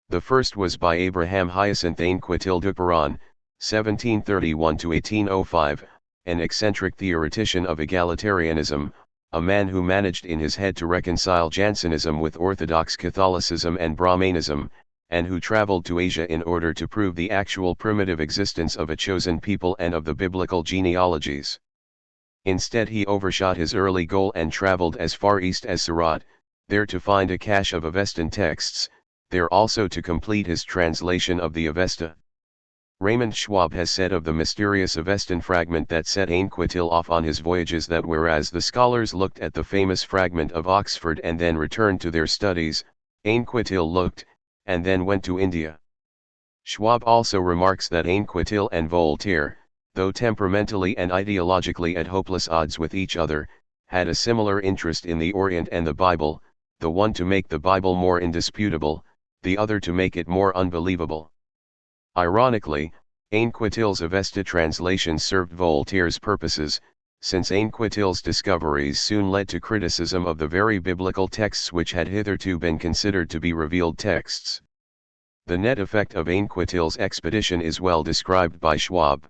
A: The first was by Abraham Hyacinthe Ainquetil du Perron, 1731–1805, an eccentric theoretician of egalitarianism, a man who managed in his head to reconcile Jansenism with Orthodox Catholicism and Brahmanism, and who traveled to Asia in order to prove the actual primitive existence of a chosen people and of the biblical genealogies. Instead he overshot his early goal and traveled as far east as Surat, there to find a cache of Avestan texts, there also to complete his translation of the Avesta. Raymond Schwab has said of the mysterious Avestan fragment that set Ainquetil off on his voyages that whereas the scholars looked at the famous fragment of Oxford and then returned to their studies, Ainquetil looked, and then went to India. Schwab also remarks that Ainquetil and Voltaire, though temperamentally and ideologically at hopeless odds with each other, had a similar interest in the Orient and the Bible, the one to make the Bible more indisputable, the other to make it more unbelievable. Ironically, Ainquetil's Avesta translation served Voltaire's purposes, since Ainquetil's discoveries soon led to criticism of the very biblical texts which had hitherto been considered to be revealed texts. The net effect of Ainquetil's expedition is well described by Schwab.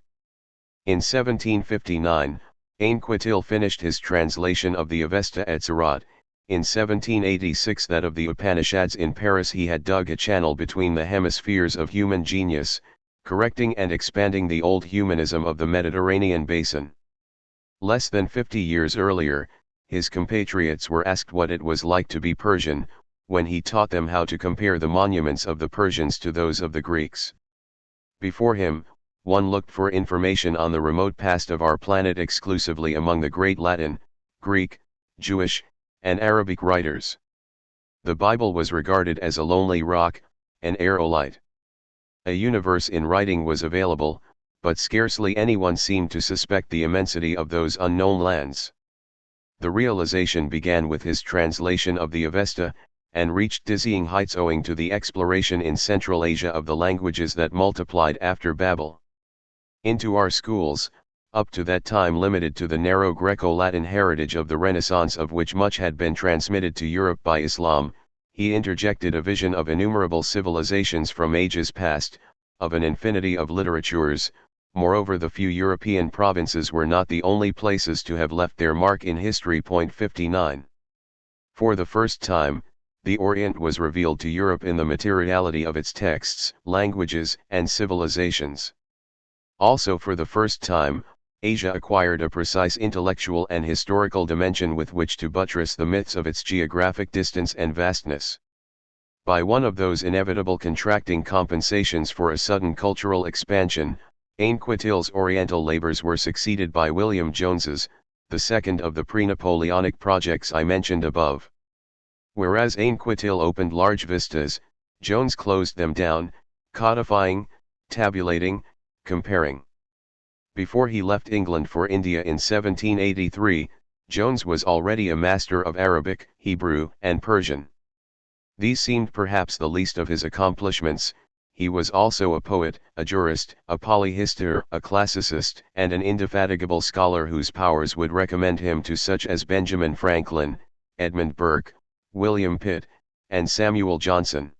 A: In 1759, Ainquetil finished his translation of the Avesta at Surat. In 1786 that of the Upanishads in Paris. He had dug a channel between the hemispheres of human genius, correcting and expanding the old humanism of the Mediterranean basin. Less than 50 years earlier, his compatriots were asked what it was like to be Persian, when he taught them how to compare the monuments of the Persians to those of the Greeks. Before him, one looked for information on the remote past of our planet exclusively among the great Latin, Greek, Jewish, and Arabic writers. The Bible was regarded as a lonely rock, an aerolite. A universe in writing was available, but scarcely anyone seemed to suspect the immensity of those unknown lands. The realization began with his translation of the Avesta, and reached dizzying heights owing to the exploration in Central Asia of the languages that multiplied after Babel. Into our schools, up to that time limited to the narrow Greco-Latin heritage of the Renaissance of which much had been transmitted to Europe by Islam, he interjected a vision of innumerable civilizations from ages past, of an infinity of literatures. Moreover, the few European provinces were not the only places to have left their mark in history. 59. For the first time, the Orient was revealed to Europe in the materiality of its texts, languages, and civilizations. Also for the first time, Asia acquired a precise intellectual and historical dimension with which to buttress the myths of its geographic distance and vastness. By one of those inevitable contracting compensations for a sudden cultural expansion, Ainquetil's Oriental labors were succeeded by William Jones's, the second of the pre-Napoleonic projects I mentioned above. Whereas Ainquetil opened large vistas, Jones closed them down, codifying, tabulating, comparing. Before he left England for India in 1783, Jones was already a master of Arabic, Hebrew, and Persian. These seemed perhaps the least of his accomplishments. He was also a poet, a jurist, a polyhistor, a classicist, and an indefatigable scholar whose powers would recommend him to such as Benjamin Franklin, Edmund Burke, William Pitt, and Samuel Johnson.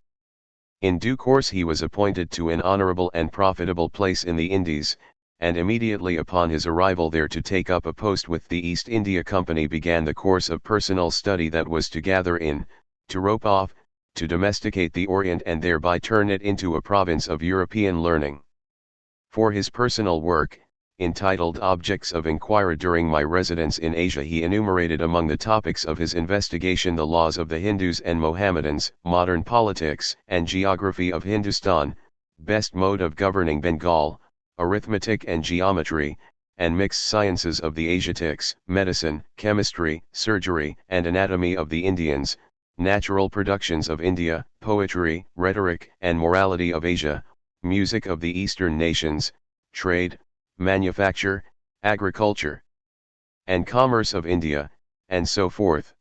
A: In due course he was appointed to an honorable and profitable place in the Indies, and immediately upon his arrival there to take up a post with the East India Company began the course of personal study that was to gather in, to rope off, to domesticate the Orient and thereby turn it into a province of European learning. For his personal work, entitled Objects of Inquiry During My Residence in Asia, he enumerated among the topics of his investigation the laws of the Hindus and Mohammedans, modern politics and geography of Hindustan, best mode of governing Bengal, arithmetic and geometry, and mixed sciences of the Asiatics, medicine, chemistry, surgery, and anatomy of the Indians, natural productions of India, poetry, rhetoric, and morality of Asia, music of the Eastern nations, trade, manufacture, agriculture, and commerce of India, and so forth.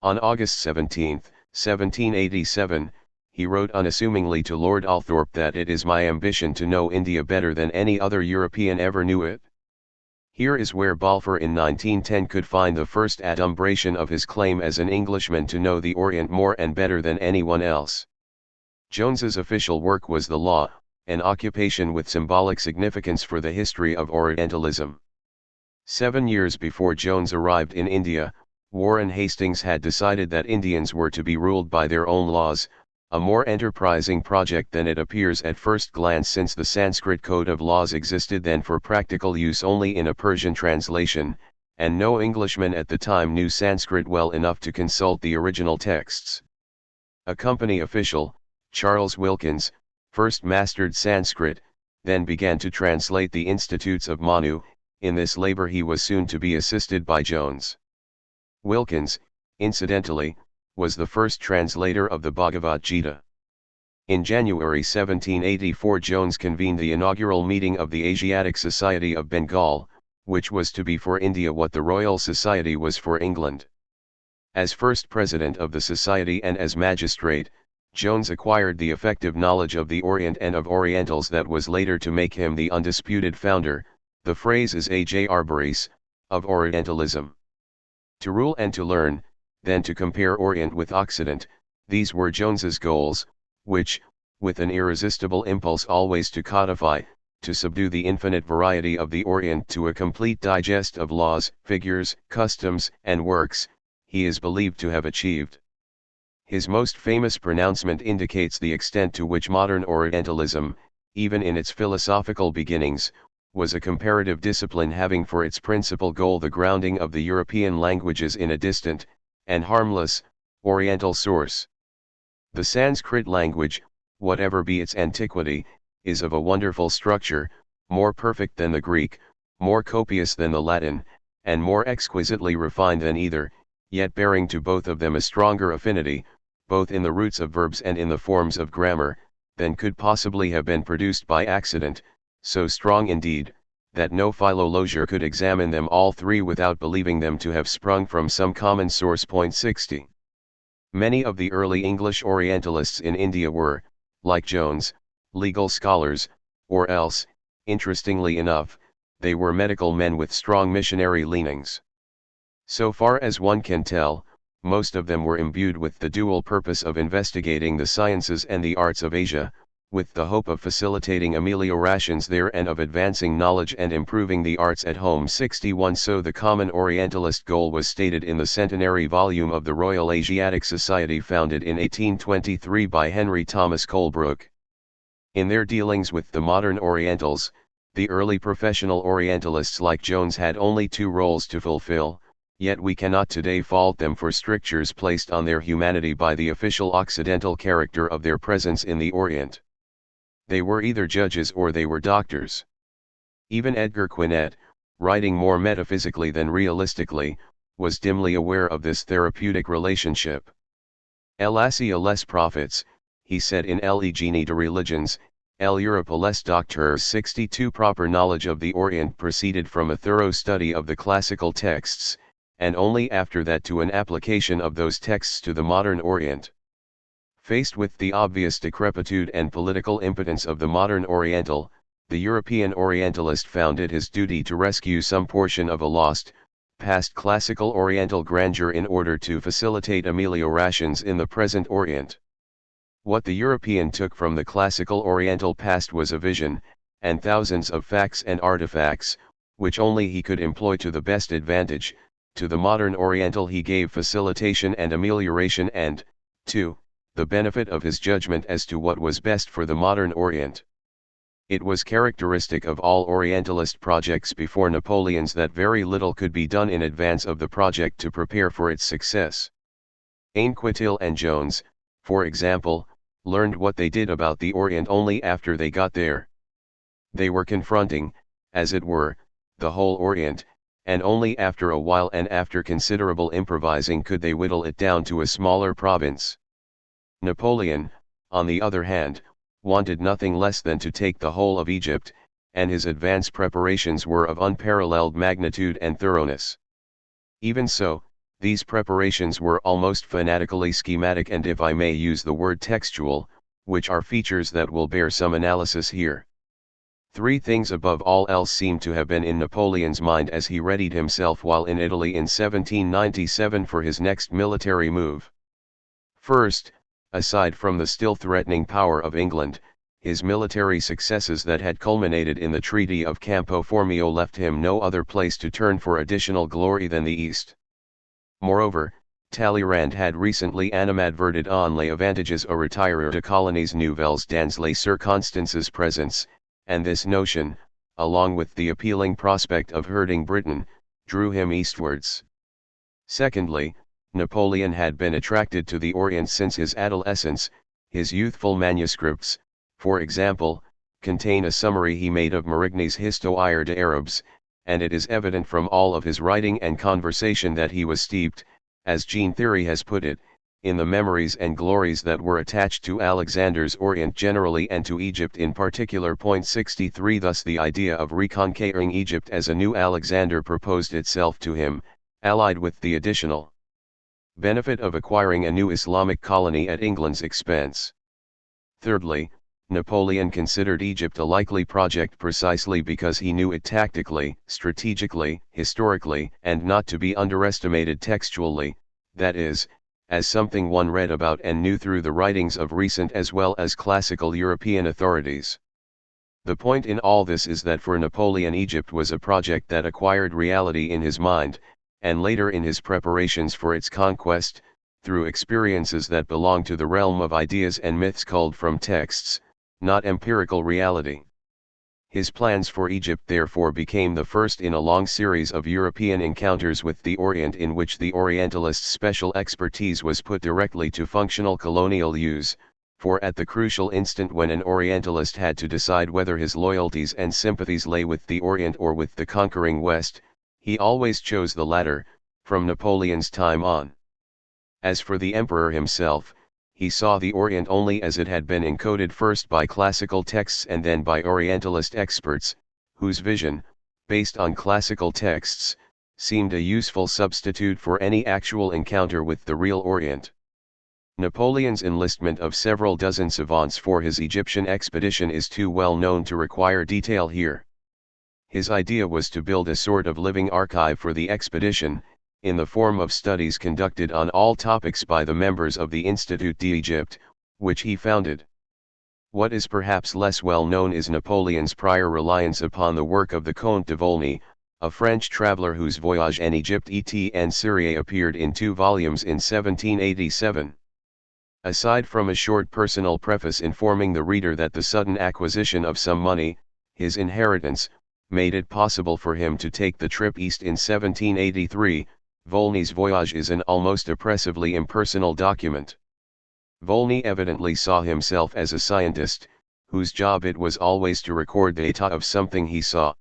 A: On August 17, 1787, he wrote unassumingly to Lord Althorp that it is my ambition to know India better than any other European ever knew it. Here is where Balfour in 1910 could find the first adumbration of his claim as an Englishman to know the Orient more and better than anyone else. Jones's official work was the law, an occupation with symbolic significance for the history of Orientalism. 7 years before Jones arrived in India, Warren Hastings had decided that Indians were to be ruled by their own laws, a more enterprising project than it appears at first glance, since the Sanskrit code of laws existed then for practical use only in a Persian translation, and no Englishman at the time knew Sanskrit well enough to consult the original texts. A company official, Charles Wilkins, first mastered Sanskrit, then began to translate the Institutes of Manu. In this labor he was soon to be assisted by Jones. Wilkins, incidentally, was the first translator of the Bhagavad Gita. In January 1784 Jones convened the inaugural meeting of the Asiatic Society of Bengal, which was to be for India what the Royal Society was for England. As first president of the society and as magistrate, Jones acquired the effective knowledge of the Orient and of Orientals that was later to make him the undisputed founder, the phrase is A.J. Arboris, of Orientalism. To rule and to learn, then to compare Orient with Occident, these were Jones's goals, which, with an irresistible impulse always to codify, to subdue the infinite variety of the Orient to a complete digest of laws, figures, customs, and works, he is believed to have achieved. His most famous pronouncement indicates the extent to which modern Orientalism, even in its philosophical beginnings, was a comparative discipline having for its principal goal the grounding of the European languages in a distant, and harmless, Oriental source. The Sanskrit language, whatever be its antiquity, is of a wonderful structure, more perfect than the Greek, more copious than the Latin, and more exquisitely refined than either, yet bearing to both of them a stronger affinity, both in the roots of verbs and in the forms of grammar, than could possibly have been produced by accident, so strong indeed, that no philologer could examine them all three without believing them to have sprung from some common source. 60. Many of the early English Orientalists in India were, like Jones, legal scholars, or else, interestingly enough, they were medical men with strong missionary leanings. So far as one can tell, most of them were imbued with the dual purpose of investigating the sciences and the arts of Asia, with the hope of facilitating ameliorations there and of advancing knowledge and improving the arts at home. 61. So the common Orientalist goal was stated in the centenary volume of the Royal Asiatic Society founded in 1823 by Henry Thomas Colebrook. In their dealings with the modern Orientals, the early professional Orientalists like Jones had only two roles to fulfill, yet we cannot today fault them for strictures placed on their humanity by the official Occidental character of their presence in the Orient. They were either judges or they were doctors. Even Edgar Quinet, writing more metaphysically than realistically, was dimly aware of this therapeutic relationship. Hélas, les prophets, he said in L'Hygiène de Religions, L'Europe Doctor 62 Proper knowledge of the Orient proceeded from a thorough study of the classical texts, and only after that to an application of those texts to the modern Orient. Faced with the obvious decrepitude and political impotence of the modern Oriental, the European Orientalist found it his duty to rescue some portion of a lost, past classical Oriental grandeur in order to facilitate ameliorations in the present Orient. What the European took from the classical Oriental past was a vision, and thousands of facts and artifacts, which only he could employ to the best advantage. To the modern Oriental he gave facilitation and amelioration and, too, the benefit of his judgment as to what was best for the modern Orient. It was characteristic of all Orientalist projects before Napoleon's that very little could be done in advance of the project to prepare for its success. Anquetil and Jones, for example, learned what they did about the Orient only after they got there. They were confronting, as it were, the whole Orient, and only after a while and after considerable improvising could they whittle it down to a smaller province. Napoleon, on the other hand, wanted nothing less than to take the whole of Egypt, and his advance preparations were of unparalleled magnitude and thoroughness. Even so, these preparations were almost fanatically schematic and, if I may use the word, textual, which are features that will bear some analysis here. Three things above all else seem to have been in Napoleon's mind as he readied himself while in Italy in 1797 for his next military move. First, aside from the still threatening power of England, his military successes that had culminated in the Treaty of Campo Formio left him no other place to turn for additional glory than the East. Moreover, Talleyrand had recently animadverted on les avantages au retirer de colonies nouvelles dans les circonstances présentes, and this notion, along with the appealing prospect of herding Britain, drew him eastwards. Secondly, Napoleon had been attracted to the Orient since his adolescence. His youthful manuscripts, for example, contain a summary he made of Marigny's Histoire des Arabes, and it is evident from all of his writing and conversation that he was steeped, as Jean Thierry has put it, in the memories and glories that were attached to Alexander's Orient generally and to Egypt in particular. 63 Thus the idea of reconquering Egypt as a new Alexander proposed itself to him, allied with the additional benefit of acquiring a new Islamic colony at England's expense. Thirdly, Napoleon considered Egypt a likely project precisely because he knew it tactically, strategically, historically, and not to be underestimated textually, that is, as something one read about and knew through the writings of recent as well as classical European authorities. The point in all this is that for Napoleon Egypt was a project that acquired reality in his mind, and later in his preparations for its conquest, through experiences that belong to the realm of ideas and myths culled from texts, not empirical reality. His plans for Egypt therefore became the first in a long series of European encounters with the Orient in which the Orientalist's special expertise was put directly to functional colonial use, for at the crucial instant when an Orientalist had to decide whether his loyalties and sympathies lay with the Orient or with the conquering West, he always chose the latter, from Napoleon's time on. As for the emperor himself, he saw the Orient only as it had been encoded first by classical texts and then by Orientalist experts, whose vision, based on classical texts, seemed a useful substitute for any actual encounter with the real Orient. Napoleon's enlistment of several dozen savants for his Egyptian expedition is too well known to require detail here. His idea was to build a sort of living archive for the expedition, in the form of studies conducted on all topics by the members of the Institut d'Egypte, which he founded. What is perhaps less well known is Napoleon's prior reliance upon the work of the Comte de Volney, a French traveller whose Voyage en Egypte et en Syrie appeared in 2 volumes in 1787. Aside from a short personal preface informing the reader that the sudden acquisition of some money, his inheritance, made it possible for him to take the trip east in 1783, Volney's Voyage is an almost oppressively impersonal document. Volney evidently saw himself as a scientist, whose job it was always to record data of something he saw.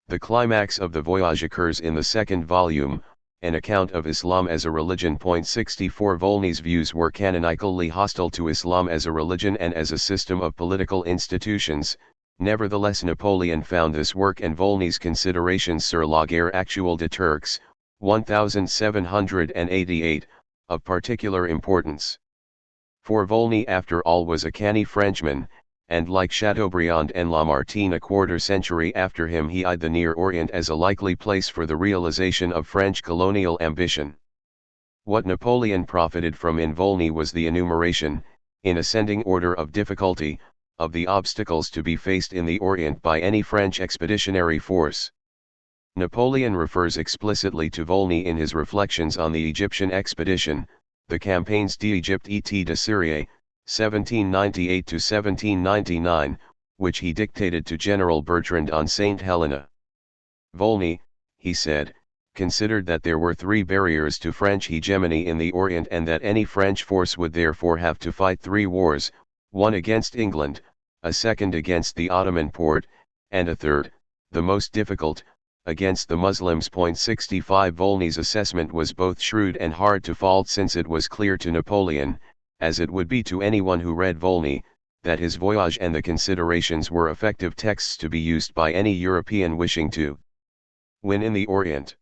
A: The climax of the voyage occurs in the 2nd volume, An account of Islam as a religion. 64 Volney's views were canonically hostile to Islam as a religion and as a system of political institutions. Nevertheless, Napoleon found this work and Volney's Considerations sur la guerre actuelle des Turcs, 1788, of particular importance. For Volney after all was a canny Frenchman, and like Chateaubriand and Lamartine a quarter century after him he eyed the Near Orient as a likely place for the realization of French colonial ambition. What Napoleon profited from in Volney was the enumeration, in ascending order of difficulty, of the obstacles to be faced in the Orient by any French expeditionary force. Napoleon refers explicitly to Volney in his reflections on the Egyptian expedition, the Campagnes d'Égypte et de Syrie, 1798–1799, which he dictated to General Bertrand on St. Helena. Volney, he said, considered that there were three barriers to French hegemony in the Orient and that any French force would therefore have to fight three wars, one against England, a second against the Ottoman Porte, and a third, the most difficult, against the Muslims. 65 Volney's assessment was both shrewd and hard to fault, since it was clear to Napoleon, as it would be to anyone who read Volney, that his Voyage and the Considerations were effective texts to be used by any European wishing to win in the Orient.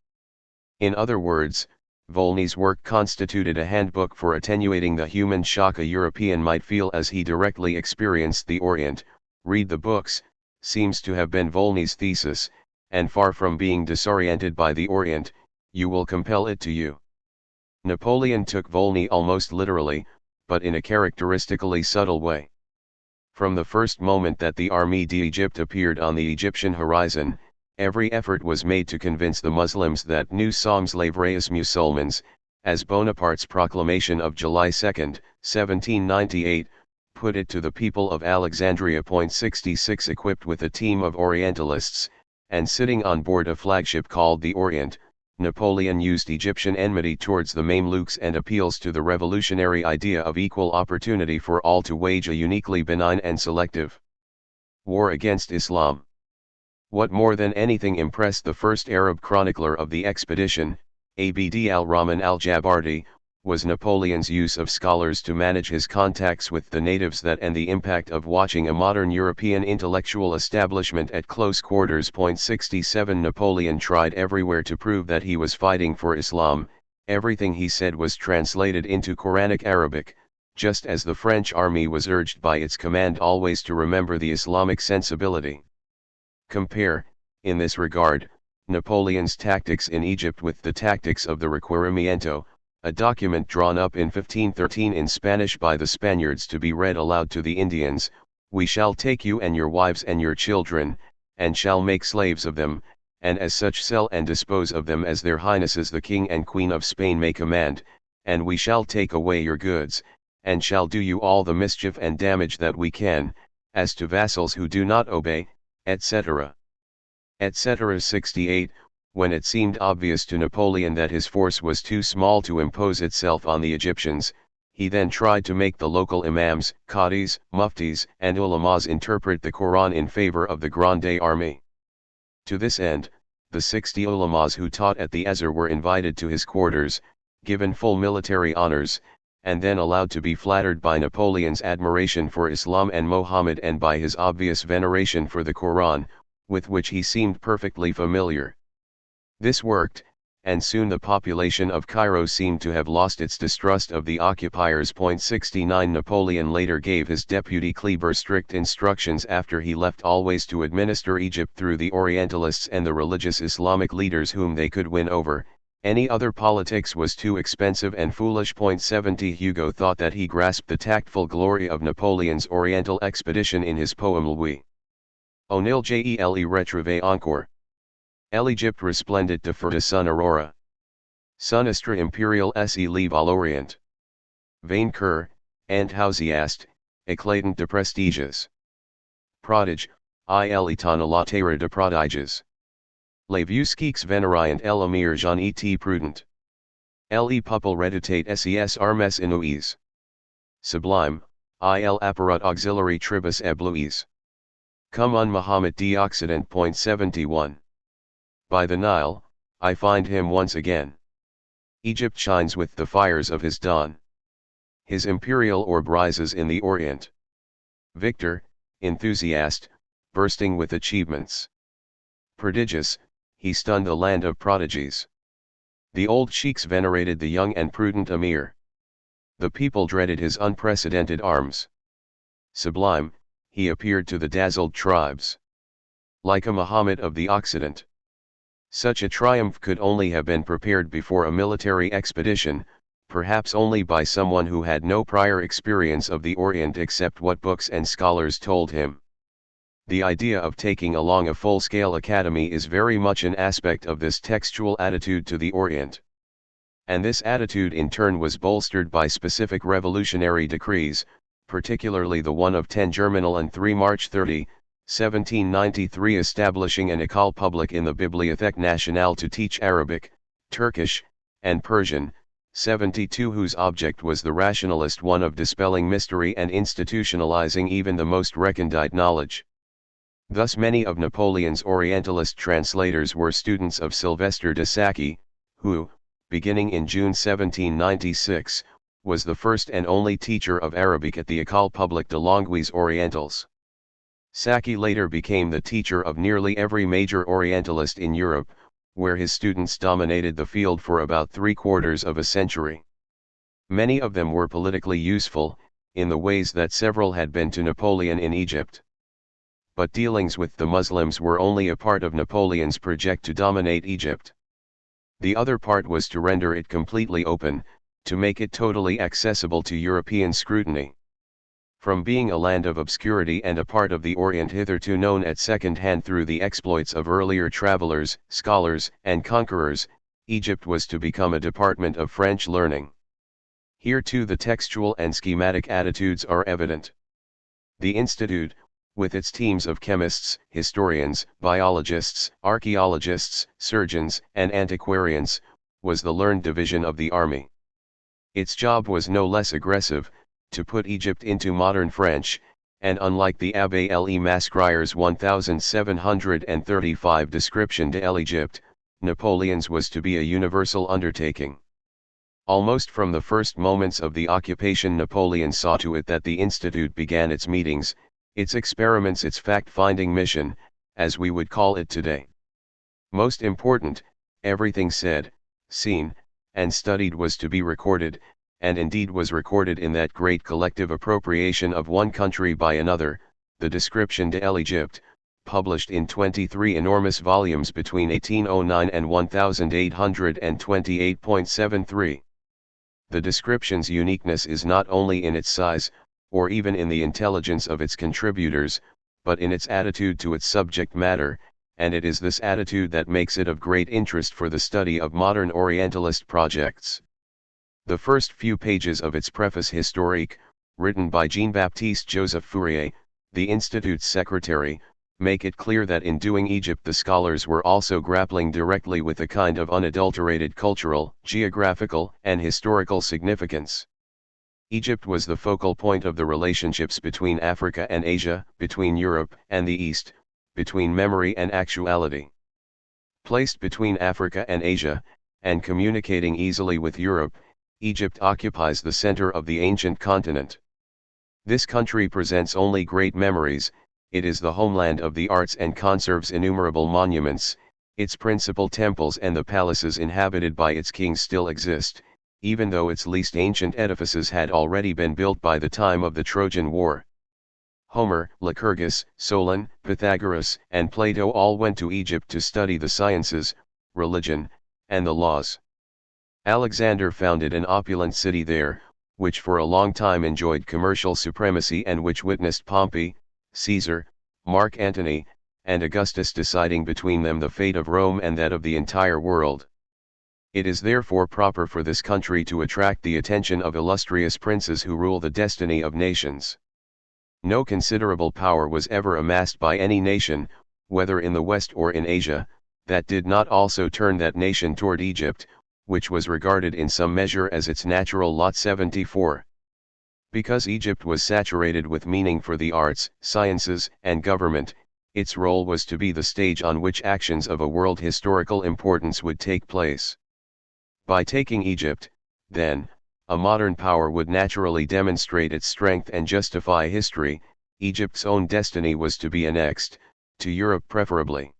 A: In other words, Volney's work constituted a handbook for attenuating the human shock a European might feel as he directly experienced the Orient. Read the books, seems to have been Volney's thesis, and far from being disoriented by the Orient, you will compel it to you. Napoleon took Volney almost literally, but in a characteristically subtle way. From the first moment that the Armée d'Égypte appeared on the Egyptian horizon, every effort was made to convince the Muslims that nous sommes les vrais musulmans, as Bonaparte's proclamation of July 2, 1798, put it to the people of Alexandria. 66 Equipped with a team of Orientalists, and sitting on board a flagship called the Orient, Napoleon used Egyptian enmity towards the Mamluks and appeals to the revolutionary idea of equal opportunity for all to wage a uniquely benign and selective war against Islam. What more than anything impressed the first Arab chronicler of the expedition, Abd al-Rahman al-Jabarti, was Napoleon's use of scholars to manage his contacts with the natives and the impact of watching a modern European intellectual establishment at close quarters. 67 Napoleon tried everywhere to prove that he was fighting for Islam. Everything he said was translated into Quranic Arabic, just as the French army was urged by its command always to remember the Islamic sensibility. Compare, in this regard, Napoleon's tactics in Egypt with the tactics of the Requerimiento, a document drawn up in 1513 in Spanish by the Spaniards to be read aloud to the Indians. We shall take you and your wives and your children, and shall make slaves of them, and as such sell and dispose of them as their highnesses the King and Queen of Spain may command, and we shall take away your goods, and shall do you all the mischief and damage that we can, as to vassals who do not obey, etc. etc. 68. When it seemed obvious to Napoleon that his force was too small to impose itself on the Egyptians, he then tried to make the local imams, qadis, muftis, and ulamas interpret the Quran in favor of the Grande Armée. To this end, the 60 ulamas who taught at the Azhar were invited to his quarters, given full military honors, and then allowed to be flattered by Napoleon's admiration for Islam and Mohammed and by his obvious veneration for the Quran, with which he seemed perfectly familiar. This worked, and soon the population of Cairo seemed to have lost its distrust of the occupiers. 69 Napoleon later gave his deputy Kleber strict instructions after he left always to administer Egypt through the Orientalists and the religious Islamic leaders whom they could win over. Any other politics was too expensive and foolish. 70 Hugo thought that he grasped the tactful glory of Napoleon's Oriental expedition in his poem Louis O'Neill Jele Retrouvé encore. L'Égypte resplendit de feu de son aurora. Son astre impérial s'élève à l'Orient. Vainqueur, enthousiaste, éclatant de prestiges. Prodige, il est en la terre de prodiges. Les vieux skiques vénérant l'émir Jean et prudent. Le peuple redoutait ses armes inouïes. Sublime, il apparat auxiliary tribus éblouis. Comme un Mohammed d'Occident. 71. By the Nile, I find him once again. Egypt shines with the fires of his dawn. His imperial orb rises in the Orient. Victor, enthusiast, bursting with achievements. Prodigious, he stunned the land of prodigies. The old sheiks venerated the young and prudent emir. The people dreaded his unprecedented arms. Sublime, he appeared to the dazzled tribes. Like a Muhammad of the Occident. Such a triumph could only have been prepared before a military expedition, perhaps only by someone who had no prior experience of the Orient except what books and scholars told him. The idea of taking along a full-scale academy is very much an aspect of this textual attitude to the Orient. And this attitude in turn was bolstered by specific revolutionary decrees, particularly the one of 10 Germinal and 3 March 30, 1793 establishing an école publique in the Bibliothèque Nationale to teach Arabic, Turkish, and Persian, 72 whose object was the rationalist one of dispelling mystery and institutionalizing even the most recondite knowledge. Thus many of Napoleon's Orientalist translators were students of Sylvestre de Sacchi, who, beginning in June 1796, was the first and only teacher of Arabic at the École Publique de Langues Orientales. Sacchi later became the teacher of nearly every major Orientalist in Europe, where his students dominated the field for about 3/4 of a century. Many of them were politically useful, in the ways that several had been to Napoleon in Egypt. But dealings with the Muslims were only a part of Napoleon's project to dominate Egypt. The other part was to render it completely open, to make it totally accessible to European scrutiny. From being a land of obscurity and a part of the Orient hitherto known at second hand through the exploits of earlier travelers, scholars, and conquerors, Egypt was to become a department of French learning. Here too the textual and schematic attitudes are evident. The Institute, with its teams of chemists, historians, biologists, archaeologists, surgeons, and antiquarians, was the learned division of the army. Its job was no less aggressive, to put Egypt into modern French, and unlike the Abbé Le Mascrier's 1735 description de l'Egypte, Napoleon's was to be a universal undertaking. Almost from the first moments of the occupation Napoleon saw to it that the Institute began its meetings, its experiments, its fact-finding mission, as we would call it today. Most important, everything said, seen, and studied was to be recorded, and indeed was recorded in that great collective appropriation of one country by another, the Description de l'Egypte, published in 23 enormous volumes between 1809 and 1828.73. The description's uniqueness is not only in its size, or even in the intelligence of its contributors, but in its attitude to its subject matter, and it is this attitude that makes it of great interest for the study of modern Orientalist projects. The first few pages of its Préface historique, written by Jean-Baptiste Joseph Fourier, the Institute's secretary, make it clear that in doing Egypt the scholars were also grappling directly with a kind of unadulterated cultural, geographical, and historical significance. Egypt was the focal point of the relationships between Africa and Asia, between Europe and the East, between memory and actuality. Placed between Africa and Asia, and communicating easily with Europe, Egypt occupies the center of the ancient continent. This country presents only great memories, it is the homeland of the arts and conserves innumerable monuments, its principal temples and the palaces inhabited by its kings still exist, even though its least ancient edifices had already been built by the time of the Trojan War. Homer, Lycurgus, Solon, Pythagoras, and Plato all went to Egypt to study the sciences, religion, and the laws. Alexander founded an opulent city there, which for a long time enjoyed commercial supremacy and which witnessed Pompey, Caesar, Mark Antony, and Augustus deciding between them the fate of Rome and that of the entire world. It is therefore proper for this country to attract the attention of illustrious princes who rule the destiny of nations. No considerable power was ever amassed by any nation, whether in the West or in Asia, that did not also turn that nation toward Egypt, which was regarded in some measure as its natural lot. 74. Because Egypt was saturated with meaning for the arts, sciences, and government, its role was to be the stage on which actions of a world historical importance would take place. By taking Egypt, then, a modern power would naturally demonstrate its strength and justify history. Egypt's own destiny was to be annexed, to Europe preferably.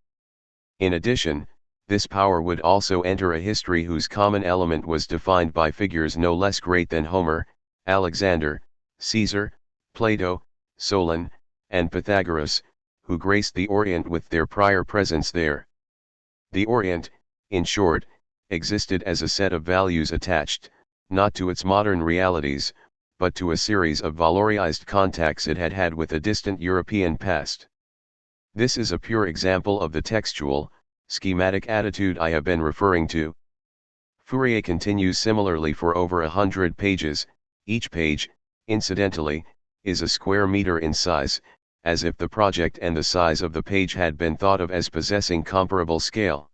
A: In addition, this power would also enter a history whose common element was defined by figures no less great than Homer, Alexander, Caesar, Plato, Solon, and Pythagoras, who graced the Orient with their prior presence there. The Orient, in short, existed as a set of values attached, not to its modern realities, but to a series of valorized contacts it had had with a distant European past. This is a pure example of the textual, schematic attitude I have been referring to. Fourier continues similarly for over 100 pages. Each page, incidentally, is a square meter in size, as if the project and the size of the page had been thought of as possessing comparable scale.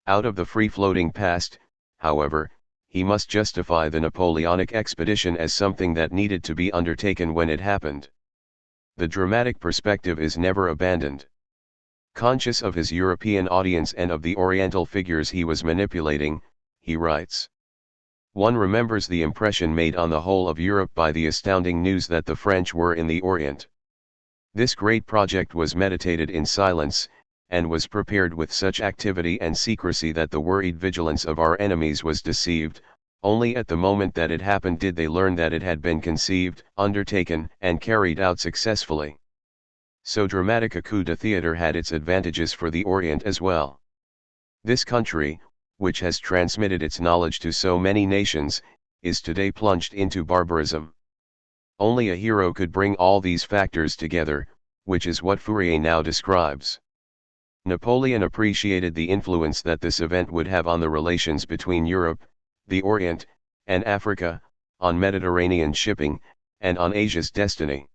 A: Out of the free-floating past, however, he must justify the Napoleonic expedition as something that needed to be undertaken when it happened. The dramatic perspective is never abandoned. Conscious of his European audience and of the Oriental figures he was manipulating, he writes. One remembers the impression made on the whole of Europe by the astounding news that the French were in the Orient. This great project was meditated in silence, and was prepared with such activity and secrecy that the worried vigilance of our enemies was deceived. Only at the moment that it happened did they learn that it had been conceived, undertaken, and carried out successfully. So dramatic a coup de theatre had its advantages for the Orient as well. This country, which has transmitted its knowledge to so many nations, is today plunged into barbarism. Only a hero could bring all these factors together, which is what Fourier now describes. Napoleon appreciated the influence that this event would have on the relations between Europe, the Orient, and Africa, on Mediterranean shipping, and on Asia's destiny.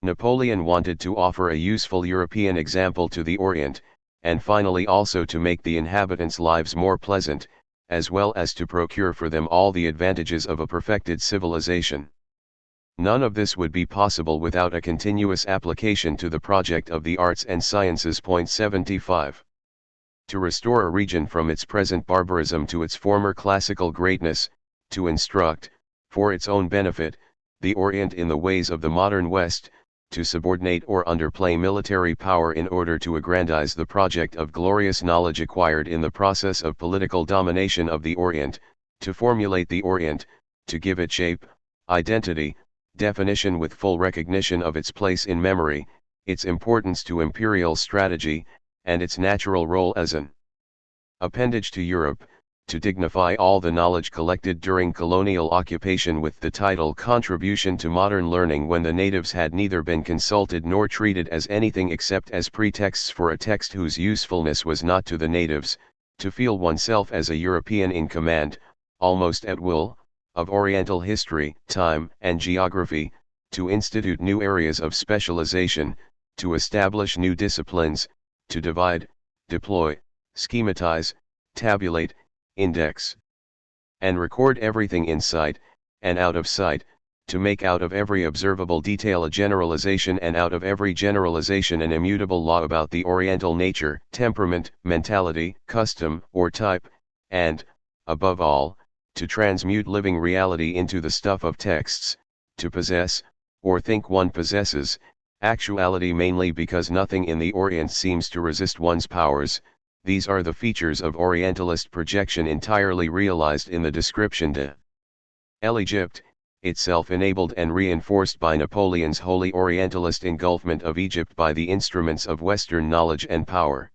A: Napoleon wanted to offer a useful European example to the Orient, and finally also to make the inhabitants' lives more pleasant, as well as to procure for them all the advantages of a perfected civilization. None of this would be possible without a continuous application to the project of the arts and sciences. 75. To restore a region from its present barbarism to its former classical greatness, to instruct, for its own benefit, the Orient in the ways of the modern West, to subordinate or underplay military power in order to aggrandize the project of glorious knowledge acquired in the process of political domination of the Orient, to formulate the Orient, to give it shape, identity, definition with full recognition of its place in memory, its importance to imperial strategy, and its natural role as an appendage to Europe, to dignify all the knowledge collected during colonial occupation with the title Contribution to Modern Learning when the natives had neither been consulted nor treated as anything except as pretexts for a text whose usefulness was not to the natives, to feel oneself as a European in command, almost at will, of Oriental history, time, and geography, to institute new areas of specialization, to establish new disciplines, to divide, deploy, schematize, tabulate, index, and record everything in sight, and out of sight, to make out of every observable detail a generalization and out of every generalization an immutable law about the Oriental nature, temperament, mentality, custom, or type, and, above all, to transmute living reality into the stuff of texts, to possess, or think one possesses, actuality mainly because nothing in the Orient seems to resist one's powers. These are the features of Orientalist projection entirely realized in the description de l'Egypte, itself enabled and reinforced by Napoleon's wholly Orientalist engulfment of Egypt by the instruments of Western knowledge and power.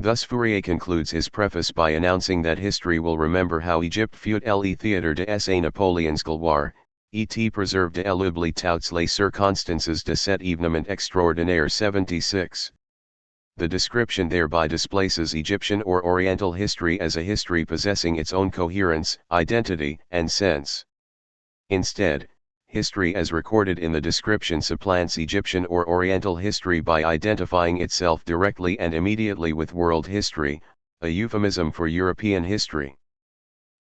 A: Thus Fourier concludes his preface by announcing that history will remember how Egypte fut le théâtre de sa Napoléon's gloire, et préserve de l'oubli toutes les circonstances de cet événement extraordinaire. 76. The description thereby displaces Egyptian or Oriental history as a history possessing its own coherence, identity, and sense. Instead, history as recorded in the description supplants Egyptian or Oriental history by identifying itself directly and immediately with world history, a euphemism for European history.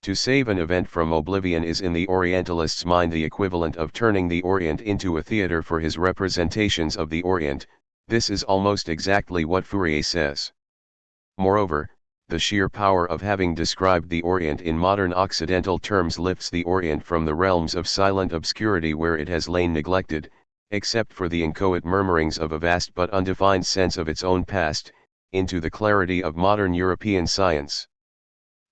A: To save an event from oblivion is in the Orientalist's mind the equivalent of turning the Orient into a theater for his representations of the Orient. This is almost exactly what Fourier says. Moreover, the sheer power of having described the Orient in modern Occidental terms lifts the Orient from the realms of silent obscurity where it has lain neglected, except for the inchoate murmurings of a vast but undefined sense of its own past, into the clarity of modern European science.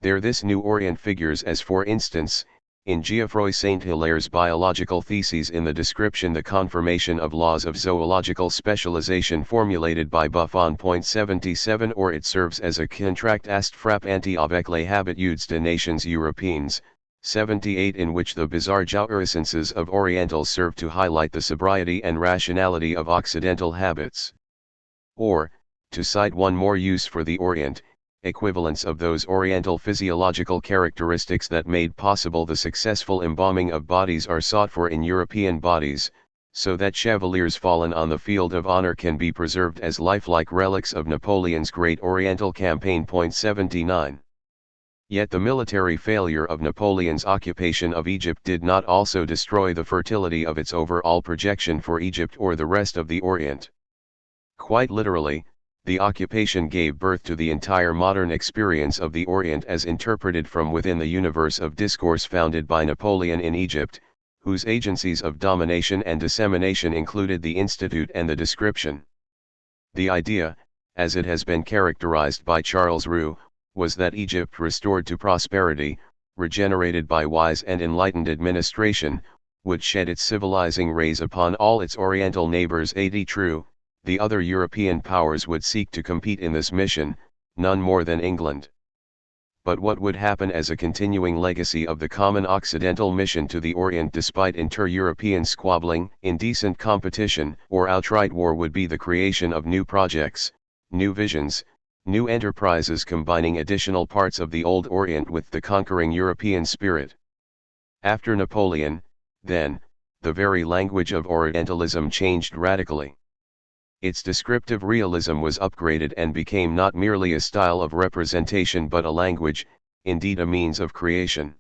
A: There this new Orient figures as, for instance, in Geoffroy Saint-Hilaire's biological theses, in the description the confirmation of laws of zoological specialization formulated by Buffon. 77, or it serves as a contract ast frappe anti avec les habitudes des nations européennes, 78, in which the bizarre jouissances of Orientals serve to highlight the sobriety and rationality of Occidental habits. Or, to cite one more use for the Orient, equivalents of those Oriental physiological characteristics that made possible the successful embalming of bodies are sought for in European bodies, so that chevaliers fallen on the field of honor can be preserved as lifelike relics of Napoleon's great Oriental campaign. 79. Yet the military failure of Napoleon's occupation of Egypt did not also destroy the fertility of its overall projection for Egypt or the rest of the Orient. Quite literally, the occupation gave birth to the entire modern experience of the Orient as interpreted from within the universe of discourse founded by Napoleon in Egypt, whose agencies of domination and dissemination included the institute and the description. The idea, as it has been characterized by Charles Roux, was that Egypt restored to prosperity, regenerated by wise and enlightened administration, would shed its civilizing rays upon all its Oriental neighbors. True, the other European powers would seek to compete in this mission, none more than England. But what would happen as a continuing legacy of the common Occidental mission to the Orient despite inter-European squabbling, indecent competition, or outright war would be the creation of new projects, new visions, new enterprises combining additional parts of the old Orient with the conquering European spirit. After Napoleon, then, the very language of Orientalism changed radically. Its descriptive realism was upgraded and became not merely a style of representation but a language, indeed a means of creation.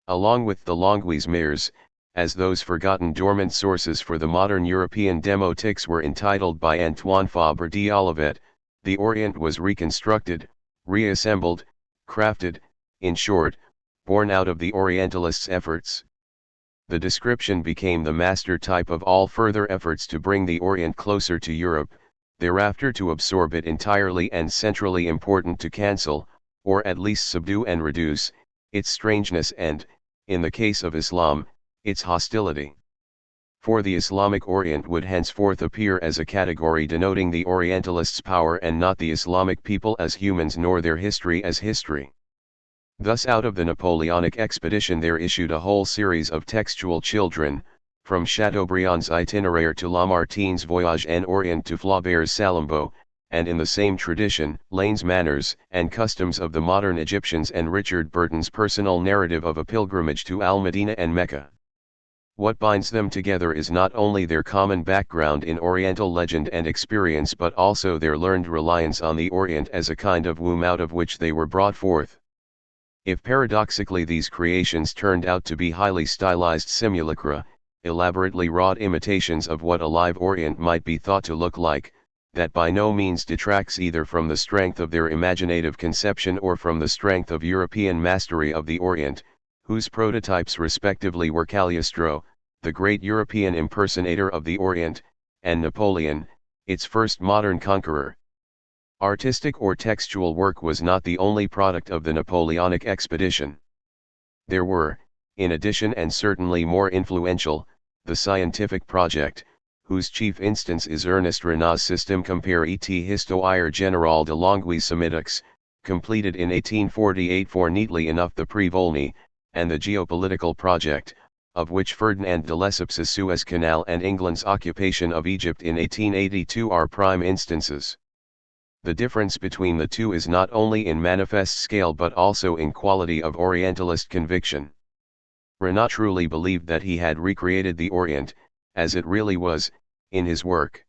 A: Along with the langues-mères, as those forgotten dormant sources for the modern European demotics were entitled by Antoine Fabre d'Olivet, the Orient was reconstructed, reassembled, crafted, in short, born out of the Orientalists' efforts. The description became the master type of all further efforts to bring the Orient closer to Europe, thereafter to absorb it entirely and centrally important to cancel, or at least subdue and reduce, its strangeness and, in the case of Islam, its hostility. For the Islamic Orient would henceforth appear as a category denoting the Orientalists' power and not the Islamic people as humans nor their history as history. Thus out of the Napoleonic expedition there issued a whole series of textual children, from Chateaubriand's Itinéraire to Lamartine's Voyage en Orient to Flaubert's Salammbô, and in the same tradition, Lane's Manners and Customs of the Modern Egyptians and Richard Burton's personal narrative of a pilgrimage to Al-Medina and Mecca. What binds them together is not only their common background in Oriental legend and experience but also their learned reliance on the Orient as a kind of womb out of which they were brought forth. If paradoxically these creations turned out to be highly stylized simulacra, elaborately wrought imitations of what a live Orient might be thought to look like, that by no means detracts either from the strength of their imaginative conception or from the strength of European mastery of the Orient, whose prototypes respectively were Cagliostro, the great European impersonator of the Orient, and Napoleon, its first modern conqueror. Artistic or textual work was not the only product of the Napoleonic expedition. There were, in addition and certainly more influential, the scientific project, whose chief instance is Ernest Renan's Système compare et histoire générale de langues sémitiques, completed in 1848 for neatly enough the Prix Volney, and the geopolitical project, of which Ferdinand de Lesseps' Suez Canal and England's occupation of Egypt in 1882 are prime instances. The difference between the two is not only in manifest scale but also in quality of Orientalist conviction. Renan truly believed that he had recreated the Orient, as it really was, in his work.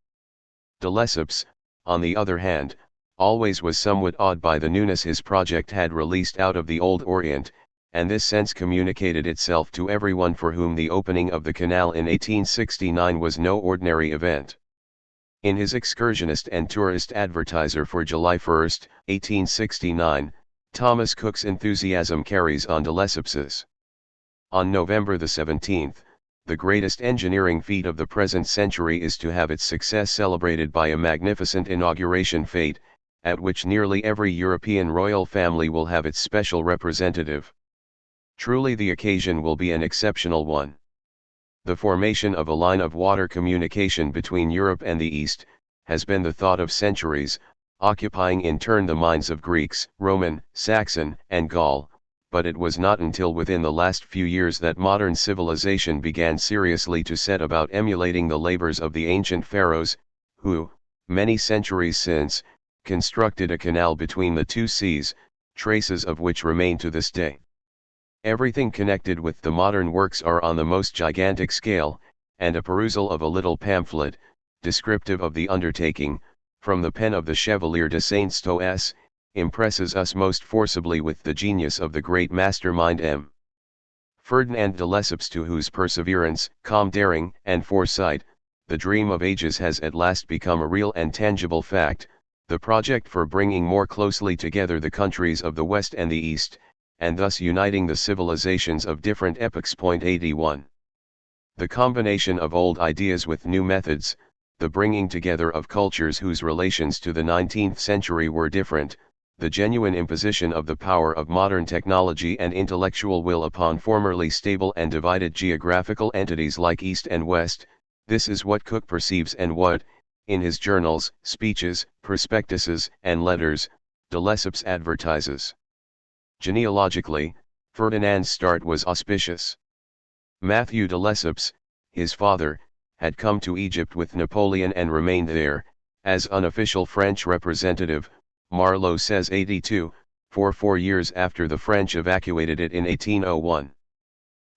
A: De Lesseps, on the other hand, always was somewhat awed by the newness his project had released out of the old Orient, and this sense communicated itself to everyone for whom the opening of the canal in 1869 was no ordinary event. In his excursionist and tourist advertiser for July 1, 1869, Thomas Cook's enthusiasm carries on to Lesseps'. On November the 17th, the greatest engineering feat of the present century is to have its success celebrated by a magnificent inauguration fete, at which nearly every European royal family will have its special representative. Truly the occasion will be an exceptional one. The formation of a line of water communication between Europe and the East, has been the thought of centuries, occupying in turn the minds of Greeks, Roman, Saxon, and Gaul, but it was not until within the last few years that modern civilization began seriously to set about emulating the labors of the ancient pharaohs, who, many centuries since, constructed a canal between the two seas, traces of which remain to this day. Everything connected with the modern works are on the most gigantic scale, and a perusal of a little pamphlet, descriptive of the undertaking, from the pen of the Chevalier de Saint-Stoès, impresses us most forcibly with the genius of the great mastermind M. Ferdinand de Lesseps, to whose perseverance, calm daring, and foresight, the dream of ages has at last become a real and tangible fact, the project for bringing more closely together the countries of the West and the East, and thus uniting the civilizations of different epochs. 81. The combination of old ideas with new methods, the bringing together of cultures whose relations to the 19th century were different, the genuine imposition of the power of modern technology and intellectual will upon formerly stable and divided geographical entities like East and West, this is what Cook perceives and what, in his journals, speeches, prospectuses, and letters, de Lesseps advertises. Genealogically, Ferdinand's start was auspicious. Matthew de Lesseps, his father, had come to Egypt with Napoleon and remained there, as unofficial French representative, Marlowe says 82, for 4 years after the French evacuated it in 1801.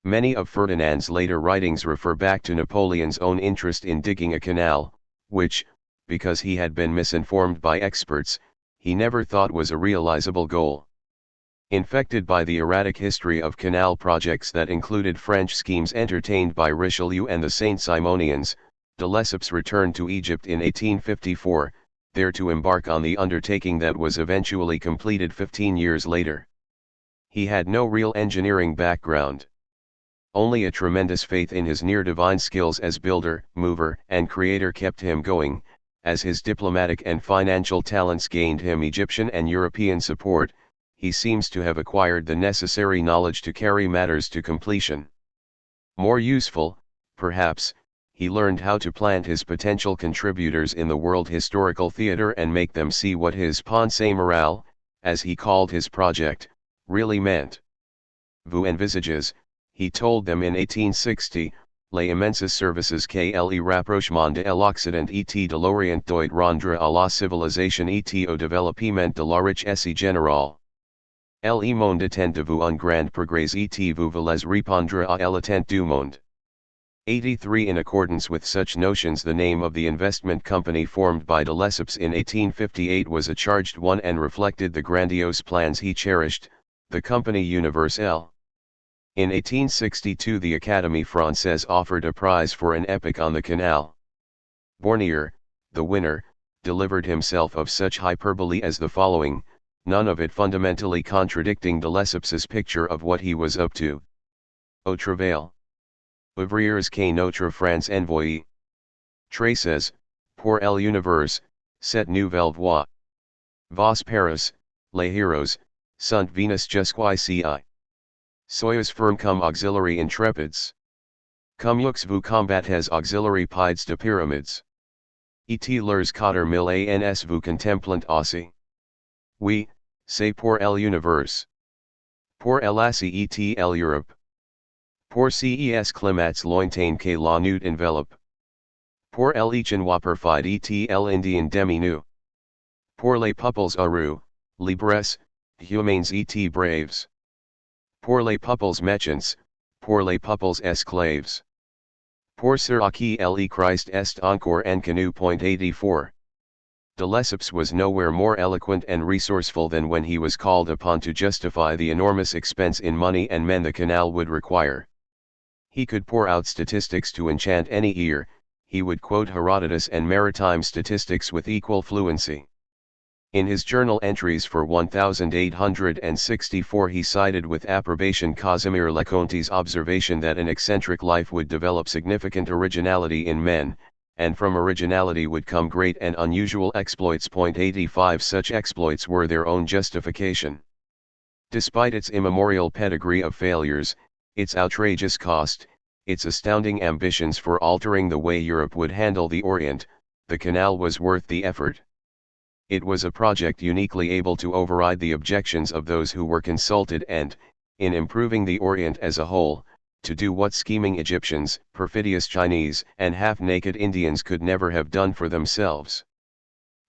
A: Many of Ferdinand's later writings refer back to Napoleon's own interest in digging a canal, which, because he had been misinformed by experts, he never thought was a realizable goal. Infected by the erratic history of canal projects that included French schemes entertained by Richelieu and the Saint-Simonians, de Lesseps returned to Egypt in 1854, there to embark on the undertaking that was eventually completed 15 years later. He had no real engineering background. Only a tremendous faith in his near-divine skills as builder, mover, and creator kept him going, as his diplomatic and financial talents gained him Egyptian and European support. He seems to have acquired the necessary knowledge to carry matters to completion. More useful, perhaps, he learned how to plant his potential contributors in the world historical theater and make them see what his pensée morale, as he called his project, really meant. Vous envisages, he told them in 1860, les immenses services que le rapprochement de l'Occident et de l'Orient doit rendre à la civilisation et au développement de la richesse générale. Le monde attend de vous un grand progrès et vous voulez répondre à l'attente du monde. 83. In accordance with such notions, the name of the investment company formed by de Lesseps in 1858 was a charged one and reflected the grandiose plans he cherished, the Compagnie Universelle. In 1862 the Académie Française offered a prize for an epic on the canal. Bornier, the winner, delivered himself of such hyperbole as the following, none of it fundamentally contradicting de Lesseps's picture of what he was up to. Au travail. Ouvriers que notre France envoyé. Traces, pour l'univers, cette nouvelle voie. Vos Paris, les héros, sont venus jusqu'ici. Soyez firm comme auxiliary intrépides. Comme yeux vous combattez auxiliary pieds de pyramides. Et leurs 4000 ans vous contemplant aussi. Oui, c'est pour l'univers. Pour l'Asie et l'Europe. Pour ces climats lointains que la nuit enveloppe. Pour l'Échin perfide et l'Indien demi-nu. Pour les peuples heureux, libres, humains et braves. Pour les peuples méchants, pour les peuples esclaves. Pour ceux à qui le Christ est encore inconnu. 84. De Lesseps was nowhere more eloquent and resourceful than when he was called upon to justify the enormous expense in money and men the canal would require. He could pour out statistics to enchant any ear, he would quote Herodotus and maritime statistics with equal fluency. In his journal entries for 1864 he cited with approbation Casimir Leconte's observation that an eccentric life would develop significant originality in men, and from originality would come great and unusual exploits. 85 Such exploits were their own justification. Despite its immemorial pedigree of failures, its outrageous cost, its astounding ambitions for altering the way Europe would handle the Orient, the canal was worth the effort. It was a project uniquely able to override the objections of those who were consulted and, in improving the Orient as a whole, to do what scheming Egyptians, perfidious Chinese, and half-naked Indians could never have done for themselves.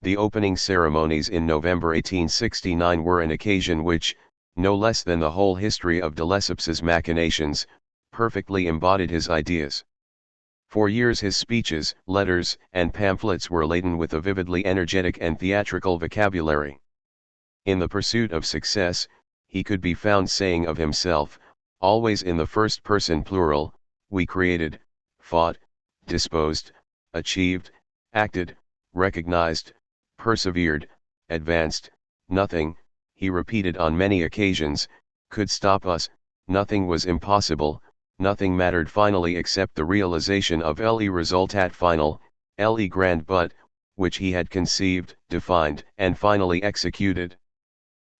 A: The opening ceremonies in November 1869 were an occasion which, no less than the whole history of de Lesseps's machinations, perfectly embodied his ideas. For years his speeches, letters, and pamphlets were laden with a vividly energetic and theatrical vocabulary. In the pursuit of success, he could be found saying of himself, always in the first person plural, "We created, fought, disposed, achieved, acted, recognized, persevered, advanced, nothing," he repeated on many occasions, "could stop us, nothing was impossible, nothing mattered finally except the realization of le resultat final, le grand but, which he had conceived, defined, and finally executed."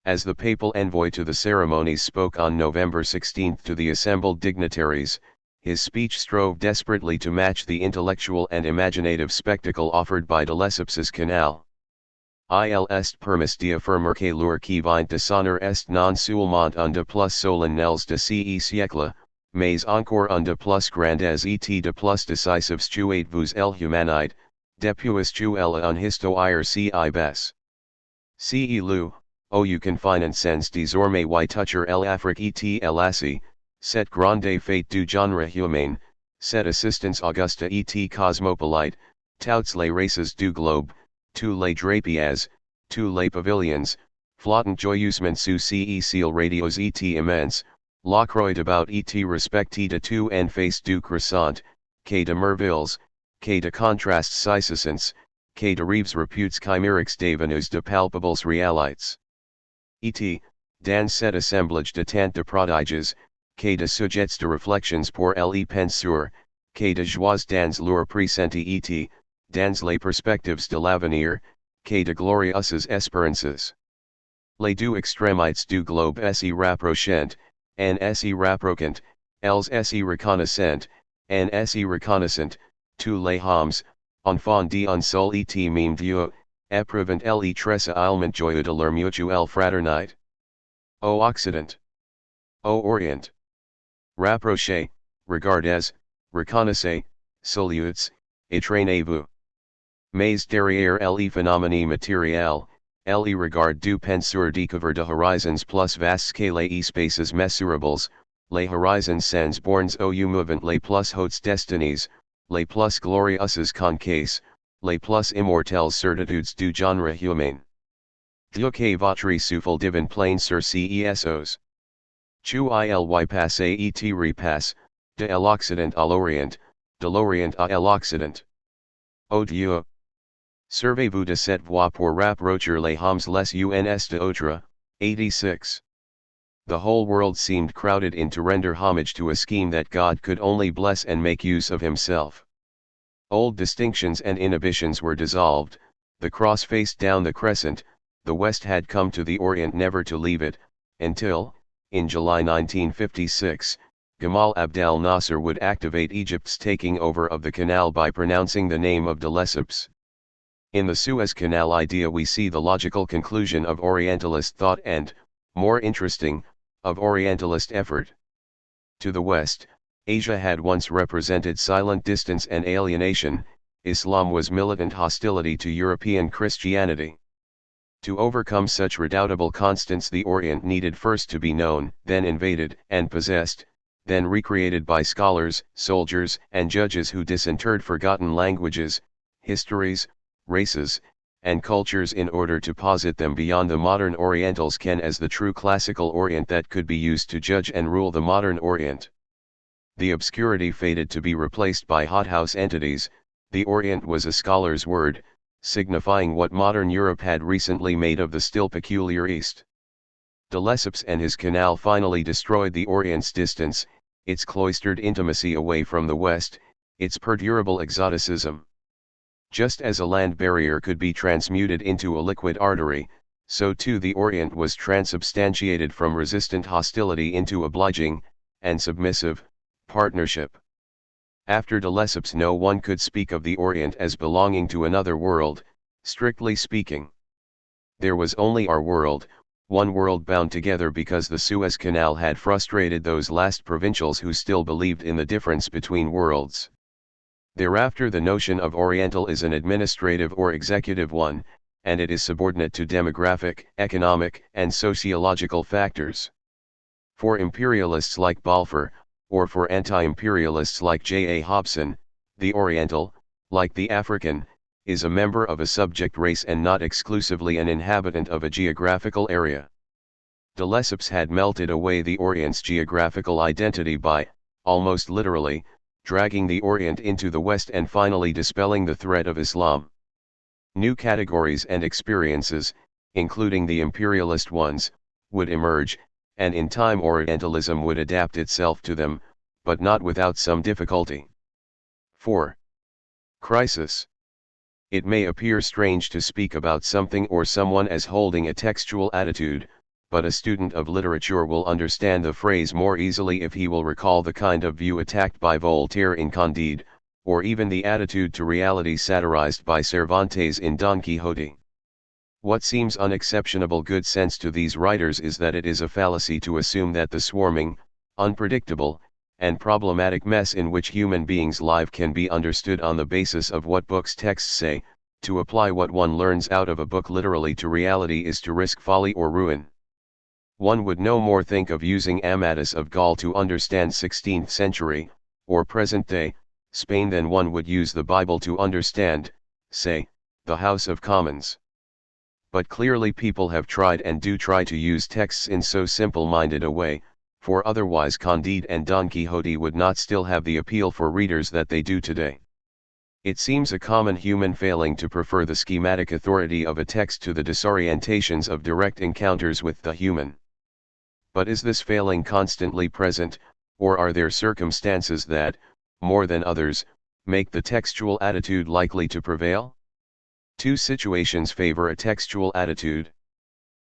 A: As the papal envoy to the ceremonies spoke on November 16 to the assembled dignitaries, his speech strove desperately to match the intellectual and imaginative spectacle offered by de Lesseps's canal. Il est permis d'affirmer que leur qui vient de sonner est non seulement un de plus solennels de ce siècle, mais encore un de plus grandes et de plus décisifs que vous el humanite, depuis que elle a un histoire si ibes. Ce lu, you confinant sens désormais y toucher l'Afrique et l'Asie, cette grande fête du genre humain, cette assistance augusta et cosmopolite, toutes les races du globe, tous les drapiers, tous les pavilions, flottant joyeusement sous ce ciel radios et immense, la croix about et respecte de tout en face du croissant, que de merveilles, que de contrastes saisissants, que de rêves reputes chimériques devenus de palpables réalités. Et, dans cet assemblage de tant de prodiges, que de sujets de réflexions pour les penseurs, que de joies dans leur presenti et, dans les perspectives de l'avenir, que de glorieuses espérances. Les deux extrémités du globe se rapprochent, en se rapprochant, elles se reconnaissent, en se reconnaissant, tous les hommes, enfants d'un seul et même Dieu, éprouvant les tressaillements joyeux de leur mutuelle fraternité. Ô Occident! Ô Orient! Rapprochez, regardez, reconnaissez, saluez, étreignez-vous. Mais derrière les phénomènes matériels, le regard du penseur découvre de horizons plus vastes que les espaces mesurables, les horizons sans bornes où mouvant les plus hautes destinies, les plus glorieuses conquêtes, les plus immortelles certitudes du genre humain. Dieu que votre souffle divin plain sur ces. Tu il passe et repasse, de l'Occident à l'Orient, de l'Orient à l'Occident. Ô Dieu! Servez-vous de cette voie pour rapprocher les hommes les uns de autres. 86. The whole world seemed crowded in to render homage to a scheme that God could only bless and make use of himself. Old distinctions and inhibitions were dissolved, the cross faced down the crescent, the West had come to the Orient never to leave it, until, in July 1956, Gamal Abdel Nasser would activate Egypt's taking over of the canal by pronouncing the name of de Lesseps. In the Suez Canal idea we see the logical conclusion of Orientalist thought and, more interesting, of Orientalist effort. To the West, Asia had once represented silent distance and alienation, Islam was militant hostility to European Christianity. To overcome such redoubtable constants the Orient needed first to be known, then invaded and possessed, then recreated by scholars, soldiers, and judges who disinterred forgotten languages, histories, races, and cultures in order to posit them beyond the modern Orientals ken as the true classical Orient that could be used to judge and rule the modern Orient. The obscurity fated to be replaced by hothouse entities, The Orient was a scholar's word, signifying what modern Europe had recently made of the still peculiar East. De Lesseps and his canal finally destroyed the Orient's distance, its cloistered intimacy away from the West, its perdurable exoticism. Just as a land barrier could be transmuted into a liquid artery, so too the Orient was transubstantiated from resistant hostility into obliging, and submissive, partnership. After de Lesseps no one could speak of the Orient as belonging to another world, strictly speaking. There was only our world, one world bound together because the Suez Canal had frustrated those last provincials who still believed in the difference between worlds. Thereafter the notion of Oriental is an administrative or executive one, and it is subordinate to demographic, economic, and sociological factors. For imperialists like Balfour, or for anti-imperialists like J. A. Hobson, the Oriental, like the African, is a member of a subject race and not exclusively an inhabitant of a geographical area. De Lesseps had melted away the Orient's geographical identity by, almost literally, dragging the Orient into the West and finally dispelling the threat of Islam. New categories and experiences, including the imperialist ones, would emerge, and in time Orientalism would adapt itself to them, but not without some difficulty. 4. Crisis. It may appear strange to speak about something or someone as holding a textual attitude, but a student of literature will understand the phrase more easily if he will recall the kind of view attacked by Voltaire in Candide, or even the attitude to reality satirized by Cervantes in Don Quixote. What seems unexceptionable good sense to these writers is that it is a fallacy to assume that the swarming, unpredictable, and problematic mess in which human beings live can be understood on the basis of what books' texts say. To apply what one learns out of a book literally to reality is to risk folly or ruin. One would no more think of using Amadis of Gaul to understand 16th century, or present-day, Spain than one would use the Bible to understand, say, the House of Commons. But clearly people have tried and do try to use texts in so simple-minded a way, for otherwise Candide and Don Quixote would not still have the appeal for readers that they do today. It seems a common human failing to prefer the schematic authority of a text to the disorientations of direct encounters with the human. But is this failing constantly present, or are there circumstances that, more than others, make the textual attitude likely to prevail? Two situations favor a textual attitude.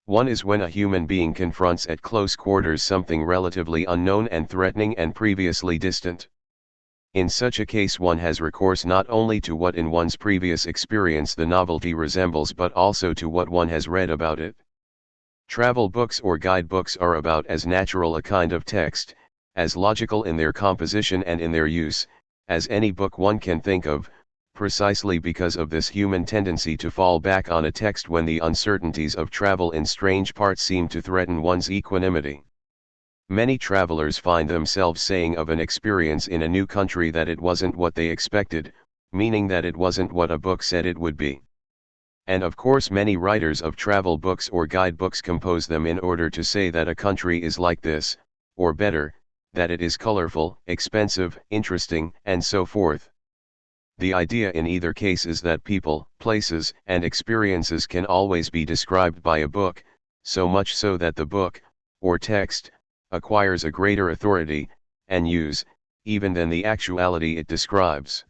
A: One is when a human being confronts at close quarters something relatively unknown and threatening and previously distant. In such a case one has recourse not only to what in one's previous experience the novelty resembles but also to what one has read about it. Travel books or guidebooks are about as natural a kind of text, as logical in their composition and in their use, as any book one can think of, precisely because of this human tendency to fall back on a text when the uncertainties of travel in strange parts seem to threaten one's equanimity. Many travelers find themselves saying of an experience in a new country that it wasn't what they expected, meaning that it wasn't what a book said it would be. And of course many writers of travel books or guidebooks compose them in order to say that a country is like this, or better, that it is colorful, expensive, interesting, and so forth. The idea in either case is that people, places, and experiences can always be described by a book, so much so that the book, or text, acquires a greater authority, and use, even than the actuality it describes.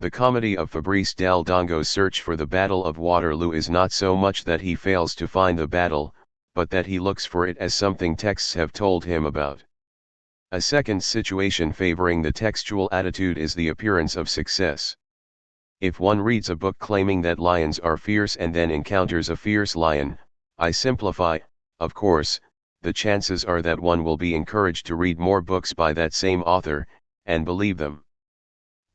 A: The comedy of Fabrice Del Dongo's search for the Battle of Waterloo is not so much that he fails to find the battle, but that he looks for it as something texts have told him about. A second situation favoring the textual attitude is the appearance of success. If one reads a book claiming that lions are fierce and then encounters a fierce lion, I simplify, of course, the chances are that one will be encouraged to read more books by that same author, and believe them.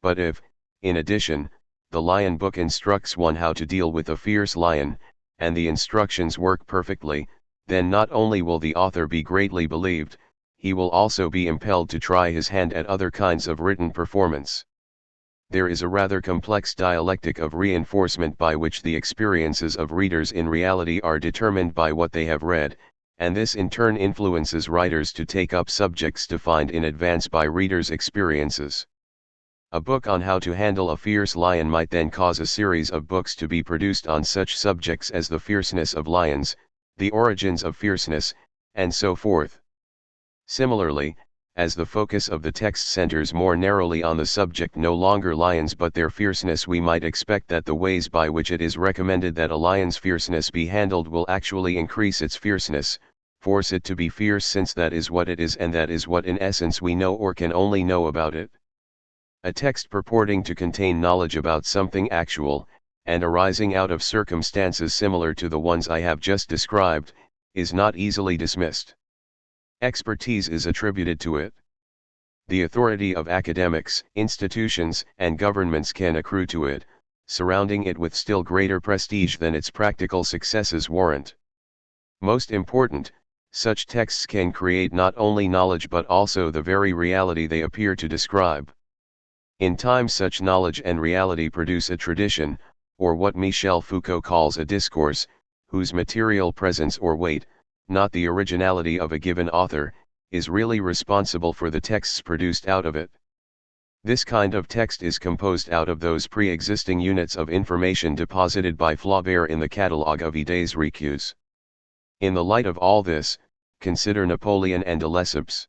A: But if, in addition, the lion book instructs one how to deal with a fierce lion, and the instructions work perfectly, then not only will the author be greatly believed, he will also be impelled to try his hand at other kinds of written performance. There is a rather complex dialectic of reinforcement by which the experiences of readers in reality are determined by what they have read, and this in turn influences writers to take up subjects defined in advance by readers' experiences. A book on how to handle a fierce lion might then cause a series of books to be produced on such subjects as the fierceness of lions, the origins of fierceness, and so forth. Similarly, as the focus of the text centers more narrowly on the subject no longer lions but their fierceness, we might expect that the ways by which it is recommended that a lion's fierceness be handled will actually increase its fierceness, force it to be fierce, since that is what it is and that is what in essence we know or can only know about it. A text purporting to contain knowledge about something actual, and arising out of circumstances similar to the ones I have just described, is not easily dismissed. Expertise is attributed to it. The authority of academics, institutions, and governments can accrue to it, surrounding it with still greater prestige than its practical successes warrant. Most important, such texts can create not only knowledge but also the very reality they appear to describe. In time, such knowledge and reality produce a tradition, or what Michel Foucault calls a discourse, whose material presence or weight, not the originality of a given author, is really responsible for the texts produced out of it. This kind of text is composed out of those pre-existing units of information deposited by Flaubert in the catalogue of Idées Recueillies. In the light of all this, consider Napoleon and de Lesseps.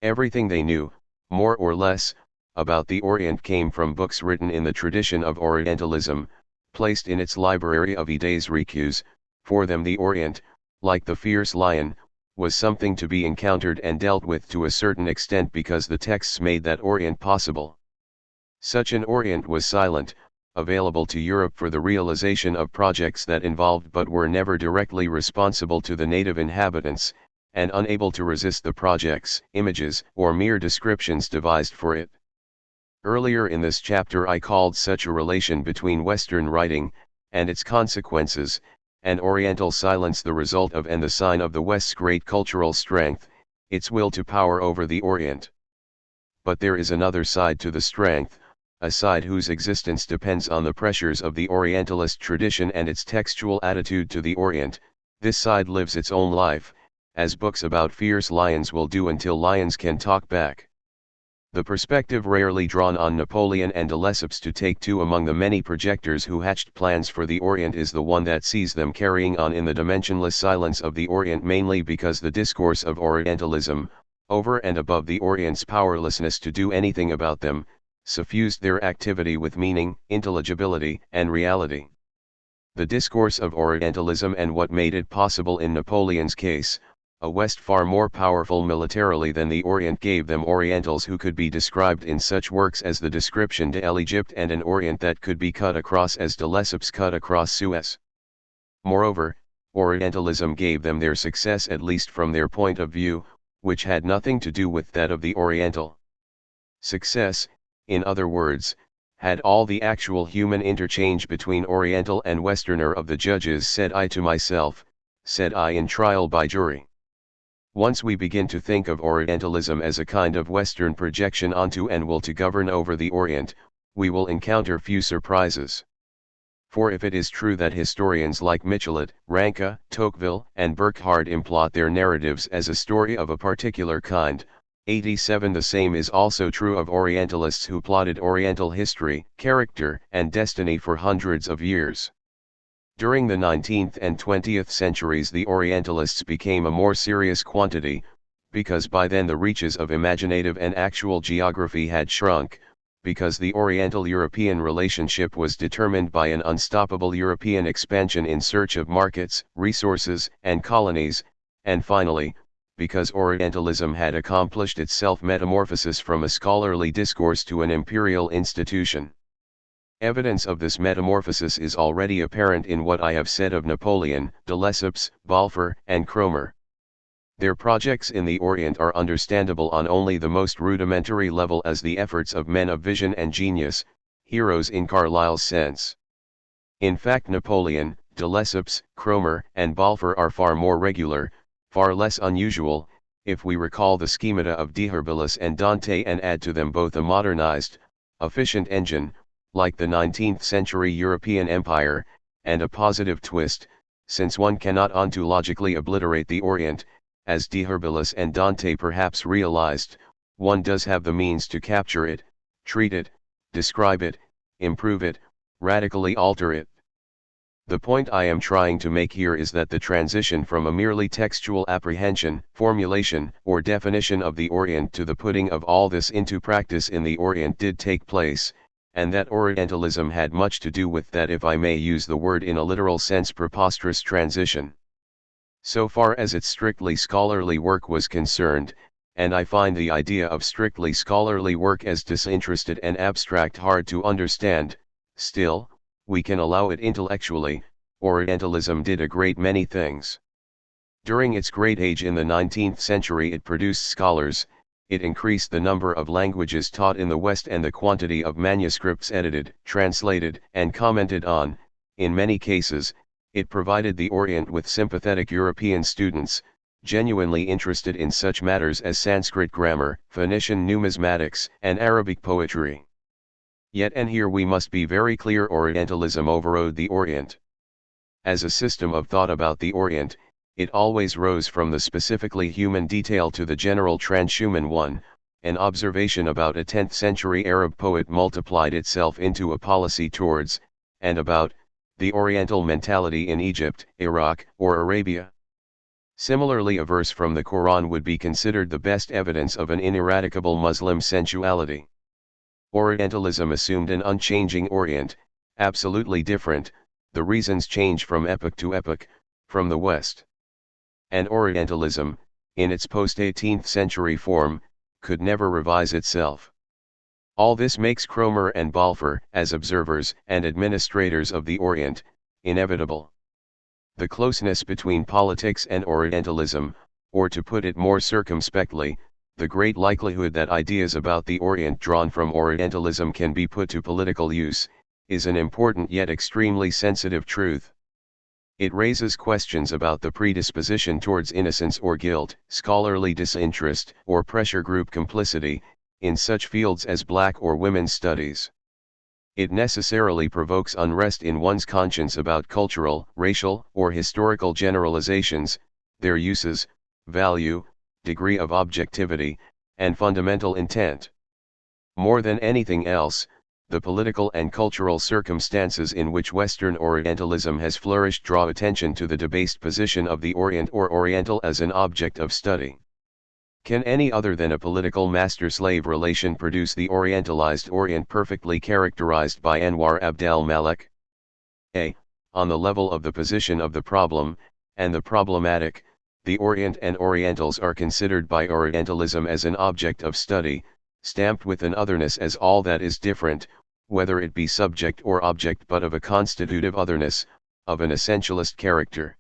A: Everything they knew, more or less, about the Orient came from books written in the tradition of Orientalism, placed in its library of Idées Recueillies. For them the Orient, like the fierce lion, was something to be encountered and dealt with to a certain extent because the texts made that Orient possible. Such an Orient was silent, available to Europe for the realization of projects that involved but were never directly responsible to the native inhabitants, and unable to resist the projects, images, or mere descriptions devised for it. Earlier in this chapter I called such a relation between Western writing, and its consequences, and Oriental silence the result of and the sign of the West's great cultural strength, its will to power over the Orient. But there is another side to the strength, a side whose existence depends on the pressures of the Orientalist tradition and its textual attitude to the Orient. This side lives its own life, as books about fierce lions will do until lions can talk back. The perspective rarely drawn on Napoleon and de Lesseps to take two among the many projectors who hatched plans for the Orient is the one that sees them carrying on in the dimensionless silence of the Orient, mainly because the discourse of Orientalism, over and above the Orient's powerlessness to do anything about them, suffused their activity with meaning, intelligibility, and reality. The discourse of Orientalism and what made it possible in Napoleon's case, a West far more powerful militarily than the Orient, gave them Orientals who could be described in such works as the Description de l'Egypte and an Orient that could be cut across as de Lesseps cut across Suez. Moreover, Orientalism gave them their success, at least from their point of view, which had nothing to do with that of the Oriental. Success, in other words, had all the actual human interchange between Oriental and Westerner of the judges, said I to myself, said I in trial by jury. Once we begin to think of Orientalism as a kind of Western projection onto and will to govern over the Orient, we will encounter few surprises. For if it is true that historians like Michelet, Ranke, Tocqueville, and Burckhardt implot their narratives as a story of a particular kind, 87 the same is also true of Orientalists who plotted Oriental history, character, and destiny for hundreds of years. During the 19th and 20th centuries the Orientalists became a more serious quantity, because by then the reaches of imaginative and actual geography had shrunk, because the Oriental-European relationship was determined by an unstoppable European expansion in search of markets, resources, and colonies, and finally, because Orientalism had accomplished its self-metamorphosis from a scholarly discourse to an imperial institution. Evidence of this metamorphosis is already apparent in what I have said of Napoleon, de Lesseps, Balfour, and Cromer. Their projects in the Orient are understandable on only the most rudimentary level as the efforts of men of vision and genius, heroes in Carlyle's sense. In fact, Napoleon, de Lesseps, Cromer, and Balfour are far more regular, far less unusual, if we recall the schemata of D'Herbolis and Dante and add to them both a modernized, efficient engine, like the 19th-century European empire, and a positive twist, since one cannot ontologically obliterate the Orient, as D'Herbolis and Dante perhaps realized, one does have the means to capture it, treat it, describe it, improve it, radically alter it. The point I am trying to make here is that the transition from a merely textual apprehension, formulation, or definition of the Orient to the putting of all this into practice in the Orient did take place, and that Orientalism had much to do with that, if I may use the word in a literal sense, preposterous transition. So far as its strictly scholarly work was concerned, and I find the idea of strictly scholarly work as disinterested and abstract hard to understand, still, we can allow it intellectually. Orientalism did a great many things. During its great age in the 19th century, it produced scholars, it increased the number of languages taught in the West and the quantity of manuscripts edited, translated, and commented on. In many cases, it provided the Orient with sympathetic European students, genuinely interested in such matters as Sanskrit grammar, Phoenician numismatics, and Arabic poetry. Yet, and here we must be very clear, Orientalism overrode the Orient. As a system of thought about the Orient, it always rose from the specifically human detail to the general transhuman one. An observation about a 10th century Arab poet multiplied itself into a policy towards, and about, the Oriental mentality in Egypt, Iraq, or Arabia. Similarly, a verse from the Quran would be considered the best evidence of an ineradicable Muslim sensuality. Orientalism assumed an unchanging Orient, absolutely different. The reasons change from epoch to epoch, from the West. And Orientalism, in its post-18th century form, could never revise itself. All this makes Cromer and Balfour, as observers and administrators of the Orient, inevitable. The closeness between politics and Orientalism, or to put it more circumspectly, the great likelihood that ideas about the Orient drawn from Orientalism can be put to political use, is an important yet extremely sensitive truth. It raises questions about the predisposition towards innocence or guilt, scholarly disinterest, or pressure group complicity, in such fields as black or women's studies. It necessarily provokes unrest in one's conscience about cultural, racial, or historical generalizations, their uses, value, degree of objectivity, and fundamental intent. More than anything else, the political and cultural circumstances in which Western Orientalism has flourished draw attention to the debased position of the Orient or Oriental as an object of study. Can any other than a political master-slave relation produce the Orientalized Orient perfectly characterized by Anwar Abdel Malik? A. On the level of the position of the problem, and the problematic, the Orient and Orientals are considered by Orientalism as an object of study, stamped with an otherness as all that is different, whether it be subject or object, but of a constitutive otherness, of an essentialist character.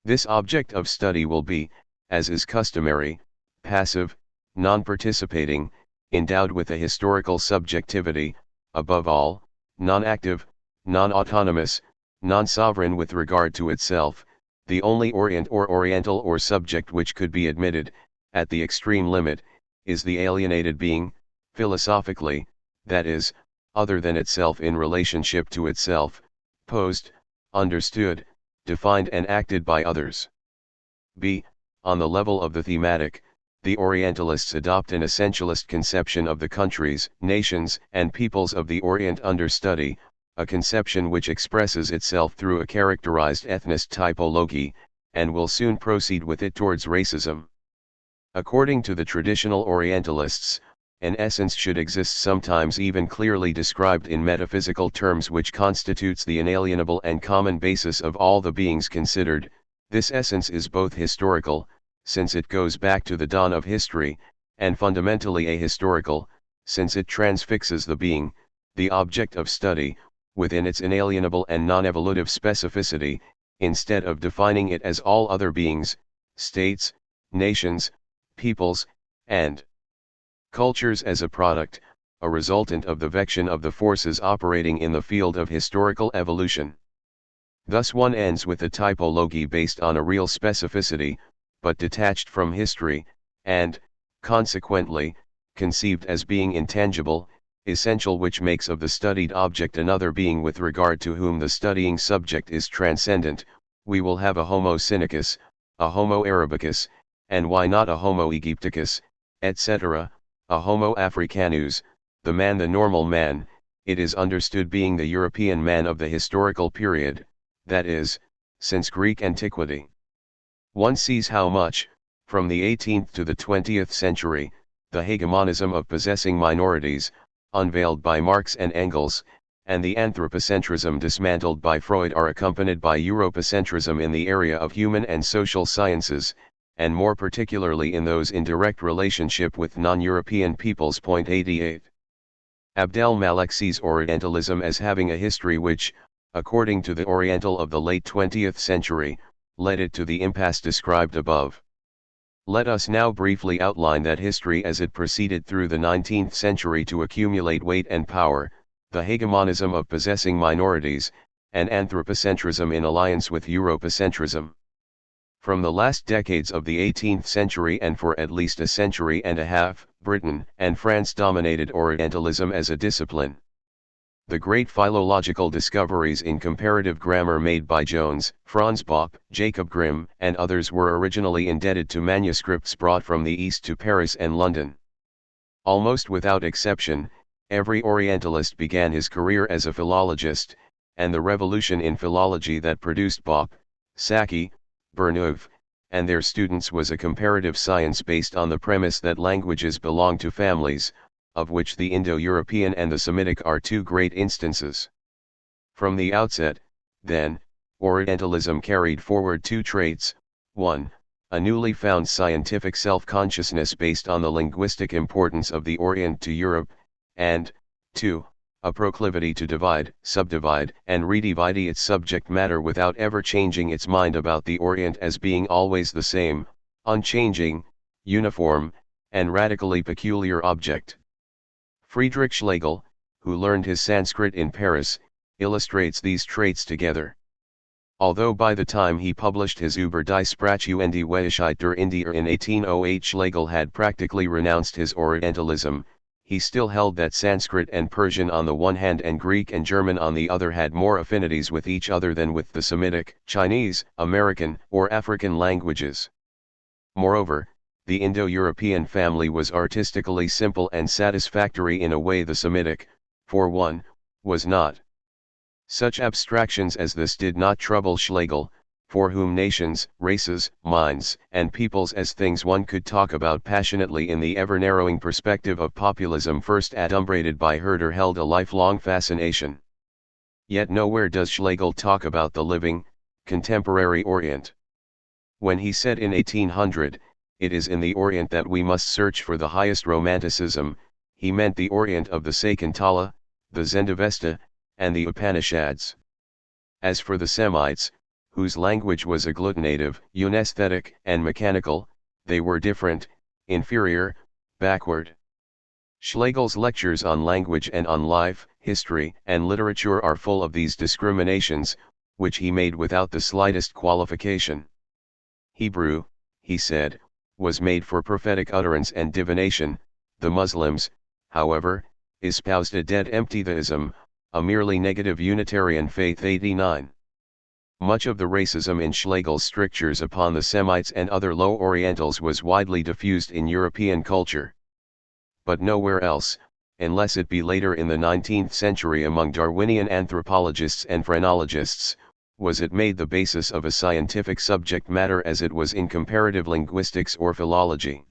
A: This object of study will be, as is customary, passive, non-participating, endowed with a historical subjectivity, above all, non-active, non-autonomous, non-sovereign with regard to itself. The only Orient or Oriental or subject which could be admitted, at the extreme limit, is the alienated being, philosophically, that is, other than itself in relationship to itself, posed, understood, defined and acted by others. B. On the level of the thematic, the Orientalists adopt an essentialist conception of the countries, nations, and peoples of the Orient under study, a conception which expresses itself through a characterized ethnist typology, and will soon proceed with it towards racism. According to the traditional Orientalists, an essence should exist, sometimes even clearly described in metaphysical terms, which constitutes the inalienable and common basis of all the beings considered. This essence is both historical, since it goes back to the dawn of history, and fundamentally ahistorical, since it transfixes the being, the object of study, within its inalienable and non-evolutive specificity, instead of defining it as all other beings, states, nations, peoples, and cultures as a product, a resultant of the vection of the forces operating in the field of historical evolution. Thus one ends with a typology based on a real specificity, but detached from history, and, consequently, conceived as being intangible, essential, which makes of the studied object another being with regard to whom the studying subject is transcendent. We will have a Homo Sinicus, a Homo Arabicus, and why not a Homo Aegypticus, etc., a Homo Africanus, the man, the normal man, it is understood being the European man of the historical period, that is, since Greek antiquity. One sees how much, from the 18th to the 20th century, the hegemonism of possessing minorities, unveiled by Marx and Engels, and the anthropocentrism dismantled by Freud are accompanied by Europocentrism in the area of human and social sciences, and more particularly in those in direct relationship with non-European peoples. 88. Abdel Malik sees Orientalism as having a history which, according to the Oriental of the late 20th century, led it to the impasse described above. Let us now briefly outline that history as it proceeded through the 19th century to accumulate weight and power, the hegemonism of possessing minorities, and anthropocentrism in alliance with Europocentrism. From the last decades of the 18th century and for at least a century and a half, Britain and France dominated Orientalism as a discipline. The great philological discoveries in comparative grammar made by Jones, Franz Bopp, Jacob Grimm, and others were originally indebted to manuscripts brought from the East to Paris and London. Almost without exception, every Orientalist began his career as a philologist, and the revolution in philology that produced Bopp, Sacchi, Bernouillet, and their students was a comparative science based on the premise that languages belong to families, of which the Indo-European and the Semitic are two great instances. From the outset, then, Orientalism carried forward two traits: 1. A newly found scientific self-consciousness based on the linguistic importance of the Orient to Europe, and, 2. A proclivity to divide, subdivide, and redivide its subject matter without ever changing its mind about the Orient as being always the same, unchanging, uniform, and radically peculiar object. Friedrich Schlegel, who learned his Sanskrit in Paris, illustrates these traits together. Although by the time he published his Über die Sprache und die Weisheit der Indier in 1808 Schlegel had practically renounced his Orientalism, he still held that Sanskrit and Persian on the one hand and Greek and German on the other had more affinities with each other than with the Semitic, Chinese, American, or African languages. Moreover, the Indo-European family was artistically simple and satisfactory in a way the Semitic, for one, was not. Such abstractions as this did not trouble Schlegel, for whom nations, races, minds, and peoples as things one could talk about passionately in the ever-narrowing perspective of populism first adumbrated by Herder held a lifelong fascination. Yet nowhere does Schlegel talk about the living, contemporary Orient. When he said in 1800, "It is in the Orient that we must search for the highest romanticism," he meant the Orient of the Sakuntala, the Zendavesta, and the Upanishads. As for the Semites, whose language was agglutinative, unesthetic, and mechanical, they were different, inferior, backward. Schlegel's lectures on language and on life, history, and literature are full of these discriminations, which he made without the slightest qualification. Hebrew, he said, was made for prophetic utterance and divination. The Muslims, however, espoused a dead empty theism, a merely negative Unitarian faith. 89. Much of the racism in Schlegel's strictures upon the Semites and other Low Orientals was widely diffused in European culture. But nowhere else, unless it be later in the 19th century among Darwinian anthropologists and phrenologists, was it made the basis of a scientific subject matter as it was in comparative linguistics or philology.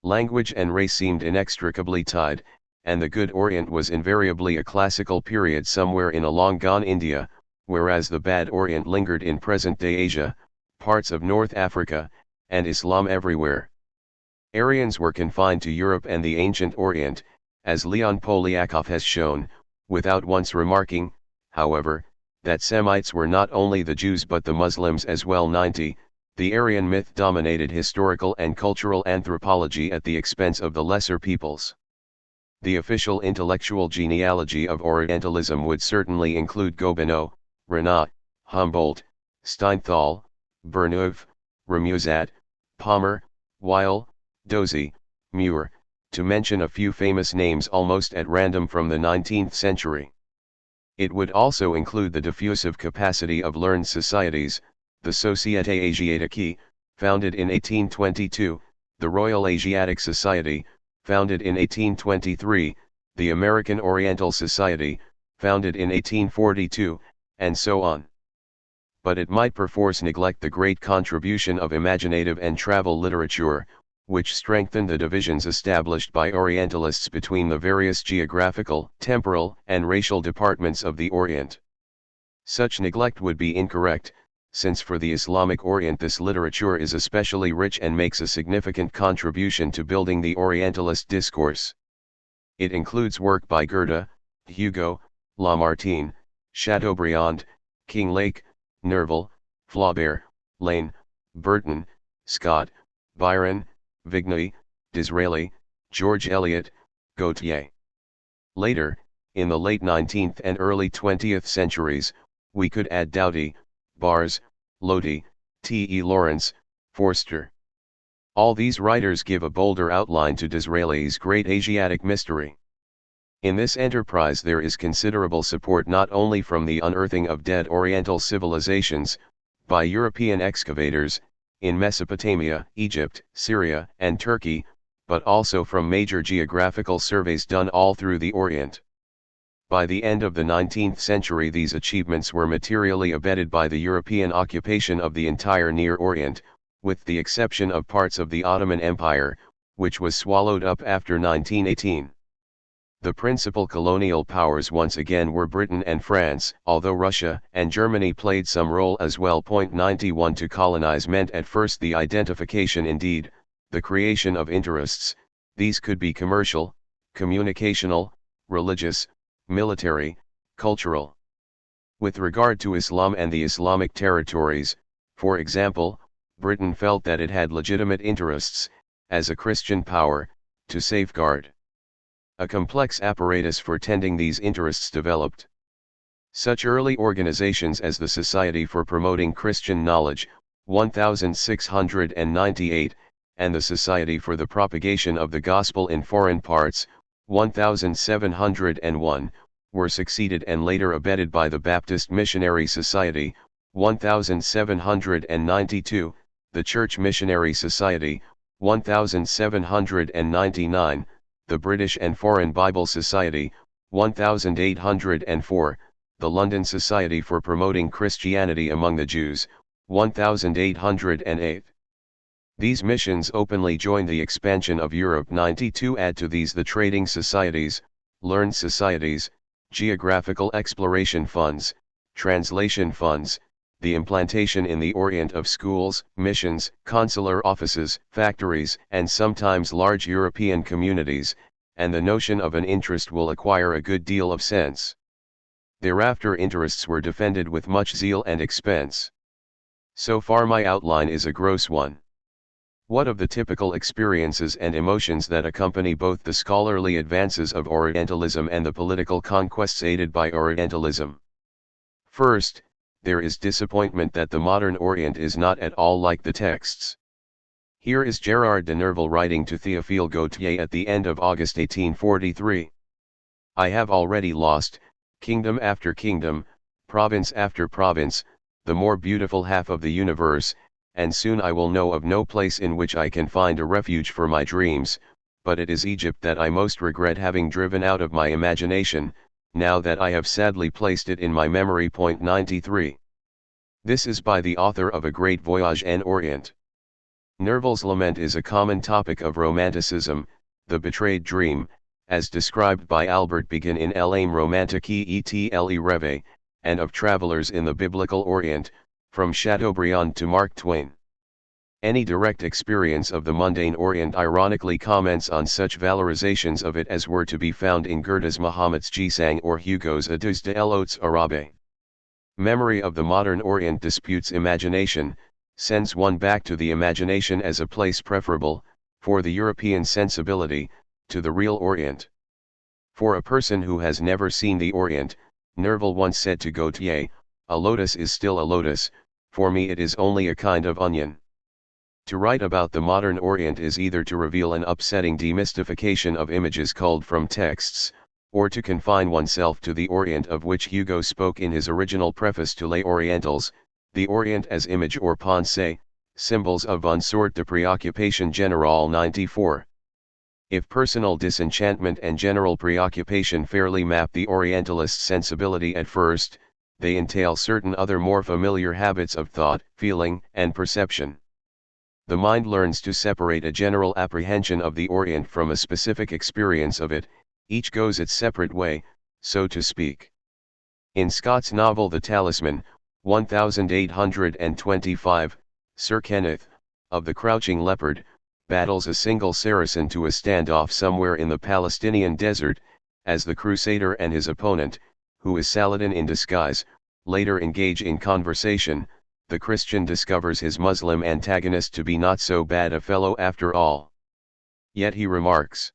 A: Language and race seemed inextricably tied, and the good Orient was invariably a classical period somewhere in a long-gone India, whereas the bad Orient lingered in present-day Asia, parts of North Africa, and Islam everywhere. Aryans were confined to Europe and the ancient Orient, as Leon Poliakov has shown, without once remarking, however, that Semites were not only the Jews but the Muslims as well. 90. The Aryan myth dominated historical and cultural anthropology at the expense of the lesser peoples. The official intellectual genealogy of Orientalism would certainly include Gobineau, Renan, Humboldt, Steinthal, Bernouillet, Remusat, Palmer, Weil, Dozy, Muir, to mention a few famous names almost at random from the 19th century. It would also include the diffusive capacity of learned societies, the Société Asiatique, founded in 1822, the Royal Asiatic Society, founded in 1823, the American Oriental Society, founded in 1842, and so on. But it might perforce neglect the great contribution of imaginative and travel literature, which strengthened the divisions established by Orientalists between the various geographical, temporal, and racial departments of the Orient. Such neglect would be incorrect, since for the Islamic Orient this literature is especially rich and makes a significant contribution to building the Orientalist discourse. It includes work by Goethe, Hugo, Lamartine, Chateaubriand, Kinglake, Nerval, Flaubert, Lane, Burton, Scott, Byron, Vigny, Disraeli, George Eliot, Gautier. Later, in the late 19th and early 20th centuries, we could add Doughty, Bars, Lodi, T.E. Lawrence, Forster. All these writers give a bolder outline to Disraeli's great Asiatic mystery. In this enterprise there is considerable support not only from the unearthing of dead Oriental civilizations, by European excavators, in Mesopotamia, Egypt, Syria, and Turkey, but also from major geographical surveys done all through the Orient. By the end of the 19th century these achievements were materially abetted by the European occupation of the entire Near Orient, with the exception of parts of the Ottoman Empire, which was swallowed up after 1918. The principal colonial powers once again were Britain and France, although Russia and Germany played some role as well. 91 To colonize meant at first the identification, indeed, the creation of interests. These could be commercial, communicational, religious, military, cultural. With regard to Islam and the Islamic territories, for example, Britain felt that it had legitimate interests, as a Christian power, to safeguard. A complex apparatus for tending these interests developed. Such early organizations as the Society for Promoting Christian Knowledge, 1698, and the Society for the Propagation of the Gospel in Foreign Parts, 1701, were succeeded and later abetted by the Baptist Missionary Society, 1792, the Church Missionary Society, 1799, the British and Foreign Bible Society, 1804, the London Society for Promoting Christianity Among the Jews, 1808. These missions openly joined the expansion of Europe. 92 Add to these the trading societies, learned societies, geographical exploration funds, translation funds, the implantation in the Orient of schools, missions, consular offices, factories, and sometimes large European communities, and the notion of an interest will acquire a good deal of sense. Thereafter interests were defended with much zeal and expense. So far my outline is a gross one. What of the typical experiences and emotions that accompany both the scholarly advances of Orientalism and the political conquests aided by Orientalism? First, there is disappointment that the modern Orient is not at all like the texts. Here is Gerard de Nerval writing to Théophile Gautier at the end of August 1843. I have already lost, kingdom after kingdom, province after province, the more beautiful half of the universe, and soon I will know of no place in which I can find a refuge for my dreams, but it is Egypt that I most regret having driven out of my imagination, now that I have sadly placed it in my memory. 93. This is by the author of A Great Voyage en Orient. Nerval's lament is a common topic of Romanticism, the betrayed dream, as described by Albert Begin in L'âme romantique et le rêve, and of travelers in the Biblical Orient, from Chateaubriand to Mark Twain. Any direct experience of the mundane Orient ironically comments on such valorizations of it as were to be found in Goethe's Mahomet's Gisang or Hugo's Adieux de l'Autre Arabe. Memory of the modern Orient disputes imagination, sends one back to the imagination as a place preferable, for the European sensibility, to the real Orient. For a person who has never seen the Orient, Nerval once said to Gautier, a lotus is still a lotus, for me it is only a kind of onion. To write about the modern Orient is either to reveal an upsetting demystification of images culled from texts, or to confine oneself to the Orient of which Hugo spoke in his original preface to Les Orientals, the Orient as image or pensée, symbols of une sorte de préoccupation générale. 94. If personal disenchantment and general preoccupation fairly map the Orientalist sensibility at first, they entail certain other more familiar habits of thought, feeling, and perception. The mind learns to separate a general apprehension of the Orient from a specific experience of it, each goes its separate way, so to speak. In Scott's novel The Talisman, 1825, Sir Kenneth, of the Crouching Leopard, battles a single Saracen to a standoff somewhere in the Palestinian desert, as the Crusader and his opponent, who is Saladin in disguise, later engage in conversation. The Christian discovers his Muslim antagonist to be not so bad a fellow after all. Yet he remarks,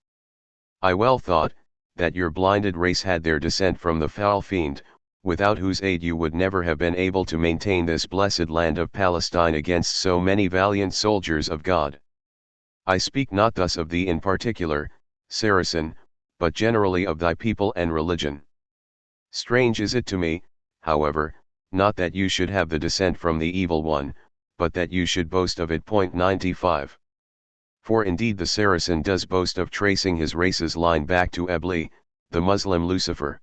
A: "I well thought, that your blinded race had their descent from the foul fiend, without whose aid you would never have been able to maintain this blessed land of Palestine against so many valiant soldiers of God. I speak not thus of thee in particular, Saracen, but generally of thy people and religion. Strange is it to me, however, not that you should have the descent from the evil one, but that you should boast of it. 95. For indeed the Saracen does boast of tracing his race's line back to Ebli, the Muslim Lucifer.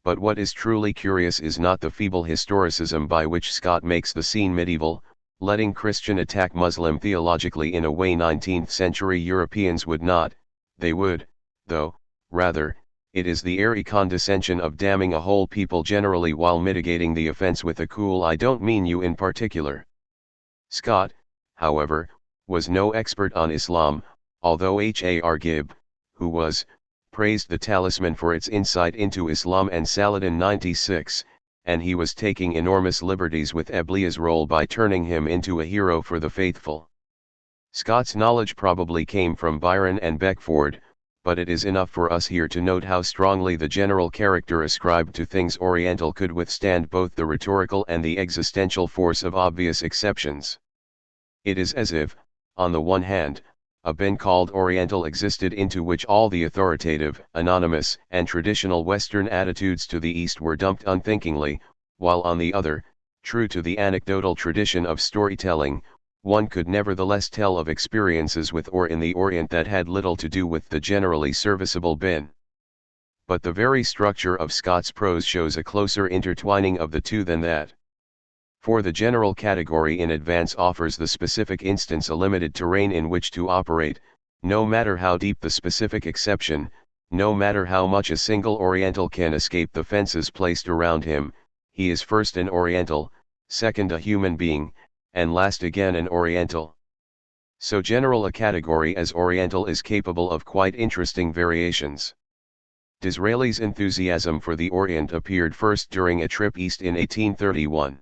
A: But what is truly curious is not the feeble historicism by which Scott makes the scene medieval, letting Christian attack Muslim theologically in a way 19th century Europeans would not. They would, though, rather, it is the airy condescension of damning a whole people generally while mitigating the offense with a cool "I don't mean you" in particular. Scott, however, was no expert on Islam, although Har Gibb, who was, praised The Talisman for its insight into Islam and Saladin 96, and he was taking enormous liberties with Eblia's role by turning him into a hero for the faithful. Scott's knowledge probably came from Byron and Beckford, but it is enough for us here to note how strongly the general character ascribed to things Oriental could withstand both the rhetorical and the existential force of obvious exceptions. It is as if, on the one hand, a bin called Oriental existed into which all the authoritative, anonymous, and traditional Western attitudes to the East were dumped unthinkingly, while on the other, true to the anecdotal tradition of storytelling, one could nevertheless tell of experiences with or in the Orient that had little to do with the generally serviceable bin. But the very structure of Scott's prose shows a closer intertwining of the two than that. For the general category in advance offers the specific instance a limited terrain in which to operate, no matter how deep the specific exception, no matter how much a single Oriental can escape the fences placed around him. He is first an Oriental, second a human being, and last again an Oriental. So general a category as Oriental is capable of quite interesting variations. Disraeli's enthusiasm for the Orient appeared first during a trip east in 1831.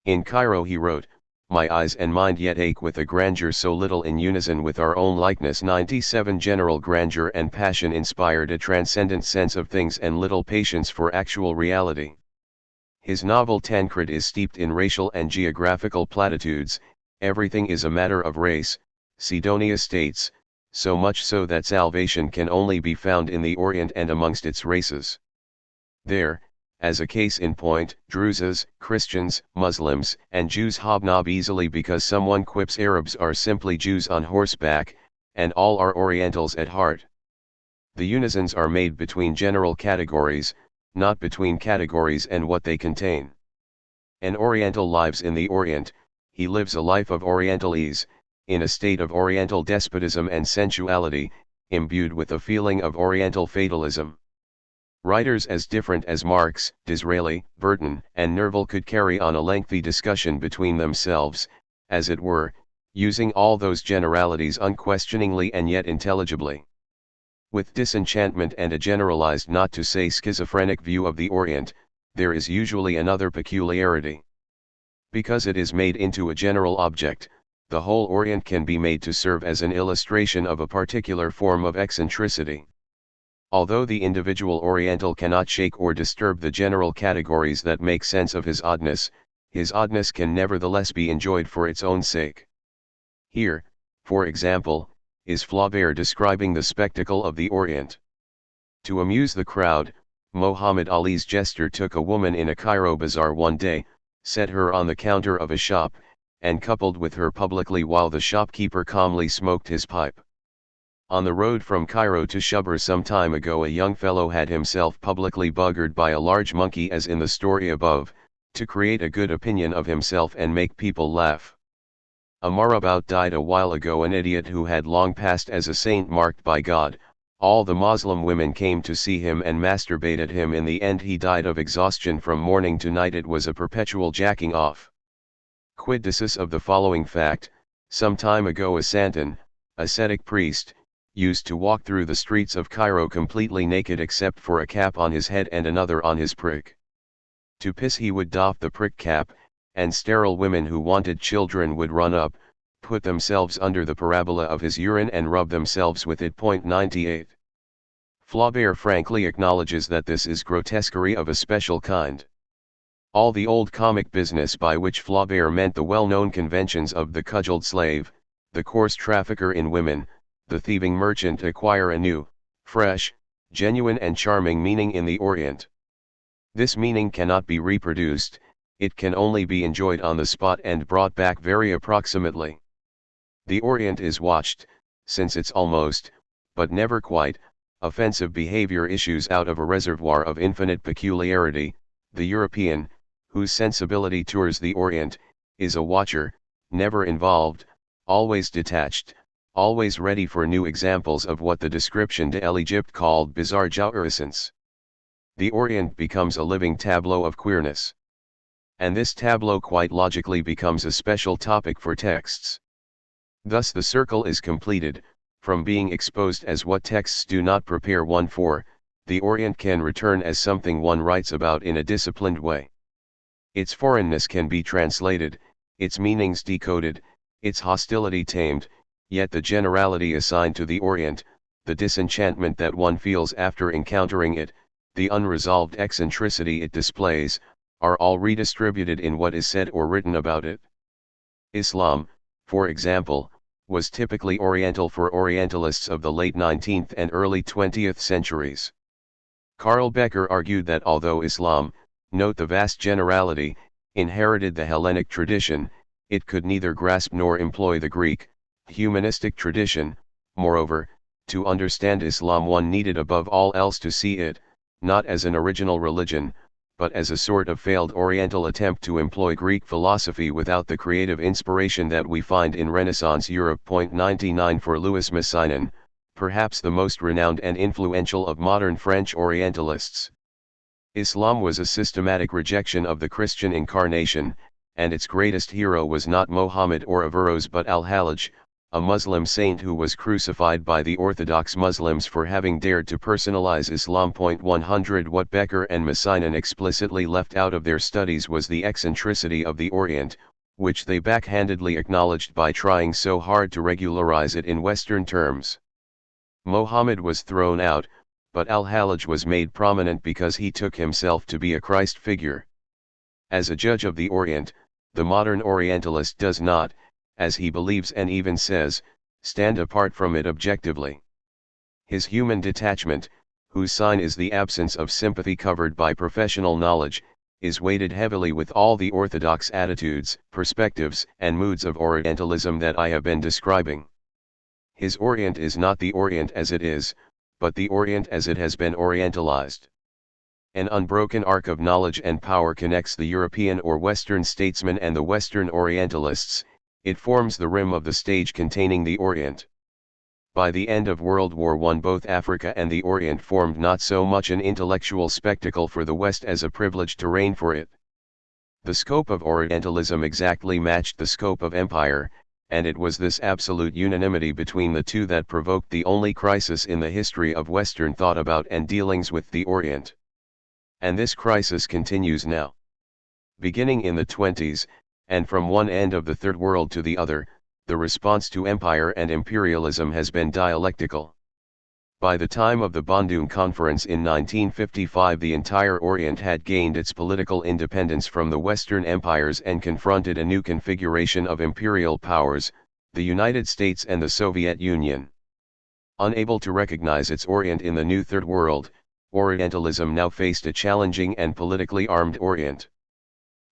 A: In Cairo he wrote, "My eyes and mind yet ache with a grandeur so little in unison with our own likeness." 97 General grandeur and passion inspired a transcendent sense of things and little patience for actual reality. His novel Tancred is steeped in racial and geographical platitudes. Everything is a matter of race, Sidonia states, so much so that salvation can only be found in the Orient and amongst its races. There, as a case in point, Druzes, Christians, Muslims, and Jews hobnob easily because someone quips Arabs are simply Jews on horseback, and all are Orientals at heart. The unisons are made between general categories, not between categories and what they contain. An Oriental lives in the Orient, he lives a life of Orientalese, in a state of Oriental despotism and sensuality, imbued with a feeling of Oriental fatalism. Writers as different as Marx, Disraeli, Burton, and Nerval could carry on a lengthy discussion between themselves, as it were, using all those generalities unquestioningly and yet intelligibly. With disenchantment and a generalized, not to say schizophrenic view of the Orient, there is usually another peculiarity. Because it is made into a general object, the whole Orient can be made to serve as an illustration of a particular form of eccentricity. Although the individual Oriental cannot shake or disturb the general categories that make sense of his oddness can nevertheless be enjoyed for its own sake. Here, for example, is Flaubert describing the spectacle of the Orient. To amuse the crowd, Muhammad Ali's jester took a woman in a Cairo bazaar one day, set her on the counter of a shop, and coupled with her publicly while the shopkeeper calmly smoked his pipe. On the road from Cairo to Shubra some time ago, a young fellow had himself publicly buggered by a large monkey, as in the story above, to create a good opinion of himself and make people laugh. A marabout died a while ago, an idiot who had long passed as a saint marked by God. All the Muslim women came to see him and masturbated him. In the end he died of exhaustion from morning to night. It was a perpetual jacking off. Quintessence of the following fact: some time ago a santon, ascetic priest, used to walk through the streets of Cairo completely naked except for a cap on his head and another on his prick. To piss he would doff the prick cap, and sterile women who wanted children would run up, put themselves under the parabola of his urine and rub themselves with it. 98. Flaubert frankly acknowledges that this is grotesquerie of a special kind. All the old comic business, by which Flaubert meant the well-known conventions of the cudgelled slave, the coarse trafficker in women, the thieving merchant, acquire a new, fresh, genuine and charming meaning in the Orient. This meaning cannot be reproduced, it can only be enjoyed on the spot and brought back very approximately. The Orient is watched, since its almost, but never quite, offensive behavior issues out of a reservoir of infinite peculiarity. The European, whose sensibility tours the Orient, is a watcher, never involved, always detached, always ready for new examples of what the description de l'Egypte called bizarre jouissance. The Orient becomes a living tableau of queerness. And this tableau quite logically becomes a special topic for texts. Thus the circle is completed. From being exposed as what texts do not prepare one for, the Orient can return as something one writes about in a disciplined way. Its foreignness can be translated, its meanings decoded, its hostility tamed, yet the generality assigned to the Orient, the disenchantment that one feels after encountering it, the unresolved eccentricity it displays, are all redistributed in what is said or written about it. Islam, for example, was typically Oriental for Orientalists of the late 19th and early 20th centuries. Karl Becker argued that although Islam, note the vast generality, inherited the Hellenic tradition, it could neither grasp nor employ the Greek, humanistic tradition. Moreover, to understand Islam one needed above all else to see it, not as an original religion, but as a sort of failed Oriental attempt to employ Greek philosophy without the creative inspiration that we find in Renaissance Europe. 99 For Louis Massignon, perhaps the most renowned and influential of modern French Orientalists, Islam was a systematic rejection of the Christian incarnation, and its greatest hero was not Mohammed or Averroes but Al-Hallaj, a Muslim saint who was crucified by the Orthodox Muslims for having dared to personalize Islam. 100 What Becker and Massignon explicitly left out of their studies was the eccentricity of the Orient, which they backhandedly acknowledged by trying so hard to regularize it in Western terms. Mohammed was thrown out, but Al-Hallaj was made prominent because he took himself to be a Christ figure. As a judge of the Orient, the modern Orientalist does not, as he believes and even says, stand apart from it objectively. His human detachment, whose sign is the absence of sympathy covered by professional knowledge, is weighted heavily with all the orthodox attitudes, perspectives, and moods of Orientalism that I have been describing. His Orient is not the Orient as it is, but the Orient as it has been Orientalized. An unbroken arc of knowledge and power connects the European or Western statesman and the Western Orientalists. It forms the rim of the stage containing the Orient. By the end of World War I, both Africa and the Orient formed not so much an intellectual spectacle for the West as a privileged terrain for it. The scope of Orientalism exactly matched the scope of empire, and it was this absolute unanimity between the two that provoked the only crisis in the history of Western thought about and dealings with the Orient. And this crisis continues now. Beginning in the 20s, and from one end of the Third World to the other, the response to empire and imperialism has been dialectical. By the time of the Bandung Conference in 1955, the entire Orient had gained its political independence from the Western empires and confronted a new configuration of imperial powers, the United States and the Soviet Union. Unable to recognize its Orient in the new Third World, Orientalism now faced a challenging and politically armed Orient.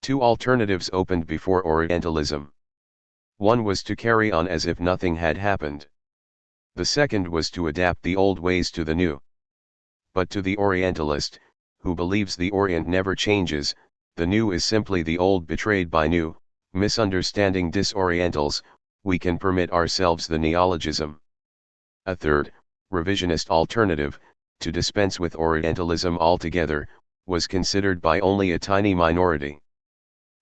A: Two alternatives opened before Orientalism. One was to carry on as if nothing had happened. The second was to adapt the old ways to the new. But to the Orientalist, who believes the Orient never changes, the new is simply the old betrayed by new, misunderstanding disorientals, we can permit ourselves the neologism. A third, revisionist alternative, to dispense with Orientalism altogether, was considered by only a tiny minority.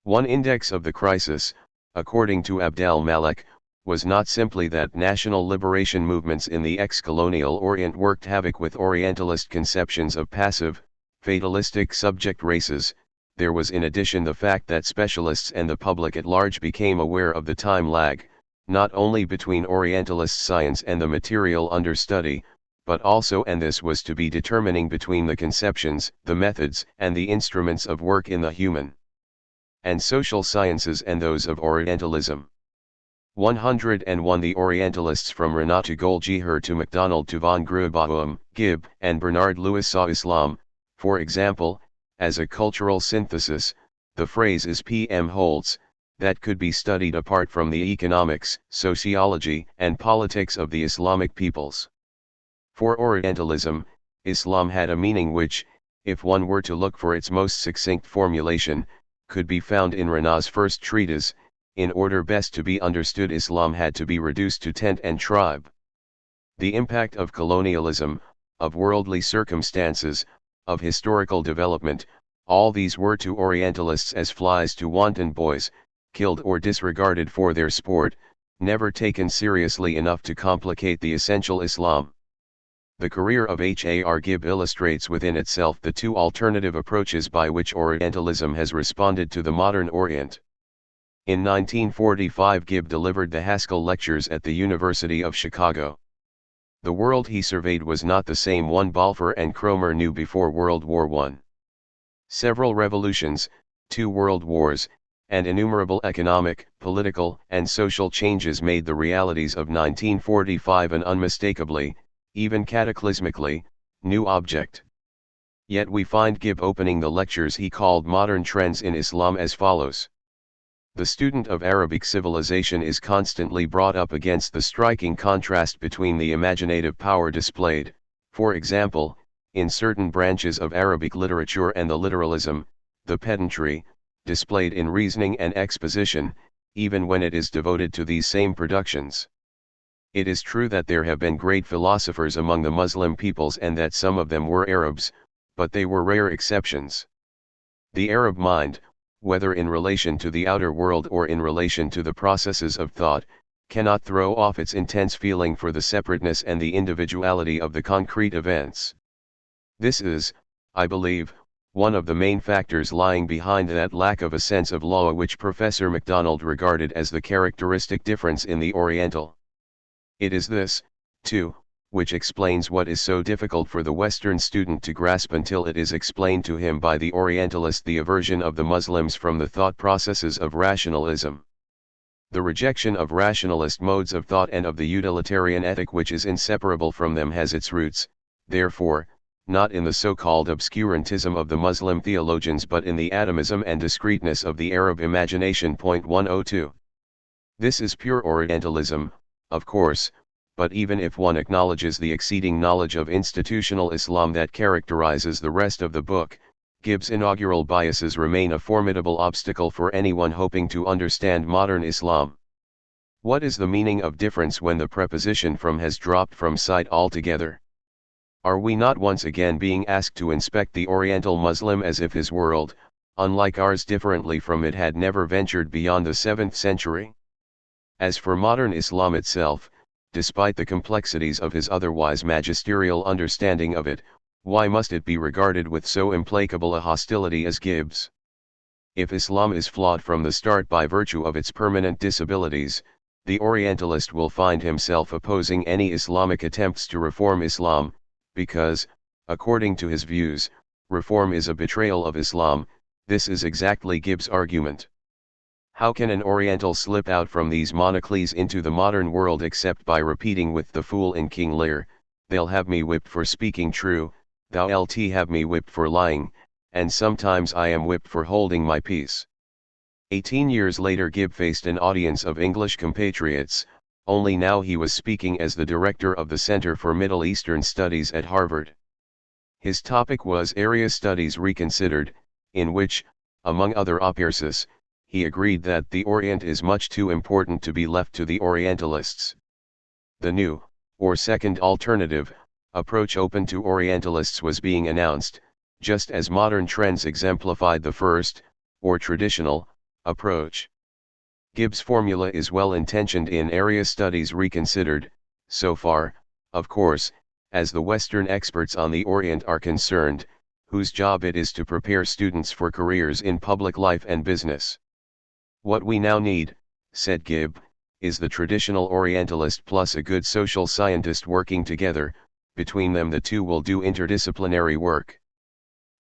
A: One index of the crisis, according to Abdel Malik, was not simply that national liberation movements in the ex-colonial Orient worked havoc with Orientalist conceptions of passive, fatalistic subject races, there was in addition the fact that specialists and the public at large became aware of the time lag, not only between Orientalist science and the material under study, but also, and this was to be determining, between the conceptions, the methods, and the instruments of work in the human and social sciences and those of Orientalism. 101 The Orientalists from Renan to Golgiher to MacDonald to von Grubaum, Gibb, and Bernard Lewis saw Islam, for example, as a cultural synthesis. The phrase is P.M. Holtz, that could be studied apart from the economics, sociology, and politics of the Islamic peoples. For Orientalism, Islam had a meaning which, if one were to look for its most succinct formulation, could be found in Renan's first treatise. In order best to be understood, Islam had to be reduced to tent and tribe. The impact of colonialism, of worldly circumstances, of historical development, all these were to Orientalists as flies to wanton boys, killed or disregarded for their sport, never taken seriously enough to complicate the essential Islam. The career of H.A.R. Gibb illustrates within itself the two alternative approaches by which Orientalism has responded to the modern Orient. In 1945 Gibb delivered the Haskell Lectures at the University of Chicago. The world he surveyed was not the same one Balfour and Cromer knew before World War I. Several revolutions, 2 world wars, and innumerable economic, political, and social changes made the realities of 1945 an unmistakably, even cataclysmically, new object. Yet we find Gibb opening the lectures he called Modern Trends in Islam as follows. The student of Arabic civilization is constantly brought up against the striking contrast between the imaginative power displayed, for example, in certain branches of Arabic literature, and the literalism, the pedantry, displayed in reasoning and exposition, even when it is devoted to these same productions. It is true that there have been great philosophers among the Muslim peoples and that some of them were Arabs, but they were rare exceptions. The Arab mind, whether in relation to the outer world or in relation to the processes of thought, cannot throw off its intense feeling for the separateness and the individuality of the concrete events. This is, I believe, one of the main factors lying behind that lack of a sense of law which Professor MacDonald regarded as the characteristic difference in the Oriental. It is this, too, which explains what is so difficult for the Western student to grasp until it is explained to him by the Orientalist: the aversion of the Muslims from the thought processes of rationalism. The rejection of rationalist modes of thought and of the utilitarian ethic which is inseparable from them has its roots, therefore, not in the so-called obscurantism of the Muslim theologians but in the atomism and discreteness of the Arab imagination. 102. This is pure Orientalism, of course, but even if one acknowledges the exceeding knowledge of institutional Islam that characterizes the rest of the book, Gibb's inaugural biases remain a formidable obstacle for anyone hoping to understand modern Islam. What is the meaning of difference when the preposition from has dropped from sight altogether? Are we not once again being asked to inspect the Oriental Muslim as if his world, unlike ours differently from it, had never ventured beyond the 7th century? As for modern Islam itself, despite the complexities of his otherwise magisterial understanding of it, why must it be regarded with so implacable a hostility as Gibbs? If Islam is flawed from the start by virtue of its permanent disabilities, the Orientalist will find himself opposing any Islamic attempts to reform Islam, because, according to his views, reform is a betrayal of Islam. This is exactly Gibbs' argument. How can an Oriental slip out from these monocles into the modern world except by repeating with the fool in King Lear, "They'll have me whipped for speaking true, thou'lt have me whipped for lying, and sometimes I am whipped for holding my peace." 18 years later Gibb faced an audience of English compatriots, only now he was speaking as the director of the Center for Middle Eastern Studies at Harvard. His topic was Area Studies Reconsidered, in which, among other appearances, he agreed that the Orient is much too important to be left to the Orientalists. The new, or second alternative, approach open to Orientalists was being announced, just as modern trends exemplified the first, or traditional, approach. Gibbs' formula is well-intentioned in Area Studies Reconsidered, so far, of course, as the Western experts on the Orient are concerned, whose job it is to prepare students for careers in public life and business. What we now need, said Gibb, is the traditional Orientalist plus a good social scientist working together. Between them the two will do interdisciplinary work.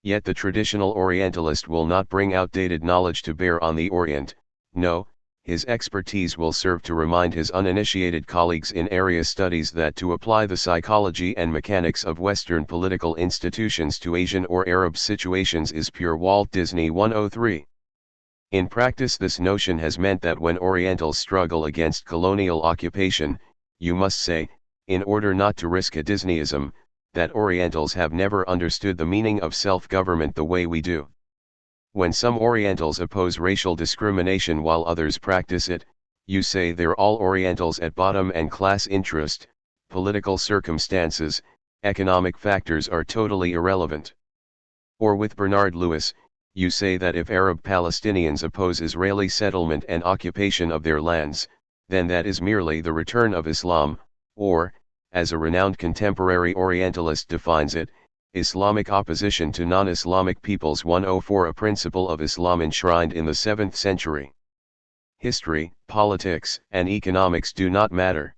A: Yet the traditional Orientalist will not bring outdated knowledge to bear on the Orient, no, his expertise will serve to remind his uninitiated colleagues in area studies that to apply the psychology and mechanics of Western political institutions to Asian or Arab situations is pure Walt Disney 103. In practice this notion has meant that when Orientals struggle against colonial occupation, you must say, in order not to risk a Disneyism, that Orientals have never understood the meaning of self-government the way we do. When some Orientals oppose racial discrimination while others practice it, you say they're all Orientals at bottom and class interest, political circumstances, economic factors are totally irrelevant. Or with Bernard Lewis, you say that if Arab Palestinians oppose Israeli settlement and occupation of their lands, then that is merely the return of Islam, or, as a renowned contemporary Orientalist defines it, Islamic opposition to non-Islamic peoples 104, a principle of Islam enshrined in the 7th century. History, politics, and economics do not matter.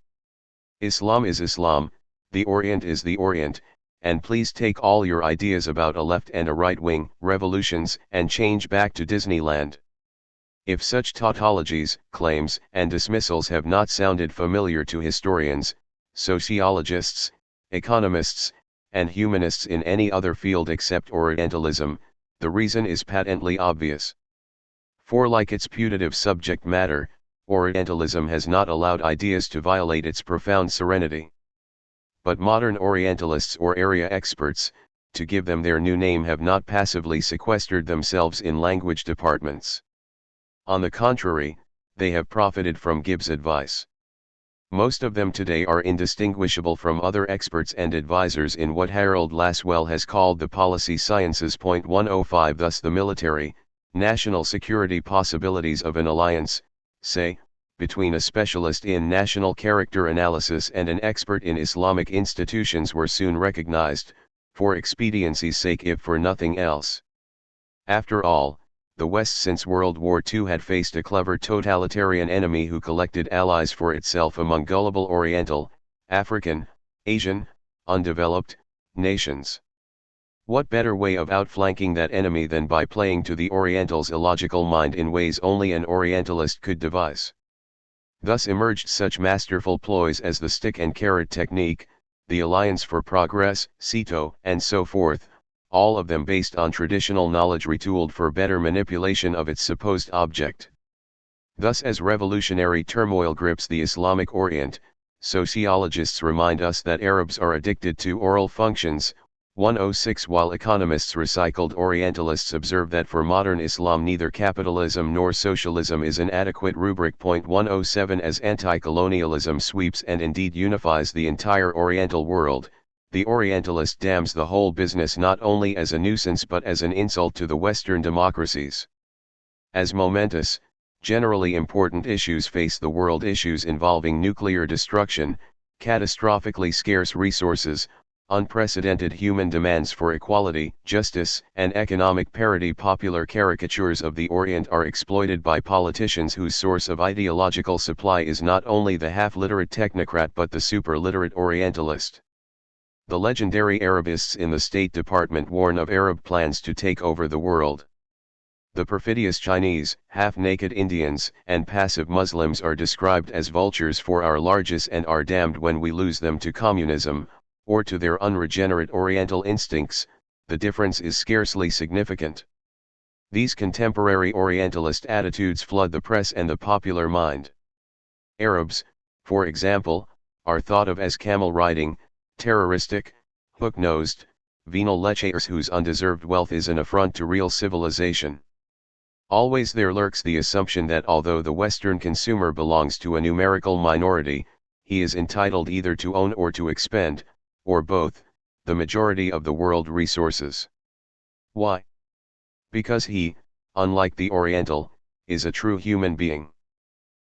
A: Islam is Islam, the Orient is the Orient, and please take all your ideas about a left and a right wing, revolutions, and change back to Disneyland. If such tautologies, claims, and dismissals have not sounded familiar to historians, sociologists, economists, and humanists in any other field except Orientalism, the reason is patently obvious. For like its putative subject matter, Orientalism has not allowed ideas to violate its profound serenity. But modern Orientalists or area experts, to give them their new name, have not passively sequestered themselves in language departments. On the contrary, they have profited from Gibbs' advice. Most of them today are indistinguishable from other experts and advisors in what Harold Lasswell has called the policy sciences. 105 Thus the military, national security possibilities of an alliance, say, between a specialist in national character analysis and an expert in Islamic institutions were soon recognized, for expediency's sake if for nothing else. After all, the West since World War II had faced a clever totalitarian enemy who collected allies for itself among gullible Oriental, African, Asian, undeveloped, nations. What better way of outflanking that enemy than by playing to the Oriental's illogical mind in ways only an Orientalist could devise? Thus emerged such masterful ploys as the stick and carrot technique, the Alliance for Progress, CETO, and so forth, all of them based on traditional knowledge retooled for better manipulation of its supposed object. Thus as revolutionary turmoil grips the Islamic Orient, sociologists remind us that Arabs are addicted to oral functions, 106, while economists recycled Orientalists observe that for modern Islam neither capitalism nor socialism is an adequate rubric. 107 As anti-colonialism sweeps and indeed unifies the entire Oriental world, the Orientalist damns the whole business not only as a nuisance but as an insult to the Western democracies. As momentous, generally important issues face the world, issues involving nuclear destruction, catastrophically scarce resources, unprecedented human demands for equality, justice, and economic parity, popular caricatures of the Orient are exploited by politicians whose source of ideological supply is not only the half-literate technocrat but the super-literate Orientalist. The legendary Arabists in the State Department warn of Arab plans to take over the world. The perfidious Chinese, half-naked Indians, and passive Muslims are described as vultures for our largesse and are damned when we lose them to communism, or to their unregenerate Oriental instincts. The difference is scarcely significant. These contemporary Orientalist attitudes flood the press and the popular mind. Arabs, for example, are thought of as camel-riding, terroristic, hook-nosed, venal lechers whose undeserved wealth is an affront to real civilization. Always there lurks the assumption that although the Western consumer belongs to a numerical minority, he is entitled either to own or to expend, or both, the majority of the world resources. Why? Because he, unlike the Oriental, is a true human being.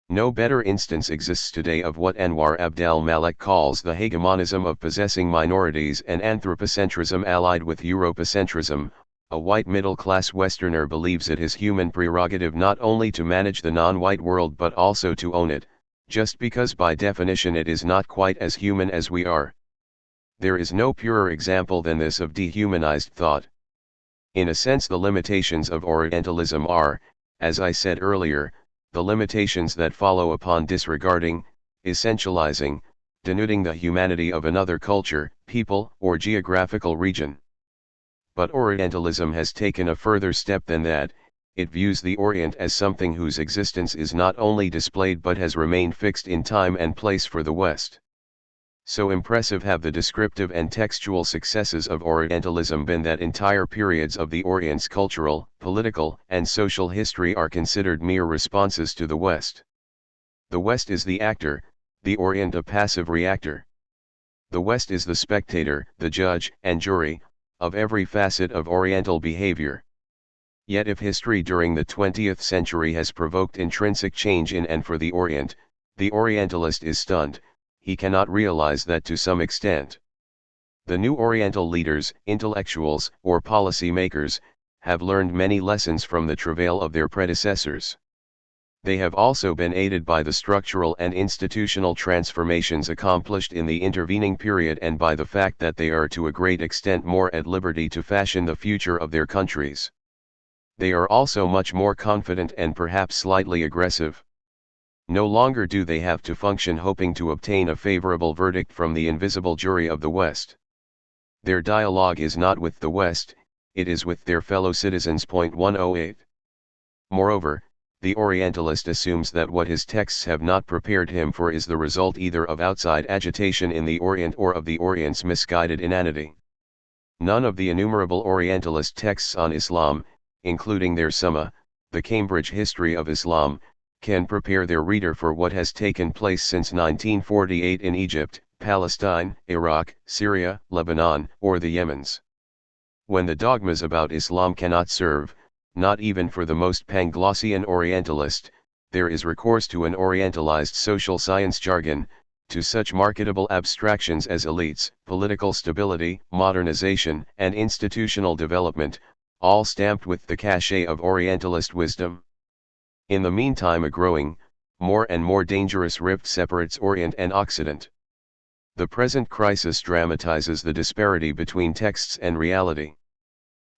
A: No better instance exists today of what Anwar Abdel Malik calls the hegemonism of possessing minorities and anthropocentrism allied with Europocentrism. A white middle-class Westerner believes it his human prerogative not only to manage the non-white world but also to own it, just because by definition it is not quite as human as we are. There is no purer example than this of dehumanized thought. In a sense, the limitations of Orientalism are, as I said earlier, the limitations that follow upon disregarding, essentializing, denuding the humanity of another culture, people, or geographical region. But Orientalism has taken a further step than that. It views the Orient as something whose existence is not only displayed but has remained fixed in time and place for the West. So impressive have the descriptive and textual successes of Orientalism been that entire periods of the Orient's cultural, political, and social history are considered mere responses to the West. The West is the actor, the Orient a passive reactor. The West is the spectator, the judge and jury, of every facet of Oriental behavior. Yet if history during the 20th century has provoked intrinsic change in and for the Orient, the Orientalist is stunned. He cannot realize that to some extent. The new Oriental leaders, intellectuals, or policy makers, have learned many lessons from the travail of their predecessors. They have also been aided by the structural and institutional transformations accomplished in the intervening period and by the fact that they are to a great extent more at liberty to fashion the future of their countries. They are also much more confident and perhaps slightly aggressive. No longer do they have to function hoping to obtain a favorable verdict from the invisible jury of the West. Their dialogue is not with the West, it is with their fellow citizens. 108. Moreover, the Orientalist assumes that what his texts have not prepared him for is the result either of outside agitation in the Orient or of the Orient's misguided inanity. None of the innumerable Orientalist texts on Islam, including their Summa, the Cambridge History of Islam, can prepare their reader for what has taken place since 1948 in Egypt, Palestine, Iraq, Syria, Lebanon, or the Yemens. When the dogmas about Islam cannot serve, not even for the most Panglossian Orientalist, there is recourse to an Orientalized social science jargon, to such marketable abstractions as elites, political stability, modernization, and institutional development, all stamped with the cachet of Orientalist wisdom. In the meantime, a growing, more and more dangerous rift separates Orient and Occident. The present crisis dramatizes the disparity between texts and reality.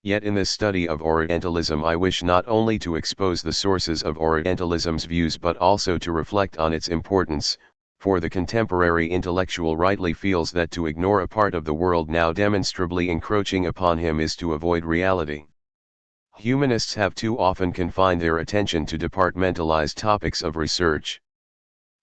A: Yet in this study of Orientalism I wish not only to expose the sources of Orientalism's views but also to reflect on its importance, for the contemporary intellectual rightly feels that to ignore a part of the world now demonstrably encroaching upon him is to avoid reality. Humanists have too often confined their attention to departmentalized topics of research.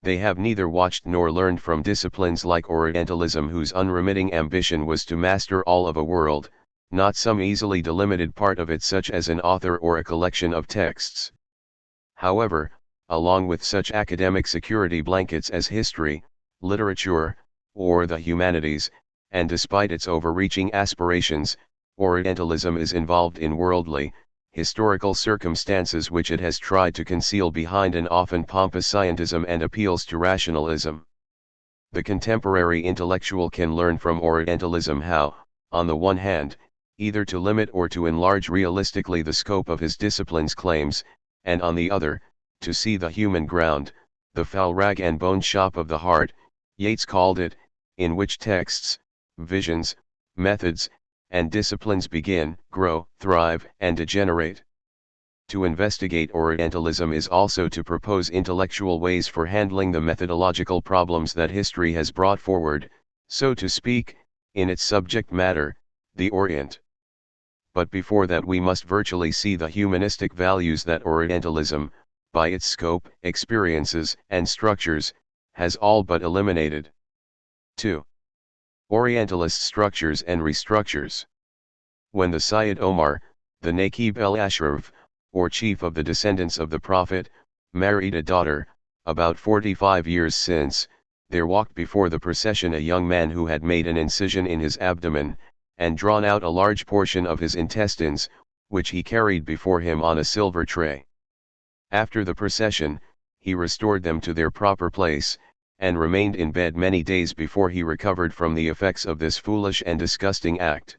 A: They have neither watched nor learned from disciplines like Orientalism, whose unremitting ambition was to master all of a world, not some easily delimited part of it such as an author or a collection of texts. However, along with such academic security blankets as history, literature, or the humanities, and despite its overreaching aspirations, Orientalism is involved in worldly, historical circumstances which it has tried to conceal behind an often pompous scientism and appeals to rationalism. The contemporary intellectual can learn from Orientalism how, on the one hand, either to limit or to enlarge realistically the scope of his discipline's claims, and on the other, to see the human ground, the foul rag and bone shop of the heart, Yeats called it, in which texts, visions, methods, and disciplines begin, grow, thrive, and degenerate. To investigate Orientalism is also to propose intellectual ways for handling the methodological problems that history has brought forward, so to speak, in its subject matter, the Orient. But before that we must virtually see the humanistic values that Orientalism, by its scope, experiences, and structures, has all but eliminated. 2. Orientalist structures and restructures. When the Sayyid Omar, the Naqib el-Ashraf, or chief of the descendants of the Prophet, married a daughter, about 45 years since, there walked before the procession a young man who had made an incision in his abdomen, and drawn out a large portion of his intestines, which he carried before him on a silver tray. After the procession, he restored them to their proper place, and remained in bed many days before he recovered from the effects of this foolish and disgusting act.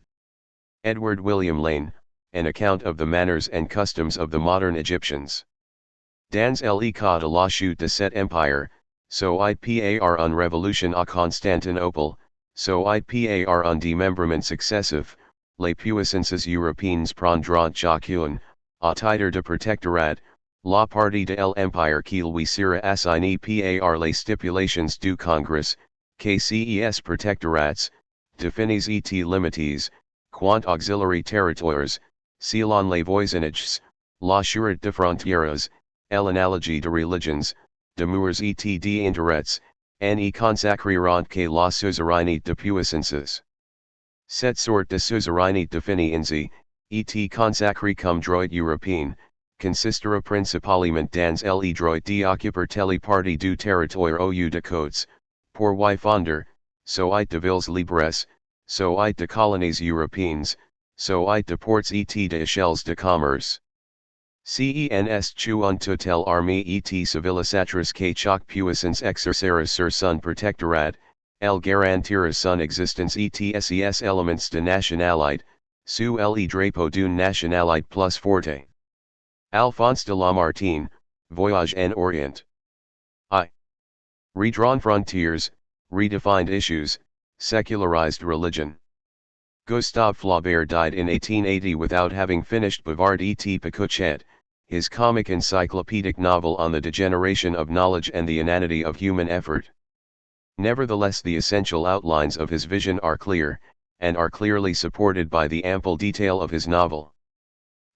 A: Edward William Lane, An Account of the Manners and Customs of the Modern Egyptians. Dans l'École de la chute de cet empire, soit par une révolution à Constantinople, soit par un démembrement successif, les puissances européennes prendront chacune, à titre de protectorat, la partie de l'empire qui lui sera assignée par les stipulations du Congrès, que ces protectorats, définis et limites, quant auxiliary territoires, selon les voisinages, la charte de frontières, l'analogie de religions, de mœurs et d'intérêts, en consacreront que la suzeraineté de puissances. Cette sorte de suzeraineté définie ainsi, et consacrée comme droit européen, consistera principalement dans le droit d'occuper telle partie du territoire ou de côtes, pour y fonder, soit de villes libres, soit de colonies européennes, soit de ports et d'échelles de commerce. Cens tu un total armée et civilisatrice que chaque puissance exercera sur son protectorat, elle garantira son existence et ses elements de nationalité, sous le drapeau d'une nationalité plus forte. Alphonse de Lamartine, Voyage en Orient. I. Redrawn frontiers, redefined issues, secularized religion. Gustave Flaubert died in 1880 without having finished Bavard et Picouchet, his comic encyclopedic novel on the degeneration of knowledge and the inanity of human effort. Nevertheless, the essential outlines of his vision are clear, and are clearly supported by the ample detail of his novel.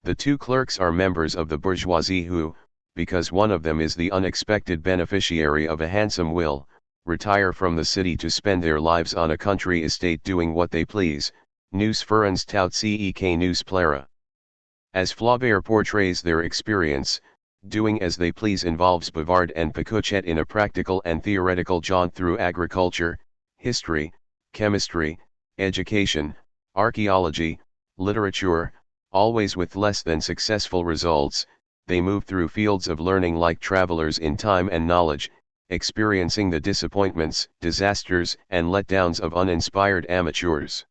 A: The two clerks are members of the bourgeoisie who, because one of them is the unexpected beneficiary of a handsome will, retire from the city to spend their lives on a country estate doing what they please, nous ferons tout ce que nous plaira. As Flaubert portrays their experience, doing as they please involves Bavard and Picouchet in a practical and theoretical jaunt through agriculture, history, chemistry, education, archaeology, literature, always with less than successful results. They move through fields of learning like travelers in time and knowledge, experiencing the disappointments, disasters, and letdowns of uninspired amateurs.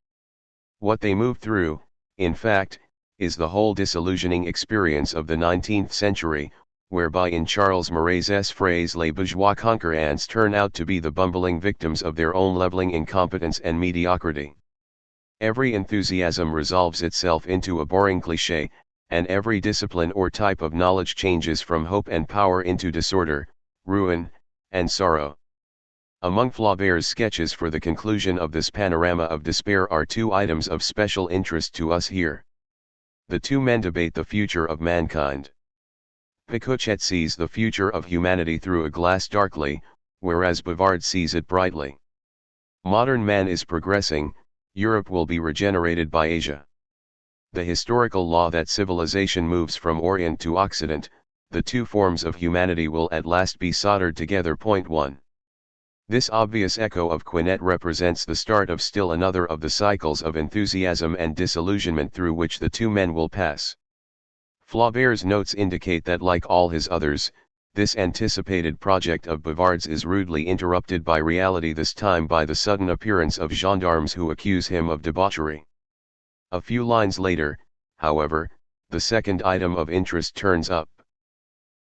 A: What they move through, in fact, is the whole disillusioning experience of the 19th century, whereby in Charles Maurray's phrase les bourgeois conquérants turn out to be the bumbling victims of their own leveling incompetence and mediocrity. Every enthusiasm resolves itself into a boring cliché, and every discipline or type of knowledge changes from hope and power into disorder, ruin, and sorrow. Among Flaubert's sketches for the conclusion of this panorama of despair are two items of special interest to us here. The two men debate the future of mankind. Picouchet sees the future of humanity through a glass darkly, whereas Bavard sees it brightly. Modern man is progressing, Europe will be regenerated by Asia. The historical law that civilization moves from Orient to Occident, the two forms of humanity will at last be soldered together. Point 1. This obvious echo of Quinet represents the start of still another of the cycles of enthusiasm and disillusionment through which the two men will pass. Flaubert's notes indicate that like all his others, this anticipated project of Bavard's is rudely interrupted by reality, this time by the sudden appearance of gendarmes who accuse him of debauchery. A few lines later, however, the second item of interest turns up.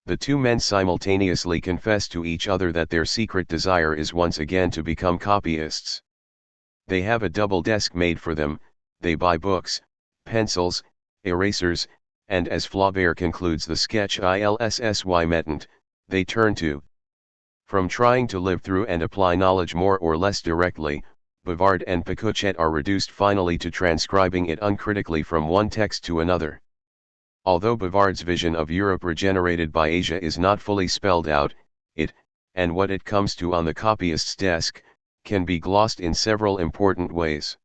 A: The two men simultaneously confess to each other that their secret desire is once again to become copyists. They have a double desk made for them, they buy books, pencils, erasers, and as Flaubert concludes the sketch ILSSY mettant, they turn to. From trying to live through and apply knowledge more or less directly, Bavard and Picouchet are reduced finally to transcribing it uncritically from one text to another. Although Bavard's vision of Europe regenerated by Asia is not fully spelled out, it, and what it comes to on the copyist's desk, can be glossed in several important ways.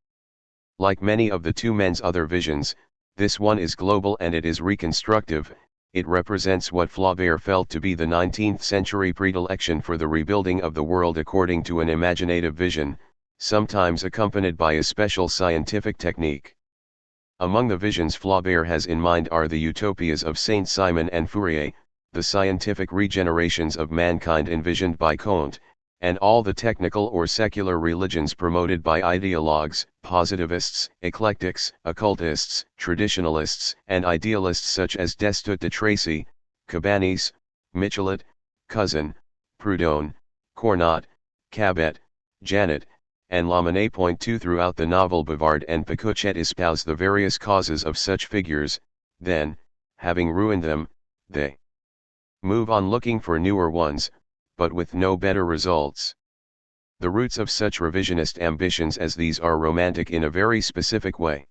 A: Like many of the two men's other visions, this one is global and it is reconstructive. It represents what Flaubert felt to be the 19th century predilection for the rebuilding of the world according to an imaginative vision, sometimes accompanied by a special scientific technique. Among the visions Flaubert has in mind are the utopias of Saint-Simon and Fourier, the scientific regenerations of mankind envisioned by Comte, and all the technical or secular religions promoted by ideologues, positivists, eclectics, occultists, traditionalists, and idealists such as Destutt de Tracy, Cabanis, Michelet, Cousin, Proudhon, Cournot, Cabet, Janet, and Lamennais. Point 2. Throughout the novel, Bavard and Picouchet espouse the various causes of such figures, then, having ruined them, they move on looking for newer ones, but with no better results. The roots of such revisionist ambitions as these are romantic in a very specific way.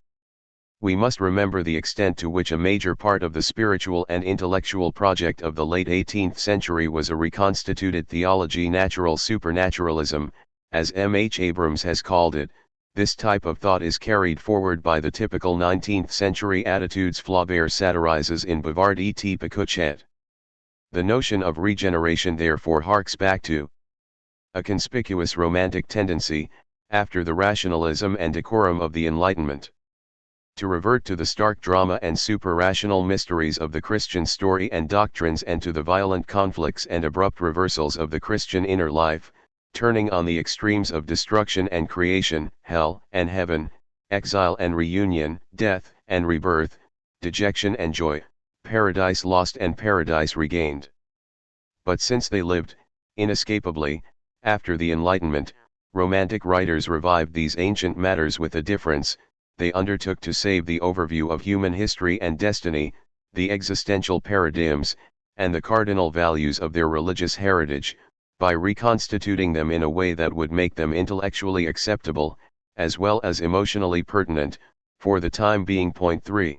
A: We must remember the extent to which a major part of the spiritual and intellectual project of the late 18th century was a reconstituted theology, natural supernaturalism, as M. H. Abrams has called it. This type of thought is carried forward by the typical 19th century attitudes Flaubert satirizes in Bavard et Picouchet. The notion of regeneration therefore harks back to a conspicuous romantic tendency, after the rationalism and decorum of the Enlightenment, to revert to the stark drama and super-rational mysteries of the Christian story and doctrines, and to the violent conflicts and abrupt reversals of the Christian inner life, turning on the extremes of destruction and creation, hell and heaven, exile and reunion, death and rebirth, dejection and joy, paradise lost and paradise regained. But since they lived, inescapably, after the Enlightenment, Romantic writers revived these ancient matters with a difference. They undertook to save the overview of human history and destiny, the existential paradigms, and the cardinal values of their religious heritage, by reconstituting them in a way that would make them intellectually acceptable, as well as emotionally pertinent, for the time being. Point 3.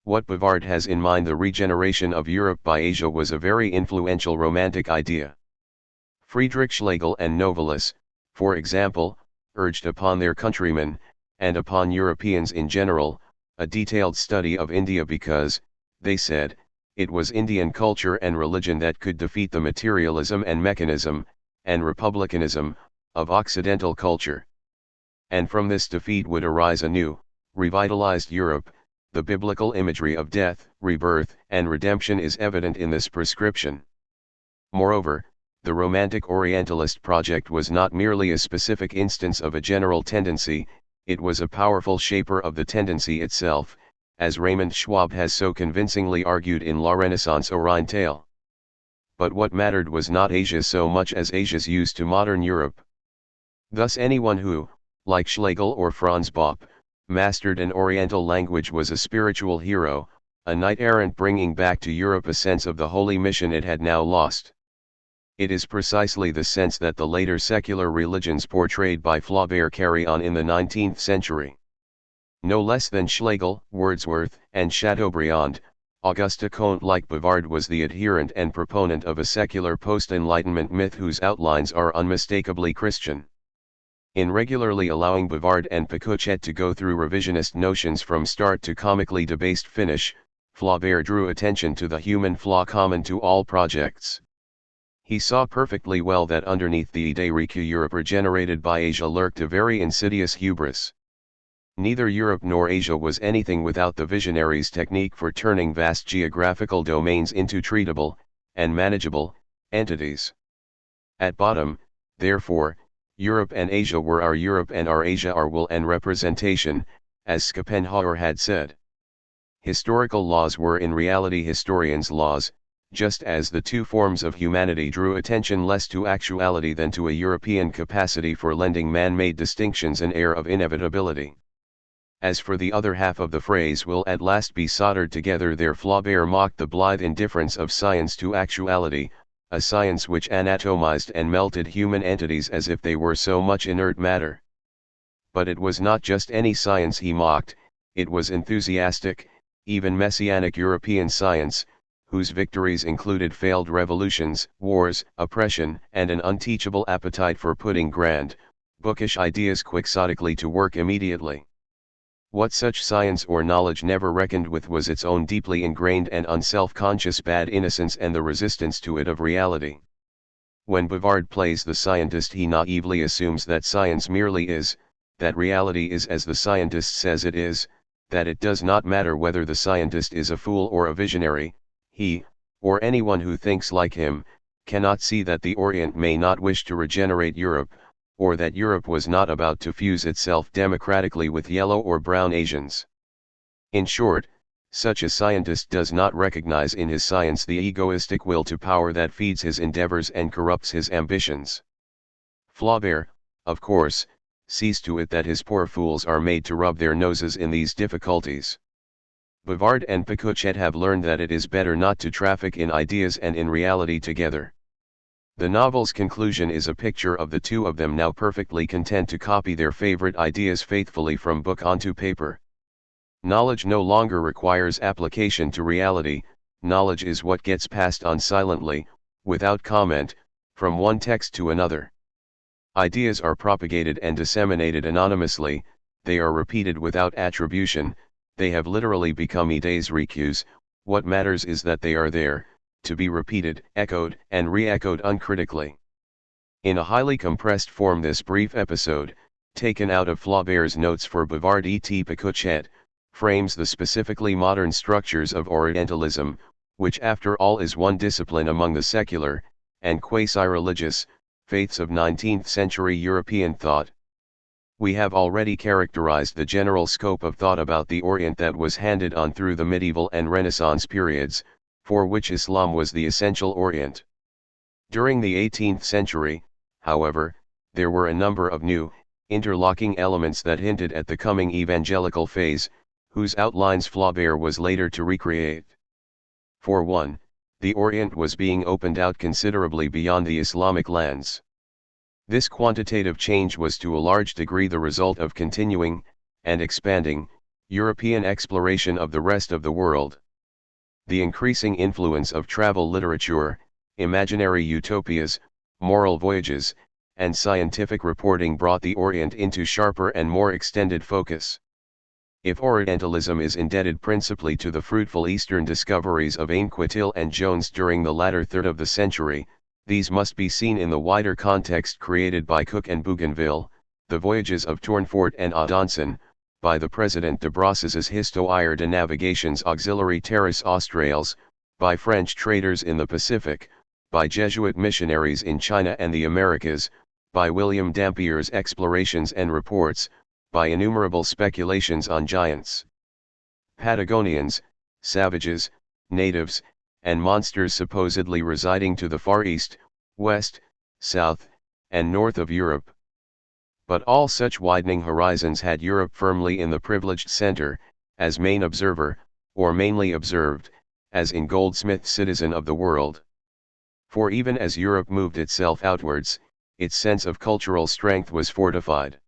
A: What Bavard has in mind, the regeneration of Europe by Asia, was a very influential Romantic idea. Friedrich Schlegel and Novalis, for example, urged upon their countrymen, and upon Europeans in general, a detailed study of India because, they said, it was Indian culture and religion that could defeat the materialism and mechanism, and republicanism, of Occidental culture. And from this defeat would arise a new, revitalized Europe. The biblical imagery of death, rebirth, and redemption is evident in this prescription. Moreover, the Romantic Orientalist project was not merely a specific instance of a general tendency, it was a powerful shaper of the tendency itself, as Raymond Schwab has so convincingly argued in La Renaissance orientale. But what mattered was not Asia so much as Asia's use to modern Europe. Thus anyone who, like Schlegel or Franz Bopp, mastered an Oriental language was a spiritual hero, a knight-errant bringing back to Europe a sense of the holy mission it had now lost. It is precisely the sense that the later secular religions portrayed by Flaubert carry on in the 19th century. No less than Schlegel, Wordsworth, and Chateaubriand, Auguste Comte, like Bavard, was the adherent and proponent of a secular post-Enlightenment myth whose outlines are unmistakably Christian. In regularly allowing Bavard and Picouchet to go through revisionist notions from start to comically debased finish, Flaubert drew attention to the human flaw common to all projects. He saw perfectly well that underneath the idée reçue Europe regenerated by Asia lurked a very insidious hubris. Neither Europe nor Asia was anything without the visionaries' technique for turning vast geographical domains into treatable, and manageable, entities. At bottom, therefore, Europe and Asia were our Europe and our Asia our will and representation, as Schopenhauer had said. Historical laws were in reality historians' laws, just as the two forms of humanity drew attention less to actuality than to a European capacity for lending man-made distinctions an air of inevitability. As for the other half of the phrase will at last be soldered together, there Flaubert mocked the blithe indifference of science to actuality, a science which anatomized and melted human entities as if they were so much inert matter. But it was not just any science he mocked, it was enthusiastic, even messianic European science, whose victories included failed revolutions, wars, oppression, and an unteachable appetite for putting grand, bookish ideas quixotically to work immediately. What such science or knowledge never reckoned with was its own deeply ingrained and unself-conscious bad innocence and the resistance to it of reality. When Bavard plays the scientist, he naively assumes that science merely is, that reality is as the scientist says it is, that it does not matter whether the scientist is a fool or a visionary. He, or anyone who thinks like him, cannot see that the Orient may not wish to regenerate Europe, or that Europe was not about to fuse itself democratically with yellow or brown Asians. In short, such a scientist does not recognize in his science the egoistic will to power that feeds his endeavors and corrupts his ambitions. Flaubert, of course, sees to it that his poor fools are made to rub their noses in these difficulties. Bavard and Picouchet have learned that it is better not to traffic in ideas and in reality together. The novel's conclusion is a picture of the two of them now perfectly content to copy their favorite ideas faithfully from book onto paper. Knowledge no longer requires application to reality. Knowledge is what gets passed on silently, without comment, from one text to another. Ideas are propagated and disseminated anonymously, they are repeated without attribution, they have literally become idées reçues. What matters is that they are there, to be repeated, echoed, and re-echoed uncritically. In a highly compressed form, this brief episode, taken out of Flaubert's notes for Bavard et Picouchet, frames the specifically modern structures of Orientalism, which after all is one discipline among the secular, and quasi-religious, faiths of 19th-century European thought. We have already characterized the general scope of thought about the Orient that was handed on through the medieval and Renaissance periods, for which Islam was the essential Orient. During the 18th century, however, there were a number of new, interlocking elements that hinted at the coming evangelical phase, whose outlines Flaubert was later to recreate. For one, the Orient was being opened out considerably beyond the Islamic lands. This quantitative change was to a large degree the result of continuing, and expanding, European exploration of the rest of the world. The increasing influence of travel literature, imaginary utopias, moral voyages, and scientific reporting brought the Orient into sharper and more extended focus. If Orientalism is indebted principally to the fruitful Eastern discoveries of Anquetil and Jones during the latter third of the century, these must be seen in the wider context created by Cook and Bougainville, the voyages of Tournefort and Audonson, by the President de Brosses's Histoire de Navigations Auxiliary Terres Australes, by French traders in the Pacific, by Jesuit missionaries in China and the Americas, by William Dampier's explorations and reports, by innumerable speculations on giants, Patagonians, savages, natives, and monsters supposedly residing to the far east, west, south, and north of Europe. But all such widening horizons had Europe firmly in the privileged center, as main observer, or mainly observed, as in Goldsmith's Citizen of the World. For even as Europe moved itself outwards, its sense of cultural strength was fortified.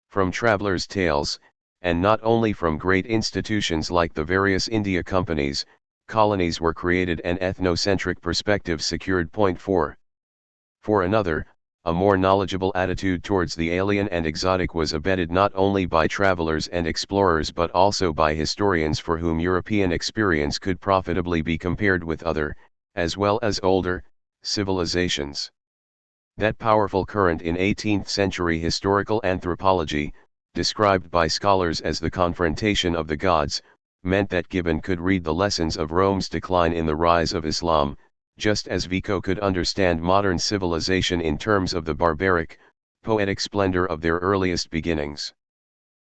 A: From travelers' tales, and not only from great institutions like the various India companies, colonies were created and ethnocentric perspective secured. Point 4. For another, a more knowledgeable attitude towards the alien and exotic was abetted not only by travelers and explorers but also by historians for whom European experience could profitably be compared with other, as well as older, civilizations. That powerful current in 18th-century historical anthropology, described by scholars as the confrontation of the gods, meant that Gibbon could read the lessons of Rome's decline in the rise of Islam, just as Vico could understand modern civilization in terms of the barbaric, poetic splendor of their earliest beginnings.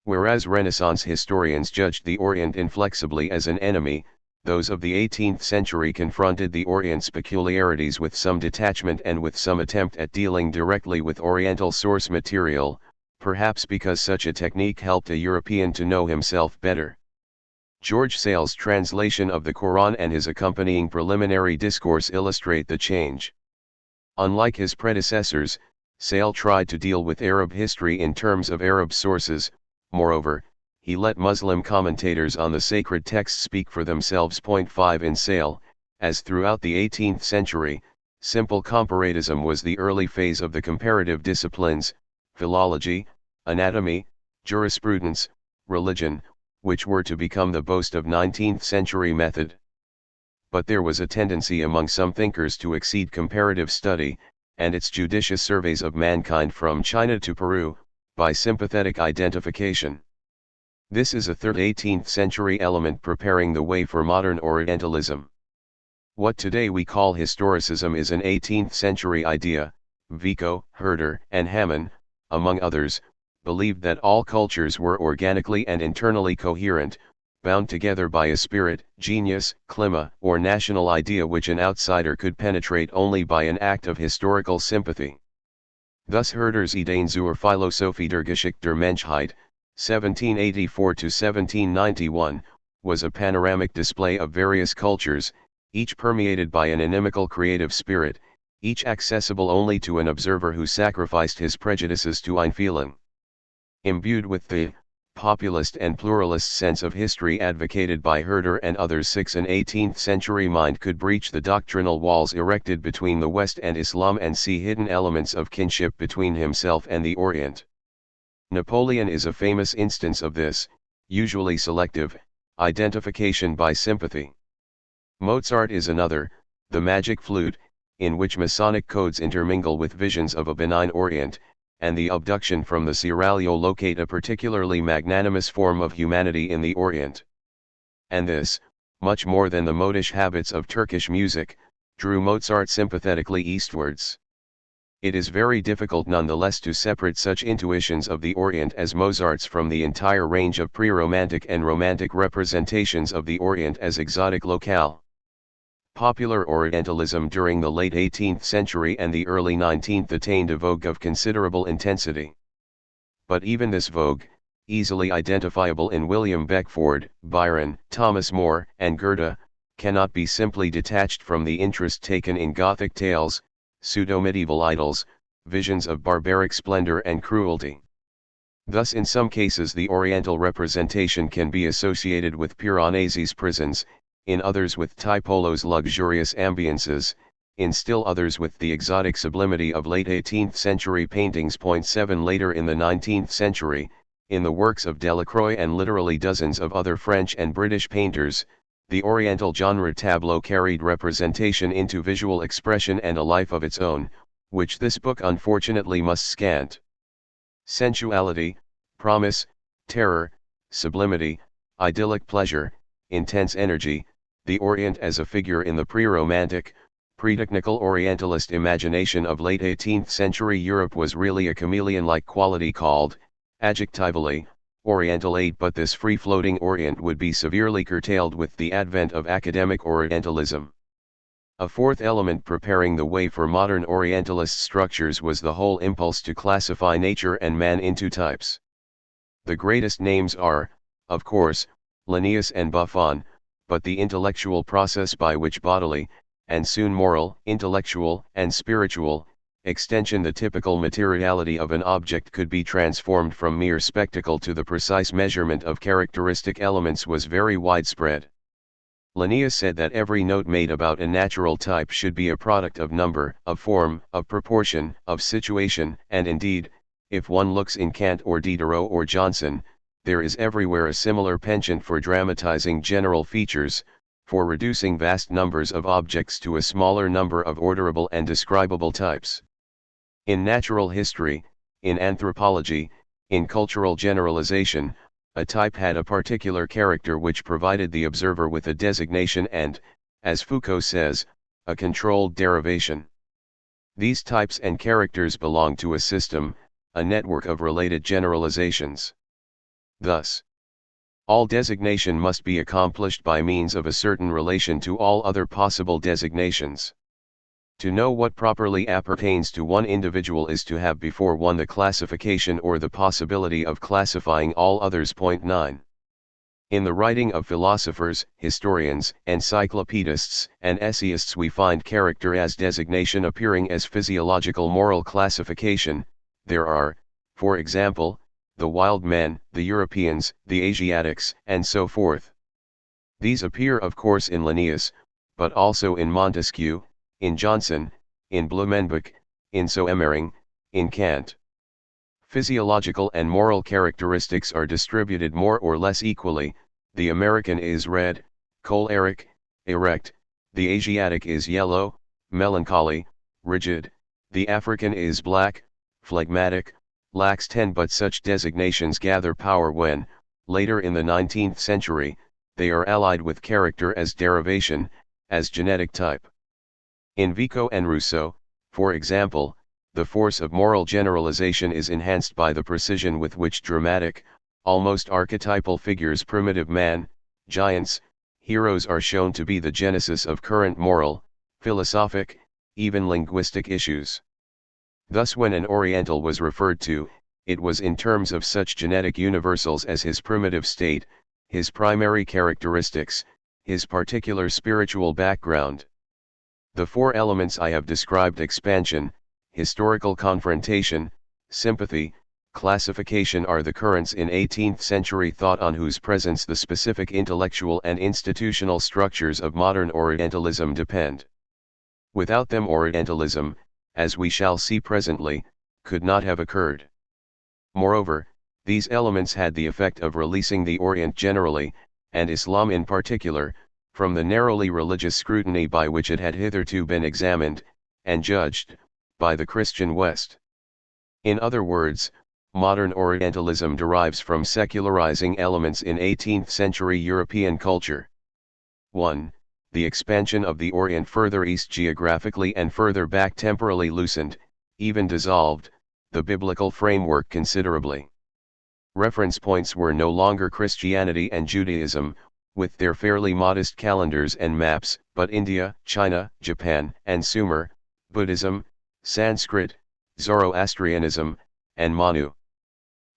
A: Whereas Renaissance historians judged the Orient inflexibly as an enemy, those of the 18th century confronted the Orient's peculiarities with some detachment and with some attempt at dealing directly with Oriental source material, perhaps because such a technique helped a European to know himself better. George Sale's translation of the Quran and his accompanying preliminary discourse illustrate the change. Unlike his predecessors, Sale tried to deal with Arab history in terms of Arab sources. Moreover, he let Muslim commentators on the sacred texts speak for themselves. Point 5 In Sale, as throughout the 18th century, simple comparatism was the early phase of the comparative disciplines, philology, anatomy, jurisprudence, religion, which were to become the boast of 19th century method. But there was a tendency among some thinkers to exceed comparative study, and its judicious surveys of mankind from China to Peru, by sympathetic identification. This is a third 18th century element preparing the way for modern Orientalism. What today we call historicism is an 18th century idea. Vico, Herder, and Hamann, among others, believed that all cultures were organically and internally coherent, bound together by a spirit, genius, clima, or national idea which an outsider could penetrate only by an act of historical sympathy. Thus Herder's Ideen zur Philosophie der Geschichte der Menschheit, 1784–1791, was a panoramic display of various cultures, each permeated by an inimical creative spirit, each accessible only to an observer who sacrificed his prejudices to Einfühlung. Imbued with the populist and pluralist sense of history advocated by Herder and others, an 18th century mind could breach the doctrinal walls erected between the West and Islam and see hidden elements of kinship between himself and the Orient. Napoleon is a famous instance of this, usually selective, identification by sympathy. Mozart is another, the magic flute, in which Masonic codes intermingle with visions of a benign Orient, and the abduction from the seraglio locate a particularly magnanimous form of humanity in the Orient. And this, much more than the modish habits of Turkish music, drew Mozart sympathetically eastwards. It is very difficult nonetheless to separate such intuitions of the Orient as Mozart's from the entire range of pre-Romantic and Romantic representations of the Orient as exotic locale. Popular Orientalism during the late 18th century and the early 19th attained a vogue of considerable intensity. But even this vogue, easily identifiable in William Beckford, Byron, Thomas More, and Goethe, cannot be simply detached from the interest taken in Gothic tales, pseudo-medieval idyls, visions of barbaric splendor and cruelty. Thus in some cases the Oriental representation can be associated with Piranesi's prisons, in others with Tiepolo's luxurious ambiances, in still others with the exotic sublimity of late 18th century paintings. 7 Later in the 19th century, in the works of Delacroix and literally dozens of other French and British painters, the Oriental genre tableau carried representation into visual expression and a life of its own, which this book unfortunately must scant. Sensuality, promise, terror, sublimity, idyllic pleasure, intense energy, the Orient as a figure in the pre-Romantic, pre-technical Orientalist imagination of late 18th century Europe was really a chameleon-like quality called, adjectively, Orientalate, but this free-floating Orient would be severely curtailed with the advent of academic Orientalism. A fourth element preparing the way for modern Orientalist structures was the whole impulse to classify nature and man into types. The greatest names are, of course, Linnaeus and Buffon, but the intellectual process by which bodily, and soon moral, intellectual, and spiritual, extension the typical materiality of an object could be transformed from mere spectacle to the precise measurement of characteristic elements was very widespread. Linnaeus said that every note made about a natural type should be a product of number, of form, of proportion, of situation, and indeed, if one looks in Kant or Diderot or Johnson, there is everywhere a similar penchant for dramatizing general features, for reducing vast numbers of objects to a smaller number of orderable and describable types. In natural history, in anthropology, in cultural generalization, a type had a particular character which provided the observer with a designation and, as Foucault says, a controlled derivation. These types and characters belong to a system, a network of related generalizations. Thus, all designation must be accomplished by means of a certain relation to all other possible designations. To know what properly appertains to one individual is to have before one the classification or the possibility of classifying all others. 9. In the writing of philosophers, historians, encyclopedists, and essayists we find character as designation appearing as physiological moral classification. There are, for example, the wild men, the Europeans, the Asiatics, and so forth. These appear of course in Linnaeus, but also in Montesquieu, in Johnson, in Blumenbach, in Soemmerring, in Kant. Physiological and moral characteristics are distributed more or less equally. The American is red, choleric, erect; the Asiatic is yellow, melancholy, rigid; the African is black, phlegmatic, lax. 10 But such designations gather power when, later in the 19th century, they are allied with character as derivation, as genetic type. In Vico and Rousseau, for example, the force of moral generalization is enhanced by the precision with which dramatic, almost archetypal figures, primitive man, giants, heroes, are shown to be the genesis of current moral, philosophic, even linguistic issues. Thus when an Oriental was referred to, it was in terms of such genetic universals as his primitive state, his primary characteristics, his particular spiritual background. The four elements I have described: expansion, historical confrontation, sympathy, classification, are the currents in 18th century thought on whose presence the specific intellectual and institutional structures of modern Orientalism depend. Without them Orientalism, as we shall see presently, could not have occurred. Moreover, these elements had the effect of releasing the Orient generally, and Islam in particular, from the narrowly religious scrutiny by which it had hitherto been examined, and judged, by the Christian West. In other words, modern Orientalism derives from secularizing elements in 18th century European culture. 1. The expansion of the Orient further east geographically and further back temporally loosened, even dissolved, the biblical framework considerably. Reference points were no longer Christianity and Judaism, with their fairly modest calendars and maps, but India, China, Japan, and Sumer, Buddhism, Sanskrit, Zoroastrianism, and Manu.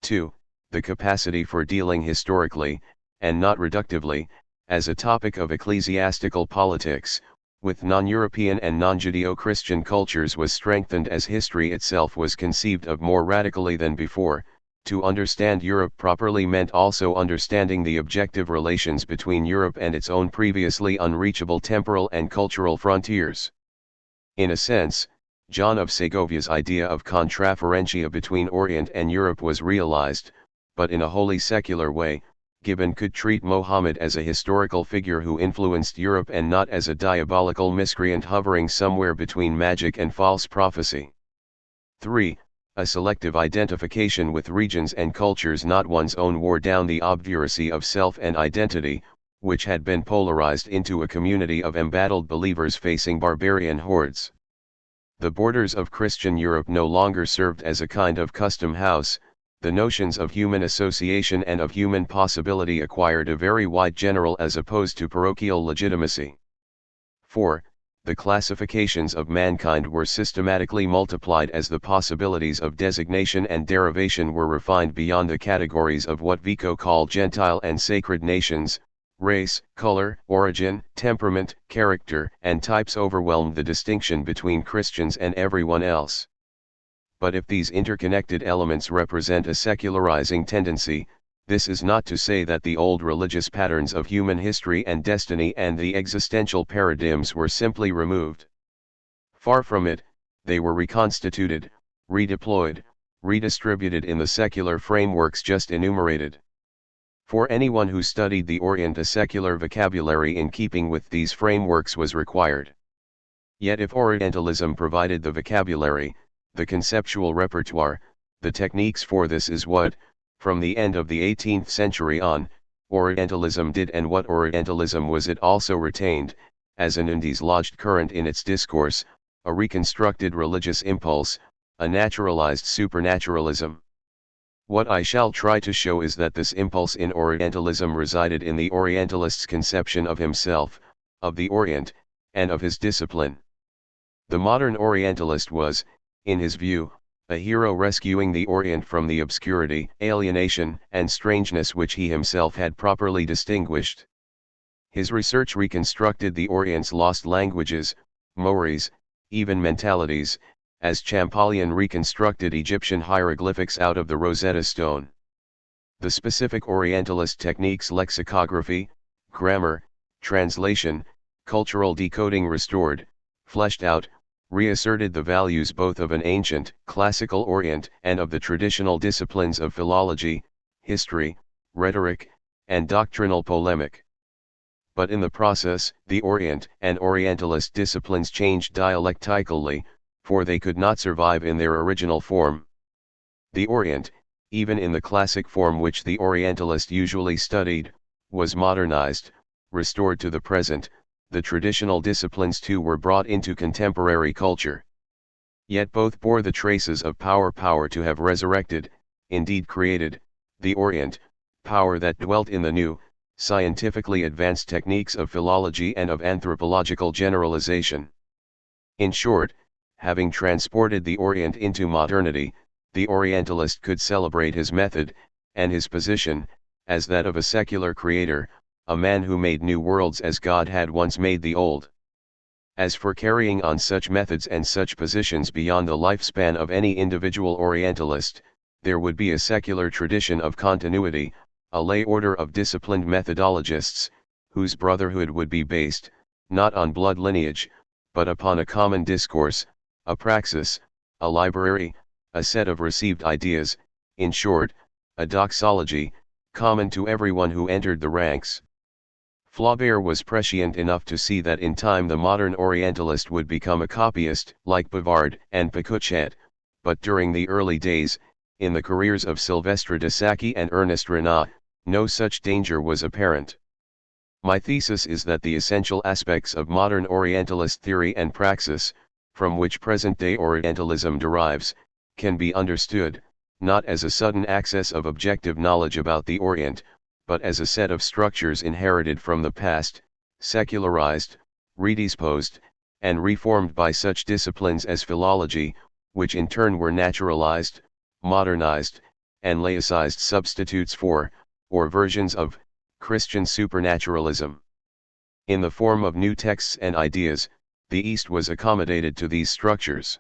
A: 2. The capacity for dealing historically, and not reductively, as a topic of ecclesiastical politics, with non-European and non-Judeo-Christian cultures was strengthened as history itself was conceived of more radically than before. To understand Europe properly meant also understanding the objective relations between Europe and its own previously unreachable temporal and cultural frontiers. In a sense, John of Segovia's idea of contrafferentia between Orient and Europe was realized, but in a wholly secular way. Gibbon could treat Mohammed as a historical figure who influenced Europe and not as a diabolical miscreant hovering somewhere between magic and false prophecy. 3. A selective identification with regions and cultures not one's own wore down the obduracy of self and identity, which had been polarized into a community of embattled believers facing barbarian hordes. The borders of Christian Europe no longer served as a kind of custom house. The notions of human association and of human possibility acquired a very wide general as opposed to parochial legitimacy. 4. The classifications of mankind were systematically multiplied as the possibilities of designation and derivation were refined beyond the categories of what Vico called Gentile and sacred nations. Race, color, origin, temperament, character, and types overwhelmed the distinction between Christians and everyone else. But if these interconnected elements represent a secularizing tendency, this is not to say that the old religious patterns of human history and destiny and the existential paradigms were simply removed. Far from it, they were reconstituted, redeployed, redistributed in the secular frameworks just enumerated. For anyone who studied the Orient, a secular vocabulary in keeping with these frameworks was required. Yet if Orientalism provided the vocabulary, the conceptual repertoire, the techniques for this is what, from the end of the 18th century on, Orientalism did, and what Orientalism was it also retained, as an undisengaged current in its discourse, a reconstructed religious impulse, a naturalized supernaturalism. What I shall try to show is that this impulse in Orientalism resided in the Orientalist's conception of himself, of the Orient, and of his discipline. The modern Orientalist was, in his view, a hero rescuing the Orient from the obscurity, alienation, and strangeness which he himself had properly distinguished. His research reconstructed the Orient's lost languages, mores, even mentalities, as Champollion reconstructed Egyptian hieroglyphics out of the Rosetta Stone. The specific Orientalist techniques, lexicography, grammar, translation, cultural decoding restored, fleshed out, reasserted the values both of an ancient, classical Orient and of the traditional disciplines of philology, history, rhetoric, and doctrinal polemic. But in the process, the Orient and Orientalist disciplines changed dialectically, for they could not survive in their original form. The Orient, even in the classic form which the Orientalist usually studied, was modernized, restored to the present. The traditional disciplines too were brought into contemporary culture. Yet both bore the traces of power to have resurrected, indeed created, the Orient, power that dwelt in the new, scientifically advanced techniques of philology and of anthropological generalization. In short, having transported the Orient into modernity, the Orientalist could celebrate his method, and his position, as that of a secular creator, a man who made new worlds as God had once made the old. As for carrying on such methods and such positions beyond the lifespan of any individual Orientalist, there would be a secular tradition of continuity, a lay order of disciplined methodologists, whose brotherhood would be based, not on blood lineage, but upon a common discourse, a praxis, a library, a set of received ideas, in short, a doxology, common to everyone who entered the ranks. Flaubert was prescient enough to see that in time the modern Orientalist would become a copyist, like Bavard and Picouchet, but during the early days, in the careers of Sylvestre de Sacy and Ernest Renan, no such danger was apparent. My thesis is that the essential aspects of modern Orientalist theory and praxis, from which present-day Orientalism derives, can be understood, not as a sudden access of objective knowledge about the Orient, but as a set of structures inherited from the past, secularized, redisposed, and reformed by such disciplines as philology, which in turn were naturalized, modernized, and laicized substitutes for, or versions of, Christian supernaturalism. In the form of new texts and ideas, the East was accommodated to these structures.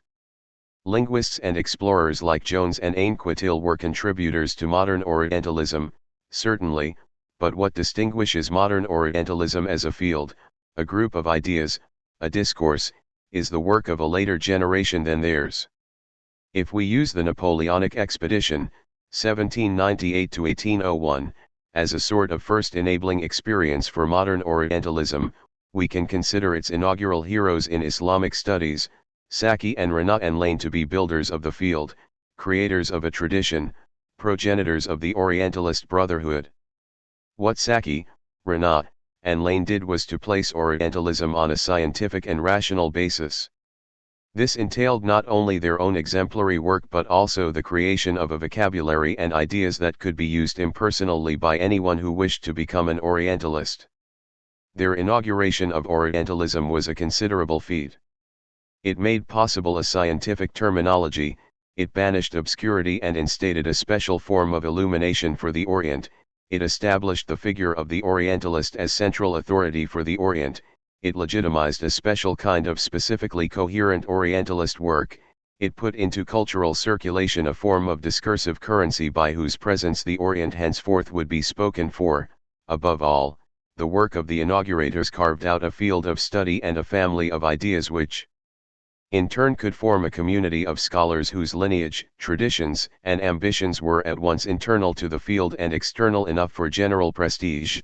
A: Linguists and explorers like Jones and Anquetil were contributors to modern Orientalism, certainly, but what distinguishes modern Orientalism as a field, a group of ideas, a discourse, is the work of a later generation than theirs. If we use the Napoleonic expedition, 1798–1801, as a sort of first enabling experience for modern Orientalism, we can consider its inaugural heroes in Islamic studies, Sacy and Renan and Lane, to be builders of the field, creators of a tradition, progenitors of the Orientalist brotherhood. What Sacy, Renan, and Lane did was to place Orientalism on a scientific and rational basis. This entailed not only their own exemplary work but also the creation of a vocabulary and ideas that could be used impersonally by anyone who wished to become an Orientalist. Their inauguration of Orientalism was a considerable feat. It made possible a scientific terminology, it banished obscurity and instated a special form of illumination for the Orient, it established the figure of the Orientalist as central authority for the Orient, it legitimized a special kind of specifically coherent Orientalist work, it put into cultural circulation a form of discursive currency by whose presence the Orient henceforth would be spoken for. Above all, the work of the inaugurators carved out a field of study and a family of ideas which, in turn, could form a community of scholars whose lineage, traditions, and ambitions were at once internal to the field and external enough for general prestige.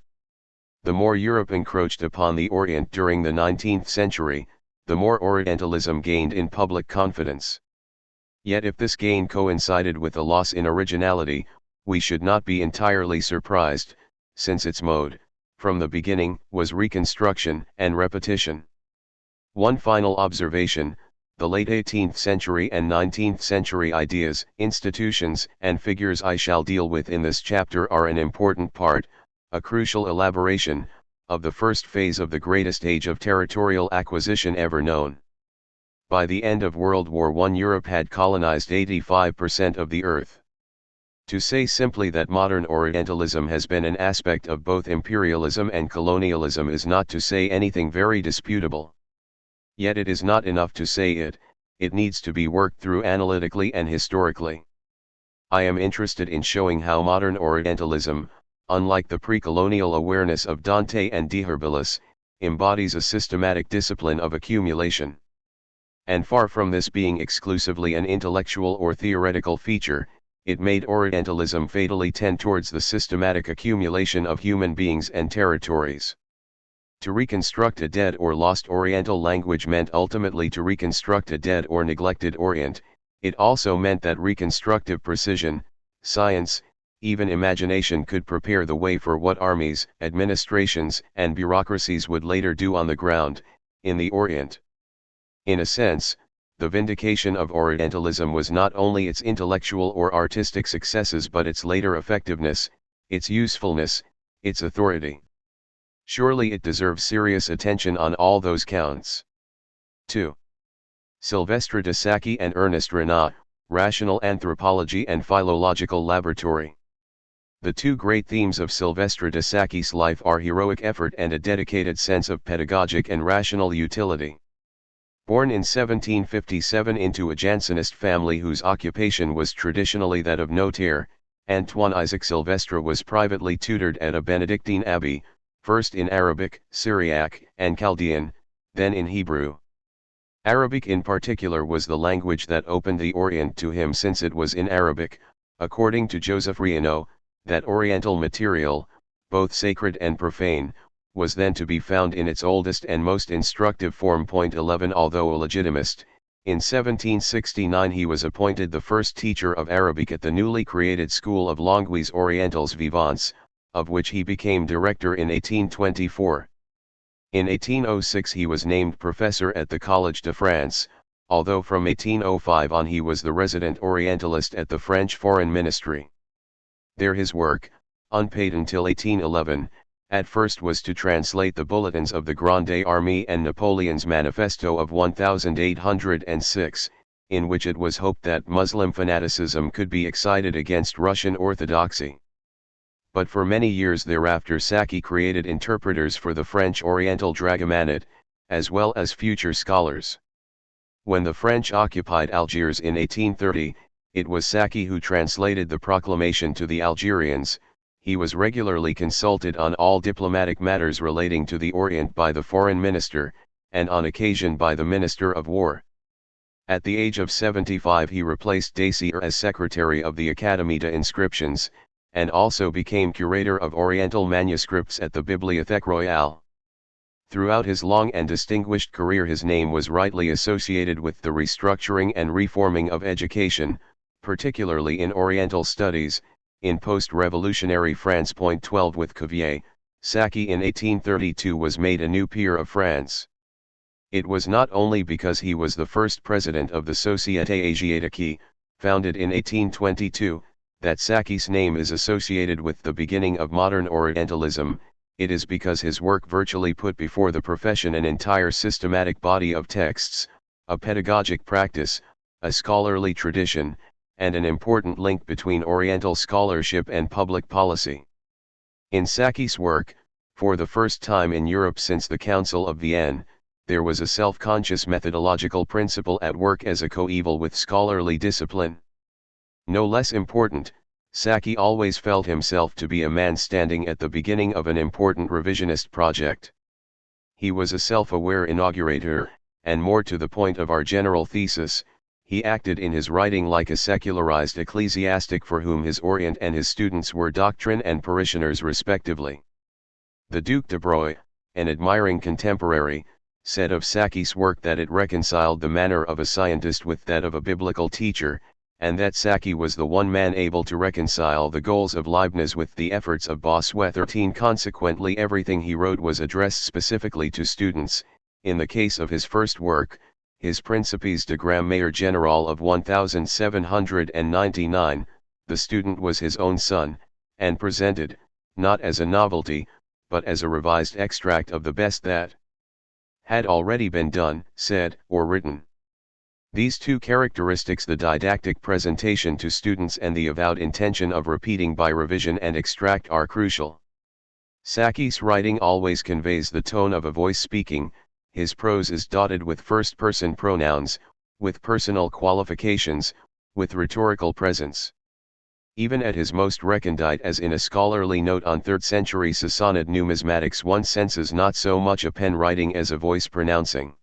A: The more Europe encroached upon the Orient during the 19th century, the more Orientalism gained in public confidence. Yet if this gain coincided with a loss in originality, we should not be entirely surprised, since its mode, from the beginning, was reconstruction and repetition. One final observation: the late 18th century and 19th century ideas, institutions, and figures I shall deal with in this chapter are an important part, a crucial elaboration, of the first phase of the greatest age of territorial acquisition ever known. By the end of World War I, Europe had colonized 85% of the earth. To say simply that modern Orientalism has been an aspect of both imperialism and colonialism is not to say anything very disputable. Yet it is not enough to say it, it needs to be worked through analytically and historically. I am interested in showing how modern Orientalism, unlike the pre-colonial awareness of Dante and D'Herbilis, embodies a systematic discipline of accumulation. And far from this being exclusively an intellectual or theoretical feature, it made Orientalism fatally tend towards the systematic accumulation of human beings and territories. To reconstruct a dead or lost Oriental language meant ultimately to reconstruct a dead or neglected Orient. It also meant that reconstructive precision, science, even imagination could prepare the way for what armies, administrations, and bureaucracies would later do on the ground, in the Orient. In a sense, the vindication of Orientalism was not only its intellectual or artistic successes but its later effectiveness, its usefulness, its authority. Surely it deserves serious attention on all those counts. 2. Sylvestre de Sacchi and Ernest Renan, Rational Anthropology and Philological Laboratory. The two great themes of Sylvestre de Sacchi's life are heroic effort and a dedicated sense of pedagogic and rational utility. Born in 1757 into a Jansenist family whose occupation was traditionally that of notaire, Antoine Isaac Sylvestre was privately tutored at a Benedictine abbey, first in Arabic, Syriac, and Chaldean, then in Hebrew. Arabic in particular was the language that opened the Orient to him, since it was in Arabic, according to Joseph Renaud, that Oriental material, both sacred and profane, was then to be found in its oldest and most instructive form. 11 Although a legitimist, in 1769 he was appointed the first teacher of Arabic at the newly created School of Langues Orientales Vivantes, of which he became director in 1824. In 1806 he was named professor at the Collège de France, although from 1805 on he was the resident Orientalist at the French Foreign Ministry. There his work, unpaid until 1811, at first was to translate the bulletins of the Grande Armée and Napoleon's Manifesto of 1806, in which it was hoped that Muslim fanaticism could be excited against Russian orthodoxy. But for many years thereafter Sacchi created interpreters for the French Oriental Dragomanate, as well as future scholars. When the French occupied Algiers in 1830, it was Sacchi who translated the proclamation to the Algerians. He was regularly consulted on all diplomatic matters relating to the Orient by the foreign minister, and on occasion by the minister of war. At the age of 75 he replaced Dacier as secretary of the Académie des Inscriptions, and also became curator of Oriental manuscripts at the Bibliothèque Royale. Throughout his long and distinguished career his name was rightly associated with the restructuring and reforming of education, particularly in Oriental studies, in post-revolutionary France. 12 With Cuvier, Sacchi in 1832 was made a new peer of France. It was not only because he was the first president of the Société Asiatique, founded in 1822, that Sacchi's name is associated with the beginning of modern Orientalism. It is because his work virtually put before the profession an entire systematic body of texts, a pedagogic practice, a scholarly tradition, and an important link between Oriental scholarship and public policy. In Sacchi's work, for the first time in Europe since the Council of Vienne, there was a self-conscious methodological principle at work as a coeval with scholarly discipline. No less important, Sacchi always felt himself to be a man standing at the beginning of an important revisionist project. He was a self-aware inaugurator, and more to the point of our general thesis, he acted in his writing like a secularized ecclesiastic for whom his Orient and his students were doctrine and parishioners respectively. The Duc de Broglie, an admiring contemporary, said of Sacchi's work that it reconciled the manner of a scientist with that of a biblical teacher, and that Sacchi was the one man able to reconcile the goals of Leibniz with the efforts of Bossuet. 13 Consequently everything he wrote was addressed specifically to students. In the case of his first work, his Principes de Grammaire Générale of 1799, the student was his own son, and presented, not as a novelty, but as a revised extract of the best that had already been done, said, or written. These two characteristics, the didactic presentation to students and the avowed intention of repeating by revision and extract, are crucial. Sacchi's writing always conveys the tone of a voice speaking. His prose is dotted with first-person pronouns, with personal qualifications, with rhetorical presence. Even at his most recondite, as in a scholarly note on 3rd century Sassanid numismatics, one senses not so much a pen writing as a voice pronouncing.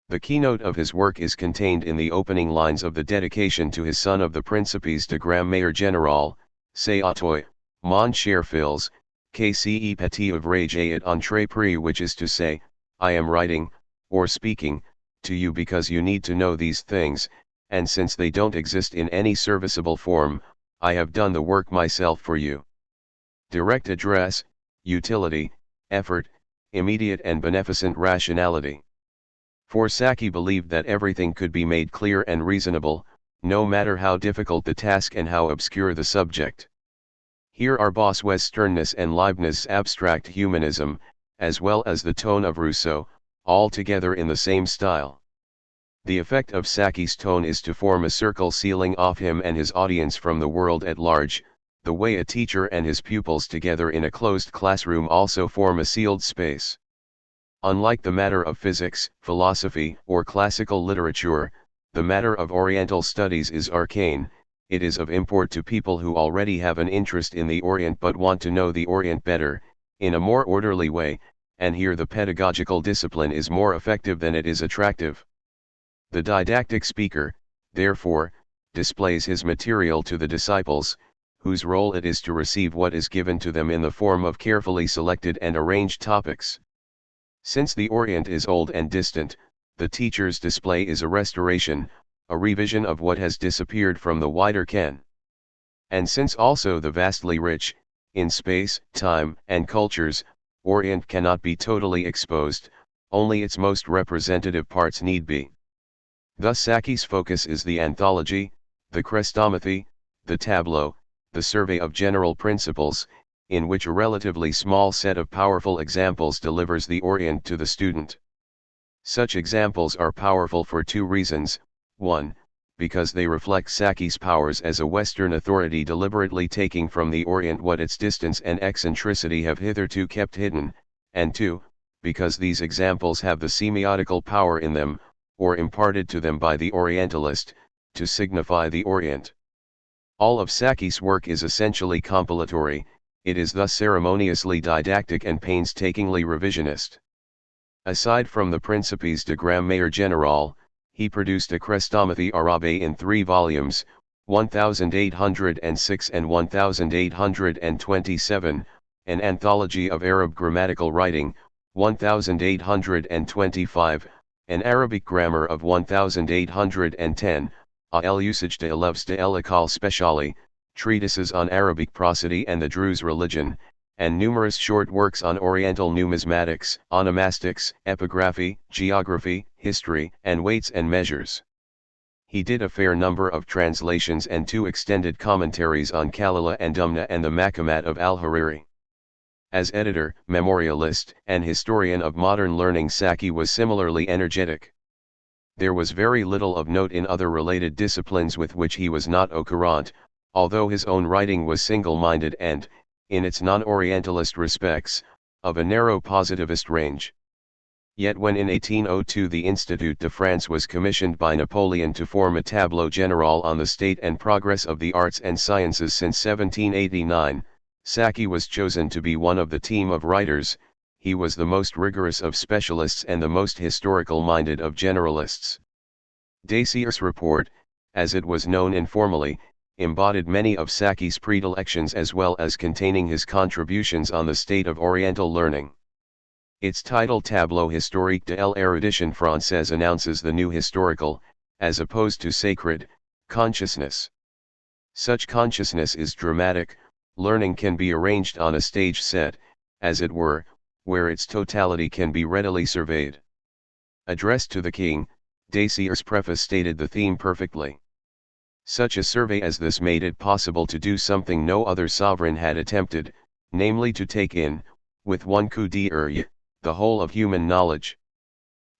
A: The keynote of his work is contained in the opening lines of the dedication to his son of the Principes de Grammaire Générale, C'est à toi, mon cher fils, que ce petit ouvrage est entrepris, which is to say, I am writing, or speaking, to you because you need to know these things, and since they don't exist in any serviceable form, I have done the work myself for you. Direct address, utility, effort, immediate and beneficent rationality. For Saki believed that everything could be made clear and reasonable, no matter how difficult the task and how obscure the subject. Here are Bossuet's sternness and Leibniz's abstract humanism, as well as the tone of Rousseau, all together in the same style. The effect of Saki's tone is to form a circle sealing off him and his audience from the world at large, the way a teacher and his pupils together in a closed classroom also form a sealed space. Unlike the matter of physics, philosophy, or classical literature, the matter of Oriental studies is arcane. It is of import to people who already have an interest in the Orient but want to know the Orient better, in a more orderly way, and here the pedagogical discipline is more effective than it is attractive. The didactic speaker, therefore, displays his material to the disciples, whose role it is to receive what is given to them in the form of carefully selected and arranged topics. Since the Orient is old and distant, the teacher's display is a restoration, a revision of what has disappeared from the wider ken. And since also the vastly rich, in space, time, and cultures, Orient cannot be totally exposed, only its most representative parts need be. Thus Saki's focus is the anthology, the chrestomathy, the tableau, the survey of general principles, in which a relatively small set of powerful examples delivers the Orient to the student. Such examples are powerful for two reasons: 1, because they reflect Saki's powers as a Western authority deliberately taking from the Orient what its distance and eccentricity have hitherto kept hidden, and 2, because these examples have the semiotical power in them, or imparted to them by the Orientalist, to signify the Orient. All of Saki's work is essentially compilatory, it is thus ceremoniously didactic and painstakingly revisionist. Aside from the Principes de Grammaire Générale, he produced a Chrestomathy Arabe in 3 volumes, 1806 and 1827, an anthology of Arab grammatical writing, 1825, an Arabic grammar of 1810, el usage de élèves de l'école spéciale, treatises on Arabic prosody and the Druze religion, and numerous short works on Oriental numismatics, onomastics, epigraphy, geography, history, and weights and measures. He did a fair number of translations and 2 extended commentaries on Kalila and Dumna and the Makamat of al-Hariri. As editor, memorialist, and historian of modern learning, Saki was similarly energetic. There was very little of note in other related disciplines with which he was not au courant, although his own writing was single-minded and, in its non-Orientalist respects, of a narrow positivist range. Yet when in 1802 the Institut de France was commissioned by Napoleon to form a tableau général on the state and progress of the arts and sciences since 1789, Saki was chosen to be one of the team of writers. He was the most rigorous of specialists and the most historical-minded of generalists. Dacier's report, as it was known informally, embodied many of Saki's predilections as well as containing his contributions on the state of Oriental learning. Its title Tableau historique de l'érudition française announces the new historical, as opposed to sacred, consciousness. Such consciousness is dramatic. Learning can be arranged on a stage set, as it were, where its totality can be readily surveyed. Addressed to the king, Dacier's preface stated the theme perfectly. Such a survey as this made it possible to do something no other sovereign had attempted, namely to take in, with one coup d'œil, the whole of human knowledge.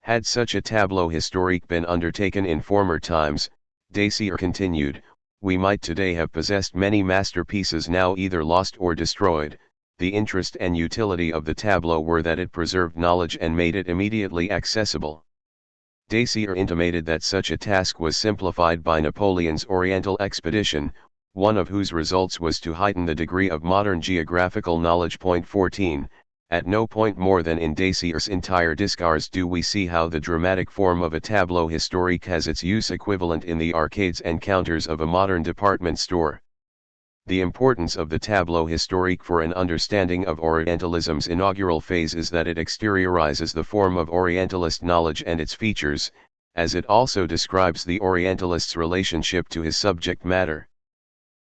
A: Had such a tableau historique been undertaken in former times, Dacier continued, we might today have possessed many masterpieces now either lost or destroyed. The interest and utility of the tableau were that it preserved knowledge and made it immediately accessible. Dacier intimated that such a task was simplified by Napoleon's Oriental expedition, one of whose results was to heighten the degree of modern geographical knowledge. Point 14. At no point more than in Dacier's entire discourse do we see how the dramatic form of a tableau historique has its use equivalent in the arcades and counters of a modern department store. The importance of the tableau historique for an understanding of Orientalism's inaugural phase is that it exteriorizes the form of Orientalist knowledge and its features, as it also describes the Orientalist's relationship to his subject matter.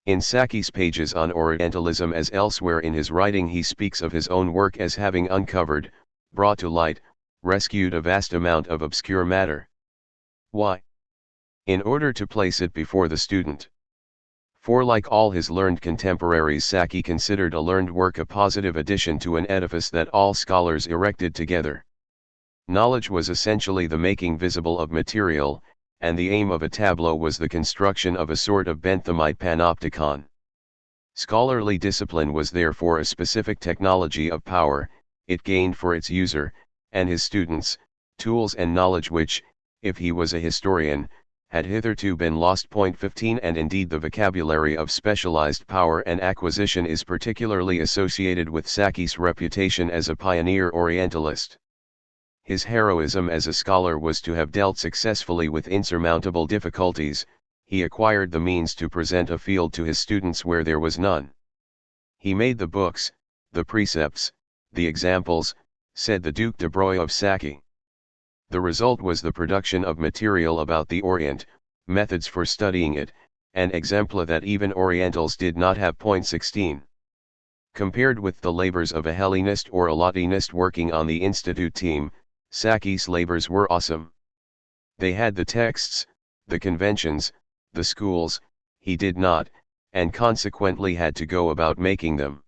A: In Saki's pages on Orientalism as elsewhere in his writing, he speaks of his own work as having uncovered, brought to light, rescued a vast amount of obscure matter. Why? In order to place it before the student. For like all his learned contemporaries, Saki considered a learned work a positive addition to an edifice that all scholars erected together. Knowledge was essentially the making visible of material, and the aim of a tableau was the construction of a sort of Benthamite panopticon. Scholarly discipline was therefore a specific technology of power. It gained for its user, and his students, tools and knowledge which, if he was a historian, had hitherto been lost. Point 15. And indeed the vocabulary of specialized power and acquisition is particularly associated with Saki's reputation as a pioneer Orientalist. His heroism as a scholar was to have dealt successfully with insurmountable difficulties. He acquired the means to present a field to his students where there was none. He made the books, the precepts, the examples, said the Duc de Broglie of Saki. The result was the production of material about the Orient, methods for studying it, and exempla that even Orientals did not have. Point 16. Compared with the labors of a Hellenist or a Latinist working on the Institute team, Saki's labors were awesome. They had the texts, the conventions, the schools. He did not, and consequently had to go about making them.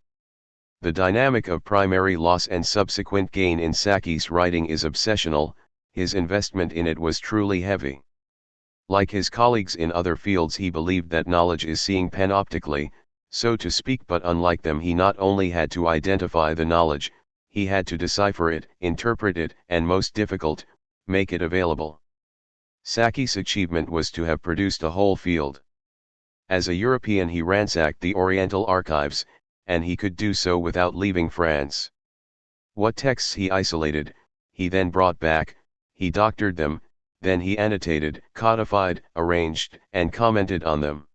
A: The dynamic of primary loss and subsequent gain in Saki's writing is obsessional. His investment in it was truly heavy. Like his colleagues in other fields, he believed that knowledge is seeing panoptically, so to speak, but unlike them he not only had to identify the knowledge, he had to decipher it, interpret it, and most difficult, make it available. Saki's achievement was to have produced a whole field. As a European he ransacked the Oriental archives, and he could do so without leaving France. What texts he isolated, he then brought back, he doctored them, then he annotated, codified, arranged, and commented on them.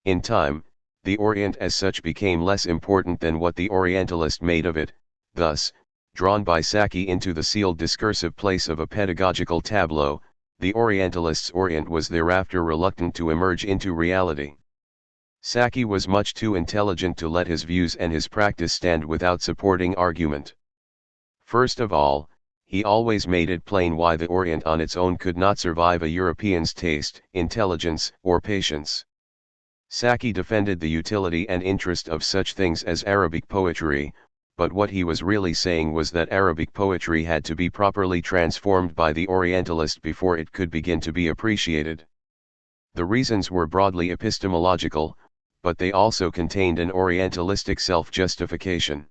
A: In time, the Orient as such became less important than what the Orientalist made of it. Thus, drawn by Saki into the sealed discursive place of a pedagogical tableau, the Orientalist's Orient was thereafter reluctant to emerge into reality. Saki was much too intelligent to let his views and his practice stand without supporting argument. First of all, he always made it plain why the Orient on its own could not survive a European's taste, intelligence, or patience. Saki defended the utility and interest of such things as Arabic poetry, but what he was really saying was that Arabic poetry had to be properly transformed by the Orientalist before it could begin to be appreciated. The reasons were broadly epistemological, but they also contained an Orientalistic self-justification.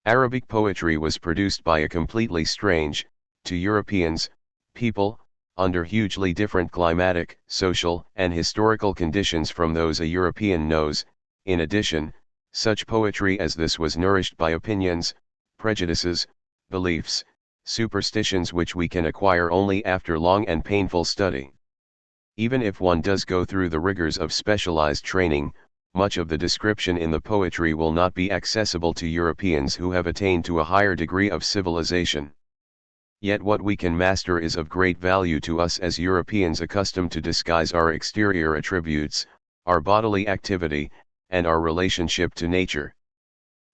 A: Arabic poetry was produced by a completely strange, to Europeans, people, under hugely different climatic, social, and historical conditions from those a European knows. In addition, such poetry as this was nourished by opinions, prejudices, beliefs, superstitions which we can acquire only after long and painful study. Even if one does go through the rigors of specialized training, much of the description in the poetry will not be accessible to Europeans who have attained to a higher degree of civilization. Yet what we can master is of great value to us as Europeans accustomed to disguise our exterior attributes, our bodily activity, and our relationship to nature.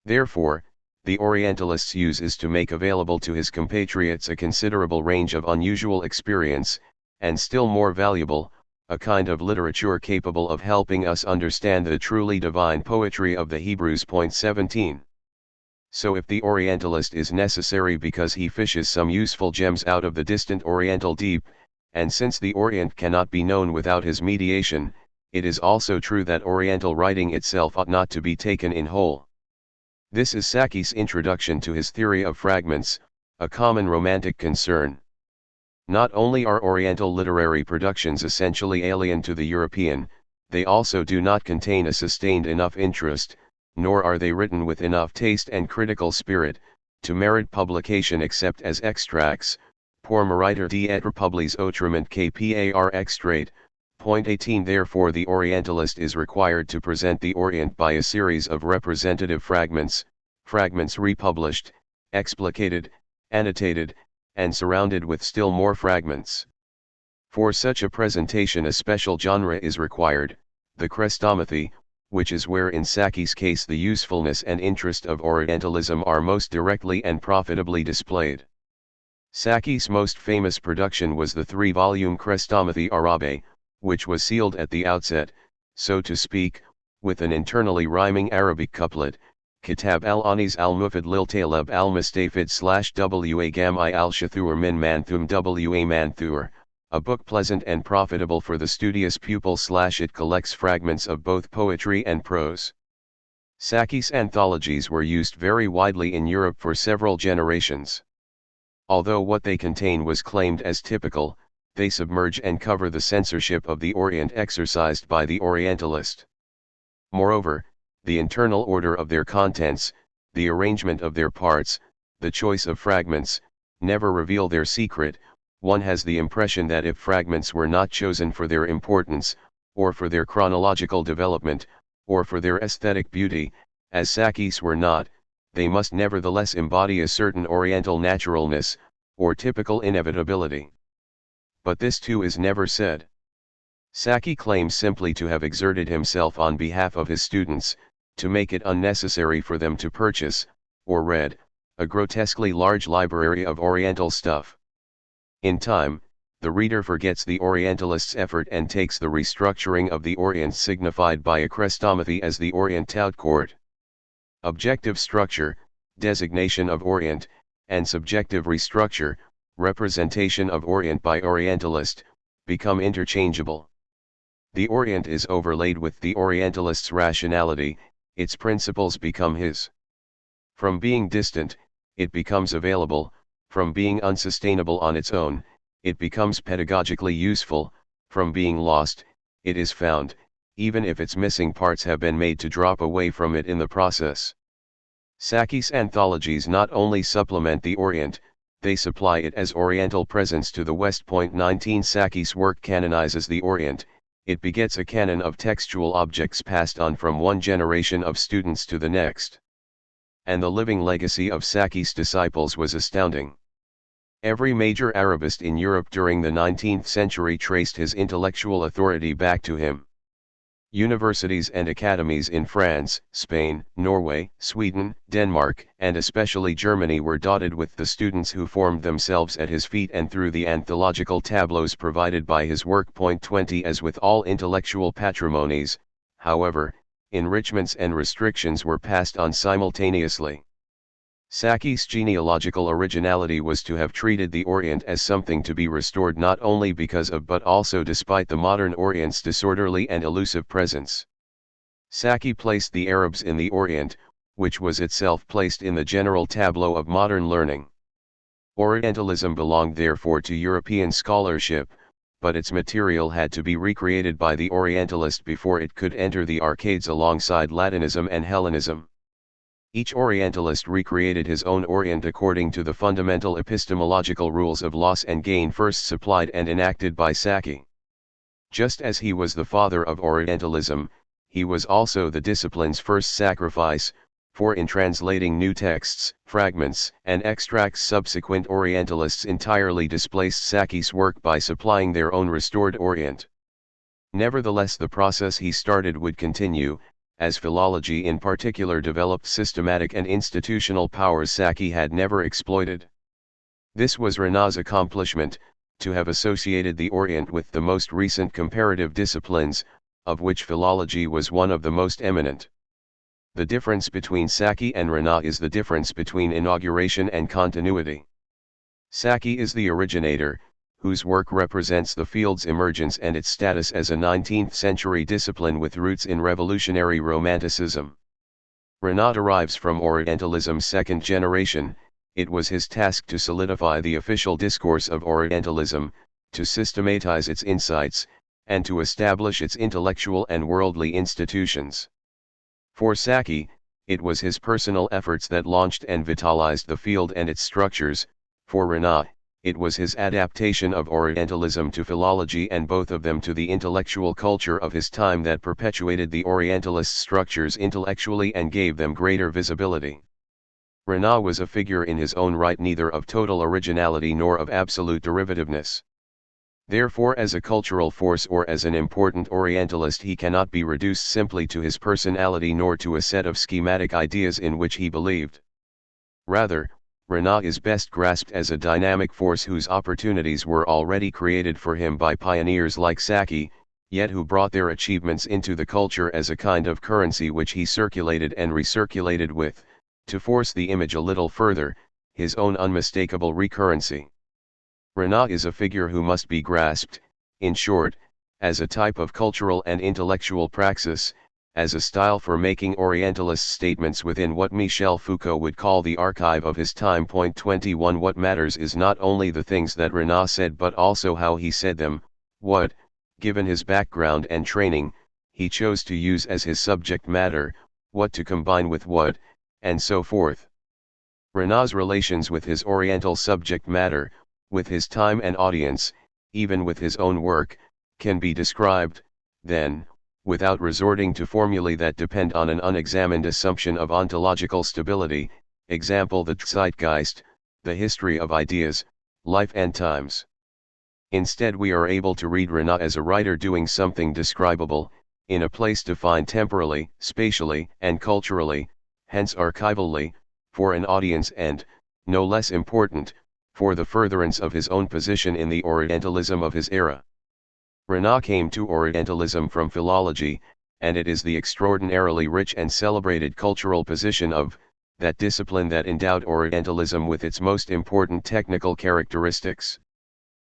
A: Therefore, the Orientalist's use is to make available to his compatriots a considerable range of unusual experience, and still more valuable, a kind of literature capable of helping us understand the truly divine poetry of the Hebrews. Point 17. So if the Orientalist is necessary because he fishes some useful gems out of the distant Oriental deep, and since the Orient cannot be known without his mediation, it is also true that Oriental writing itself ought not to be taken in whole. This is Saki's introduction to his theory of fragments, a common romantic concern. Not only are Oriental literary productions essentially alien to the European, they also do not contain a sustained enough interest, nor are they written with enough taste and critical spirit, to merit publication except as extracts, pour meriter et republis autrement kpar extrait. Point 18. Therefore the Orientalist is required to present the Orient by a series of representative fragments republished, explicated, annotated, and surrounded with still more fragments. For such a presentation a special genre is required, the chrestomathy, which is where in Saki's case the usefulness and interest of Orientalism are most directly and profitably displayed. Saki's most famous production was the 3-volume Chrestomathy Arabe, which was sealed at the outset, so to speak, with an internally rhyming Arabic couplet, Kitab al-Anis al-Mufid lil-Talib al-Mustafid /wa Gam-I al-Shathur min Manthum wa Manthur, a book pleasant and profitable for the studious pupil / it collects fragments of both poetry and prose. Saki's anthologies were used very widely in Europe for several generations. Although what they contain was claimed as typical, they submerge and cover the censorship of the Orient exercised by the Orientalist. Moreover, the internal order of their contents, the arrangement of their parts, the choice of fragments, never reveal their secret. One has the impression that if fragments were not chosen for their importance, or for their chronological development, or for their aesthetic beauty, as Saki's were not, they must nevertheless embody a certain Oriental naturalness, or typical inevitability. But this too is never said. Saki claims simply to have exerted himself on behalf of his students, to make it unnecessary for them to purchase, or read, a grotesquely large library of Oriental stuff. In time, the reader forgets the Orientalist's effort and takes the restructuring of the Orient signified by a chrestomathy as the Orient tout court. Objective structure, designation of Orient, and subjective restructure, representation of Orient by Orientalist, become interchangeable. The Orient is overlaid with the Orientalist's rationality, its principles become his. From being distant, it becomes available, from being unsustainable on its own, it becomes pedagogically useful, from being lost, it is found, even if its missing parts have been made to drop away from it in the process. Saki's anthologies not only supplement the Orient, they supply it as Oriental presence to the West. 19 Saki's work canonizes the Orient, it begets a canon of textual objects passed on from one generation of students to the next. And the living legacy of Saki's disciples was astounding. Every major Arabist in Europe during the 19th century traced his intellectual authority back to him. Universities and academies in France, Spain, Norway, Sweden, Denmark, and especially Germany were dotted with the students who formed themselves at his feet and through the anthological tableaus provided by his work. 20 As with all intellectual patrimonies, however, enrichments and restrictions were passed on simultaneously. Saki's genealogical originality was to have treated the Orient as something to be restored not only because of but also despite the modern Orient's disorderly and elusive presence. Saki placed the Arabs in the Orient, which was itself placed in the general tableau of modern learning. Orientalism belonged therefore to European scholarship, but its material had to be recreated by the Orientalist before it could enter the arcades alongside Latinism and Hellenism. Each Orientalist recreated his own Orient according to the fundamental epistemological rules of loss and gain first supplied and enacted by Saki. Just as he was the father of Orientalism, he was also the discipline's first sacrifice, for in translating new texts, fragments, and extracts subsequent Orientalists entirely displaced Saki's work by supplying their own restored Orient. Nevertheless, the process he started would continue, as philology in particular developed systematic and institutional powers Saki had never exploited. This was Renaud's accomplishment, to have associated the Orient with the most recent comparative disciplines, of which philology was one of the most eminent. The difference between Saki and Renaud is the difference between inauguration and continuity. Saki is the originator, whose work represents the field's emergence and its status as a 19th-century discipline with roots in revolutionary Romanticism. Renaud arrives from Orientalism's second generation. It was his task to solidify the official discourse of Orientalism, to systematize its insights, and to establish its intellectual and worldly institutions. For Saki, it was his personal efforts that launched and vitalized the field and its structures. For Renan, it was his adaptation of Orientalism to philology and both of them to the intellectual culture of his time that perpetuated the Orientalist structures intellectually and gave them greater visibility. Renan was a figure in his own right, neither of total originality nor of absolute derivativeness. Therefore, as a cultural force or as an important Orientalist, he cannot be reduced simply to his personality nor to a set of schematic ideas in which he believed. Rather, Renan is best grasped as a dynamic force whose opportunities were already created for him by pioneers like Saki, yet who brought their achievements into the culture as a kind of currency which he circulated and recirculated with, to force the image a little further, his own unmistakable recurrency. Renan is a figure who must be grasped, in short, as a type of cultural and intellectual praxis, as a style for making Orientalist statements within what Michel Foucault would call the archive of his time. 21 What matters is not only the things that Renan said but also how he said them, what, given his background and training, he chose to use as his subject matter, what to combine with what, and so forth. Renan's relations with his Oriental subject matter, with his time and audience, even with his own work, can be described, then, without resorting to formulae that depend on an unexamined assumption of ontological stability, example the zeitgeist, the history of ideas, life and times. Instead, we are able to read Renan as a writer doing something describable, in a place defined temporally, spatially, and culturally, hence archivally, for an audience and, no less important, for the furtherance of his own position in the Orientalism of his era. Renan came to Orientalism from philology, and it is the extraordinarily rich and celebrated cultural position of that discipline that endowed Orientalism with its most important technical characteristics.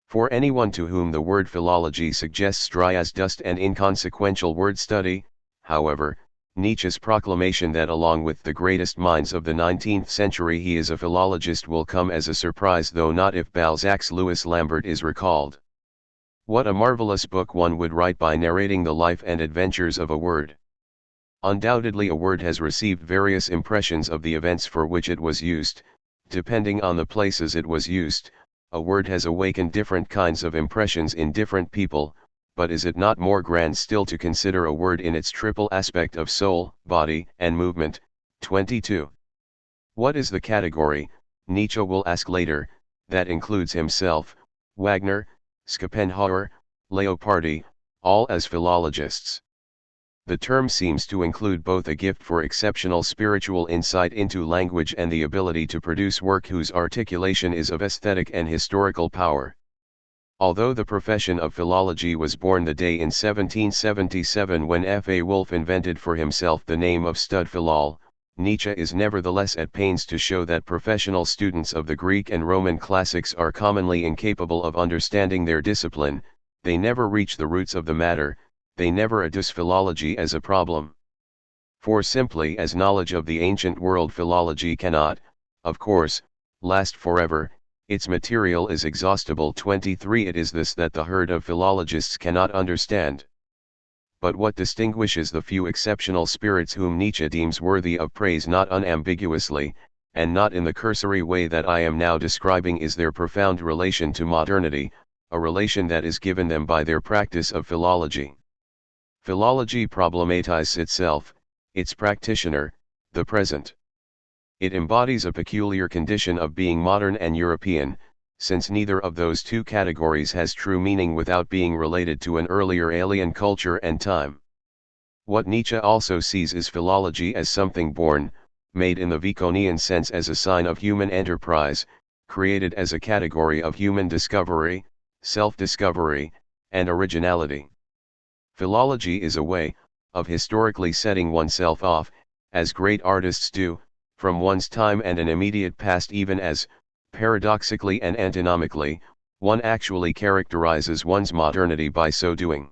A: For anyone to whom the word philology suggests dry as dust and inconsequential word study, however, Nietzsche's proclamation that along with the greatest minds of the 19th century he is a philologist will come as a surprise, though not if Balzac's Louis Lambert is recalled. What a marvelous book one would write by narrating the life and adventures of a word. Undoubtedly a word has received various impressions of the events for which it was used, depending on the places it was used. A word has awakened different kinds of impressions in different people, but is it not more grand still to consider a word in its triple aspect of soul, body, and movement? 22. What is the category, Nietzsche will ask later, that includes himself, Wagner, Schopenhauer, Leopardi, all as philologists? The term seems to include both a gift for exceptional spiritual insight into language and the ability to produce work whose articulation is of aesthetic and historical power. Although the profession of philology was born the day in 1777 when F.A. Wolf invented for himself the name of stud philol, Nietzsche is nevertheless at pains to show that professional students of the Greek and Roman classics are commonly incapable of understanding their discipline. They never reach the roots of the matter, they never adduce philology as a problem. For simply as knowledge of the ancient world, philology cannot, of course, last forever, its material is exhaustible. 23 It is this that the herd of philologists cannot understand. But what distinguishes the few exceptional spirits whom Nietzsche deems worthy of praise not unambiguously, and not in the cursory way that I am now describing, is their profound relation to modernity, a relation that is given them by their practice of philology. Philology problematizes itself, its practitioner, the present. It embodies a peculiar condition of being modern and European, since neither of those two categories has true meaning without being related to an earlier alien culture and time. What Nietzsche also sees is philology as something born, made in the Baconian sense as a sign of human enterprise, created as a category of human discovery, self-discovery, and originality. Philology is a way of historically setting oneself off, as great artists do, from one's time and an immediate past, even as, paradoxically and antinomically, one actually characterizes one's modernity by so doing.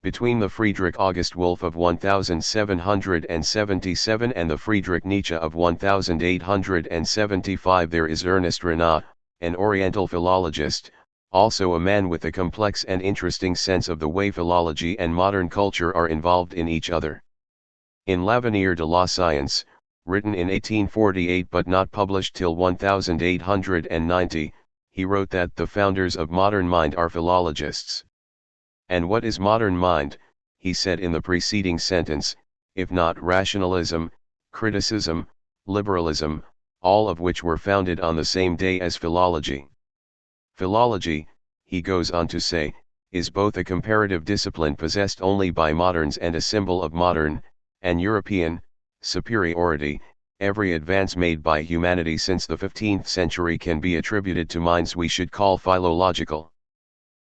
A: Between the Friedrich August Wolff of 1777 and the Friedrich Nietzsche of 1875 there is Ernest Renan, an Oriental philologist, also a man with a complex and interesting sense of the way philology and modern culture are involved in each other. In L'Avenir de la Science, written in 1848 but not published till 1890, he wrote that the founders of modern mind are philologists. And what is modern mind, he said in the preceding sentence, if not rationalism, criticism, liberalism, all of which were founded on the same day as philology. Philology, he goes on to say, is both a comparative discipline possessed only by moderns and a symbol of modern, and European, superiority. Every advance made by humanity since the 15th century can be attributed to minds we should call philological.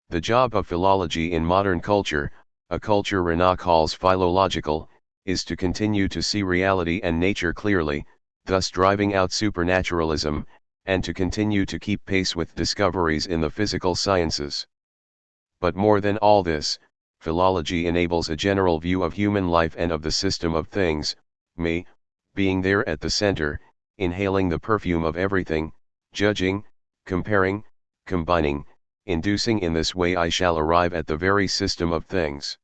A: The job of philology in modern culture, a culture Renan calls philological, is to continue to see reality and nature clearly, thus driving out supernaturalism, and to continue to keep pace with discoveries in the physical sciences. But more than all this, philology enables a general view of human life and of the system of things, me, being there at the center, inhaling the perfume of everything, judging, comparing, combining, inducing in this way I shall arrive at the very system of things.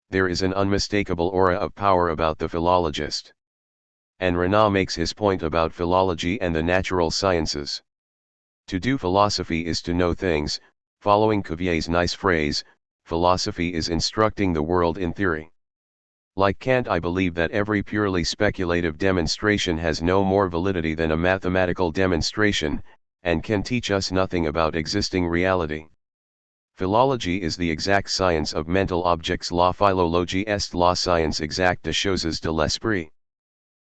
A: There is an unmistakable aura of power about the philologist. And Renan makes his point about philology and the natural sciences. To do philosophy is to know things, following Cuvier's nice phrase, philosophy is instructing the world in theory. Like Kant, I believe that every purely speculative demonstration has no more validity than a mathematical demonstration, and can teach us nothing about existing reality. Philology is the exact science of mental objects. La philologie est la science exacte des choses de l'esprit.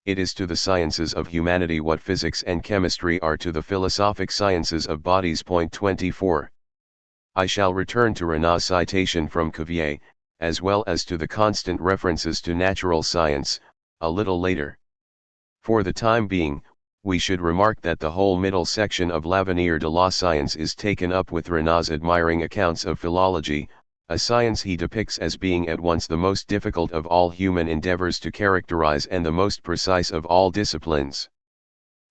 A: It is to the sciences of humanity what physics and chemistry are to the philosophic sciences of bodies. Point 24. I shall return to Renan's citation from Cuvier, as well as to the constant references to natural science, a little later. For the time being, we should remark that the whole middle section of L'Avenir de la Science is taken up with Renan's admiring accounts of philology, a science he depicts as being at once the most difficult of all human endeavors to characterize and the most precise of all disciplines.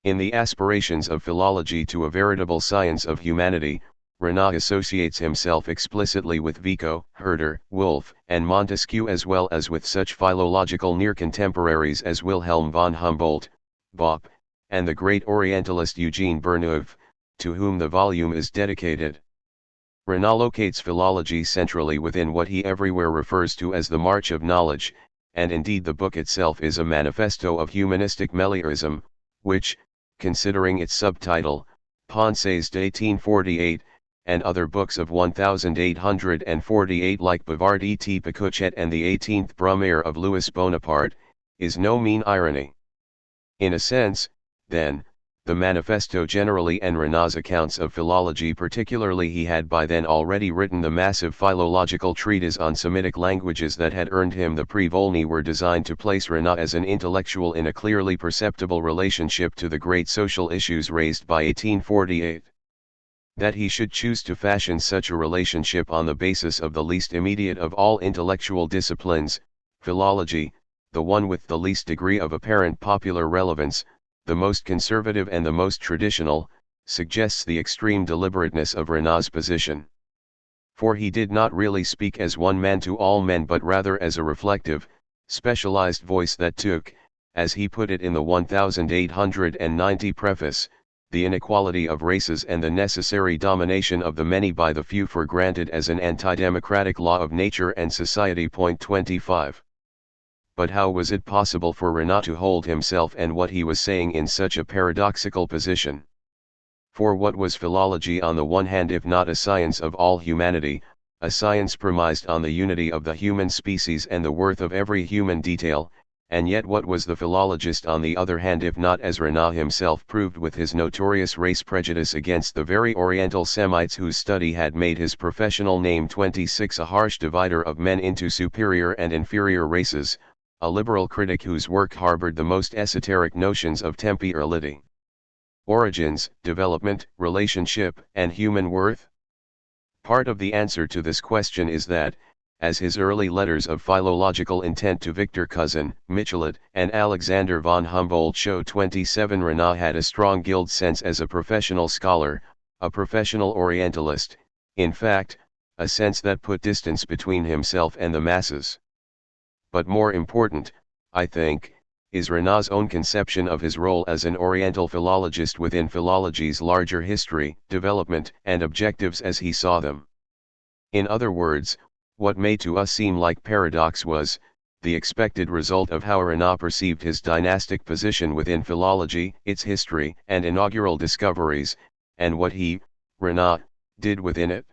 A: In the aspirations of philology to a veritable science of humanity, Renan associates himself explicitly with Vico, Herder, Wolff, and Montesquieu, as well as with such philological near contemporaries as Wilhelm von Humboldt, Bopp, and the great Orientalist Eugene Burnouf, to whom the volume is dedicated. Renan locates philology centrally within what he everywhere refers to as the march of knowledge, and indeed the book itself is a manifesto of humanistic meliorism, which, considering its subtitle, Pensées d'1848, and other books of 1848 like Bavard et Picochet and the 18th Brumaire of Louis Bonaparte, is no mean irony. In a sense, then, the manifesto generally and Renan's accounts of philology particularly, he had by then already written the massive philological treatise on Semitic languages that had earned him the Prix Volney, were designed to place Renan as an intellectual in a clearly perceptible relationship to the great social issues raised by 1848. That he should choose to fashion such a relationship on the basis of the least immediate of all intellectual disciplines, philology, the one with the least degree of apparent popular relevance, the most conservative and the most traditional, suggests the extreme deliberateness of Renan's position. For he did not really speak as one man to all men, but rather as a reflective, specialized voice that took, as he put it in the 1890 preface, the inequality of races and the necessary domination of the many by the few for granted as an anti-democratic law of nature and society. Point 25. But how was it possible for Renan to hold himself and what he was saying in such a paradoxical position? For what was philology on the one hand if not a science of all humanity, a science premised on the unity of the human species and the worth of every human detail, and yet what was the philologist on the other hand if not, as Renan himself proved with his notorious race prejudice against the very Oriental Semites whose study had made his professional name, 26, a harsh divider of men into superior and inferior races, a liberal critic whose work harbored the most esoteric notions of temporality, origins, development, relationship, and human worth? Part of the answer to this question is that, as his early letters of philological intent to Victor Cousin, Michelet, and Alexander von Humboldt show, 27, Renan had a strong guild sense as a professional scholar, a professional Orientalist, In fact, a sense that put distance between himself and the masses. But more important, I think, is Renaud's own conception of his role as an Oriental philologist within philology's larger history, development, and objectives as he saw them. In other words, what may to us seem like paradox was the expected result of how Renaud perceived his dynastic position within philology, its history and inaugural discoveries, and what he, Renaud, did within it.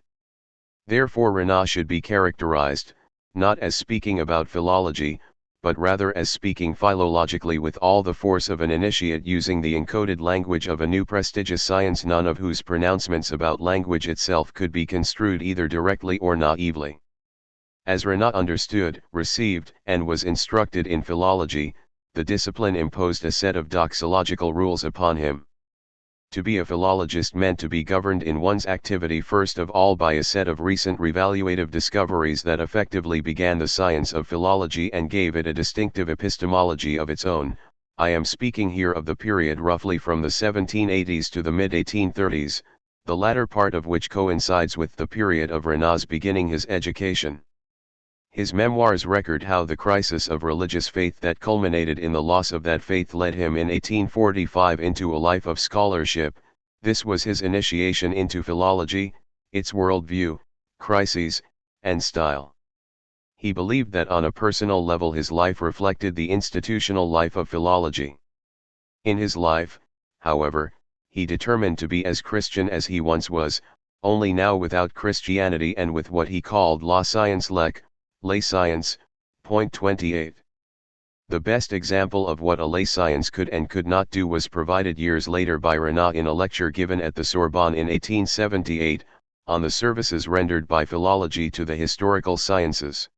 A: Therefore Renaud should be characterized, not as speaking about philology, but rather as speaking philologically with all the force of an initiate using the encoded language of a new prestigious science, none of whose pronouncements about language itself could be construed either directly or naively. As Renaud understood, received, and was instructed in philology, the discipline imposed a set of doxological rules upon him. To be a philologist meant to be governed in one's activity first of all by a set of recent revaluative discoveries that effectively began the science of philology and gave it a distinctive epistemology of its own. I am speaking here of the period roughly from the 1780s to the mid-1830s, the latter part of which coincides with the period of Renaud's beginning his education. His memoirs record how the crisis of religious faith that culminated in the loss of that faith led him in 1845 into a life of scholarship. This was his initiation into philology, its worldview, crises, and style. He believed that on a personal level his life reflected the institutional life of philology. In his life, however, he determined to be as Christian as he once was, only now without Christianity and with what he called la science lay science. Point 28. The best example of what a lay science could and could not do was provided years later by Renaud in a lecture given at the Sorbonne in 1878, on the services rendered by philology to the historical sciences.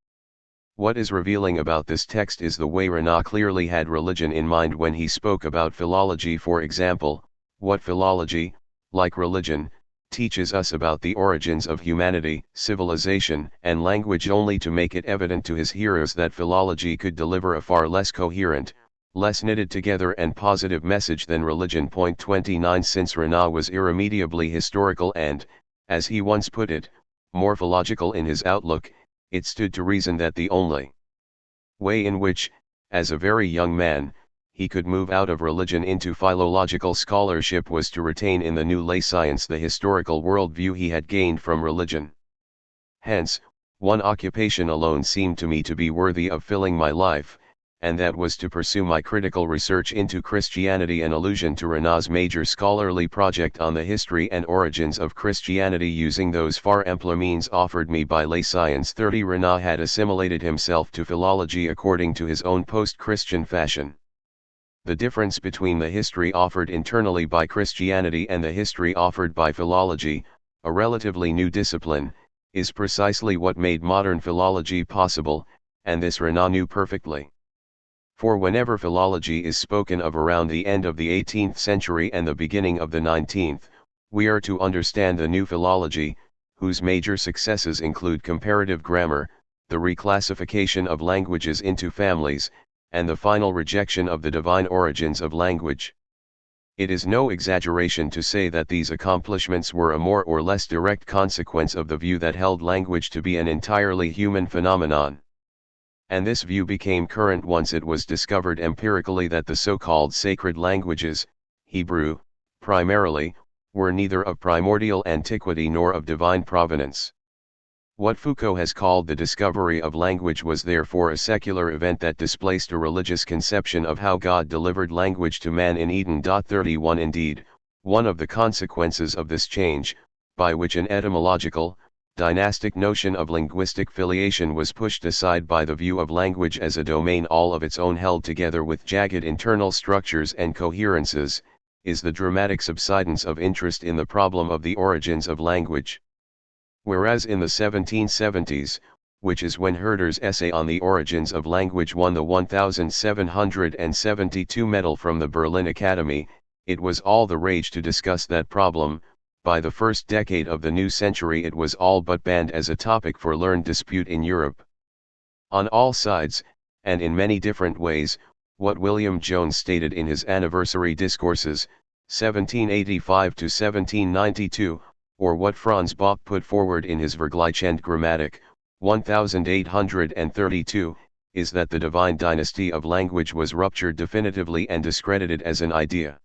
A: What is revealing about this text is the way Renaud clearly had religion in mind when he spoke about philology. For example, what philology, like religion, teaches us about the origins of humanity, civilization, and language, only to make it evident to his hearers that philology could deliver a far less coherent, less knitted together and positive message than religion. Point 29. Since Renaud was irremediably historical and, as he once put it, morphological in his outlook, it stood to reason that the only way in which, as a very young man, he could move out of religion into philological scholarship was to retain in the new lay science the historical worldview he had gained from religion. Hence, one occupation alone seemed to me to be worthy of filling my life, and that was to pursue my critical research into Christianity, an allusion to Renaud's major scholarly project on the history and origins of Christianity using those far ampler means offered me by lay science. 30. Renaud had assimilated himself to philology according to his own post-Christian fashion. The difference between the history offered internally by Christianity and the history offered by philology, a relatively new discipline, is precisely what made modern philology possible, and this Renaud knew perfectly. For whenever philology is spoken of around the end of the 18th century and the beginning of the 19th, we are to understand the new philology, whose major successes include comparative grammar, the reclassification of languages into families, and the final rejection of the divine origins of language. It is no exaggeration to say that these accomplishments were a more or less direct consequence of the view that held language to be an entirely human phenomenon. And this view became current once it was discovered empirically that the so-called sacred languages, Hebrew, primarily, were neither of primordial antiquity nor of divine provenance. What Foucault has called the discovery of language was therefore a secular event that displaced a religious conception of how God delivered language to man in Eden. 31. Indeed, one of the consequences of this change, by which an etymological, dynastic notion of linguistic filiation was pushed aside by the view of language as a domain all of its own held together with jagged internal structures and coherences, is the dramatic subsidence of interest in the problem of the origins of language. Whereas in the 1770s, which is when Herder's essay on the origins of language won the 1772 medal from the Berlin Academy, it was all the rage to discuss that problem. By the first decade of the new century it was all but banned as a topic for learned dispute in Europe. On all sides, and in many different ways, what William Jones stated in his Anniversary Discourses, 1785 to 1792, or what Franz Bopp put forward in his Vergleich und Grammatik, 1832, is that the divine dynasty of language was ruptured definitively and discredited as an idea.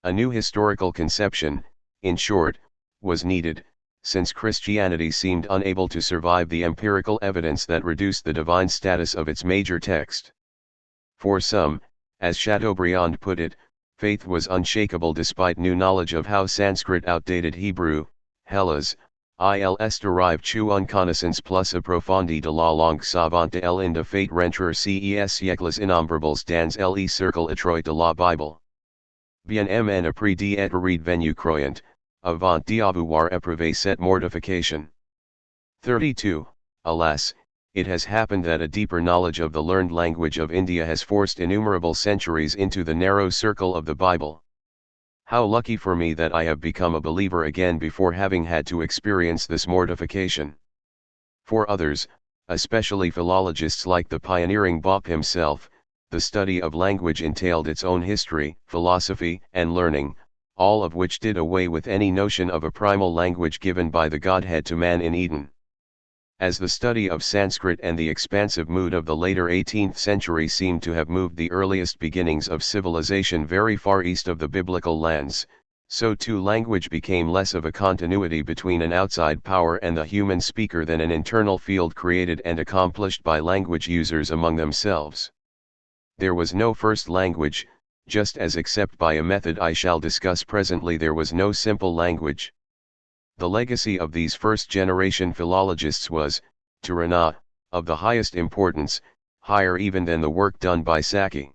A: A new historical conception, in short, was needed, since Christianity seemed unable to survive the empirical evidence that reduced the divine status of its major text. For some, as Chateaubriand put it, faith was unshakable despite new knowledge of how Sanskrit outdated Hebrew, Hellas, ils derived chu connaissance plus approfondie de la langue savante elle in de fait rentrer ces siècles innombrables dans le cercle étroit de la Bible. Bien en après d'être venu croyant, avant d'avoir éprouvé cette mortification. 32. Alas, it has happened that a deeper knowledge of the learned language of India has forced innumerable centuries into the narrow circle of the Bible. How lucky for me that I have become a believer again before having had to experience this mortification. For others, especially philologists like the pioneering Bopp himself, the study of language entailed its own history, philosophy, and learning, all of which did away with any notion of a primal language given by the Godhead to man in Eden. As the study of Sanskrit and the expansive mood of the later 18th century seemed to have moved the earliest beginnings of civilization very far east of the biblical lands, so too language became less of a continuity between an outside power and the human speaker than an internal field created and accomplished by language users among themselves. There was no first language, just as except by a method I shall discuss presently there was no simple language. The legacy of these first-generation philologists was, to Renan, of the highest importance, higher even than the work done by Sacchi.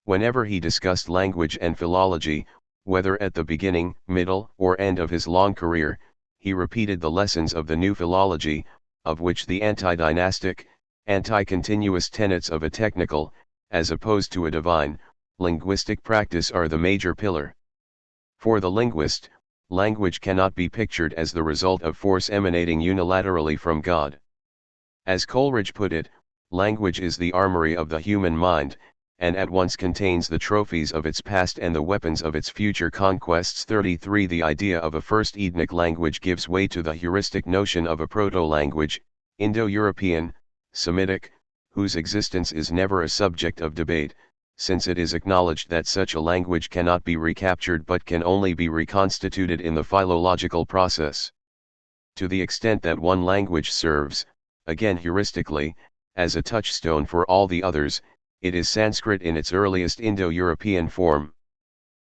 A: Whenever he discussed language and philology, whether at the beginning, middle, or end of his long career, he repeated the lessons of the new philology, of which the anti-dynastic, anti-continuous tenets of a technical, as opposed to a divine, linguistic practice are the major pillar. For the linguist, language cannot be pictured as the result of force emanating unilaterally from God. As Coleridge put it, language is the armory of the human mind, and at once contains the trophies of its past and the weapons of its future conquests. 33. The idea of a first Edenic language gives way to the heuristic notion of a proto-language, Indo-European, Semitic, whose existence is never a subject of debate, since it is acknowledged that such a language cannot be recaptured but can only be reconstituted in the philological process. To the extent that one language serves, again heuristically, as a touchstone for all the others, it is Sanskrit in its earliest Indo-European form.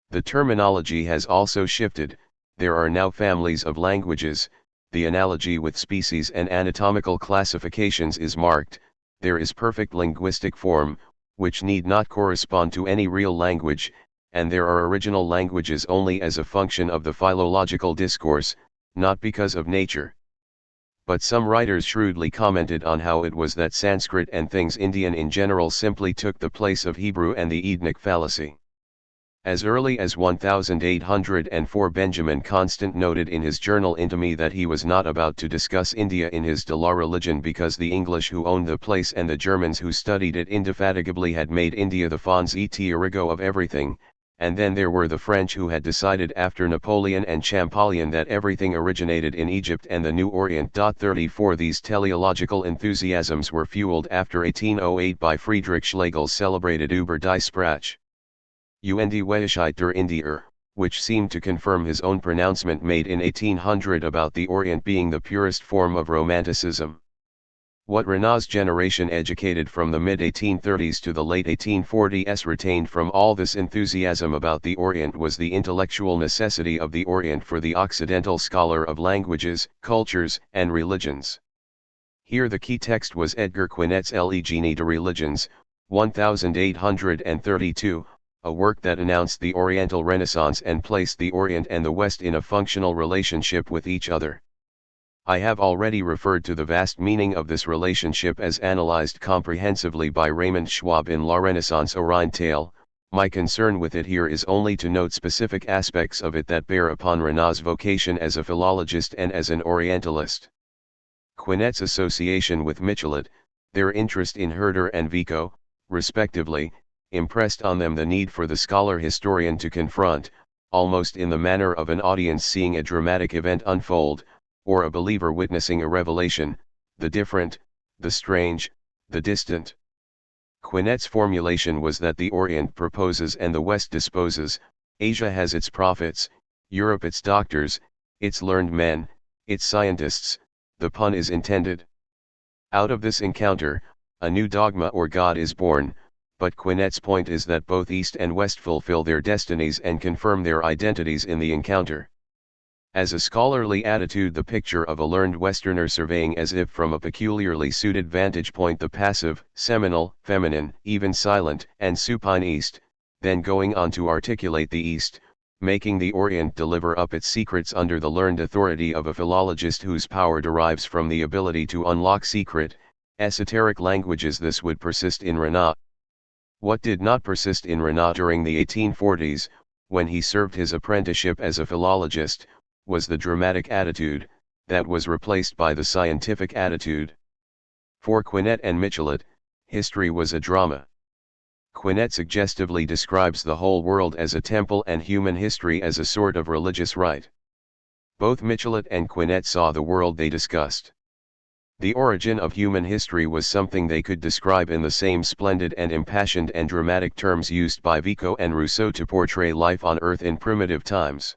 A: The terminology has also shifted, there are now families of languages, the analogy with species and anatomical classifications is marked, there is perfect linguistic form, which need not correspond to any real language, and there are original languages only as a function of the philological discourse, not because of nature. But some writers shrewdly commented on how it was that Sanskrit and things Indian in general simply took the place of Hebrew and the Edenic fallacy. As early as 1804 Benjamin Constant noted in his journal Intime that he was not about to discuss India in his De la Religion because the English who owned the place and the Germans who studied it indefatigably had made India the fons et origo of everything, and then there were the French who had decided after Napoleon and Champollion that everything originated in Egypt and the New Orient. 34 These teleological enthusiasms were fueled after 1808 by Friedrich Schlegel's celebrated Über die Sprache. Und Weisheit der Indier, which seemed to confirm his own pronouncement made in 1800 about the Orient being the purest form of Romanticism. What Renan's generation educated from the mid-1830s to the late 1840s retained from all this enthusiasm about the Orient was the intellectual necessity of the Orient for the Occidental scholar of languages, cultures, and religions. Here the key text was Edgar Quinet's Le Génie de Religions, 1832, a work that announced the Oriental Renaissance and placed the Orient and the West in a functional relationship with each other. I have already referred to the vast meaning of this relationship as analyzed comprehensively by Raymond Schwab in La Renaissance orientale. My concern with it here is only to note specific aspects of it that bear upon Renan's vocation as a philologist and as an Orientalist. Quinet's association with Michelet, their interest in Herder and Vico, respectively, impressed on them the need for the scholar-historian to confront, almost in the manner of an audience seeing a dramatic event unfold, or a believer witnessing a revelation, the different, the strange, the distant. Quinet's formulation was that the Orient proposes and the West disposes, Asia has its prophets, Europe its doctors, its learned men, its scientists, the pun is intended. Out of this encounter, a new dogma or God is born, but Quinet's point is that both East and West fulfill their destinies and confirm their identities in the encounter. As a scholarly attitude, the picture of a learned Westerner surveying as if from a peculiarly suited vantage point the passive, seminal, feminine, even silent, and supine East, then going on to articulate the East, making the Orient deliver up its secrets under the learned authority of a philologist whose power derives from the ability to unlock secret, esoteric languages. This would persist in Renan. What did not persist in Renan during the 1840s, when he served his apprenticeship as a philologist, was the dramatic attitude, that was replaced by the scientific attitude. For Quinet and Michelet, history was a drama. Quinet suggestively describes the whole world as a temple and human history as a sort of religious rite. Both Michelet and Quinet saw the world they discussed. The origin of human history was something they could describe in the same splendid and impassioned and dramatic terms used by Vico and Rousseau to portray life on Earth in primitive times.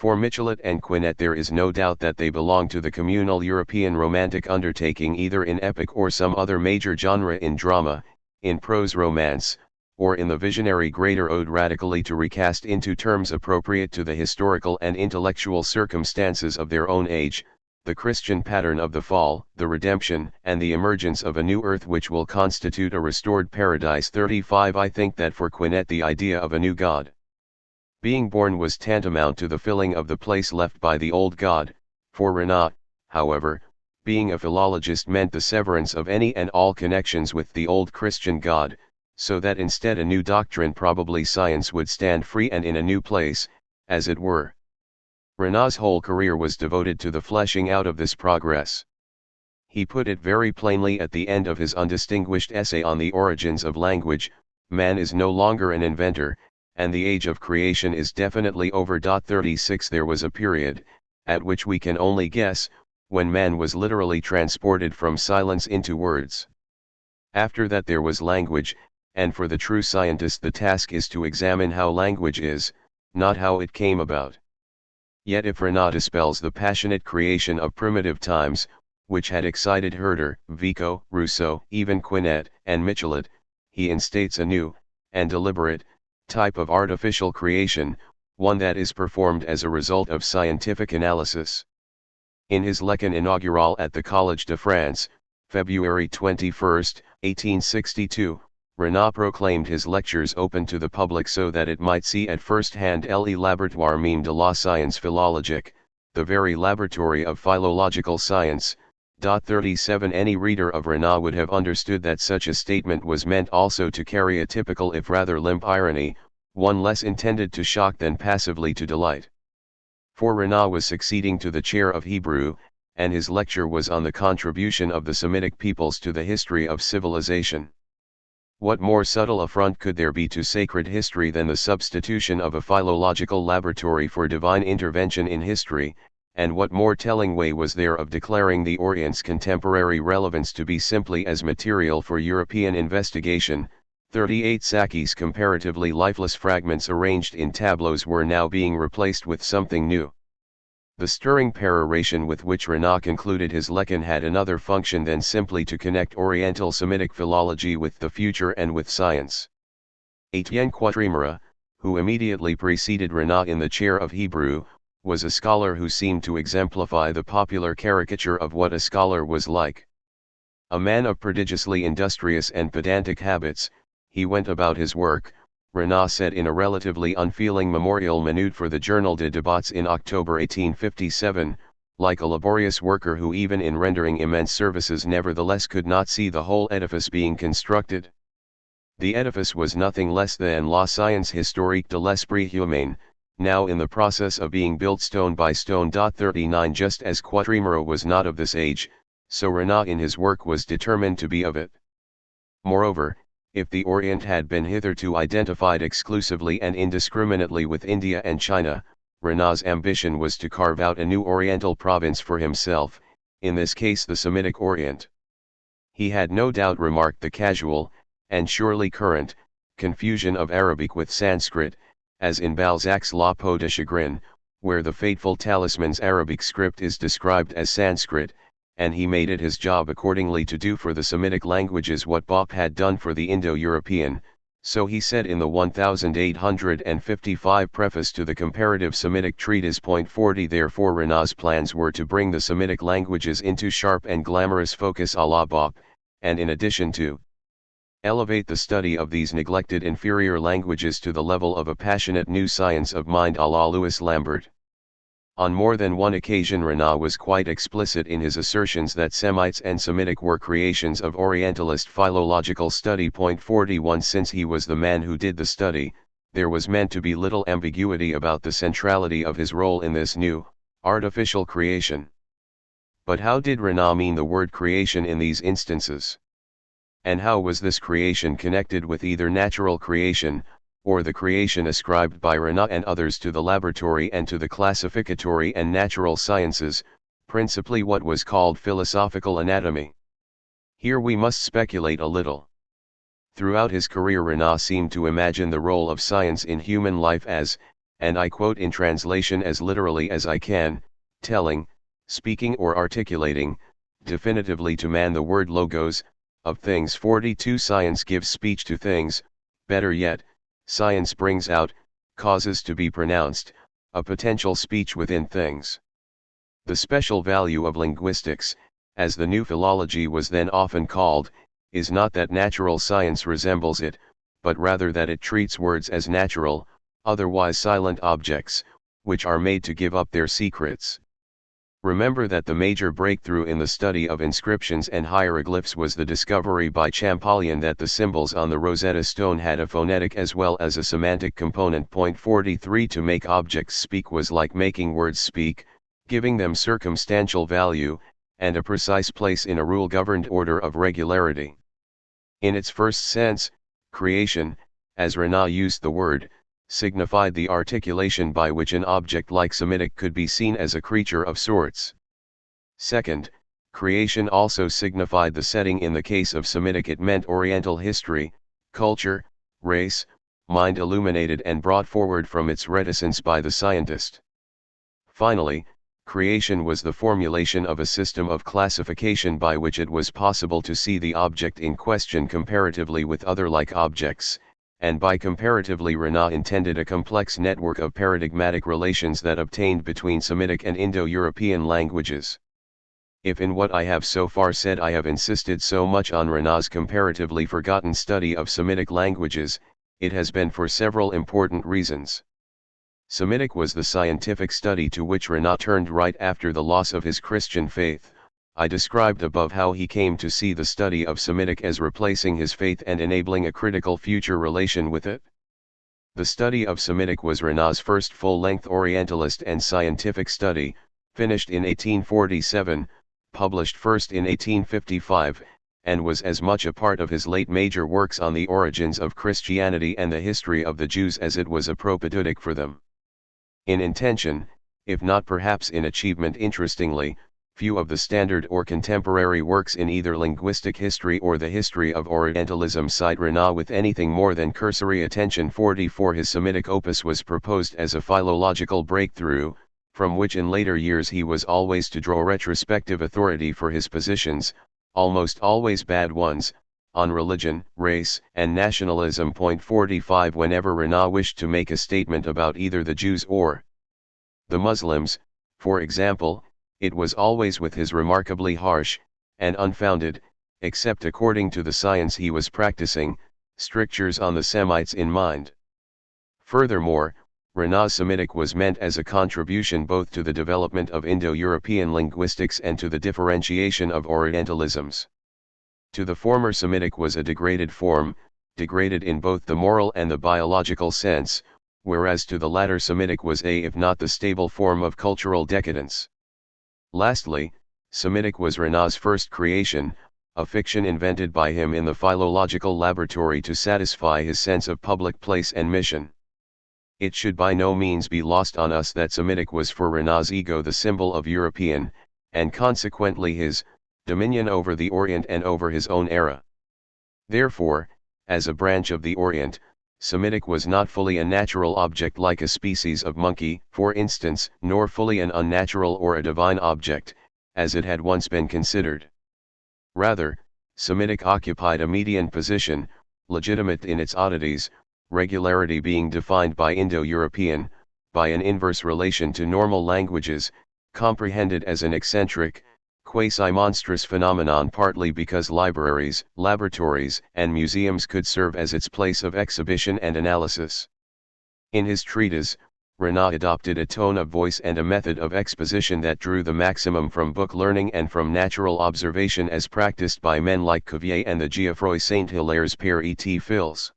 A: For Michelet and Quinet there is no doubt that they belong to the communal European romantic undertaking, either in epic or some other major genre in drama, in prose romance, or in the visionary greater ode radically to recast into terms appropriate to the historical and intellectual circumstances of their own age, the Christian pattern of the fall, the redemption, and the emergence of a new earth which will constitute a restored paradise. 35 I think that for Quinet the idea of a new God being born was tantamount to the filling of the place left by the old God. For Renan, however, being a philologist meant the severance of any and all connections with the old Christian God, so that instead a new doctrine, probably science, would stand free and in a new place, as it were. Renan's whole career was devoted to the fleshing out of this progress. He put it very plainly at the end of his undistinguished essay on the origins of language: man is no longer an inventor, and the age of creation is definitely over. 36 There was a period, at which we can only guess, when man was literally transported from silence into words. After that there was language, and for the true scientist the task is to examine how language is, not how it came about. Yet if Renan dispels the passionate creation of primitive times, which had excited Herder, Vico, Rousseau, even Quinet, and Michelet, he instates a new, and deliberate, type of artificial creation, one that is performed as a result of scientific analysis. In his Leçon inaugural at the Collège de France, February 21, 1862, Renan proclaimed his lectures open to the public so that it might see at first hand le laboratoire même de la science philologique, the very laboratory of philological science. 37 Any reader of Renan would have understood that such a statement was meant also to carry a typical if rather limp irony, one less intended to shock than passively to delight. For Renan was succeeding to the chair of Hebrew, and his lecture was on the contribution of the Semitic peoples to the history of civilization. What more subtle affront could there be to sacred history than the substitution of a philological laboratory for divine intervention in history, and what more telling way was there of declaring the Orient's contemporary relevance to be simply as material for European investigation? 38 Saki's comparatively lifeless fragments arranged in tableaus were now being replaced with something new. The stirring peroration with which Renan concluded his Leçon had another function than simply to connect Oriental Semitic philology with the future and with science. Étienne Quadrimera, who immediately preceded Renan in the chair of Hebrew, was a scholar who seemed to exemplify the popular caricature of what a scholar was like. A man of prodigiously industrious and pedantic habits, he went about his work, Renan said in a relatively unfeeling memorial minute for the Journal des Débats in October 1857, like a laborious worker who even in rendering immense services nevertheless could not see the whole edifice being constructed. The edifice was nothing less than La Science Historique de l'Esprit Humain, now in the process of being built stone by stone. 39 Just as Quadrimera was not of this age, so Renan in his work was determined to be of it. Moreover, If the Orient had been hitherto identified exclusively and indiscriminately with India and China, Rena's ambition was to carve out a new Oriental province for himself, in this case the Semitic Orient. He had no doubt remarked the casual, and surely current, confusion of Arabic with Sanskrit, as in Balzac's La Peau de Chagrin, where the fateful talisman's Arabic script is described as Sanskrit, and he made it his job accordingly to do for the Semitic languages what Bach had done for the Indo-European. So he said in the 1855 preface to the Comparative Semitic Treatise. 40 Therefore Rena's plans were to bring the Semitic languages into sharp and glamorous focus à la Bach, and in addition to elevate the study of these neglected inferior languages to the level of a passionate new science of mind à la Louis Lambert. On more than one occasion Rena was quite explicit in his assertions that Semites and Semitic were creations of Orientalist philological study. 41 Since he was the man who did the study, there was meant to be little ambiguity about the centrality of his role in this new, artificial creation. But how did Rena mean the word creation in these instances? And how was this creation connected with either natural creation, or the creation ascribed by Rena and others to the laboratory and to the classificatory and natural sciences, principally what was called philosophical anatomy? Here we must speculate a little. Throughout his career Rena seemed to imagine the role of science in human life as, and I quote in translation as literally as I can, telling, speaking or articulating, definitively to man the word logos, of things. 42 Science gives speech to things, better yet, science brings out, causes to be pronounced, a potential speech within things. The special value of linguistics, as the new philology was then often called, is not that natural science resembles it, but rather that it treats words as natural, otherwise silent objects, which are made to give up their secrets. Remember that the major breakthrough in the study of inscriptions and hieroglyphs was the discovery by Champollion that the symbols on the Rosetta Stone had a phonetic as well as a semantic component. 43 To make objects speak was like making words speak, giving them circumstantial value, and a precise place in a rule-governed order of regularity. In its first sense, creation, as Rena used the word, signified the articulation by which an object like Semitic could be seen as a creature of sorts. Second, creation also signified the setting. In the case of Semitic it meant Oriental history, culture, race, mind illuminated and brought forward from its reticence by the scientist. Finally, creation was the formulation of a system of classification by which it was possible to see the object in question comparatively with other like objects, and by comparatively Rena intended a complex network of paradigmatic relations that obtained between Semitic and Indo-European languages. If in what I have so far said I have insisted so much on Rena's comparatively forgotten study of Semitic languages, it has been for several important reasons. Semitic was the scientific study to which Rena turned right after the loss of his Christian faith. I described above how he came to see the study of Semitic as replacing his faith and enabling a critical future relation with it. The study of Semitic was Rena's first full-length Orientalist and scientific study, finished in 1847, published first in 1855, and was as much a part of his late major works on the origins of Christianity and the history of the Jews as it was a propedeutic for them. In intention, if not perhaps in achievement. Interestingly, few of the standard or contemporary works in either linguistic history or the history of Orientalism cite Rena with anything more than cursory attention. 44 His Semitic opus was proposed as a philological breakthrough, from which in later years he was always to draw retrospective authority for his positions, almost always bad ones, on religion, race, and nationalism. 45 Whenever Rena wished to make a statement about either the Jews or the Muslims, for example, it was always with his remarkably harsh, and unfounded, except according to the science he was practicing, strictures on the Semites in mind. Furthermore, Rena's Semitic was meant as a contribution both to the development of Indo-European linguistics and to the differentiation of Orientalisms. To the former Semitic was a degraded form, degraded in both the moral and the biological sense, whereas to the latter Semitic was a if not the stable form of cultural decadence. Lastly, Semitic was Rena's first creation, a fiction invented by him in the philological laboratory to satisfy his sense of public place and mission. It should by no means be lost on us that Semitic was for Renaud's ego the symbol of European, and consequently his, dominion over the Orient and over his own era. Therefore, as a branch of the Orient, Semitic was not fully a natural object like a species of monkey, for instance, nor fully an unnatural or a divine object, as it had once been considered. Rather, Semitic occupied a median position, legitimate in its oddities, regularity being defined by Indo-European, by an inverse relation to normal languages, comprehended as an eccentric, quasi-monstrous phenomenon partly because libraries, laboratories, and museums could serve as its place of exhibition and analysis. In his treatise, Renaud adopted a tone of voice and a method of exposition that drew the maximum from book learning and from natural observation as practiced by men like Cuvier and the Geoffroy Saint-Hilaire's Père et Fils.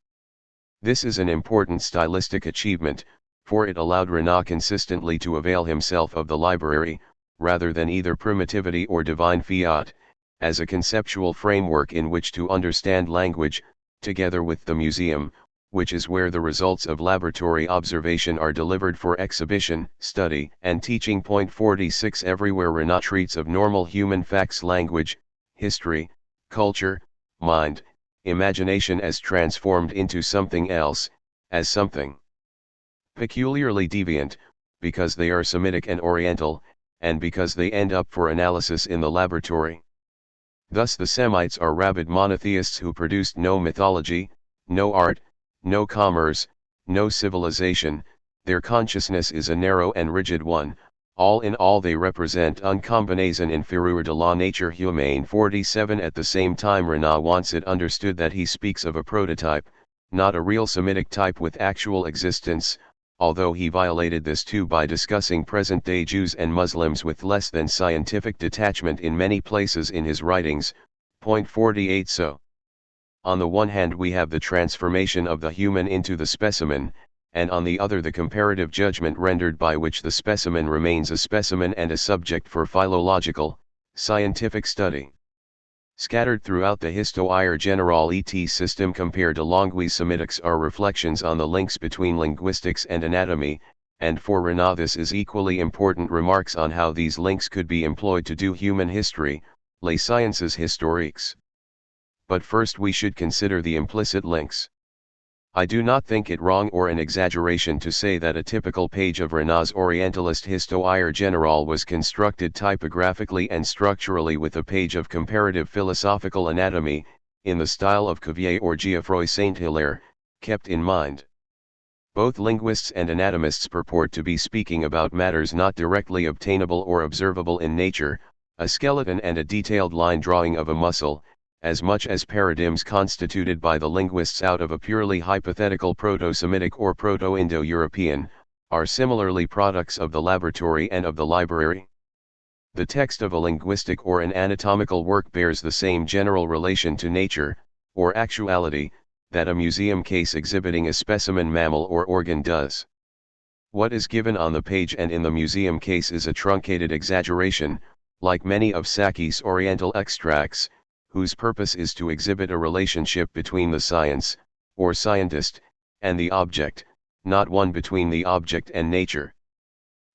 A: This is an important stylistic achievement, for it allowed Renaud consistently to avail himself of the library, rather than either primitivity or divine fiat, as a conceptual framework in which to understand language, together with the museum, which is where the results of laboratory observation are delivered for exhibition, study, and teaching. 46 Everywhere Renaud treats of normal human facts, language, history, culture, mind, imagination as transformed into something else, as something peculiarly deviant, because they are Semitic and Oriental, and because they end up for analysis in the laboratory. Thus the Semites are rabid monotheists who produced no mythology, no art, no commerce, no civilization. Their consciousness is a narrow and rigid one. All in all they represent une combinaison inférieure de la nature humaine. 47 At the same time Renaud wants it understood that he speaks of a prototype, not a real Semitic type with actual existence, although he violated this too by discussing present-day Jews and Muslims with less than scientific detachment in many places in his writings. 48 So, on the one hand we have the transformation of the human into the specimen, and on the other the comparative judgment rendered by which the specimen remains a specimen and a subject for philological, scientific study. Scattered throughout the Histoire générale et system compared to Langues Semitiques are reflections on the links between linguistics and anatomy, and for Renaud this is equally important remarks on how these links could be employed to do human history, les sciences historiques. But first we should consider the implicit links. I do not think it wrong or an exaggeration to say that a typical page of Renaud's Orientalist Histoire générale was constructed typographically and structurally with a page of comparative philosophical anatomy, in the style of Cuvier or Geoffroy Saint-Hilaire, kept in mind. Both linguists and anatomists purport to be speaking about matters not directly obtainable or observable in nature, a skeleton and a detailed line drawing of a muscle, as much as paradigms constituted by the linguists out of a purely hypothetical Proto-Semitic or Proto-Indo-European, are similarly products of the laboratory and of the library. The text of a linguistic or an anatomical work bears the same general relation to nature, or actuality, that a museum case exhibiting a specimen mammal or organ does. What is given on the page and in the museum case is a truncated exaggeration, like many of Saki's Oriental extracts, whose purpose is to exhibit a relationship between the science, or scientist, and the object, not one between the object and nature.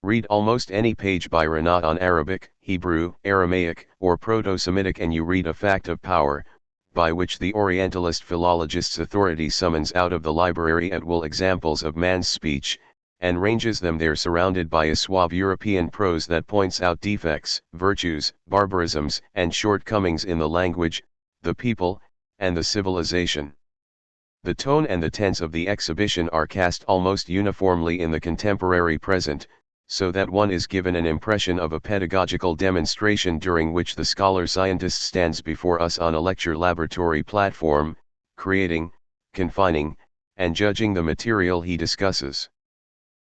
A: Read almost any page by Renaud on Arabic, Hebrew, Aramaic, or Proto-Semitic and you read a fact of power, by which the Orientalist philologist's authority summons out of the library at will examples of man's speech, and ranges them there surrounded by a suave European prose that points out defects, virtues, barbarisms, and shortcomings in the language, the people, and the civilization. The tone and the tense of the exhibition are cast almost uniformly in the contemporary present, so that one is given an impression of a pedagogical demonstration during which the scholar-scientist stands before us on a lecture laboratory platform, creating, confining, and judging the material he discusses.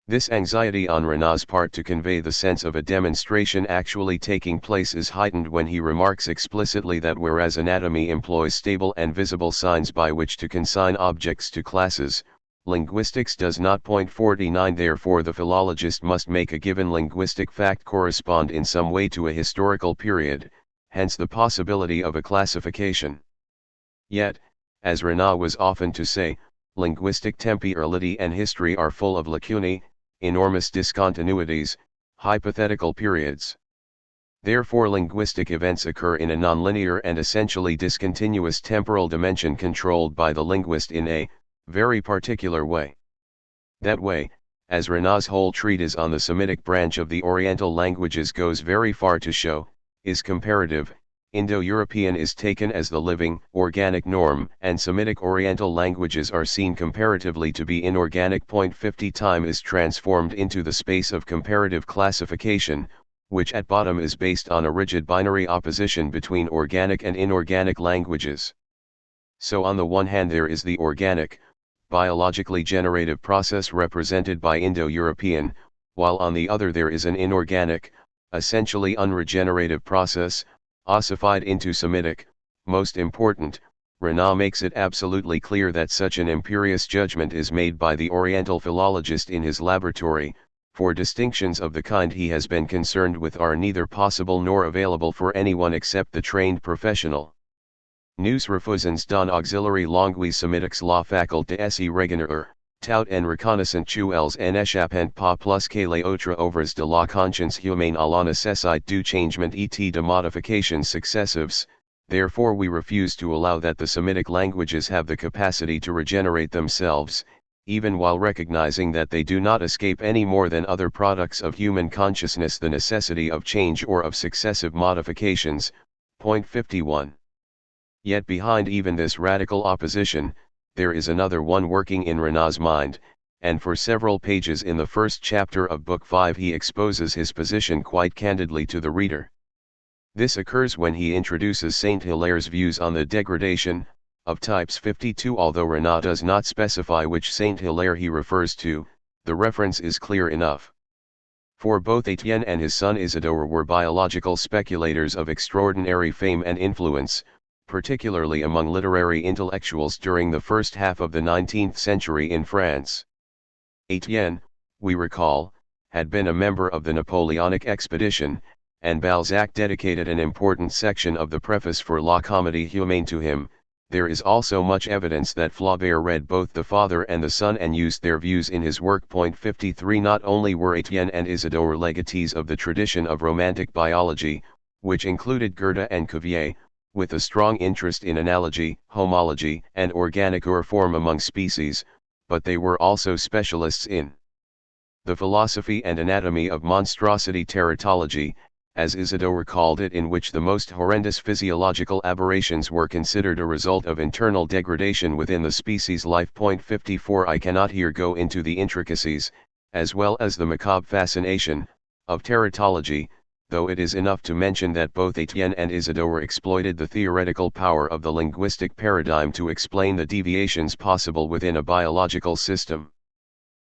A: This anxiety on Renaud's part to convey the sense of a demonstration actually taking place is heightened when he remarks explicitly that whereas anatomy employs stable and visible signs by which to consign objects to classes, linguistics does not. 49 Therefore the philologist must make a given linguistic fact correspond in some way to a historical period, hence the possibility of a classification. Yet, as Renan was often to say, linguistic temporality and history are full of lacunae, enormous discontinuities, hypothetical periods. Therefore linguistic events occur in a nonlinear and essentially discontinuous temporal dimension controlled by the linguist in a very particular way. That way, as Renan's whole treatise on the Semitic branch of the Oriental languages goes very far to show, is comparative. Indo-European is taken as the living, organic norm, and Semitic Oriental languages are seen comparatively to be inorganic. 50 Time is transformed into the space of comparative classification, which at bottom is based on a rigid binary opposition between organic and inorganic languages. So on the one hand there is the organic, biologically generative process represented by Indo-European, while on the other there is an inorganic, essentially unregenerative process, ossified into Semitic. Most important, Renan makes it absolutely clear that such an imperious judgment is made by the Oriental philologist in his laboratory, for distinctions of the kind he has been concerned with are neither possible nor available for anyone except the trained professional. Nous refusons don auxiliary langues Semitiques la faculté de regenérer, tout en reconnaissant qu'elles n'échappent pas plus que les autres œuvres de la conscience humaine à la nécessité du changement et de modifications successives. Therefore we refuse to allow that the Semitic languages have the capacity to regenerate themselves, even while recognizing that they do not escape any more than other products of human consciousness the necessity of change or of successive modifications. Point 51. Yet behind even this radical opposition, there is another one working in Renan's mind, and for several pages in the first chapter of Book 5 he exposes his position quite candidly to the reader. This occurs when he introduces Saint Hilaire's views on the degradation of types. 52 Although Renan does not specify which Saint Hilaire he refers to, the reference is clear enough. For both Etienne and his son Isidore were biological speculators of extraordinary fame and influence, particularly among literary intellectuals during the first half of the 19th century in France. Etienne, we recall, had been a member of the Napoleonic expedition, and Balzac dedicated an important section of the preface for La Comédie Humaine to him. There is also much evidence that Flaubert read both the father and the son and used their views in his work. 53 Not only were Etienne and Isidore legatees of the tradition of romantic biology, which included Goethe and Cuvier, with a strong interest in analogy, homology, and organic form among species, but they were also specialists in the philosophy and anatomy of monstrosity teratology, as Isidore called it, in which the most horrendous physiological aberrations were considered a result of internal degradation within the species life. 54 I cannot here go into the intricacies, as well as the macabre fascination, of teratology, though it is enough to mention that both Etienne and Isidore exploited the theoretical power of the linguistic paradigm to explain the deviations possible within a biological system.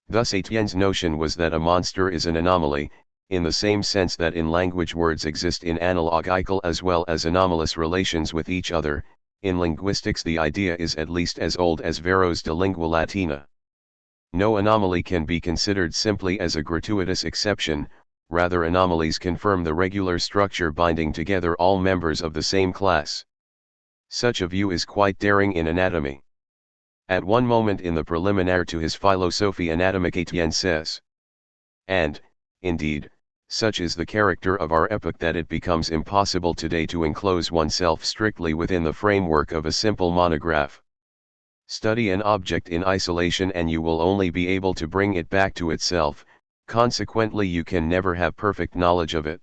A: Thus Etienne's notion was that a monster is an anomaly, in the same sense that in language words exist in analogical as well as anomalous relations with each other. In linguistics the idea is at least as old as Varro's De Lingua Latina. No anomaly can be considered simply as a gratuitous exception, rather anomalies confirm the regular structure binding together all members of the same class. Such a view is quite daring in anatomy. At one moment in the preliminary to his Philosophie anatomique Etienne says, and, indeed, such is the character of our epoch that it becomes impossible today to enclose oneself strictly within the framework of a simple monograph. Study an object in isolation and you will only be able to bring it back to itself, consequently you can never have perfect knowledge of it.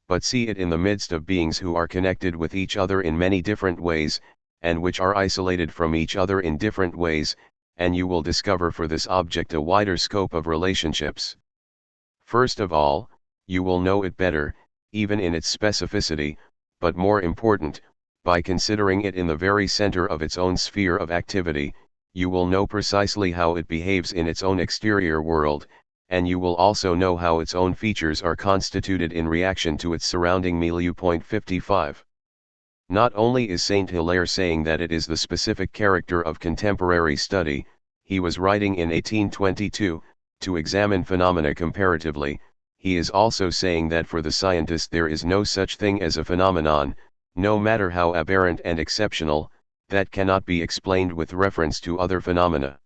A: But see it in the midst of beings who are connected with each other in many different ways, and which are isolated from each other in different ways, and you will discover for this object a wider scope of relationships. First of all, you will know it better, even in its specificity, but more important, by considering it in the very center of its own sphere of activity, you will know precisely how it behaves in its own exterior world, and you will also know how its own features are constituted in reaction to its surrounding milieu. 55. Not only is Saint Hilaire saying that it is the specific character of contemporary study, he was writing in 1822, to examine phenomena comparatively, he is also saying that for the scientist there is no such thing as a phenomenon, no matter how aberrant and exceptional, that cannot be explained with reference to other phenomena.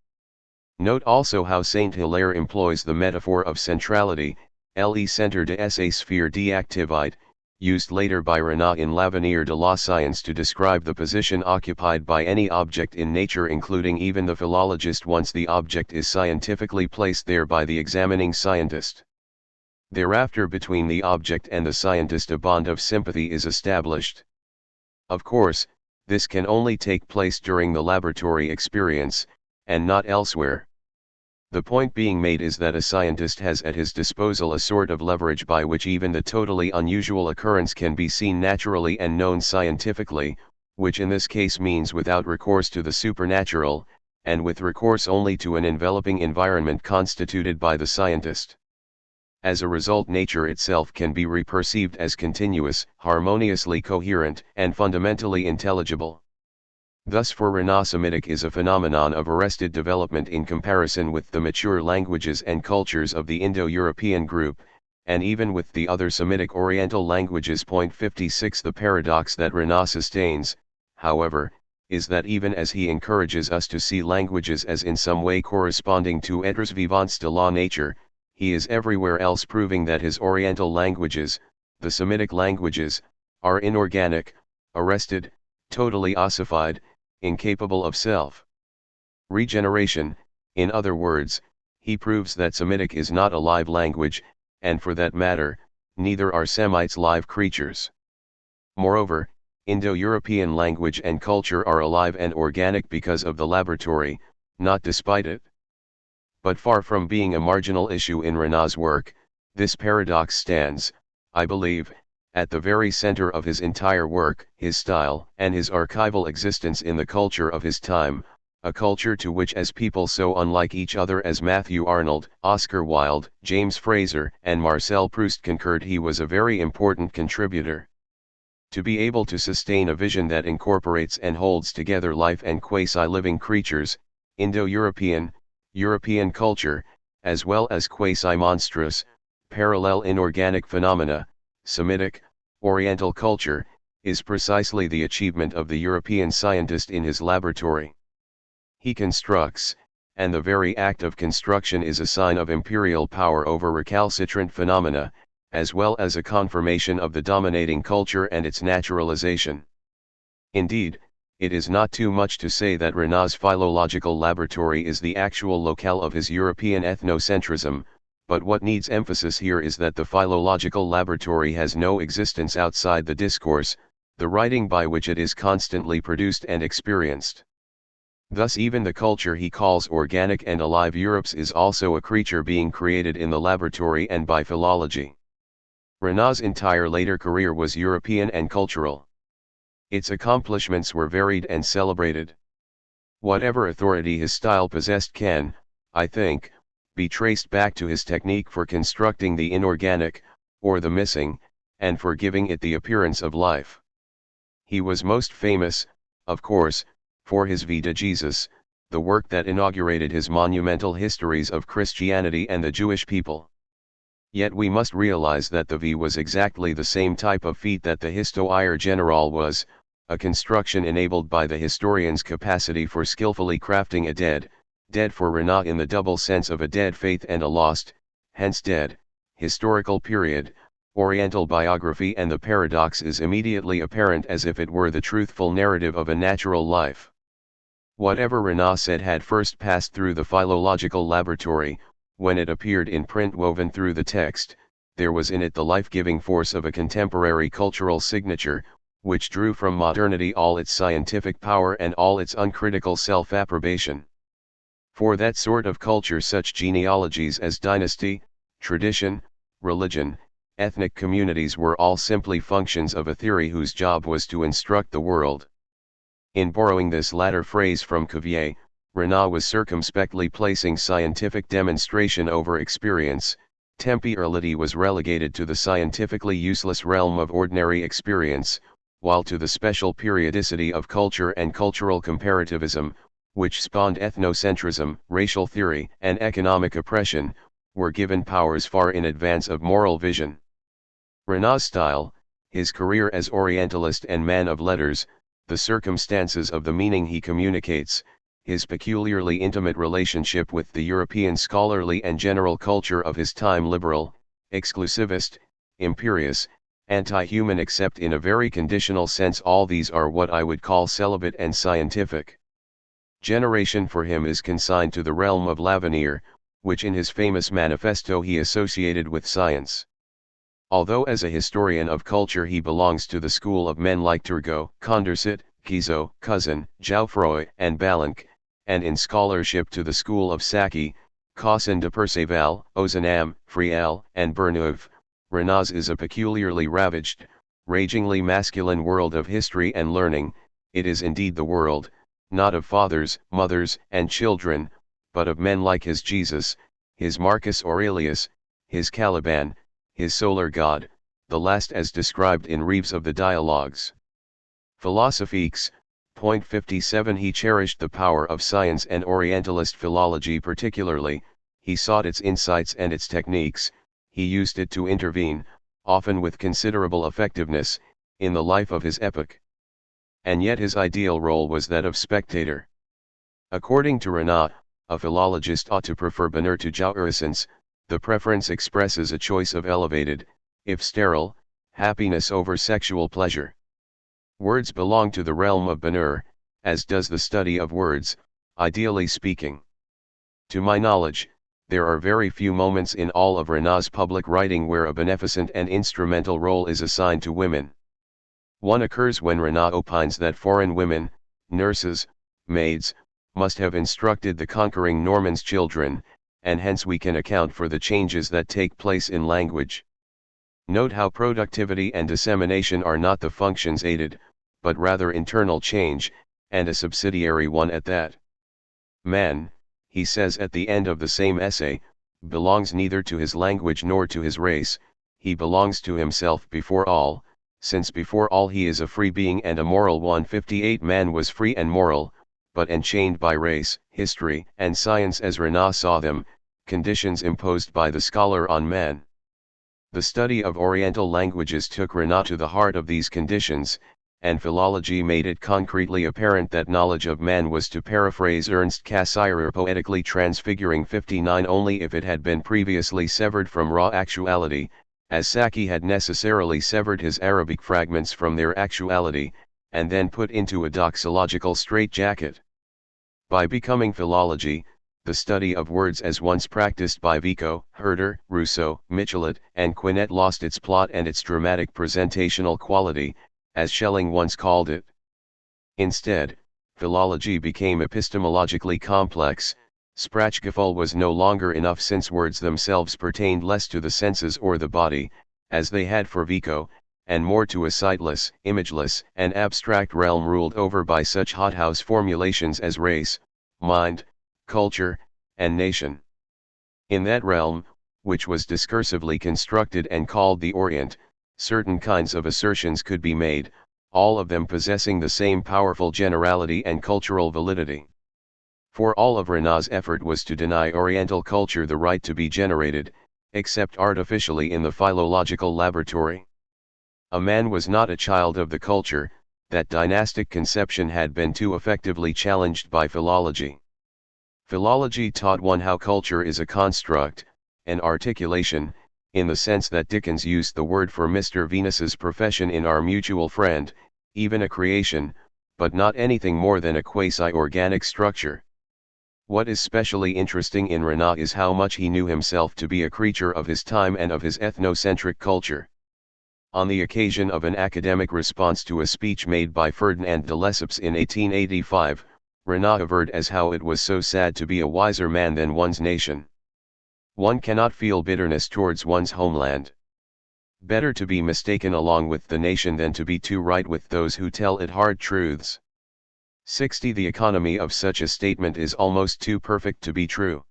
A: Note also how Saint Hilaire employs the metaphor of centrality, le centre de sa sphère d'activité, used later by Renan in L'avenir de la science to describe the position occupied by any object in nature, including even the philologist, once the object is scientifically placed there by the examining scientist. Thereafter between the object and the scientist a bond of sympathy is established. Of course, this can only take place during the laboratory experience, and not elsewhere. The point being made is that a scientist has at his disposal a sort of leverage by which even the totally unusual occurrence can be seen naturally and known scientifically, which in this case means without recourse to the supernatural, and with recourse only to an enveloping environment constituted by the scientist. As a result, nature itself can be reperceived as continuous, harmoniously coherent, and fundamentally intelligible. Thus for Renan, Semitic is a phenomenon of arrested development in comparison with the mature languages and cultures of the Indo-European group, and even with the other Semitic Oriental languages. 56 The paradox that Renan sustains, however, is that even as he encourages us to see languages as in some way corresponding to êtres vivants de la nature, he is everywhere else proving that his Oriental languages, the Semitic languages, are inorganic, arrested, totally ossified, incapable of self-regeneration. In other words, he proves that Semitic is not a live language, and for that matter, neither are Semites live creatures. Moreover, Indo-European language and culture are alive and organic because of the laboratory, not despite it. But far from being a marginal issue in Renan's work, this paradox stands, I believe, at the very center of his entire work, his style, and his archival existence in the culture of his time, a culture to which as people so unlike each other as Matthew Arnold, Oscar Wilde, James Frazer, and Marcel Proust concurred, he was a very important contributor. To be able to sustain a vision that incorporates and holds together life and quasi-living creatures, Indo-European, European culture, as well as quasi-monstrous, parallel inorganic phenomena, Semitic, Oriental culture, is precisely the achievement of the European scientist in his laboratory. He constructs, and the very act of construction is a sign of imperial power over recalcitrant phenomena, as well as a confirmation of the dominating culture and its naturalization. Indeed, it is not too much to say that Renan's philological laboratory is the actual locale of his European ethnocentrism, but what needs emphasis here is that the philological laboratory has no existence outside the discourse, the writing by which it is constantly produced and experienced. Thus even the culture he calls organic and alive Europe's is also a creature being created in the laboratory and by philology. Renan's entire later career was European and cultural. Its accomplishments were varied and celebrated. Whatever authority his style possessed can, I think, be traced back to his technique for constructing the inorganic, or the missing, and for giving it the appearance of life. He was most famous, of course, for his Vie de Jesus, the work that inaugurated his monumental histories of Christianity and the Jewish people. Yet we must realize that the Vie was exactly the same type of feat that the Histoire Générale was, a construction enabled by the historian's capacity for skillfully crafting a dead for Renan in the double sense of a dead faith and a lost, hence dead, historical period, Oriental biography, and the paradox is immediately apparent as if it were the truthful narrative of a natural life. Whatever Renan said had first passed through the philological laboratory. When it appeared in print woven through the text, there was in it the life-giving force of a contemporary cultural signature, which drew from modernity all its scientific power and all its uncritical self-approbation. For that sort of culture such genealogies as dynasty, tradition, religion, ethnic communities were all simply functions of a theory whose job was to instruct the world. In borrowing this latter phrase from Cuvier, Renan was circumspectly placing scientific demonstration over experience. Temporality was relegated to the scientifically useless realm of ordinary experience, while to the special periodicity of culture and cultural comparativism, which spawned ethnocentrism, racial theory, and economic oppression, were given powers far in advance of moral vision. Renaud's style, his career as Orientalist and man of letters, the circumstances of the meaning he communicates, his peculiarly intimate relationship with the European scholarly and general culture of his time, liberal, exclusivist, imperious, anti-human except in a very conditional sense, all these are what I would call celibate and scientific. Generation for him is consigned to the realm of l'avenir, which in his famous manifesto he associated with science. Although as a historian of culture he belongs to the school of men like Turgot, Condorcet, Guizot, Cousin, Jouffroy and Ballanque, and in scholarship to the school of Sacchi, Caussin de Perceval, Ozanam, Friel, and Berneuve, Renaud's is a peculiarly ravaged, ragingly masculine world of history and learning. It is indeed the world, not of fathers, mothers, and children, but of men like his Jesus, his Marcus Aurelius, his Caliban, his solar god, the last as described in Reeves of the Dialogues. Philosophiques, point 57. He cherished the power of science and Orientalist philology particularly, he sought its insights and its techniques, he used it to intervene, often with considerable effectiveness, in the life of his epoch. And yet his ideal role was that of spectator. According to Renaud, a philologist ought to prefer bonheur to jouissance. The preference expresses a choice of elevated, if sterile, happiness over sexual pleasure. Words belong to the realm of bonheur, as does the study of words, ideally speaking. To my knowledge, there are very few moments in all of Renaud's public writing where a beneficent and instrumental role is assigned to women. One occurs when Renaud opines that foreign women, nurses, maids, must have instructed the conquering Norman's children, and hence we can account for the changes that take place in language. Note how productivity and dissemination are not the functions aided, but rather internal change, and a subsidiary one at that. Man, he says at the end of the same essay, belongs neither to his language nor to his race, he belongs to himself before all, since before all he is a free being and a moral one. 58. Man was free and moral, but enchained by race, history, and science as Renaud saw them, conditions imposed by the scholar on man. The study of Oriental languages took Renaud to the heart of these conditions, and philology made it concretely apparent that knowledge of man was, to paraphrase Ernst Cassirer, poetically transfiguring. 59. Only if it had been previously severed from raw actuality, as Sacchi had necessarily severed his Arabic fragments from their actuality, and then put into a doxological straitjacket. By becoming philology, the study of words as once practiced by Vico, Herder, Rousseau, Michelet, and Quinet lost its plot and its dramatic presentational quality, as Schelling once called it. Instead, philology became epistemologically complex. Sprachgefühl was no longer enough, since words themselves pertained less to the senses or the body, as they had for Vico, and more to a sightless, imageless, and abstract realm ruled over by such hothouse formulations as race, mind, culture, and nation. In that realm, which was discursively constructed and called the Orient, certain kinds of assertions could be made, all of them possessing the same powerful generality and cultural validity. For all of Renaud's effort was to deny Oriental culture the right to be generated, except artificially in the philological laboratory. A man was not a child of the culture, that dynastic conception had been too effectively challenged by philology. Philology taught one how culture is a construct, an articulation, in the sense that Dickens used the word for Mr. Venus's profession in Our Mutual Friend, even a creation, but not anything more than a quasi-organic structure. What is specially interesting in Renaud is how much he knew himself to be a creature of his time and of his ethnocentric culture. On the occasion of an academic response to a speech made by Ferdinand de Lesseps in 1885, Renaud averred as how it was so sad to be a wiser man than one's nation. One cannot feel bitterness towards one's homeland. Better to be mistaken along with the nation than to be too right with those who tell it hard truths. 60. The economy of such a statement is almost too perfect to be true.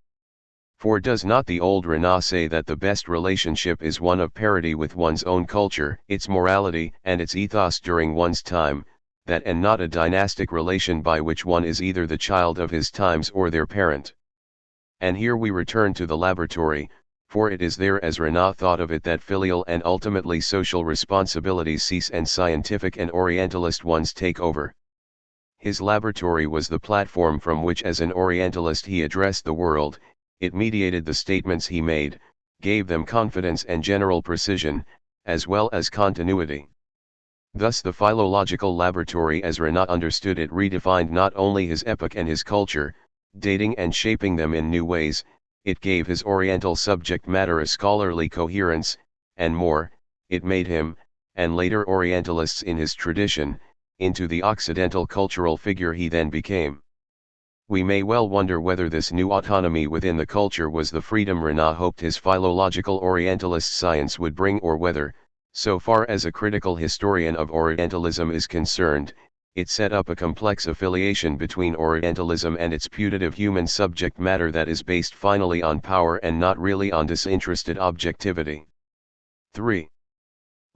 A: For does not the old Renaud say that the best relationship is one of parity with one's own culture, its morality, and its ethos during one's time, that and not a dynastic relation by which one is either the child of his times or their parent? And here we return to the laboratory, for it is there as Renan thought of it that filial and ultimately social responsibilities cease and scientific and orientalist ones take over. His laboratory was the platform from which as an orientalist he addressed the world, it mediated the statements he made, gave them confidence and general precision, as well as continuity. Thus the philological laboratory as Renan understood it redefined not only his epoch and his culture, dating and shaping them in new ways, it gave his oriental subject matter a scholarly coherence, and more, it made him, and later orientalists in his tradition, into the occidental cultural figure he then became. We may well wonder whether this new autonomy within the culture was the freedom Renan hoped his philological orientalist science would bring, or whether, so far as a critical historian of Orientalism is concerned, it set up a complex affiliation between Orientalism and its putative human subject matter that is based finally on power and not really on disinterested objectivity. 3.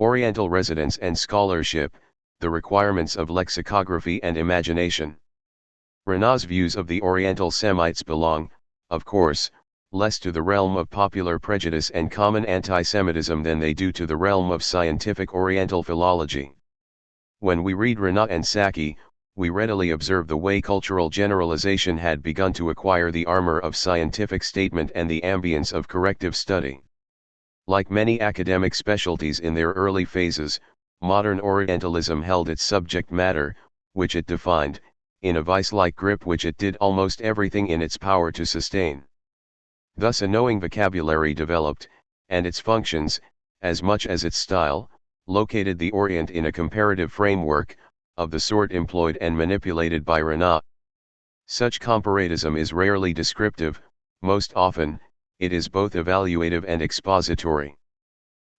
A: Oriental residence and scholarship, the requirements of lexicography and imagination. Renan's views of the Oriental Semites belong, of course, less to the realm of popular prejudice and common anti-Semitism than they do to the realm of scientific Oriental philology. When we read Renan and Saki, we readily observe the way cultural generalization had begun to acquire the armor of scientific statement and the ambience of corrective study. Like many academic specialties in their early phases, modern Orientalism held its subject matter, which it defined, in a vice-like grip which it did almost everything in its power to sustain. Thus a knowing vocabulary developed, and its functions, as much as its style, located the Orient in a comparative framework, of the sort employed and manipulated by Renan. Such comparatism is rarely descriptive, most often, it is both evaluative and expository.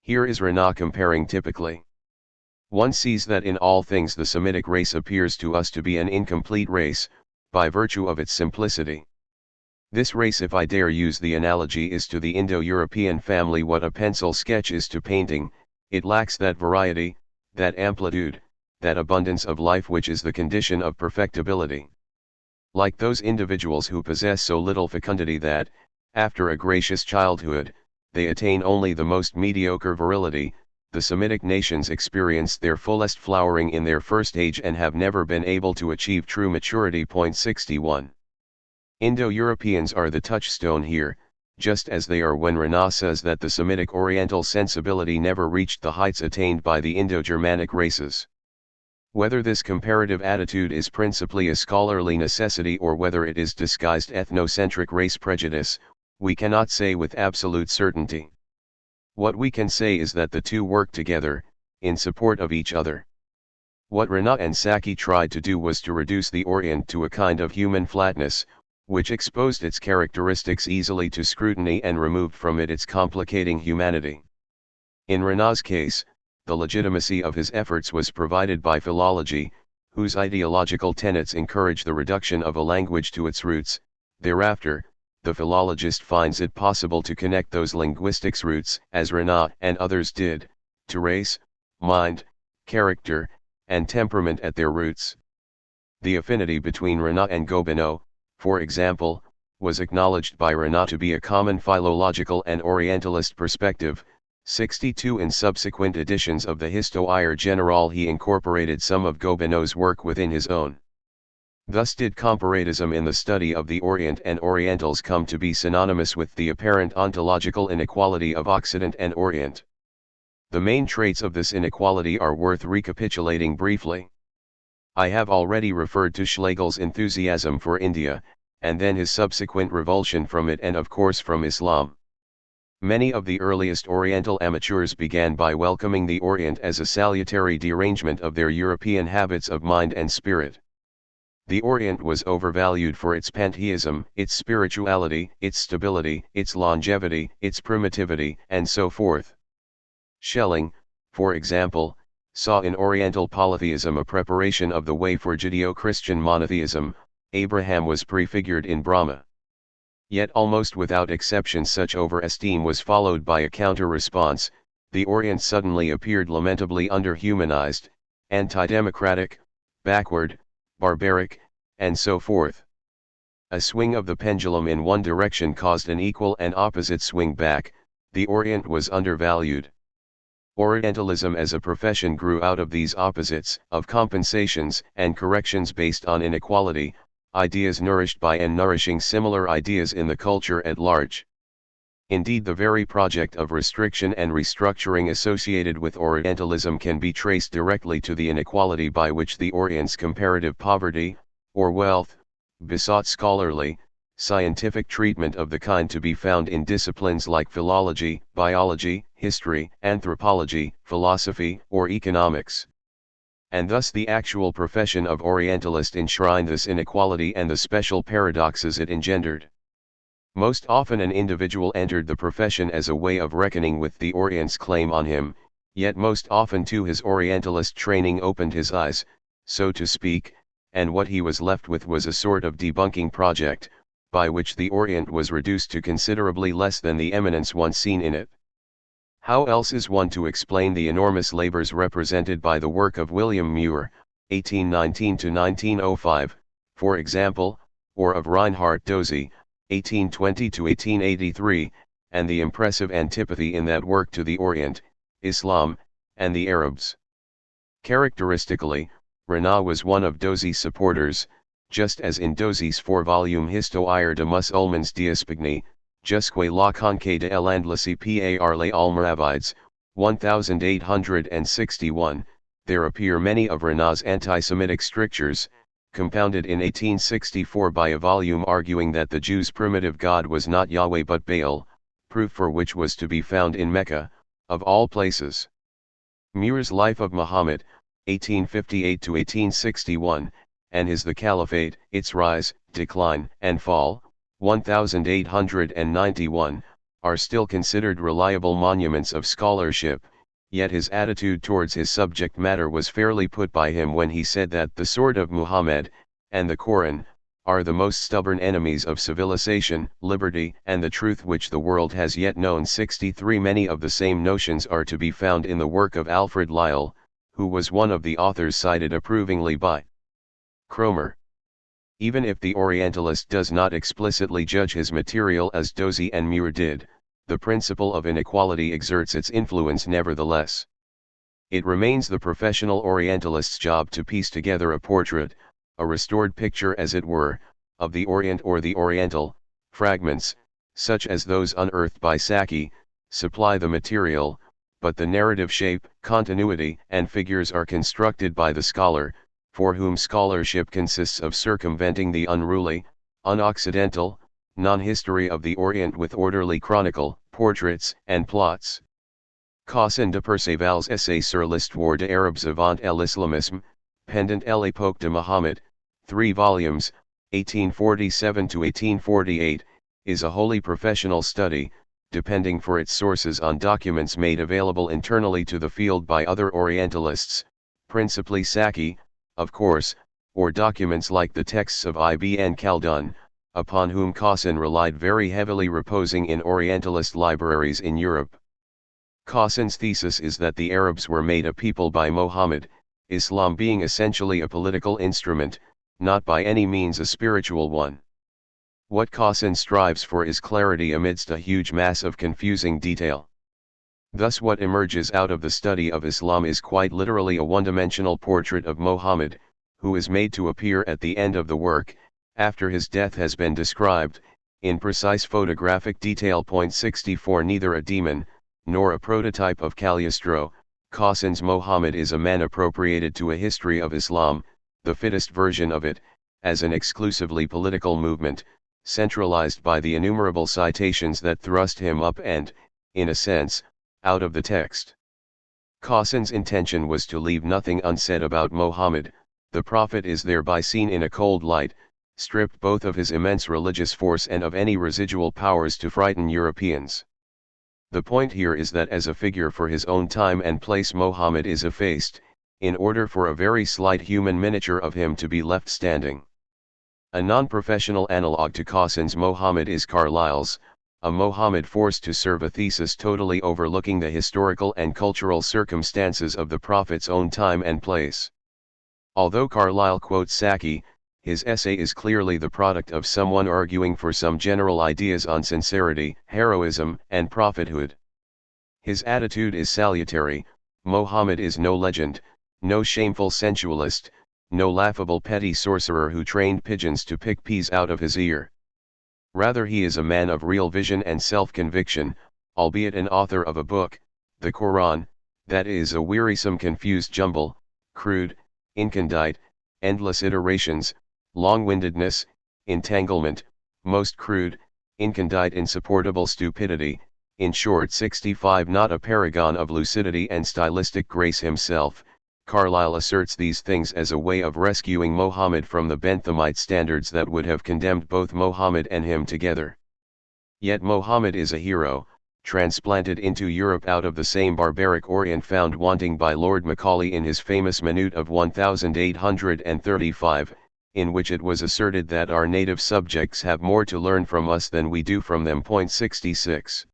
A: Here is Renan comparing typically. One sees that in all things the Semitic race appears to us to be an incomplete race, by virtue of its simplicity. This race, if I dare use the analogy, is to the Indo-European family what a pencil sketch is to painting. It lacks that variety, that amplitude, that abundance of life which is the condition of perfectibility. Like those individuals who possess so little fecundity that, after a gracious childhood, they attain only the most mediocre virility, the Semitic nations experienced their fullest flowering in their first age and have never been able to achieve true maturity. 61. Indo-Europeans are the touchstone here, just as they are when Renan says that the Semitic Oriental sensibility never reached the heights attained by the Indo-Germanic races. Whether this comparative attitude is principally a scholarly necessity or whether it is disguised ethnocentric race prejudice, we cannot say with absolute certainty. What we can say is that the two work together, in support of each other. What Renan and Saki tried to do was to reduce the Orient to a kind of human flatness, which exposed its characteristics easily to scrutiny and removed from it its complicating humanity. In Renan's case, the legitimacy of his efforts was provided by philology, whose ideological tenets encourage the reduction of a language to its roots. Thereafter, the philologist finds it possible to connect those linguistics roots, as Renan and others did, to race, mind, character, and temperament at their roots. The affinity between Renan and Gobineau, for example, was acknowledged by Renan to be a common philological and Orientalist perspective. 62 In subsequent editions of the Histoire Générale he incorporated some of Gobineau's work within his own. Thus did comparatism in the study of the Orient and Orientals come to be synonymous with the apparent ontological inequality of Occident and Orient. The main traits of this inequality are worth recapitulating briefly. I have already referred to Schlegel's enthusiasm for India, and then his subsequent revulsion from it and of course from Islam. Many of the earliest Oriental amateurs began by welcoming the Orient as a salutary derangement of their European habits of mind and spirit. The Orient was overvalued for its pantheism, its spirituality, its stability, its longevity, its primitivity, and so forth. Schelling, for example, saw in Oriental polytheism a preparation of the way for Judeo-Christian monotheism. Abraham was prefigured in Brahma. Yet almost without exception such over-esteem was followed by a counter-response. The Orient suddenly appeared lamentably underhumanized, anti-democratic, backward, barbaric, and so forth. A swing of the pendulum in one direction caused an equal and opposite swing back. The Orient was undervalued. Orientalism as a profession grew out of these opposites, of compensations and corrections based on inequality, ideas nourished by and nourishing similar ideas in the culture at large. Indeed, the very project of restriction and restructuring associated with Orientalism can be traced directly to the inequality by which the Orient's comparative poverty, or wealth, besought scholarly, scientific treatment of the kind to be found in disciplines like philology, biology, history, anthropology, philosophy, or economics. And thus the actual profession of Orientalist enshrined this inequality and the special paradoxes it engendered. Most often an individual entered the profession as a way of reckoning with the Orient's claim on him, yet most often too his Orientalist training opened his eyes, so to speak, and what he was left with was a sort of debunking project, by which the Orient was reduced to considerably less than the eminence once seen in it. How else is one to explain the enormous labors represented by the work of William Muir, 1819–1905, for example, or of Reinhard Dozy, 1820–1883, and the impressive antipathy in that work to the Orient, Islam, and the Arabs? Characteristically, Renan was one of Dozy's supporters, just as in Dozy's 4-volume Histoire de musulmans d'Espagne, jusque la conquête de l'Andalousie par les Almoravides, 1861, there appear many of Renan's anti-Semitic strictures, compounded in 1864 by a volume arguing that the Jews' primitive god was not Yahweh but Baal, proof for which was to be found in Mecca, of all places. Muir's Life of Muhammad, 1858–1861, and his The Caliphate, Its Rise, Decline, and Fall, 1891, are still considered reliable monuments of scholarship, yet his attitude towards his subject matter was fairly put by him when he said that the sword of Muhammad, and the Koran, are the most stubborn enemies of civilization, liberty, and the truth which the world has yet known. 63 Many of the same notions are to be found in the work of Alfred Lyell, who was one of the authors cited approvingly by Cromer. Even if the Orientalist does not explicitly judge his material as Dozy and Muir did, the principle of inequality exerts its influence nevertheless. It remains the professional Orientalist's job to piece together a portrait, a restored picture as it were, of the Orient or the Oriental. Fragments, such as those unearthed by Sacchi, supply the material, but the narrative shape, continuity, and figures are constructed by the scholar, for whom scholarship consists of circumventing the unruly, unoccidental, non-history of the Orient with orderly chronicle, portraits, and plots. Cassin de Perceval's essay sur l'histoire des Arabes avant l'islamisme, pendant l'époque de Muhammad, 3 volumes, 1847–1848, is a wholly professional study, depending for its sources on documents made available internally to the field by other Orientalists, principally Sacchi, of course, or documents like the texts of Ibn Khaldun, upon whom Cassin relied very heavily, reposing in Orientalist libraries in Europe. Cassin's thesis is that the Arabs were made a people by Mohammed, Islam being essentially a political instrument, not by any means a spiritual one. What Cassin strives for is clarity amidst a huge mass of confusing detail. Thus what emerges out of the study of Islam is quite literally a one-dimensional portrait of Mohammed, who is made to appear at the end of the work, after his death has been described, in precise photographic detail. 64 Neither a demon, nor a prototype of Cagliostro, Cassin's Mohammed is a man appropriated to a history of Islam, the fittest version of it, as an exclusively political movement, centralized by the innumerable citations that thrust him up and, in a sense, out of the text. Cassin's intention was to leave nothing unsaid about Mohammed. The prophet is thereby seen in a cold light, stripped both of his immense religious force and of any residual powers to frighten Europeans. The point here is that as a figure for his own time and place Mohammed is effaced, in order for a very slight human miniature of him to be left standing. A non-professional analogue to Cassin's Mohammed is Carlyle's, a Mohammed forced to serve a thesis totally overlooking the historical and cultural circumstances of the prophet's own time and place. Although Carlyle quotes Sacchi, his essay is clearly the product of someone arguing for some general ideas on sincerity, heroism, and prophethood. His attitude is salutary. Mohammed is no legend, no shameful sensualist, no laughable petty sorcerer who trained pigeons to pick peas out of his ear. Rather he is a man of real vision and self-conviction, albeit an author of a book, the Quran, that is a wearisome confused jumble, crude, incondite, endless iterations, long-windedness, entanglement, most crude, incondite insupportable stupidity, in short 65 not a paragon of lucidity and stylistic grace himself. Carlyle asserts these things as a way of rescuing Mohammed from the Benthamite standards that would have condemned both Mohammed and him together. Yet Mohammed is a hero, transplanted into Europe out of the same barbaric Orient found wanting by Lord Macaulay in his famous Minute of 1835, in which it was asserted that our native subjects have more to learn from us than we do from them. 66.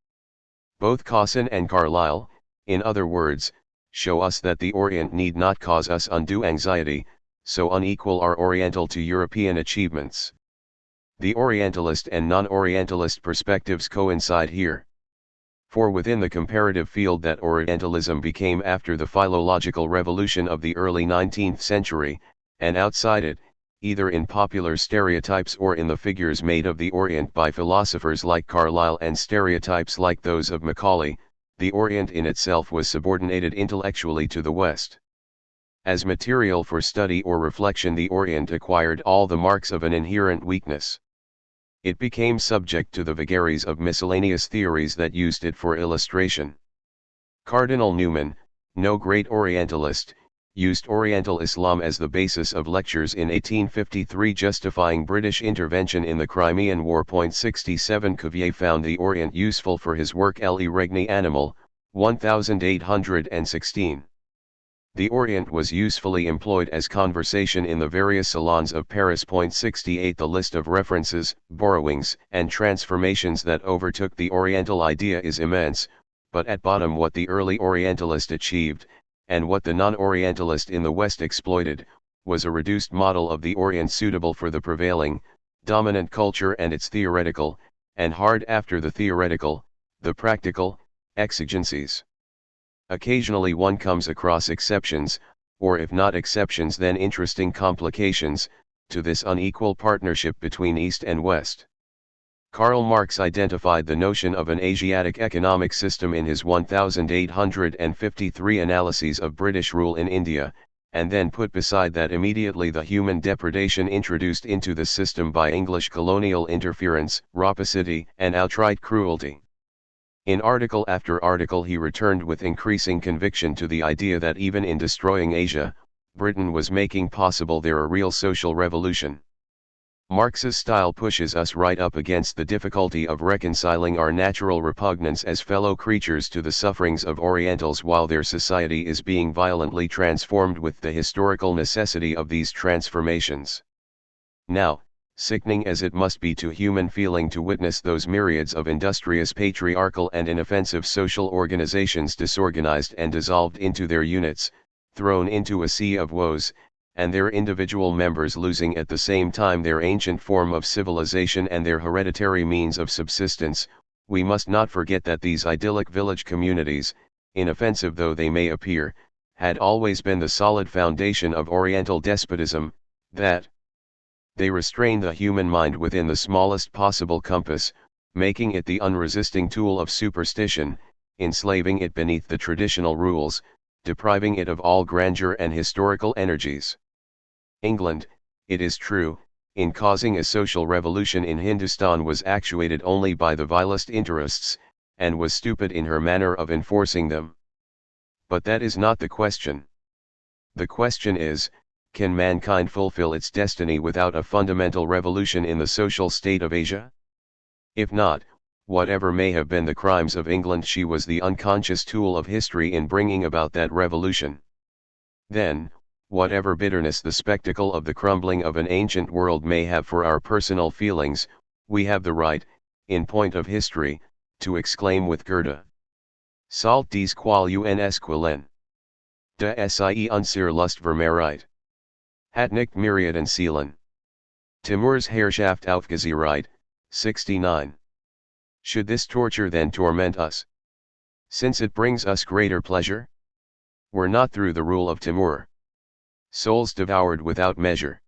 A: Both Cosson and Carlyle, in other words, show us that the Orient need not cause us undue anxiety, so unequal are Oriental to European achievements. The Orientalist and non-Orientalist perspectives coincide here. For within the comparative field that Orientalism became after the philological revolution of the early 19th century, and outside it, either in popular stereotypes or in the figures made of the Orient by philosophers like Carlyle and stereotypes like those of Macaulay, the Orient in itself was subordinated intellectually to the West. As material for study or reflection, the Orient acquired all the marks of an inherent weakness. It became subject to the vagaries of miscellaneous theories that used it for illustration. Cardinal Newman, no great Orientalist, used Oriental Islam as the basis of lectures in 1853 justifying British intervention in the Crimean War. 67 Cuvier found the Orient useful for his work Le Regne Animal, 1816. The Orient was usefully employed as conversation in the various salons of Paris. 68 The list of references, borrowings, and transformations that overtook the Oriental idea is immense, but at bottom what the early Orientalist achieved, and what the non-Orientalist in the West exploited, was a reduced model of the Orient suitable for the prevailing, dominant culture and its theoretical, and hard after the theoretical, the practical, exigencies. Occasionally one comes across exceptions, or if not exceptions then interesting complications, to this unequal partnership between East and West. Karl Marx identified the notion of an Asiatic economic system in his 1853 analyses of British rule in India, and then put beside that immediately the human depredation introduced into the system by English colonial interference, rapacity, and outright cruelty. In article after article he returned with increasing conviction to the idea that even in destroying Asia, Britain was making possible there a real social revolution. Marx's style pushes us right up against the difficulty of reconciling our natural repugnance as fellow creatures to the sufferings of Orientals while their society is being violently transformed with the historical necessity of these transformations. Now, sickening as it must be to human feeling to witness those myriads of industrious patriarchal and inoffensive social organizations disorganized and dissolved into their units, thrown into a sea of woes, and their individual members losing at the same time their ancient form of civilization and their hereditary means of subsistence, we must not forget that these idyllic village communities, inoffensive though they may appear, had always been the solid foundation of Oriental despotism, that they restrain the human mind within the smallest possible compass, making it the unresisting tool of superstition, enslaving it beneath the traditional rules, depriving it of all grandeur and historical energies. England, it is true, in causing a social revolution in Hindustan was actuated only by the vilest interests, and was stupid in her manner of enforcing them. But that is not the question. The question is, can mankind fulfill its destiny without a fundamental revolution in the social state of Asia? If not, whatever may have been the crimes of England, she was the unconscious tool of history in bringing about that revolution. Then, whatever bitterness the spectacle of the crumbling of an ancient world may have for our personal feelings, we have the right, in point of history, to exclaim with Goethe: Salt dies qual uns quillen. De sie unsere Lust vermehreit. Hat nicht Myriaden Seelen. Timur's Herrschaft aufgezeigt, 69. Should this torture then torment us? since it brings us greater pleasure? Were not through the rule of Timur souls devoured without measure.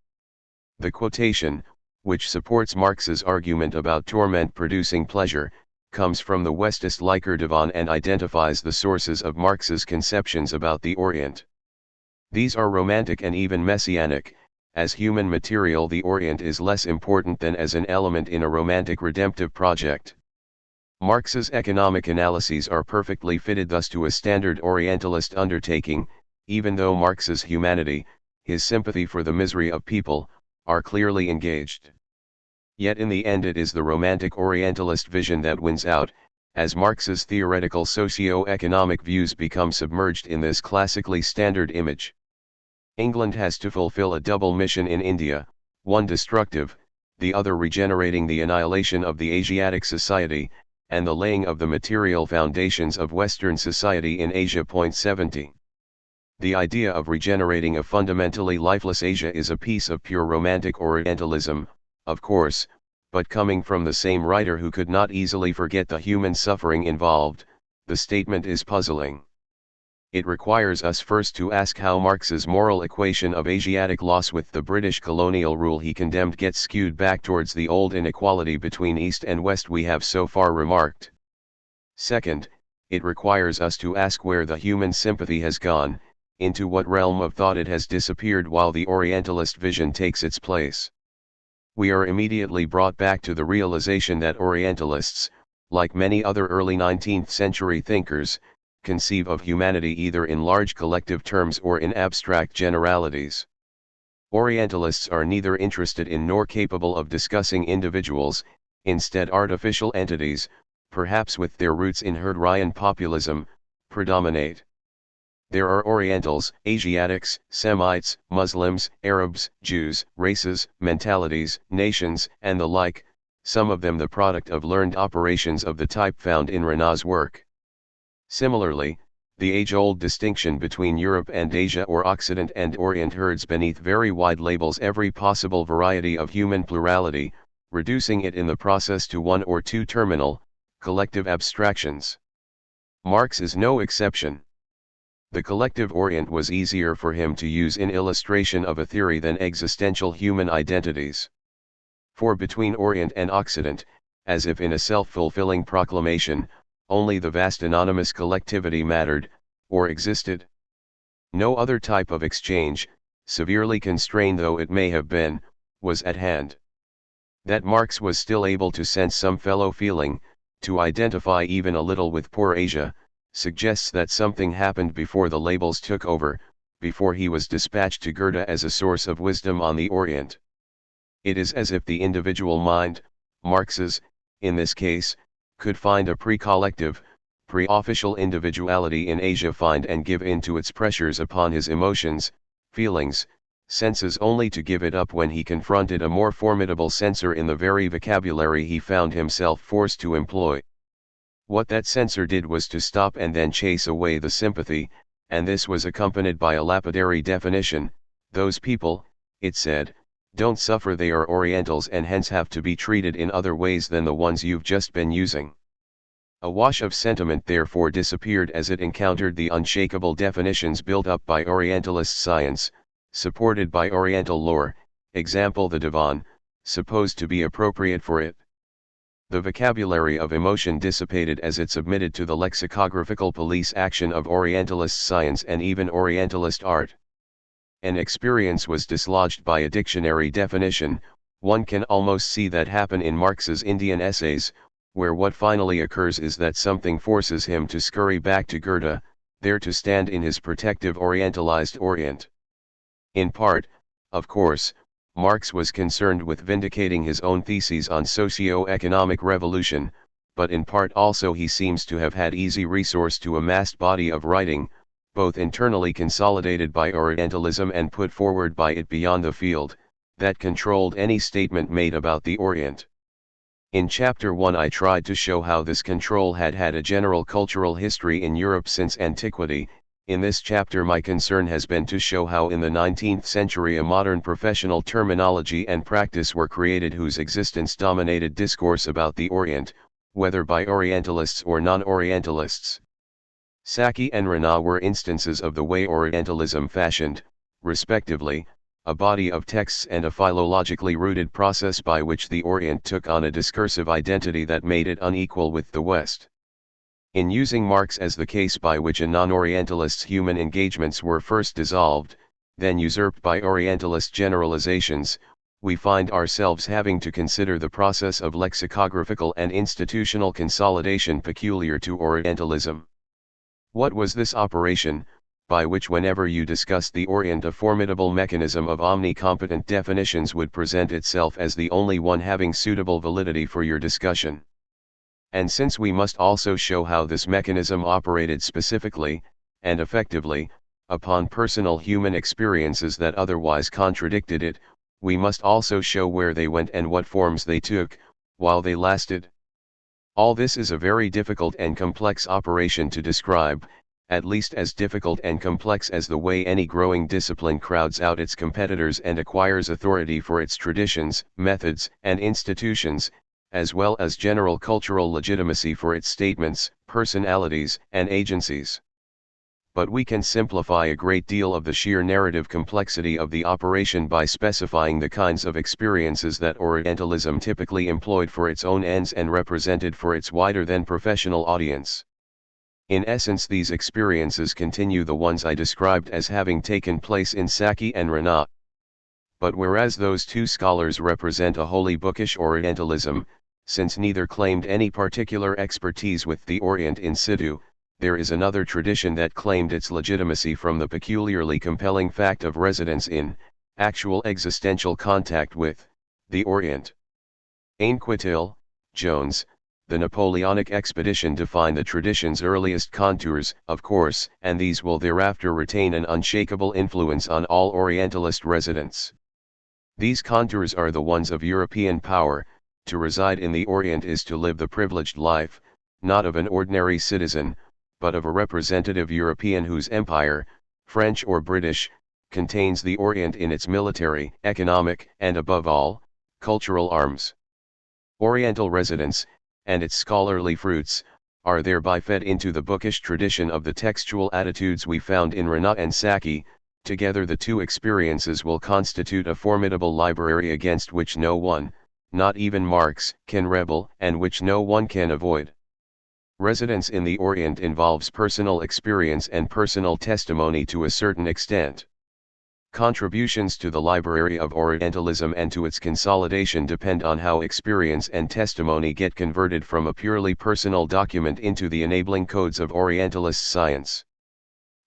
A: The quotation, which supports Marx's argument about torment producing pleasure, comes from the Westist Liker Divan and identifies the sources of Marx's conceptions about the Orient. These are romantic and even messianic. As human material, the Orient is less important than as an element in a romantic redemptive project. Marx's economic analyses are perfectly fitted thus to a standard Orientalist undertaking, even though Marx's humanity, his sympathy for the misery of people, are clearly engaged. Yet in the end it is the romantic Orientalist vision that wins out, as Marx's theoretical socio-economic views become submerged in this classically standard image. England has to fulfill a double mission in India, one destructive, the other regenerating the annihilation of the Asiatic society, and the laying of the material foundations of Western society in Asia. 70. The idea of regenerating a fundamentally lifeless Asia is a piece of pure romantic Orientalism, of course, but coming from the same writer who could not easily forget the human suffering involved, the statement is puzzling. It requires us first to ask how Marx's moral equation of Asiatic loss with the British colonial rule he condemned gets skewed back towards the old inequality between East and West we have so far remarked. Second, it requires us to ask where the human sympathy has gone, into what realm of thought it has disappeared while the Orientalist vision takes its place. We are immediately brought back to the realization that Orientalists, like many other early 19th century thinkers, conceive of humanity either in large collective terms or in abstract generalities. Orientalists are neither interested in nor capable of discussing individuals, instead artificial entities, perhaps with their roots in Herderian populism, predominate. There are Orientals, Asiatics, Semites, Muslims, Arabs, Jews, races, mentalities, nations, and the like, some of them the product of learned operations of the type found in Renaud's work. Similarly, the age-old distinction between Europe and Asia or Occident and Orient herds beneath very wide labels every possible variety of human plurality, reducing it in the process to one or two terminal, collective abstractions. Marx is no exception. The collective Orient was easier for him to use in illustration of a theory than existential human identities. For between Orient and Occident, as if in a self-fulfilling proclamation, only the vast anonymous collectivity mattered, or existed. No other type of exchange, severely constrained though it may have been, was at hand. That Marx was still able to sense some fellow feeling, to identify even a little with poor Asia, suggests that something happened before the labels took over, before he was dispatched to Goethe as a source of wisdom on the Orient. It is as if the individual mind, Marx's, in this case, could find a pre-collective, pre-official individuality in Asia, find and give in to its pressures upon his emotions, feelings, senses, only to give it up when he confronted a more formidable censor in the very vocabulary he found himself forced to employ. What that censor did was to stop and then chase away the sympathy, and this was accompanied by a lapidary definition. Those people, it said, don't suffer, they are Orientals and hence have to be treated in other ways than the ones you've just been using. A wash of sentiment therefore disappeared as it encountered the unshakable definitions built up by Orientalist science, supported by Oriental lore, example the divan, supposed to be appropriate for it. The vocabulary of emotion dissipated as it submitted to the lexicographical police action of Orientalist science and even Orientalist art. An experience was dislodged by a dictionary definition. One can almost see that happen in Marx's Indian essays, where what finally occurs is that something forces him to scurry back to Goethe, there to stand in his protective Orientalized Orient. In part, of course, Marx was concerned with vindicating his own theses on socio-economic revolution, but in part also he seems to have had easy resource to a massed body of writing, both internally consolidated by Orientalism and put forward by it beyond the field, that controlled any statement made about the Orient. In Chapter 1 I tried to show how this control had had a general cultural history in Europe since antiquity. In this chapter my concern has been to show how in the 19th century a modern professional terminology and practice were created whose existence dominated discourse about the Orient, whether by Orientalists or non-Orientalists. Saki and Rana were instances of the way Orientalism fashioned, respectively, a body of texts and a philologically rooted process by which the Orient took on a discursive identity that made it unequal with the West. In using Marx as the case by which a non-Orientalist's human engagements were first dissolved, then usurped by Orientalist generalizations, we find ourselves having to consider the process of lexicographical and institutional consolidation peculiar to Orientalism. What was this operation, by which whenever you discussed the Orient a formidable mechanism of omnicompetent definitions would present itself as the only one having suitable validity for your discussion? And since we must also show how this mechanism operated specifically, and effectively, upon personal human experiences that otherwise contradicted it, we must also show where they went and what forms they took, while they lasted. All this is a very difficult and complex operation to describe, at least as difficult and complex as the way any growing discipline crowds out its competitors and acquires authority for its traditions, methods, and institutions, as well as general cultural legitimacy for its statements, personalities, and agencies. But we can simplify a great deal of the sheer narrative complexity of the operation by specifying the kinds of experiences that Orientalism typically employed for its own ends and represented for its wider than professional audience. In essence, these experiences continue the ones I described as having taken place in Saki and Rana. But whereas those two scholars represent a wholly bookish Orientalism, since neither claimed any particular expertise with the Orient in situ, there is another tradition that claimed its legitimacy from the peculiarly compelling fact of residence in, actual existential contact with, the Orient. Ainquetil, Jones, the Napoleonic expedition define the tradition's earliest contours, of course, and these will thereafter retain an unshakable influence on all Orientalist residents. These contours are the ones of European power. To reside in the Orient is to live the privileged life, not of an ordinary citizen, but of a representative European whose empire, French or British, contains the Orient in its military, economic, and above all, cultural arms. Oriental residence, and its scholarly fruits, are thereby fed into the bookish tradition of the textual attitudes we found in Rana and Saki. Together the two experiences will constitute a formidable library against which no one, not even Marx, can rebel, and which no one can avoid. Residence in the Orient involves personal experience and personal testimony to a certain extent. Contributions to the library of Orientalism and to its consolidation depend on how experience and testimony get converted from a purely personal document into the enabling codes of Orientalist science.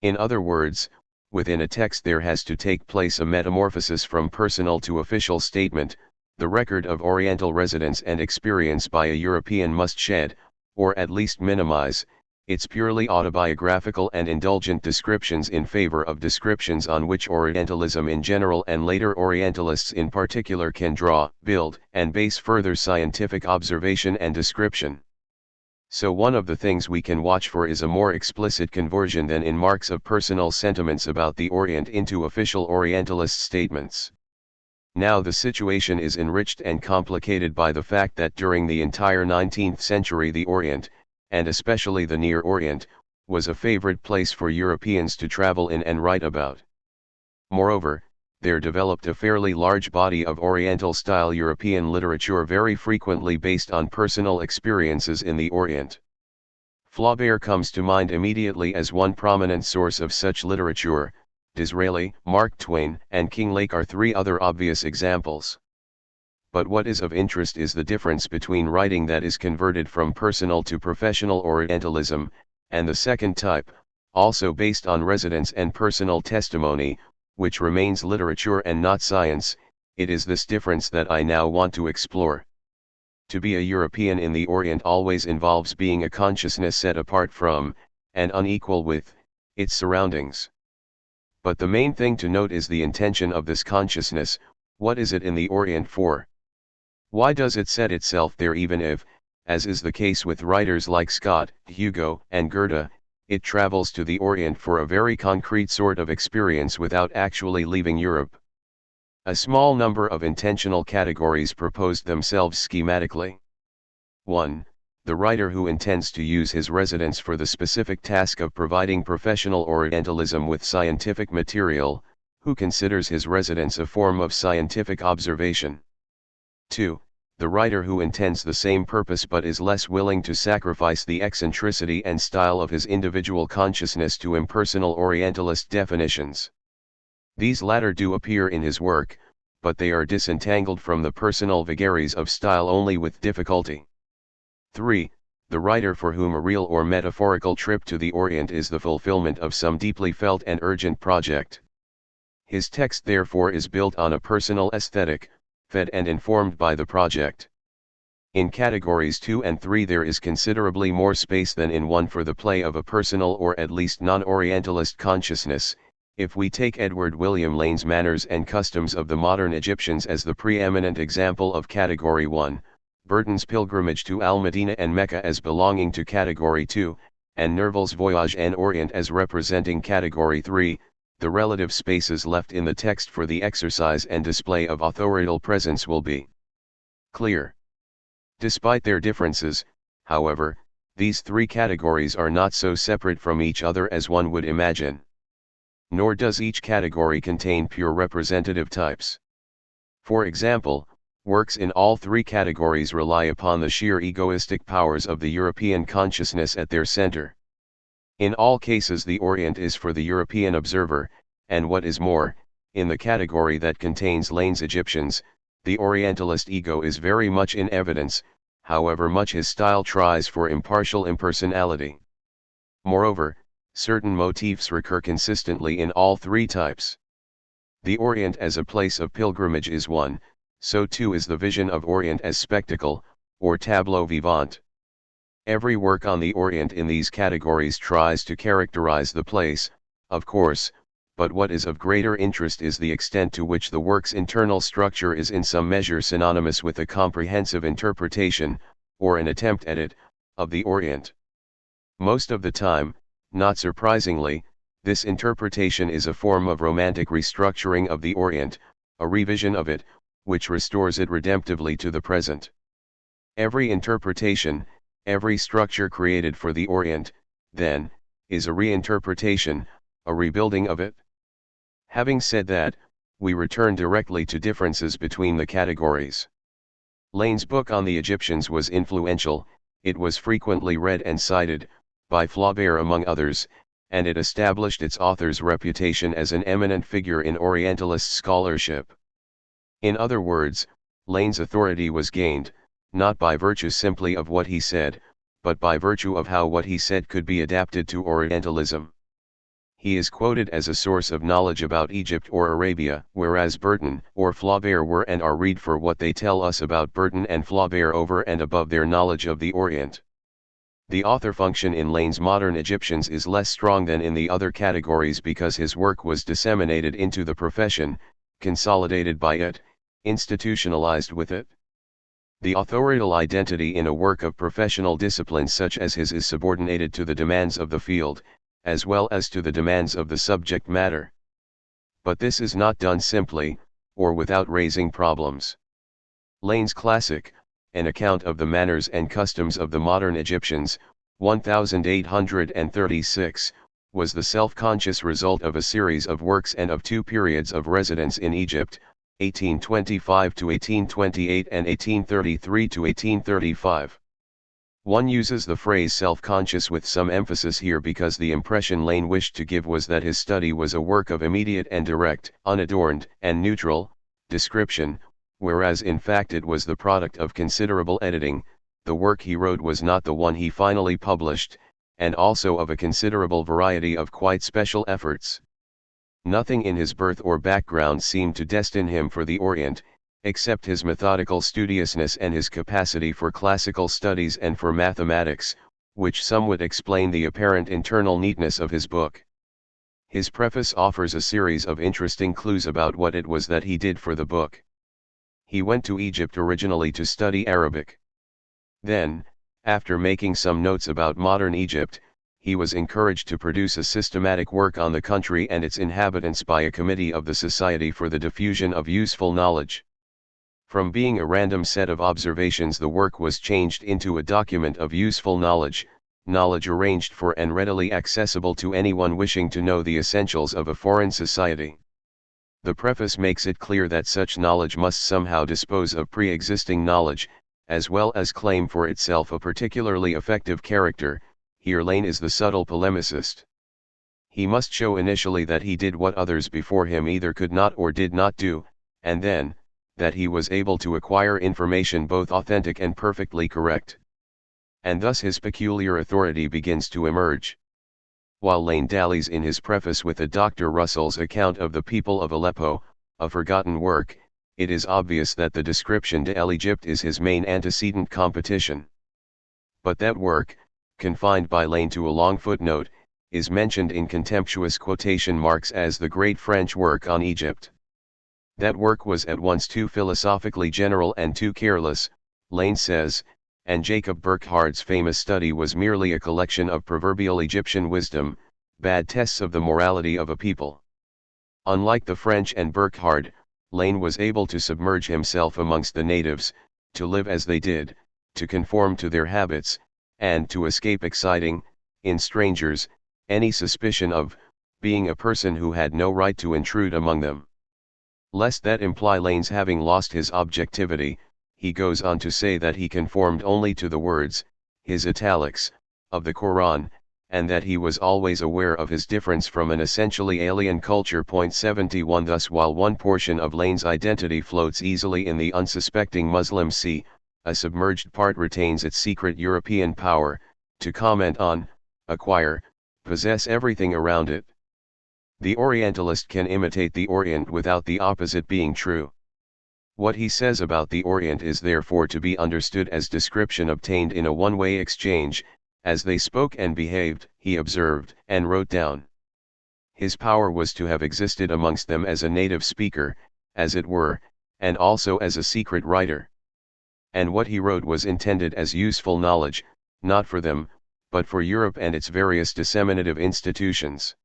A: In other words, within a text there has to take place a metamorphosis from personal to official statement. The record of Oriental residence and experience by a European must shed, or at least minimize, its purely autobiographical and indulgent descriptions in favor of descriptions on which Orientalism in general and later Orientalists in particular can draw, build, and base further scientific observation and description. So one of the things we can watch for is a more explicit conversion than in Marx of personal sentiments about the Orient into official Orientalist statements. Now the situation is enriched and complicated by the fact that during the entire 19th century the Orient, and especially the Near Orient, was a favorite place for Europeans to travel in and write about. Moreover, there developed a fairly large body of Oriental-style European literature very frequently based on personal experiences in the Orient. Flaubert comes to mind immediately as one prominent source of such literature. Disraeli, Mark Twain, and Kinglake are three other obvious examples. But what is of interest is the difference between writing that is converted from personal to professional Orientalism, and the second type, also based on residence and personal testimony, which remains literature and not science. It is this difference that I now want to explore. To be a European in the Orient always involves being a consciousness set apart from, and unequal with, its surroundings. But the main thing to note is the intention of this consciousness. What is it in the Orient for? Why does it set itself there even if, as is the case with writers like Scott, Hugo, and Goethe, it travels to the Orient for a very concrete sort of experience without actually leaving Europe? A small number of intentional categories proposed themselves schematically. 1. the writer who intends to use his residence for the specific task of providing professional Orientalism with scientific material, who considers his residence a form of scientific observation. 2. The writer who intends the same purpose but is less willing to sacrifice the eccentricity and style of his individual consciousness to impersonal Orientalist definitions. These latter do appear in his work, but they are disentangled from the personal vagaries of style only with difficulty. 3. The writer for whom a real or metaphorical trip to the Orient is the fulfillment of some deeply felt and urgent project. His text therefore is built on a personal aesthetic, fed and informed by the project. In categories 2 and 3 there is considerably more space than in 1 for the play of a personal or at least non-Orientalist consciousness. If we take Edward William Lane's Manners and Customs of the Modern Egyptians as the preeminent example of Category 1, Burton's Pilgrimage to Al-Madinah and Mecca as belonging to Category 2, and Nerval's Voyage en Orient as representing Category 3, the relative spaces left in the text for the exercise and display of authorial presence will be clear. Despite their differences, however, these three categories are not so separate from each other as one would imagine. Nor does each category contain pure representative types. For example, works in all three categories rely upon the sheer egoistic powers of the European consciousness at their center. In all cases the Orient is for the European observer, and what is more, in the category that contains Lane's Egyptians, the Orientalist ego is very much in evidence, however much his style tries for impartial impersonality. Moreover, certain motifs recur consistently in all three types. The Orient as a place of pilgrimage is one, so too is the vision of Orient as spectacle, or tableau vivant. Every work on the Orient in these categories tries to characterize the place, of course, but what is of greater interest is the extent to which the work's internal structure is in some measure synonymous with a comprehensive interpretation, or an attempt at it, of the Orient. Most of the time, not surprisingly, this interpretation is a form of romantic restructuring of the Orient, a revision of it, which restores it redemptively to the present. Every interpretation, every structure created for the Orient, then, is a reinterpretation, a rebuilding of it. Having said that, we return directly to differences between the categories. Lane's book on the Egyptians was influential, it was frequently read and cited, by Flaubert among others, and it established its author's reputation as an eminent figure in Orientalist scholarship. In other words, Lane's authority was gained, not by virtue simply of what he said, but by virtue of how what he said could be adapted to Orientalism. He is quoted as a source of knowledge about Egypt or Arabia, whereas Burton or Flaubert were and are read for what they tell us about Burton and Flaubert over and above their knowledge of the Orient. The author function in Lane's Modern Egyptians is less strong than in the other categories because his work was disseminated into the profession, consolidated by it, institutionalized with it. The authorial identity in a work of professional discipline such as his is subordinated to the demands of the field, as well as to the demands of the subject matter. But this is not done simply, or without raising problems. Lane's classic, An Account of the Manners and Customs of the Modern Egyptians, 1836, was the self-conscious result of a series of works and of two periods of residence in Egypt, 1825 to 1828 and 1833 to 1835. One uses the phrase self-conscious with some emphasis here because the impression Lane wished to give was that his study was a work of immediate and direct, unadorned and neutral description, whereas in fact it was the product of considerable editing. The work he wrote was not the one he finally published, and also of a considerable variety of quite special efforts. Nothing in his birth or background seemed to destine him for the Orient, except his methodical studiousness and his capacity for classical studies and for mathematics, which somewhat explain the apparent internal neatness of his book. His preface offers a series of interesting clues about what it was that he did for the book. He went to Egypt originally to study Arabic. Then, after making some notes about modern Egypt, he was encouraged to produce a systematic work on the country and its inhabitants by a committee of the Society for the Diffusion of Useful Knowledge. From being a random set of observations, the work was changed into a document of useful knowledge, knowledge arranged for and readily accessible to anyone wishing to know the essentials of a foreign society. The preface makes it clear that such knowledge must somehow dispose of pre-existing knowledge, as well as claim for itself a particularly effective character. Here Lane is the subtle polemicist. He must show initially that he did what others before him either could not or did not do, and then, that he was able to acquire information both authentic and perfectly correct. And thus his peculiar authority begins to emerge. While Lane dallies in his preface with Dr. Russell's account of the people of Aleppo, a forgotten work, it is obvious that the description de l'Egypte is his main antecedent competition. But that work, confined by Lane to a long footnote, is mentioned in contemptuous quotation marks as the great French work on Egypt. That work was at once too philosophically general and too careless, Lane says, and Jacob Burckhardt's famous study was merely a collection of proverbial Egyptian wisdom, bad tests of the morality of a people. Unlike the French and Burckhardt, Lane was able to submerge himself amongst the natives, to live as they did, to conform to their habits, and to escape exciting, in strangers, any suspicion of being a person who had no right to intrude among them. Lest that imply Lane's having lost his objectivity, he goes on to say that he conformed only to the words, his italics, of the Quran, and that he was always aware of his difference from an essentially alien culture. 71 Thus while one portion of Lane's identity floats easily in the unsuspecting Muslim sea, a submerged part retains its secret European power, to comment on, acquire, possess everything around it. The Orientalist can imitate the Orient without the opposite being true. What he says about the Orient is therefore to be understood as description obtained in a one-way exchange, as they spoke and behaved, he observed and wrote down. His power was to have existed amongst them as a native speaker, as it were, and also as a secret writer. And what he wrote was intended as useful knowledge, not for them, but for Europe and its various disseminative institutions.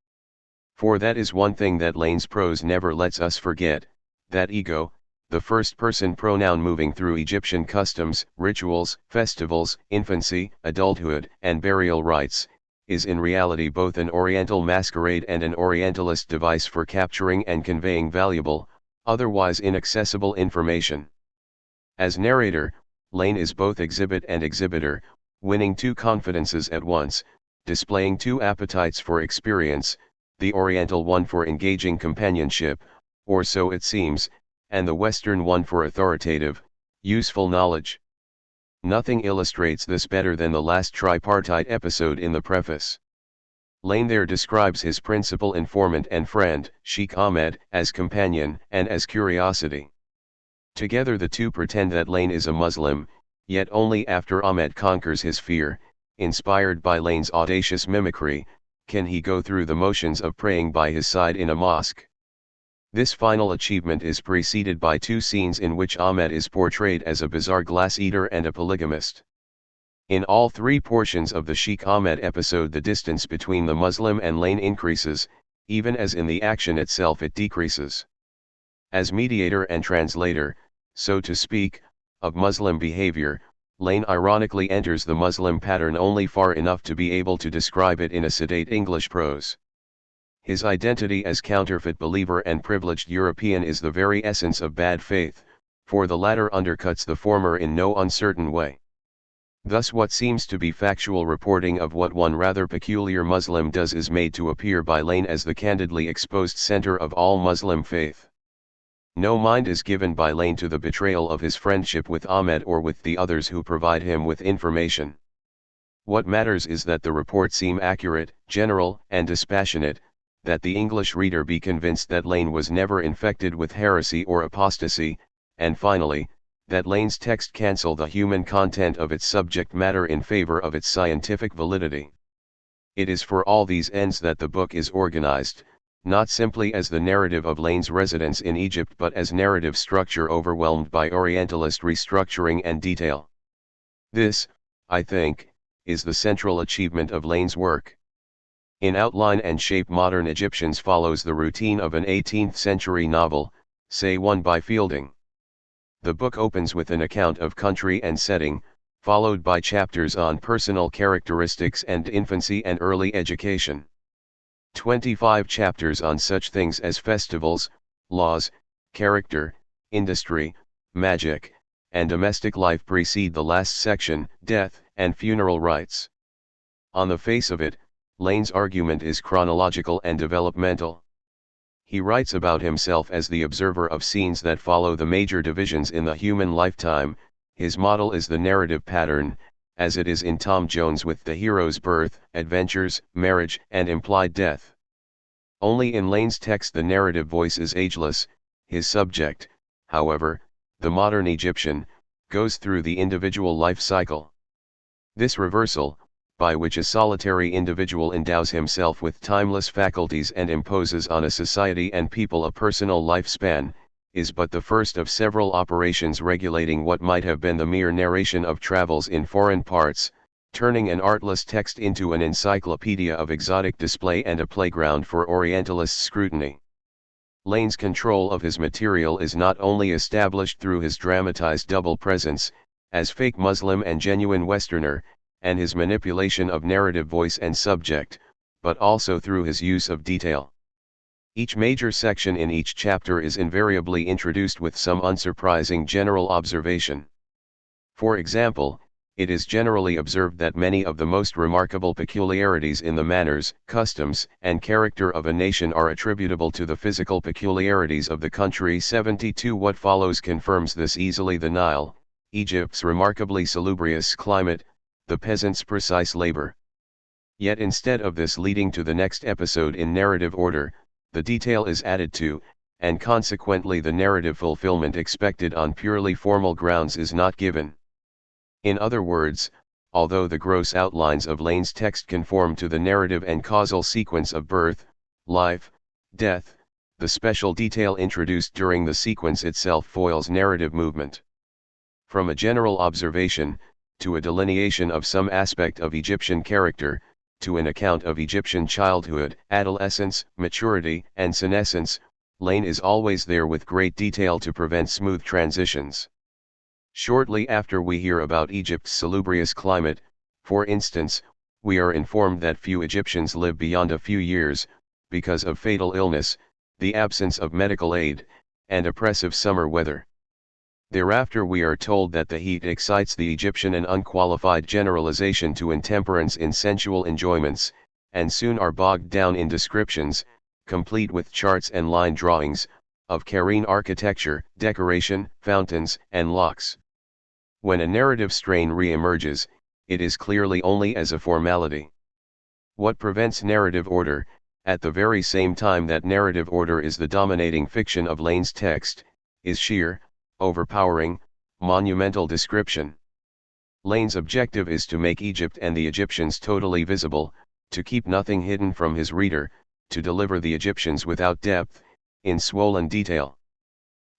A: For that is one thing that Lane's prose never lets us forget, that ego, the first-person pronoun moving through Egyptian customs, rituals, festivals, infancy, adulthood, and burial rites, is in reality both an Oriental masquerade and an Orientalist device for capturing and conveying valuable, otherwise inaccessible information. As narrator, Lane is both exhibit and exhibitor, winning two confidences at once, displaying two appetites for experience, the Oriental one for engaging companionship, or so it seems, and the Western one for authoritative, useful knowledge. Nothing illustrates this better than the last tripartite episode in the preface. Lane there describes his principal informant and friend, Sheikh Ahmed, as companion and as curiosity. Together the two pretend that Lane is a Muslim, yet only after Ahmed conquers his fear, inspired by Lane's audacious mimicry, can he go through the motions of praying by his side in a mosque. This final achievement is preceded by two scenes in which Ahmed is portrayed as a bizarre glass-eater and a polygamist. In all three portions of the Sheikh Ahmed episode the distance between the Muslim and Lane increases, even as in the action itself it decreases. As mediator and translator, so to speak, of Muslim behavior, Lane ironically enters the Muslim pattern only far enough to be able to describe it in a sedate English prose. His identity as counterfeit believer and privileged European is the very essence of bad faith, for the latter undercuts the former in no uncertain way. Thus what seems to be factual reporting of what one rather peculiar Muslim does is made to appear by Lane as the candidly exposed center of all Muslim faith. No mind is given by Lane to the betrayal of his friendship with Ahmed or with the others who provide him with information. What matters is that the report seem accurate, general, and dispassionate, that the English reader be convinced that Lane was never infected with heresy or apostasy, and finally, that Lane's text cancel the human content of its subject matter in favor of its scientific validity. It is for all these ends that the book is organized, not simply as the narrative of Lane's residence in Egypt but as narrative structure overwhelmed by Orientalist restructuring and detail. This, I think, is the central achievement of Lane's work. In outline and shape Modern Egyptians follows the routine of an 18th-century novel, say one by Fielding. The book opens with an account of country and setting, followed by chapters on personal characteristics and infancy and early education. 25 chapters on such things as festivals, laws, character, industry, magic, and domestic life precede the last section, death and funeral rites. On the face of it, Lane's argument is chronological and developmental. He writes about himself as the observer of scenes that follow the major divisions in the human lifetime. His model is the narrative pattern, as it is in Tom Jones with the hero's birth, adventures, marriage, and implied death. Only in Lane's text the narrative voice is ageless. His subject, however, the modern Egyptian, goes through the individual life cycle. This reversal, by which a solitary individual endows himself with timeless faculties and imposes on a society and people a personal lifespan, is but the first of several operations regulating what might have been the mere narration of travels in foreign parts, turning an artless text into an encyclopedia of exotic display and a playground for Orientalist scrutiny. Lane's control of his material is not only established through his dramatized double presence, as fake Muslim and genuine Westerner, and his manipulation of narrative voice and subject, but also through his use of detail. Each major section in each chapter is invariably introduced with some unsurprising general observation. For example, it is generally observed that many of the most remarkable peculiarities in the manners, customs, and character of a nation are attributable to the physical peculiarities of the country. 72 What follows confirms this easily: the Nile, Egypt's remarkably salubrious climate, the peasant's precise labor. Yet instead of this leading to the next episode in narrative order, the detail is added to, and consequently the narrative fulfillment expected on purely formal grounds is not given. In other words, although the gross outlines of Lane's text conform to the narrative and causal sequence of birth, life, death, the special detail introduced during the sequence itself foils narrative movement. From a general observation, to a delineation of some aspect of Egyptian character, to an account of Egyptian childhood, adolescence, maturity, and senescence, Lane is always there with great detail to prevent smooth transitions. Shortly after we hear about Egypt's salubrious climate, for instance, we are informed that few Egyptians live beyond a few years, because of fatal illness, the absence of medical aid, and oppressive summer weather. Thereafter we are told that the heat excites the Egyptian, an unqualified generalization to intemperance in sensual enjoyments, and soon are bogged down in descriptions, complete with charts and line drawings, of Cairene architecture, decoration, fountains, and locks. When a narrative strain re-emerges, it is clearly only as a formality. What prevents narrative order, at the very same time that narrative order is the dominating fiction of Lane's text, is sheer, overpowering, monumental description. Lane's objective is to make Egypt and the Egyptians totally visible, to keep nothing hidden from his reader, to deliver the Egyptians without depth, in swollen detail.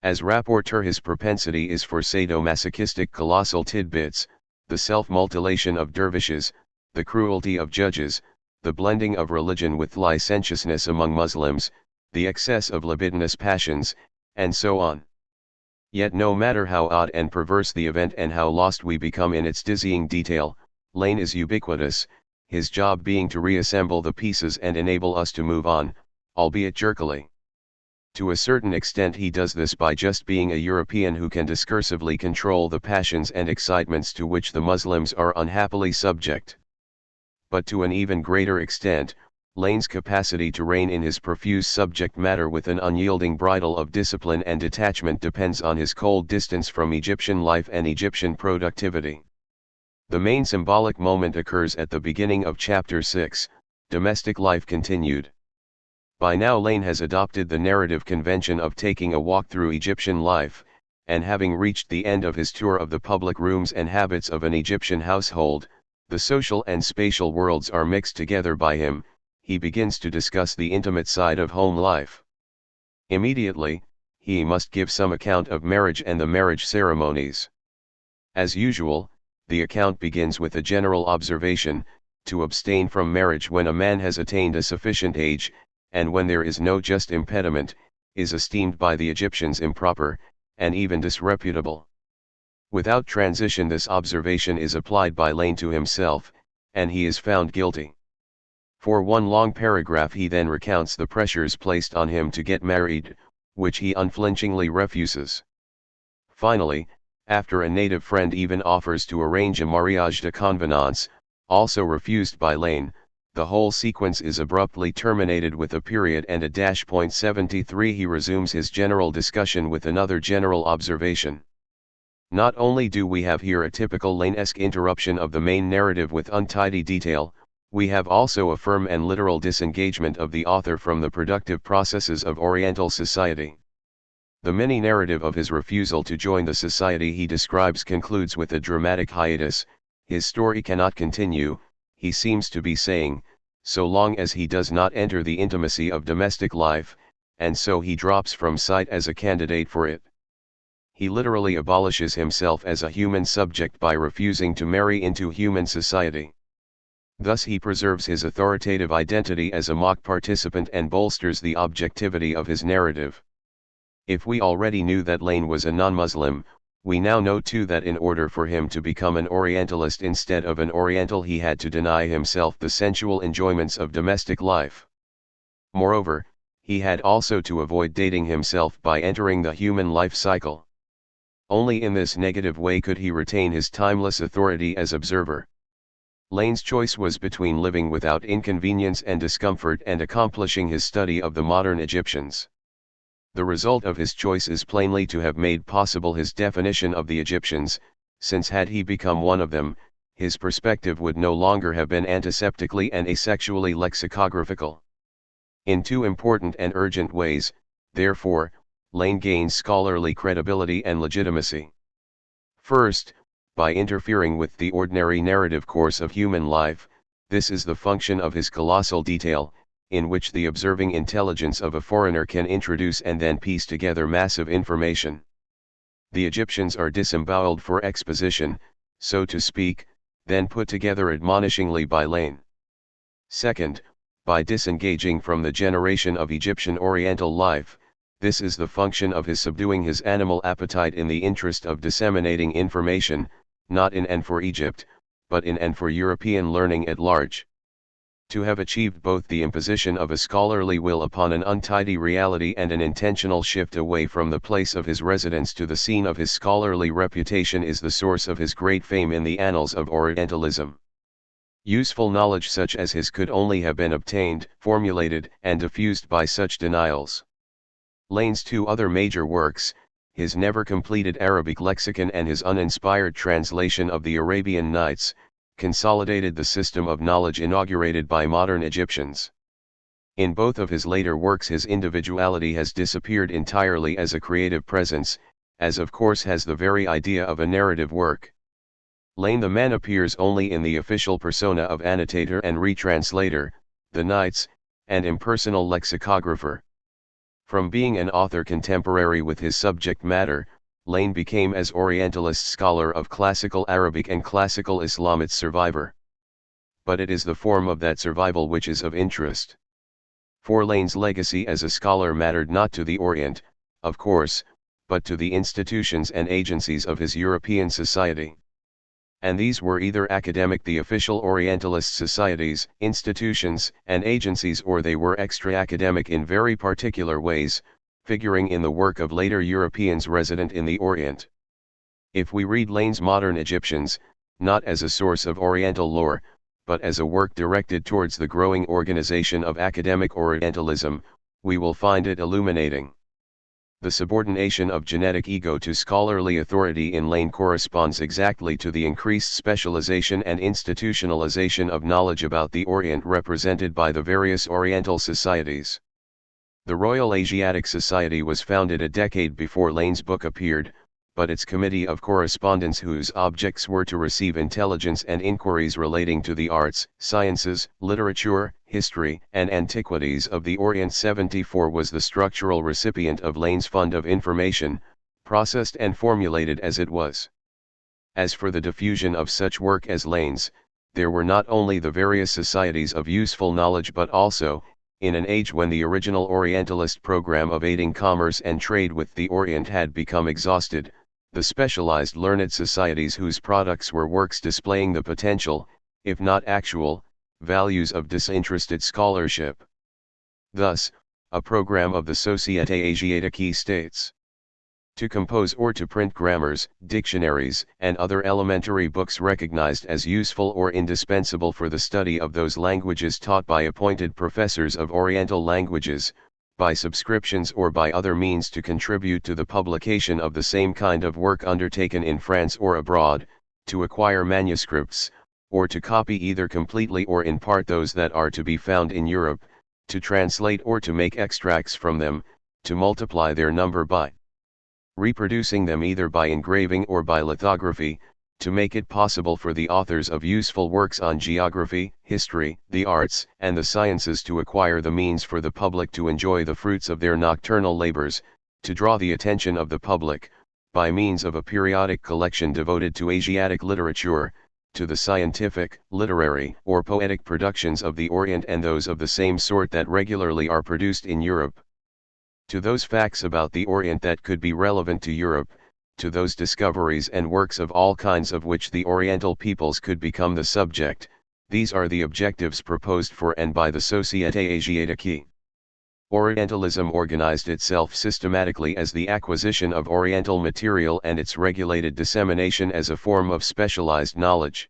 A: As rapporteur, his propensity is for sadomasochistic colossal tidbits, the self-mutilation of dervishes, the cruelty of judges, the blending of religion with licentiousness among Muslims, the excess of libidinous passions, and so on. Yet no matter how odd and perverse the event and how lost we become in its dizzying detail, Lane is ubiquitous, his job being to reassemble the pieces and enable us to move on, albeit jerkily. To a certain extent he does this by just being a European who can discursively control the passions and excitements to which the Muslims are unhappily subject. But to an even greater extent, Lane's capacity to rein in his profuse subject matter with an unyielding bridle of discipline and detachment depends on his cold distance from Egyptian life and Egyptian productivity. The main symbolic moment occurs at the beginning of chapter 6, Domestic Life Continued. By now Lane has adopted the narrative convention of taking a walk through Egyptian life, and having reached the end of his tour of the public rooms and habits of an Egyptian household, the social and spatial worlds are mixed together by him. He begins to discuss the intimate side of home life. Immediately, he must give some account of marriage and the marriage ceremonies. As usual, the account begins with a general observation: to abstain from marriage when a man has attained a sufficient age, and when there is no just impediment, is esteemed by the Egyptians improper, and even disreputable. Without transition, this observation is applied by Lane to himself, and he is found guilty. For one long paragraph he then recounts the pressures placed on him to get married, which he unflinchingly refuses. Finally, after a native friend even offers to arrange a mariage de convenance, also refused by Lane, the whole sequence is abruptly terminated with a period and a dash. 73 He resumes his general discussion with another general observation. Not only do we have here a typical Lane-esque interruption of the main narrative with untidy detail, we have also a firm and literal disengagement of the author from the productive processes of Oriental society. The mini-narrative of his refusal to join the society he describes concludes with a dramatic hiatus. His story cannot continue, he seems to be saying, so long as he does not enter the intimacy of domestic life, and so he drops from sight as a candidate for it. He literally abolishes himself as a human subject by refusing to marry into human society. Thus he preserves his authoritative identity as a mock participant and bolsters the objectivity of his narrative. If we already knew that Lane was a non-Muslim, we now know too that in order for him to become an Orientalist instead of an Oriental he had to deny himself the sensual enjoyments of domestic life. Moreover, he had also to avoid dating himself by entering the human life cycle. Only in this negative way could he retain his timeless authority as observer. Lane's choice was between living without inconvenience and discomfort and accomplishing his study of the modern Egyptians. The result of his choice is plainly to have made possible his definition of the Egyptians, since had he become one of them, his perspective would no longer have been antiseptically and asexually lexicographical. In two important and urgent ways, therefore, Lane gains scholarly credibility and legitimacy. First, by interfering with the ordinary narrative course of human life, this is the function of his colossal detail, in which the observing intelligence of a foreigner can introduce and then piece together massive information. The Egyptians are disemboweled for exposition, so to speak, then put together admonishingly by Lane. Second, by disengaging from the generation of Egyptian Oriental life, this is the function of his subduing his animal appetite in the interest of disseminating information, not in and for Egypt, but in and for European learning at large. To have achieved both the imposition of a scholarly will upon an untidy reality and an intentional shift away from the place of his residence to the scene of his scholarly reputation is the source of his great fame in the annals of Orientalism. Useful knowledge such as his could only have been obtained, formulated, and diffused by such denials. Lane's two other major works, his never-completed Arabic lexicon and his uninspired translation of the Arabian Nights, consolidated the system of knowledge inaugurated by modern Egyptians. In both of his later works his individuality has disappeared entirely as a creative presence, as of course has the very idea of a narrative work. Lane the man appears only in the official persona of annotator and retranslator, the Nights, and impersonal lexicographer. From being an author contemporary with his subject matter, Lane became as Orientalist scholar of classical Arabic and classical Islam its survivor. But it is the form of that survival which is of interest. For Lane's legacy as a scholar mattered not to the Orient, of course, but to the institutions and agencies of his European society. And these were either academic, the official Orientalist societies, institutions, and agencies, or they were extra-academic in very particular ways, figuring in the work of later Europeans resident in the Orient. If we read Lane's Modern Egyptians, not as a source of Oriental lore, but as a work directed towards the growing organization of academic Orientalism, we will find it illuminating. The subordination of genetic ego to scholarly authority in Lane corresponds exactly to the increased specialization and institutionalization of knowledge about the Orient represented by the various Oriental societies. The Royal Asiatic Society was founded a decade before Lane's book appeared, but its committee of correspondence, whose objects were to receive intelligence and inquiries relating to the arts, sciences, literature, history, and antiquities of the Orient 74, was the structural recipient of Lane's fund of information, processed and formulated as it was. As for the diffusion of such work as Lane's, there were not only the various societies of useful knowledge but also, In an age when the original Orientalist program of aiding commerce and trade with the Orient had become exhausted, the specialized learned societies whose products were works displaying the potential, if not actual, values of disinterested scholarship. Thus, a program of the Société Asiatique states: to compose or to print grammars, dictionaries, and other elementary books recognized as useful or indispensable for the study of those languages taught by appointed professors of Oriental languages, by subscriptions or by other means to contribute to the publication of the same kind of work undertaken in France or abroad, to acquire manuscripts, or to copy either completely or in part those that are to be found in Europe, to translate or to make extracts from them, to multiply their number by reproducing them either by engraving or by lithography, to make it possible for the authors of useful works on geography, history, the arts, and the sciences to acquire the means for the public to enjoy the fruits of their nocturnal labors, to draw the attention of the public, by means of a periodic collection devoted to Asiatic literature, to the scientific, literary, or poetic productions of the Orient and those of the same sort that regularly are produced in Europe. To those facts about the Orient that could be relevant to Europe, to those discoveries and works of all kinds of which the Oriental peoples could become the subject, these are the objectives proposed for and by the Société Asiatique. Orientalism organized itself systematically as the acquisition of Oriental material and its regulated dissemination as a form of specialized knowledge.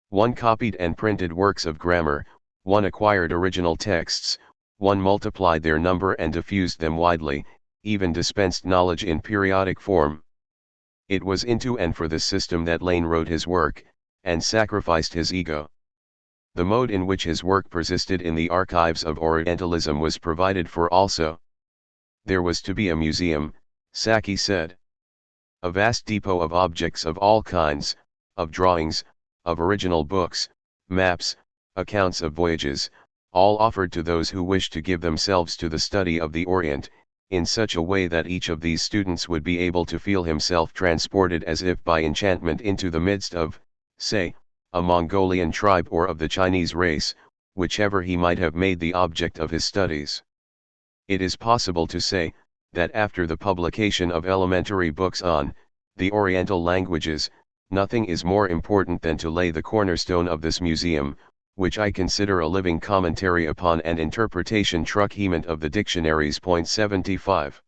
A: One copied and printed works of grammar, one acquired original texts, one multiplied their number and diffused them widely, even dispensed knowledge in periodic form. It was into and for this system that Lane wrote his work, and sacrificed his ego. The mode in which his work persisted in the archives of Orientalism was provided for also. There was to be a museum, Saki said. A vast depot of objects of all kinds, of drawings, of original books, maps, accounts of voyages, all offered to those who wished to give themselves to the study of the Orient, in such a way that each of these students would be able to feel himself transported as if by enchantment into the midst of, say, a Mongolian tribe or of the Chinese race, whichever he might have made the object of his studies. It is possible to say, that after the publication of elementary books on the Oriental languages, nothing is more important than to lay the cornerstone of this museum, which I consider a living commentary upon and interpretation truchement of the dictionaries. 75.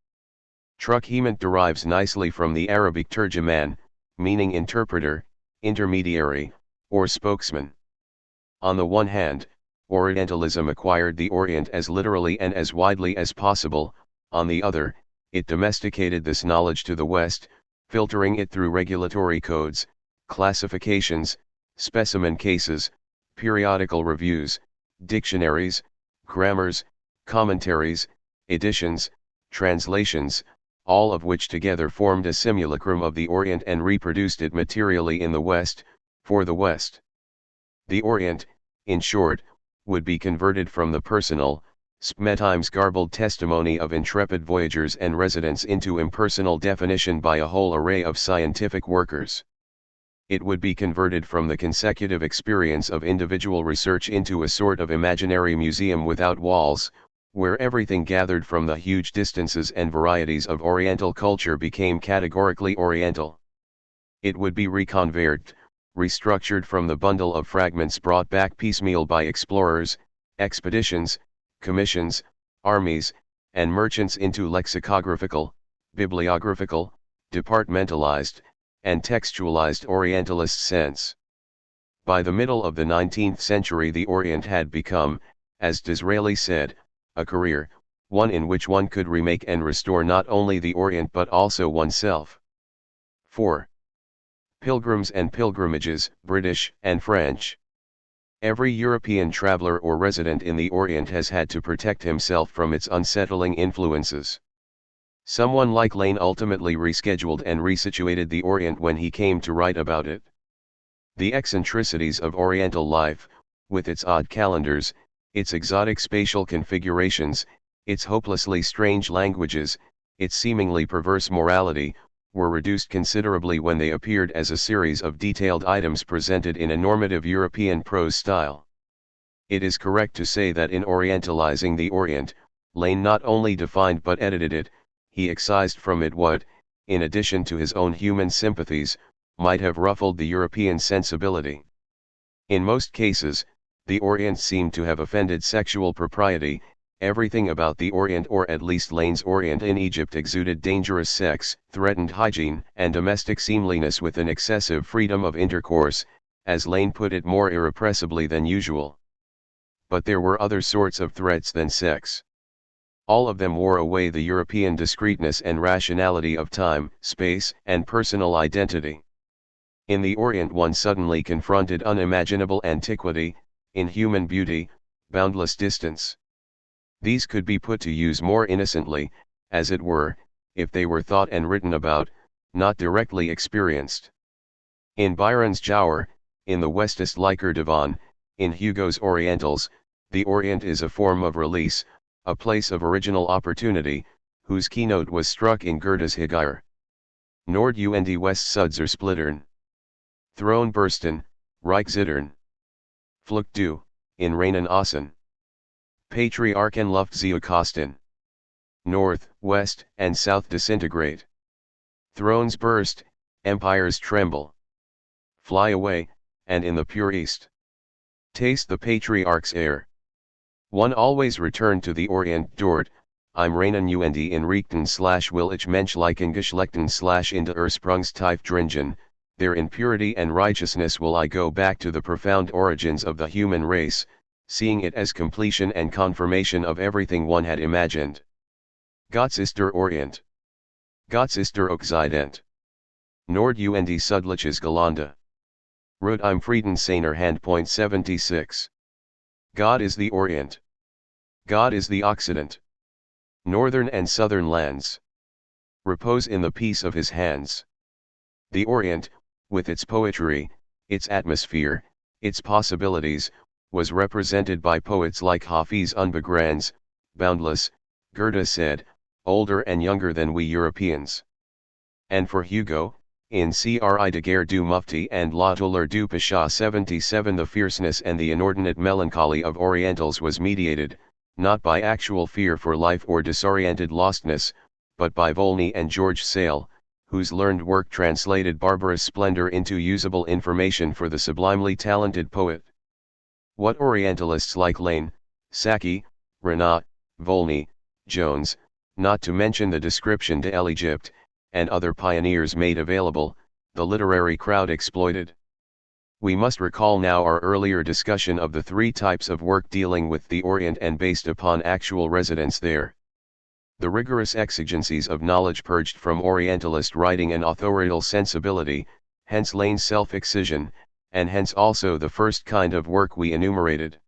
A: Truchement derives nicely from the Arabic terjemand, meaning interpreter, intermediary, or spokesman. On the one hand, Orientalism acquired the Orient as literally and as widely as possible, on the other, it domesticated this knowledge to the West, filtering it through regulatory codes, classifications, specimen cases, periodical reviews, dictionaries, grammars, commentaries, editions, translations, all of which together formed a simulacrum of the Orient and reproduced it materially in the West, for the West. The Orient, in short, would be converted from the personal, sometimes garbled testimony of intrepid voyagers and residents into impersonal definition by a whole array of scientific workers. It would be converted from the consecutive experience of individual research into a sort of imaginary museum without walls, where everything gathered from the huge distances and varieties of Oriental culture became categorically Oriental. It would be reconverted, restructured from the bundle of fragments brought back piecemeal by explorers, expeditions, commissions, armies, and merchants into lexicographical, bibliographical, departmentalized, and textualized Orientalist sense. By the middle of the 19th century the Orient had become, as Disraeli said, a career, one in which one could remake and restore not only the Orient but also oneself. 4. Pilgrims and pilgrimages, British and French. Every European traveler or resident in the Orient has had to protect himself from its unsettling influences. Someone like Lane ultimately rescheduled and resituated the Orient when he came to write about it. The eccentricities of Oriental life, with its odd calendars, its exotic spatial configurations, its hopelessly strange languages, its seemingly perverse morality, were reduced considerably when they appeared as a series of detailed items presented in a normative European prose style. It is correct to say that in orientalizing the Orient, Lane not only defined but edited it, he excised from it what, in addition to his own human sympathies, might have ruffled the European sensibility. In most cases, the Orient seemed to have offended sexual propriety. Everything about the Orient, or at least Lane's Orient in Egypt, exuded dangerous sex, threatened hygiene and domestic seemliness with an excessive freedom of intercourse, as Lane put it more irrepressibly than usual. But there were other sorts of threats than sex. All of them wore away the European discreteness and rationality of time, space, and personal identity. In the Orient one suddenly confronted unimaginable antiquity, inhuman beauty, boundless distance. These could be put to use more innocently, as it were, if they were thought and written about, not directly experienced. In Byron's Giaour, in the Westostlicher Divan, in Hugo's Orientals, the Orient is a form of release, a place of original opportunity, whose keynote was struck in Goethe's Hygeier. Nord und West Sudser Splittern. Throne Bursten, Reich Zittern. Flucht du, in Reinen Aussen. Patriarchen Luft sie kosten. North, West, and South disintegrate. Thrones burst, empires tremble. Fly away, and in the pure East. Taste the patriarch's air. One always returned to the Orient dort, im Reinen und in Richten will ich menschlichen Geschlechten in der Ursprungstief dringen, there in purity and righteousness will I go back to the profound origins of the human race, seeing it as completion and confirmation of everything one had imagined. Gott ist der Orient. Gott ist der Occident. Nord und Südliches Gelände. Rot im Frieden seiner Hand. 76. God is the Orient. God is the Occident. Northern and southern lands repose in the peace of his hands. The Orient, with its poetry, its atmosphere, its possibilities, was represented by poets like Hafiz Unbegrenzt, boundless, Goethe said, older and younger than we Europeans. And for Hugo, in Cri de Guerre du Mufti and La Douleur du Pasha 77, the fierceness and the inordinate melancholy of Orientals was mediated, not by actual fear for life or disoriented lostness, but by Volney and George Sale, whose learned work translated barbarous splendor into usable information for the sublimely talented poet. What Orientalists like Lane, Sacchi, Renat, Volney, Jones, not to mention the description de l'Egypte, and other pioneers made available, the literary crowd exploited. We must recall now our earlier discussion of the three types of work dealing with the Orient and based upon actual residence there. The rigorous exigencies of knowledge purged from Orientalist writing an authorial sensibility, hence Lane's self-excision, and hence also the first kind of work we enumerated.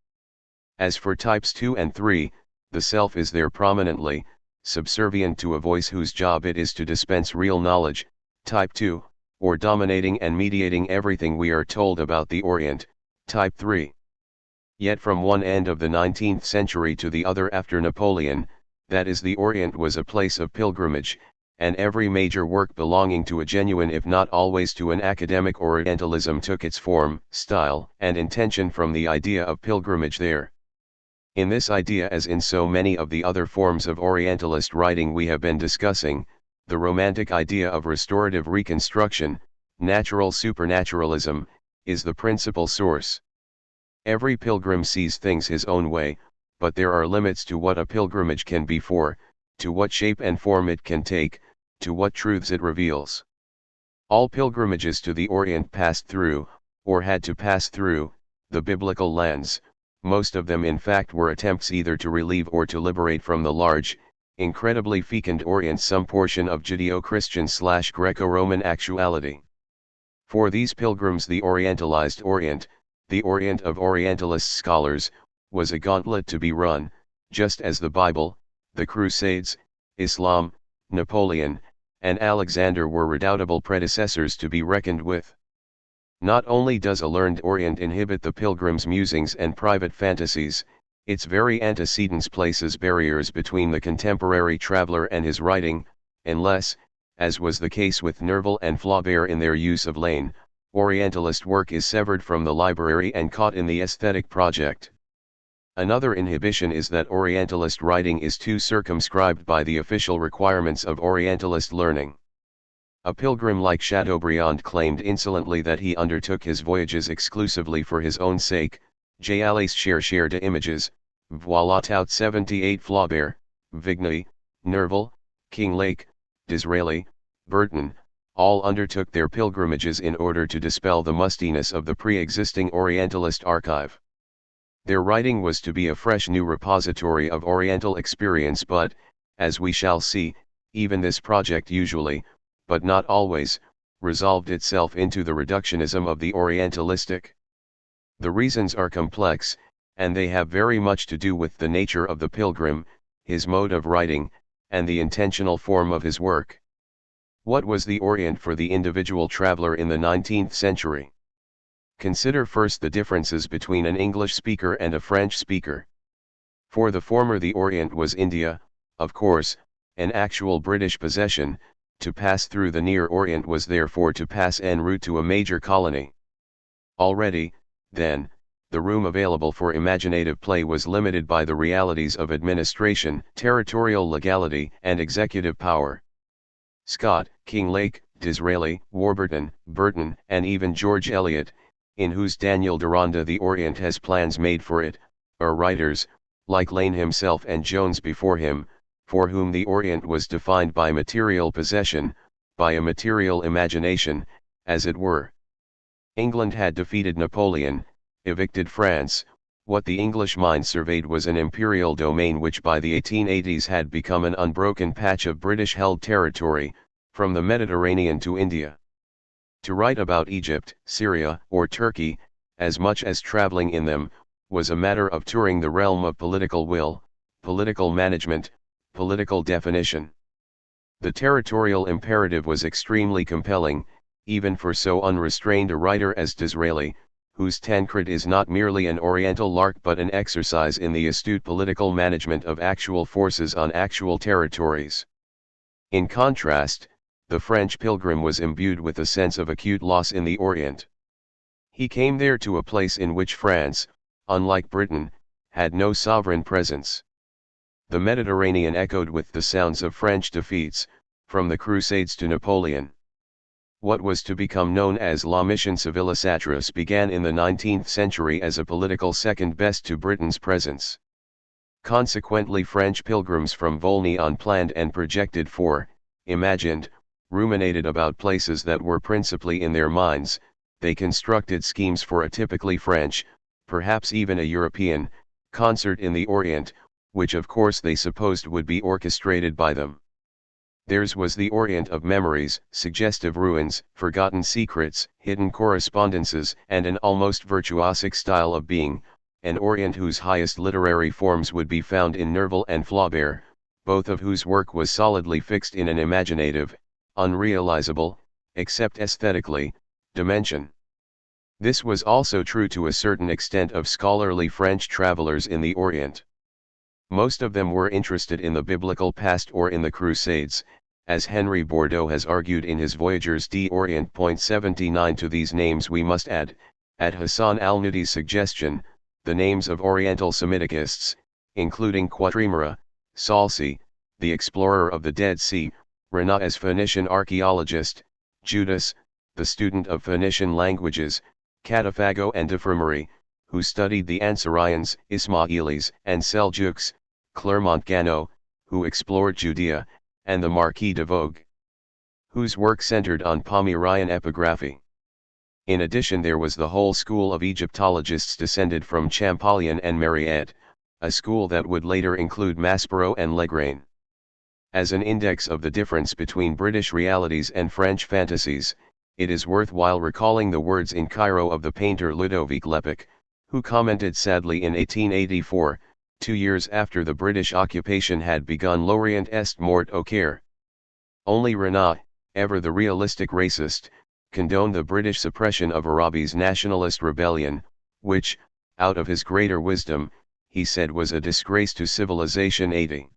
A: As for types 2 and 3, the self is there prominently, subservient to a voice whose job it is to dispense real knowledge, type 2, or dominating and mediating everything we are told about the Orient, type 3. Yet from one end of the 19th century to the other after Napoleon, that is, the Orient was a place of pilgrimage, and every major work belonging to a genuine if not always to an academic Orientalism took its form, style, and intention from the idea of pilgrimage there. In this idea, as in so many of the other forms of Orientalist writing we have been discussing, the romantic idea of restorative reconstruction, natural supernaturalism, is the principal source. Every pilgrim sees things his own way, but there are limits to what a pilgrimage can be for, to what shape and form it can take, to what truths it reveals. All pilgrimages to the Orient passed through, or had to pass through, the biblical lands. Most of them in fact were attempts either to relieve or to liberate from the large, incredibly fecund Orient some portion of Judeo-Christian/Greco-Roman actuality. For these pilgrims the Orientalized Orient, the Orient of Orientalist scholars, was a gauntlet to be run, just as the Bible, the Crusades, Islam, Napoleon, and Alexander were redoubtable predecessors to be reckoned with. Not only does a learned Orient inhibit the pilgrim's musings and private fantasies, its very antecedents places barriers between the contemporary traveler and his writing, unless, as was the case with Nerval and Flaubert in their use of Lane, Orientalist work is severed from the library and caught in the aesthetic project. Another inhibition is that Orientalist writing is too circumscribed by the official requirements of Orientalist learning. A pilgrim like Chateaubriand claimed insolently that he undertook his voyages exclusively for his own sake. J'allais chercher des images, voilà tout 78 Flaubert, Vigny, Nerval, Kinglake, Disraeli, Burton, all undertook their pilgrimages in order to dispel the mustiness of the pre-existing Orientalist archive. Their writing was to be a fresh new repository of Oriental experience, but, as we shall see, even this project usually, but not always, resolved itself into the reductionism of the Orientalistic. The reasons are complex, and they have very much to do with the nature of the pilgrim, his mode of writing, and the intentional form of his work. What was the Orient for the individual traveler in the 19th century? Consider first the differences between an English speaker and a French speaker. For the former, the Orient was India, of course, an actual British possession. To pass through the Near Orient was therefore to pass en route to a major colony. Already, then, the room available for imaginative play was limited by the realities of administration, territorial legality, and executive power. Scott, Kinglake, Disraeli, Warburton, Burton, and even George Eliot, in whose Daniel Deronda the Orient has plans made for it, are writers, like Lane himself and Jones before him, for whom the Orient was defined by material possession, by a material imagination, as it were. England had defeated Napoleon, evicted France. What the English mind surveyed was an imperial domain which by the 1880s had become an unbroken patch of British-held territory, from the Mediterranean to India. To write about Egypt, Syria, or Turkey, as much as traveling in them, was a matter of touring the realm of political will, political management, political definition. The territorial imperative was extremely compelling, even for so unrestrained a writer as Disraeli, whose Tancred is not merely an Oriental lark but an exercise in the astute political management of actual forces on actual territories. In contrast, the French pilgrim was imbued with a sense of acute loss in the Orient. He came there to a place in which France, unlike Britain, had no sovereign presence. The Mediterranean echoed with the sounds of French defeats, from the Crusades to Napoleon. What was to become known as La Mission Civilisatrice began in the 19th century as a political second best to Britain's presence. Consequently, French pilgrims from Volney on planned and projected for, imagined, ruminated about places that were principally in their minds. They constructed schemes for a typically French, perhaps even a European, concert in the Orient, which of course they supposed would be orchestrated by them. Theirs was the Orient of memories, suggestive ruins, forgotten secrets, hidden correspondences, and an almost virtuosic style of being, an Orient whose highest literary forms would be found in Nerval and Flaubert, both of whose work was solidly fixed in an imaginative, unrealizable, except aesthetically, dimension. This was also true to a certain extent of scholarly French travelers in the Orient. Most of them were interested in the biblical past or in the Crusades, as Henry Bordeaux has argued in his Voyageurs d'Orient. 79. To these names we must add, at Hassan al-Nadi's suggestion, the names of Oriental Semiticists, including Quadrimara, Salsi, the explorer of the Dead Sea, Renan as Phoenician archaeologist, Judas, the student of Phoenician languages, Catafago and Defirmary, who studied the Ansarians, Ismailis, and Seljuks, Clermont-Ganneau, who explored Judea, and the Marquis de Vogue, whose work centered on Palmyrian epigraphy. In addition, there was the whole school of Egyptologists descended from Champollion and Mariette, a school that would later include Maspero and Legrain. As an index of the difference between British realities and French fantasies, it is worthwhile recalling the words in Cairo of the painter Ludovic Lepic, who commented sadly in 1884, 2 years after the British occupation had begun: L'Orient est mort au Caire. Only Renan, ever the realistic racist, condoned the British suppression of Arabi's nationalist rebellion, which, out of his greater wisdom, he said was a disgrace to civilization. 80.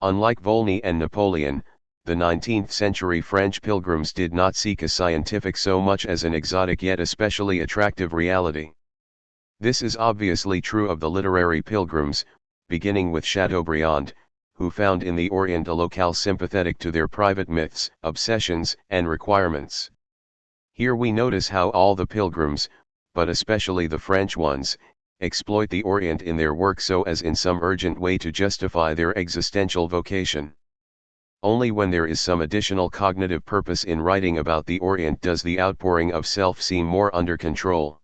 A: Unlike Volney and Napoleon, the 19th century French pilgrims did not seek a scientific so much as an exotic yet especially attractive reality. This is obviously true of the literary pilgrims, beginning with Chateaubriand, who found in the Orient a locale sympathetic to their private myths, obsessions, and requirements. Here we notice how all the pilgrims, but especially the French ones, exploit the Orient in their work so as in some urgent way to justify their existential vocation. Only when there is some additional cognitive purpose in writing about the Orient does the outpouring of self seem more under control.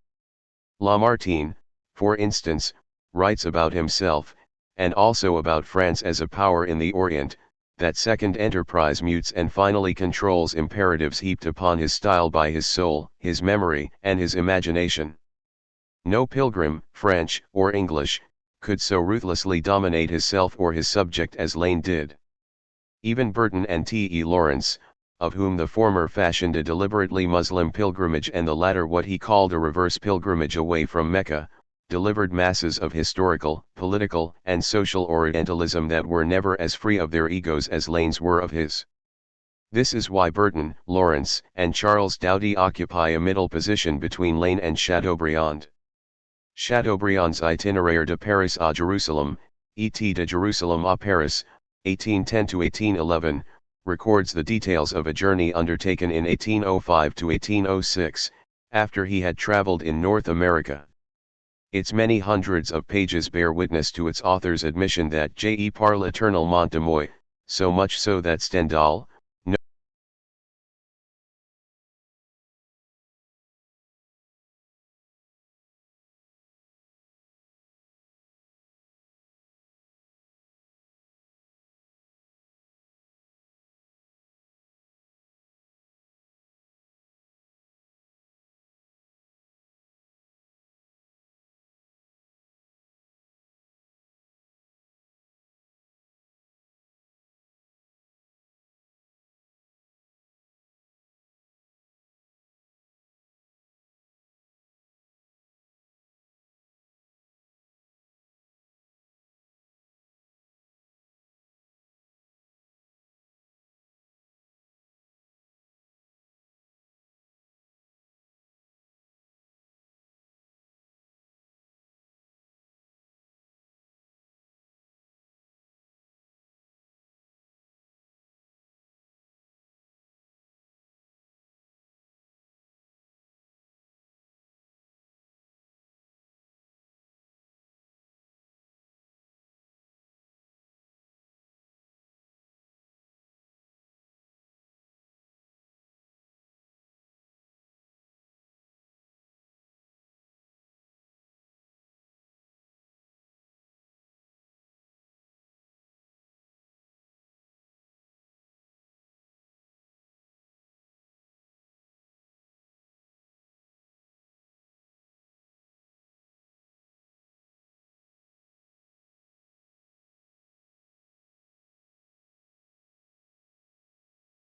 A: Lamartine, for instance, writes about himself, and also about France as a power in the Orient, that second enterprise mutes and finally controls imperatives heaped upon his style by his soul, his memory, and his imagination. No pilgrim, French or English, could so ruthlessly dominate his self or his subject as Lane did. Even Burton and T.E. Lawrence, of whom the former fashioned a deliberately Muslim pilgrimage and the latter what he called a reverse pilgrimage away from Mecca, delivered masses of historical, political, and social Orientalism that were never as free of their egos as Lane's were of his. This is why Burton, Lawrence, and Charles Doughty occupy a middle position between Lane and Chateaubriand. Chateaubriand's Itinéraire de Paris à Jerusalem, Et de Jerusalem à Paris, 1810–1811, records the details of a journey undertaken in 1805–1806, after he had traveled in North America. Its many hundreds of pages bear witness to its author's admission that J. E. par l'Éternel Montemoy, so much so that Stendhal,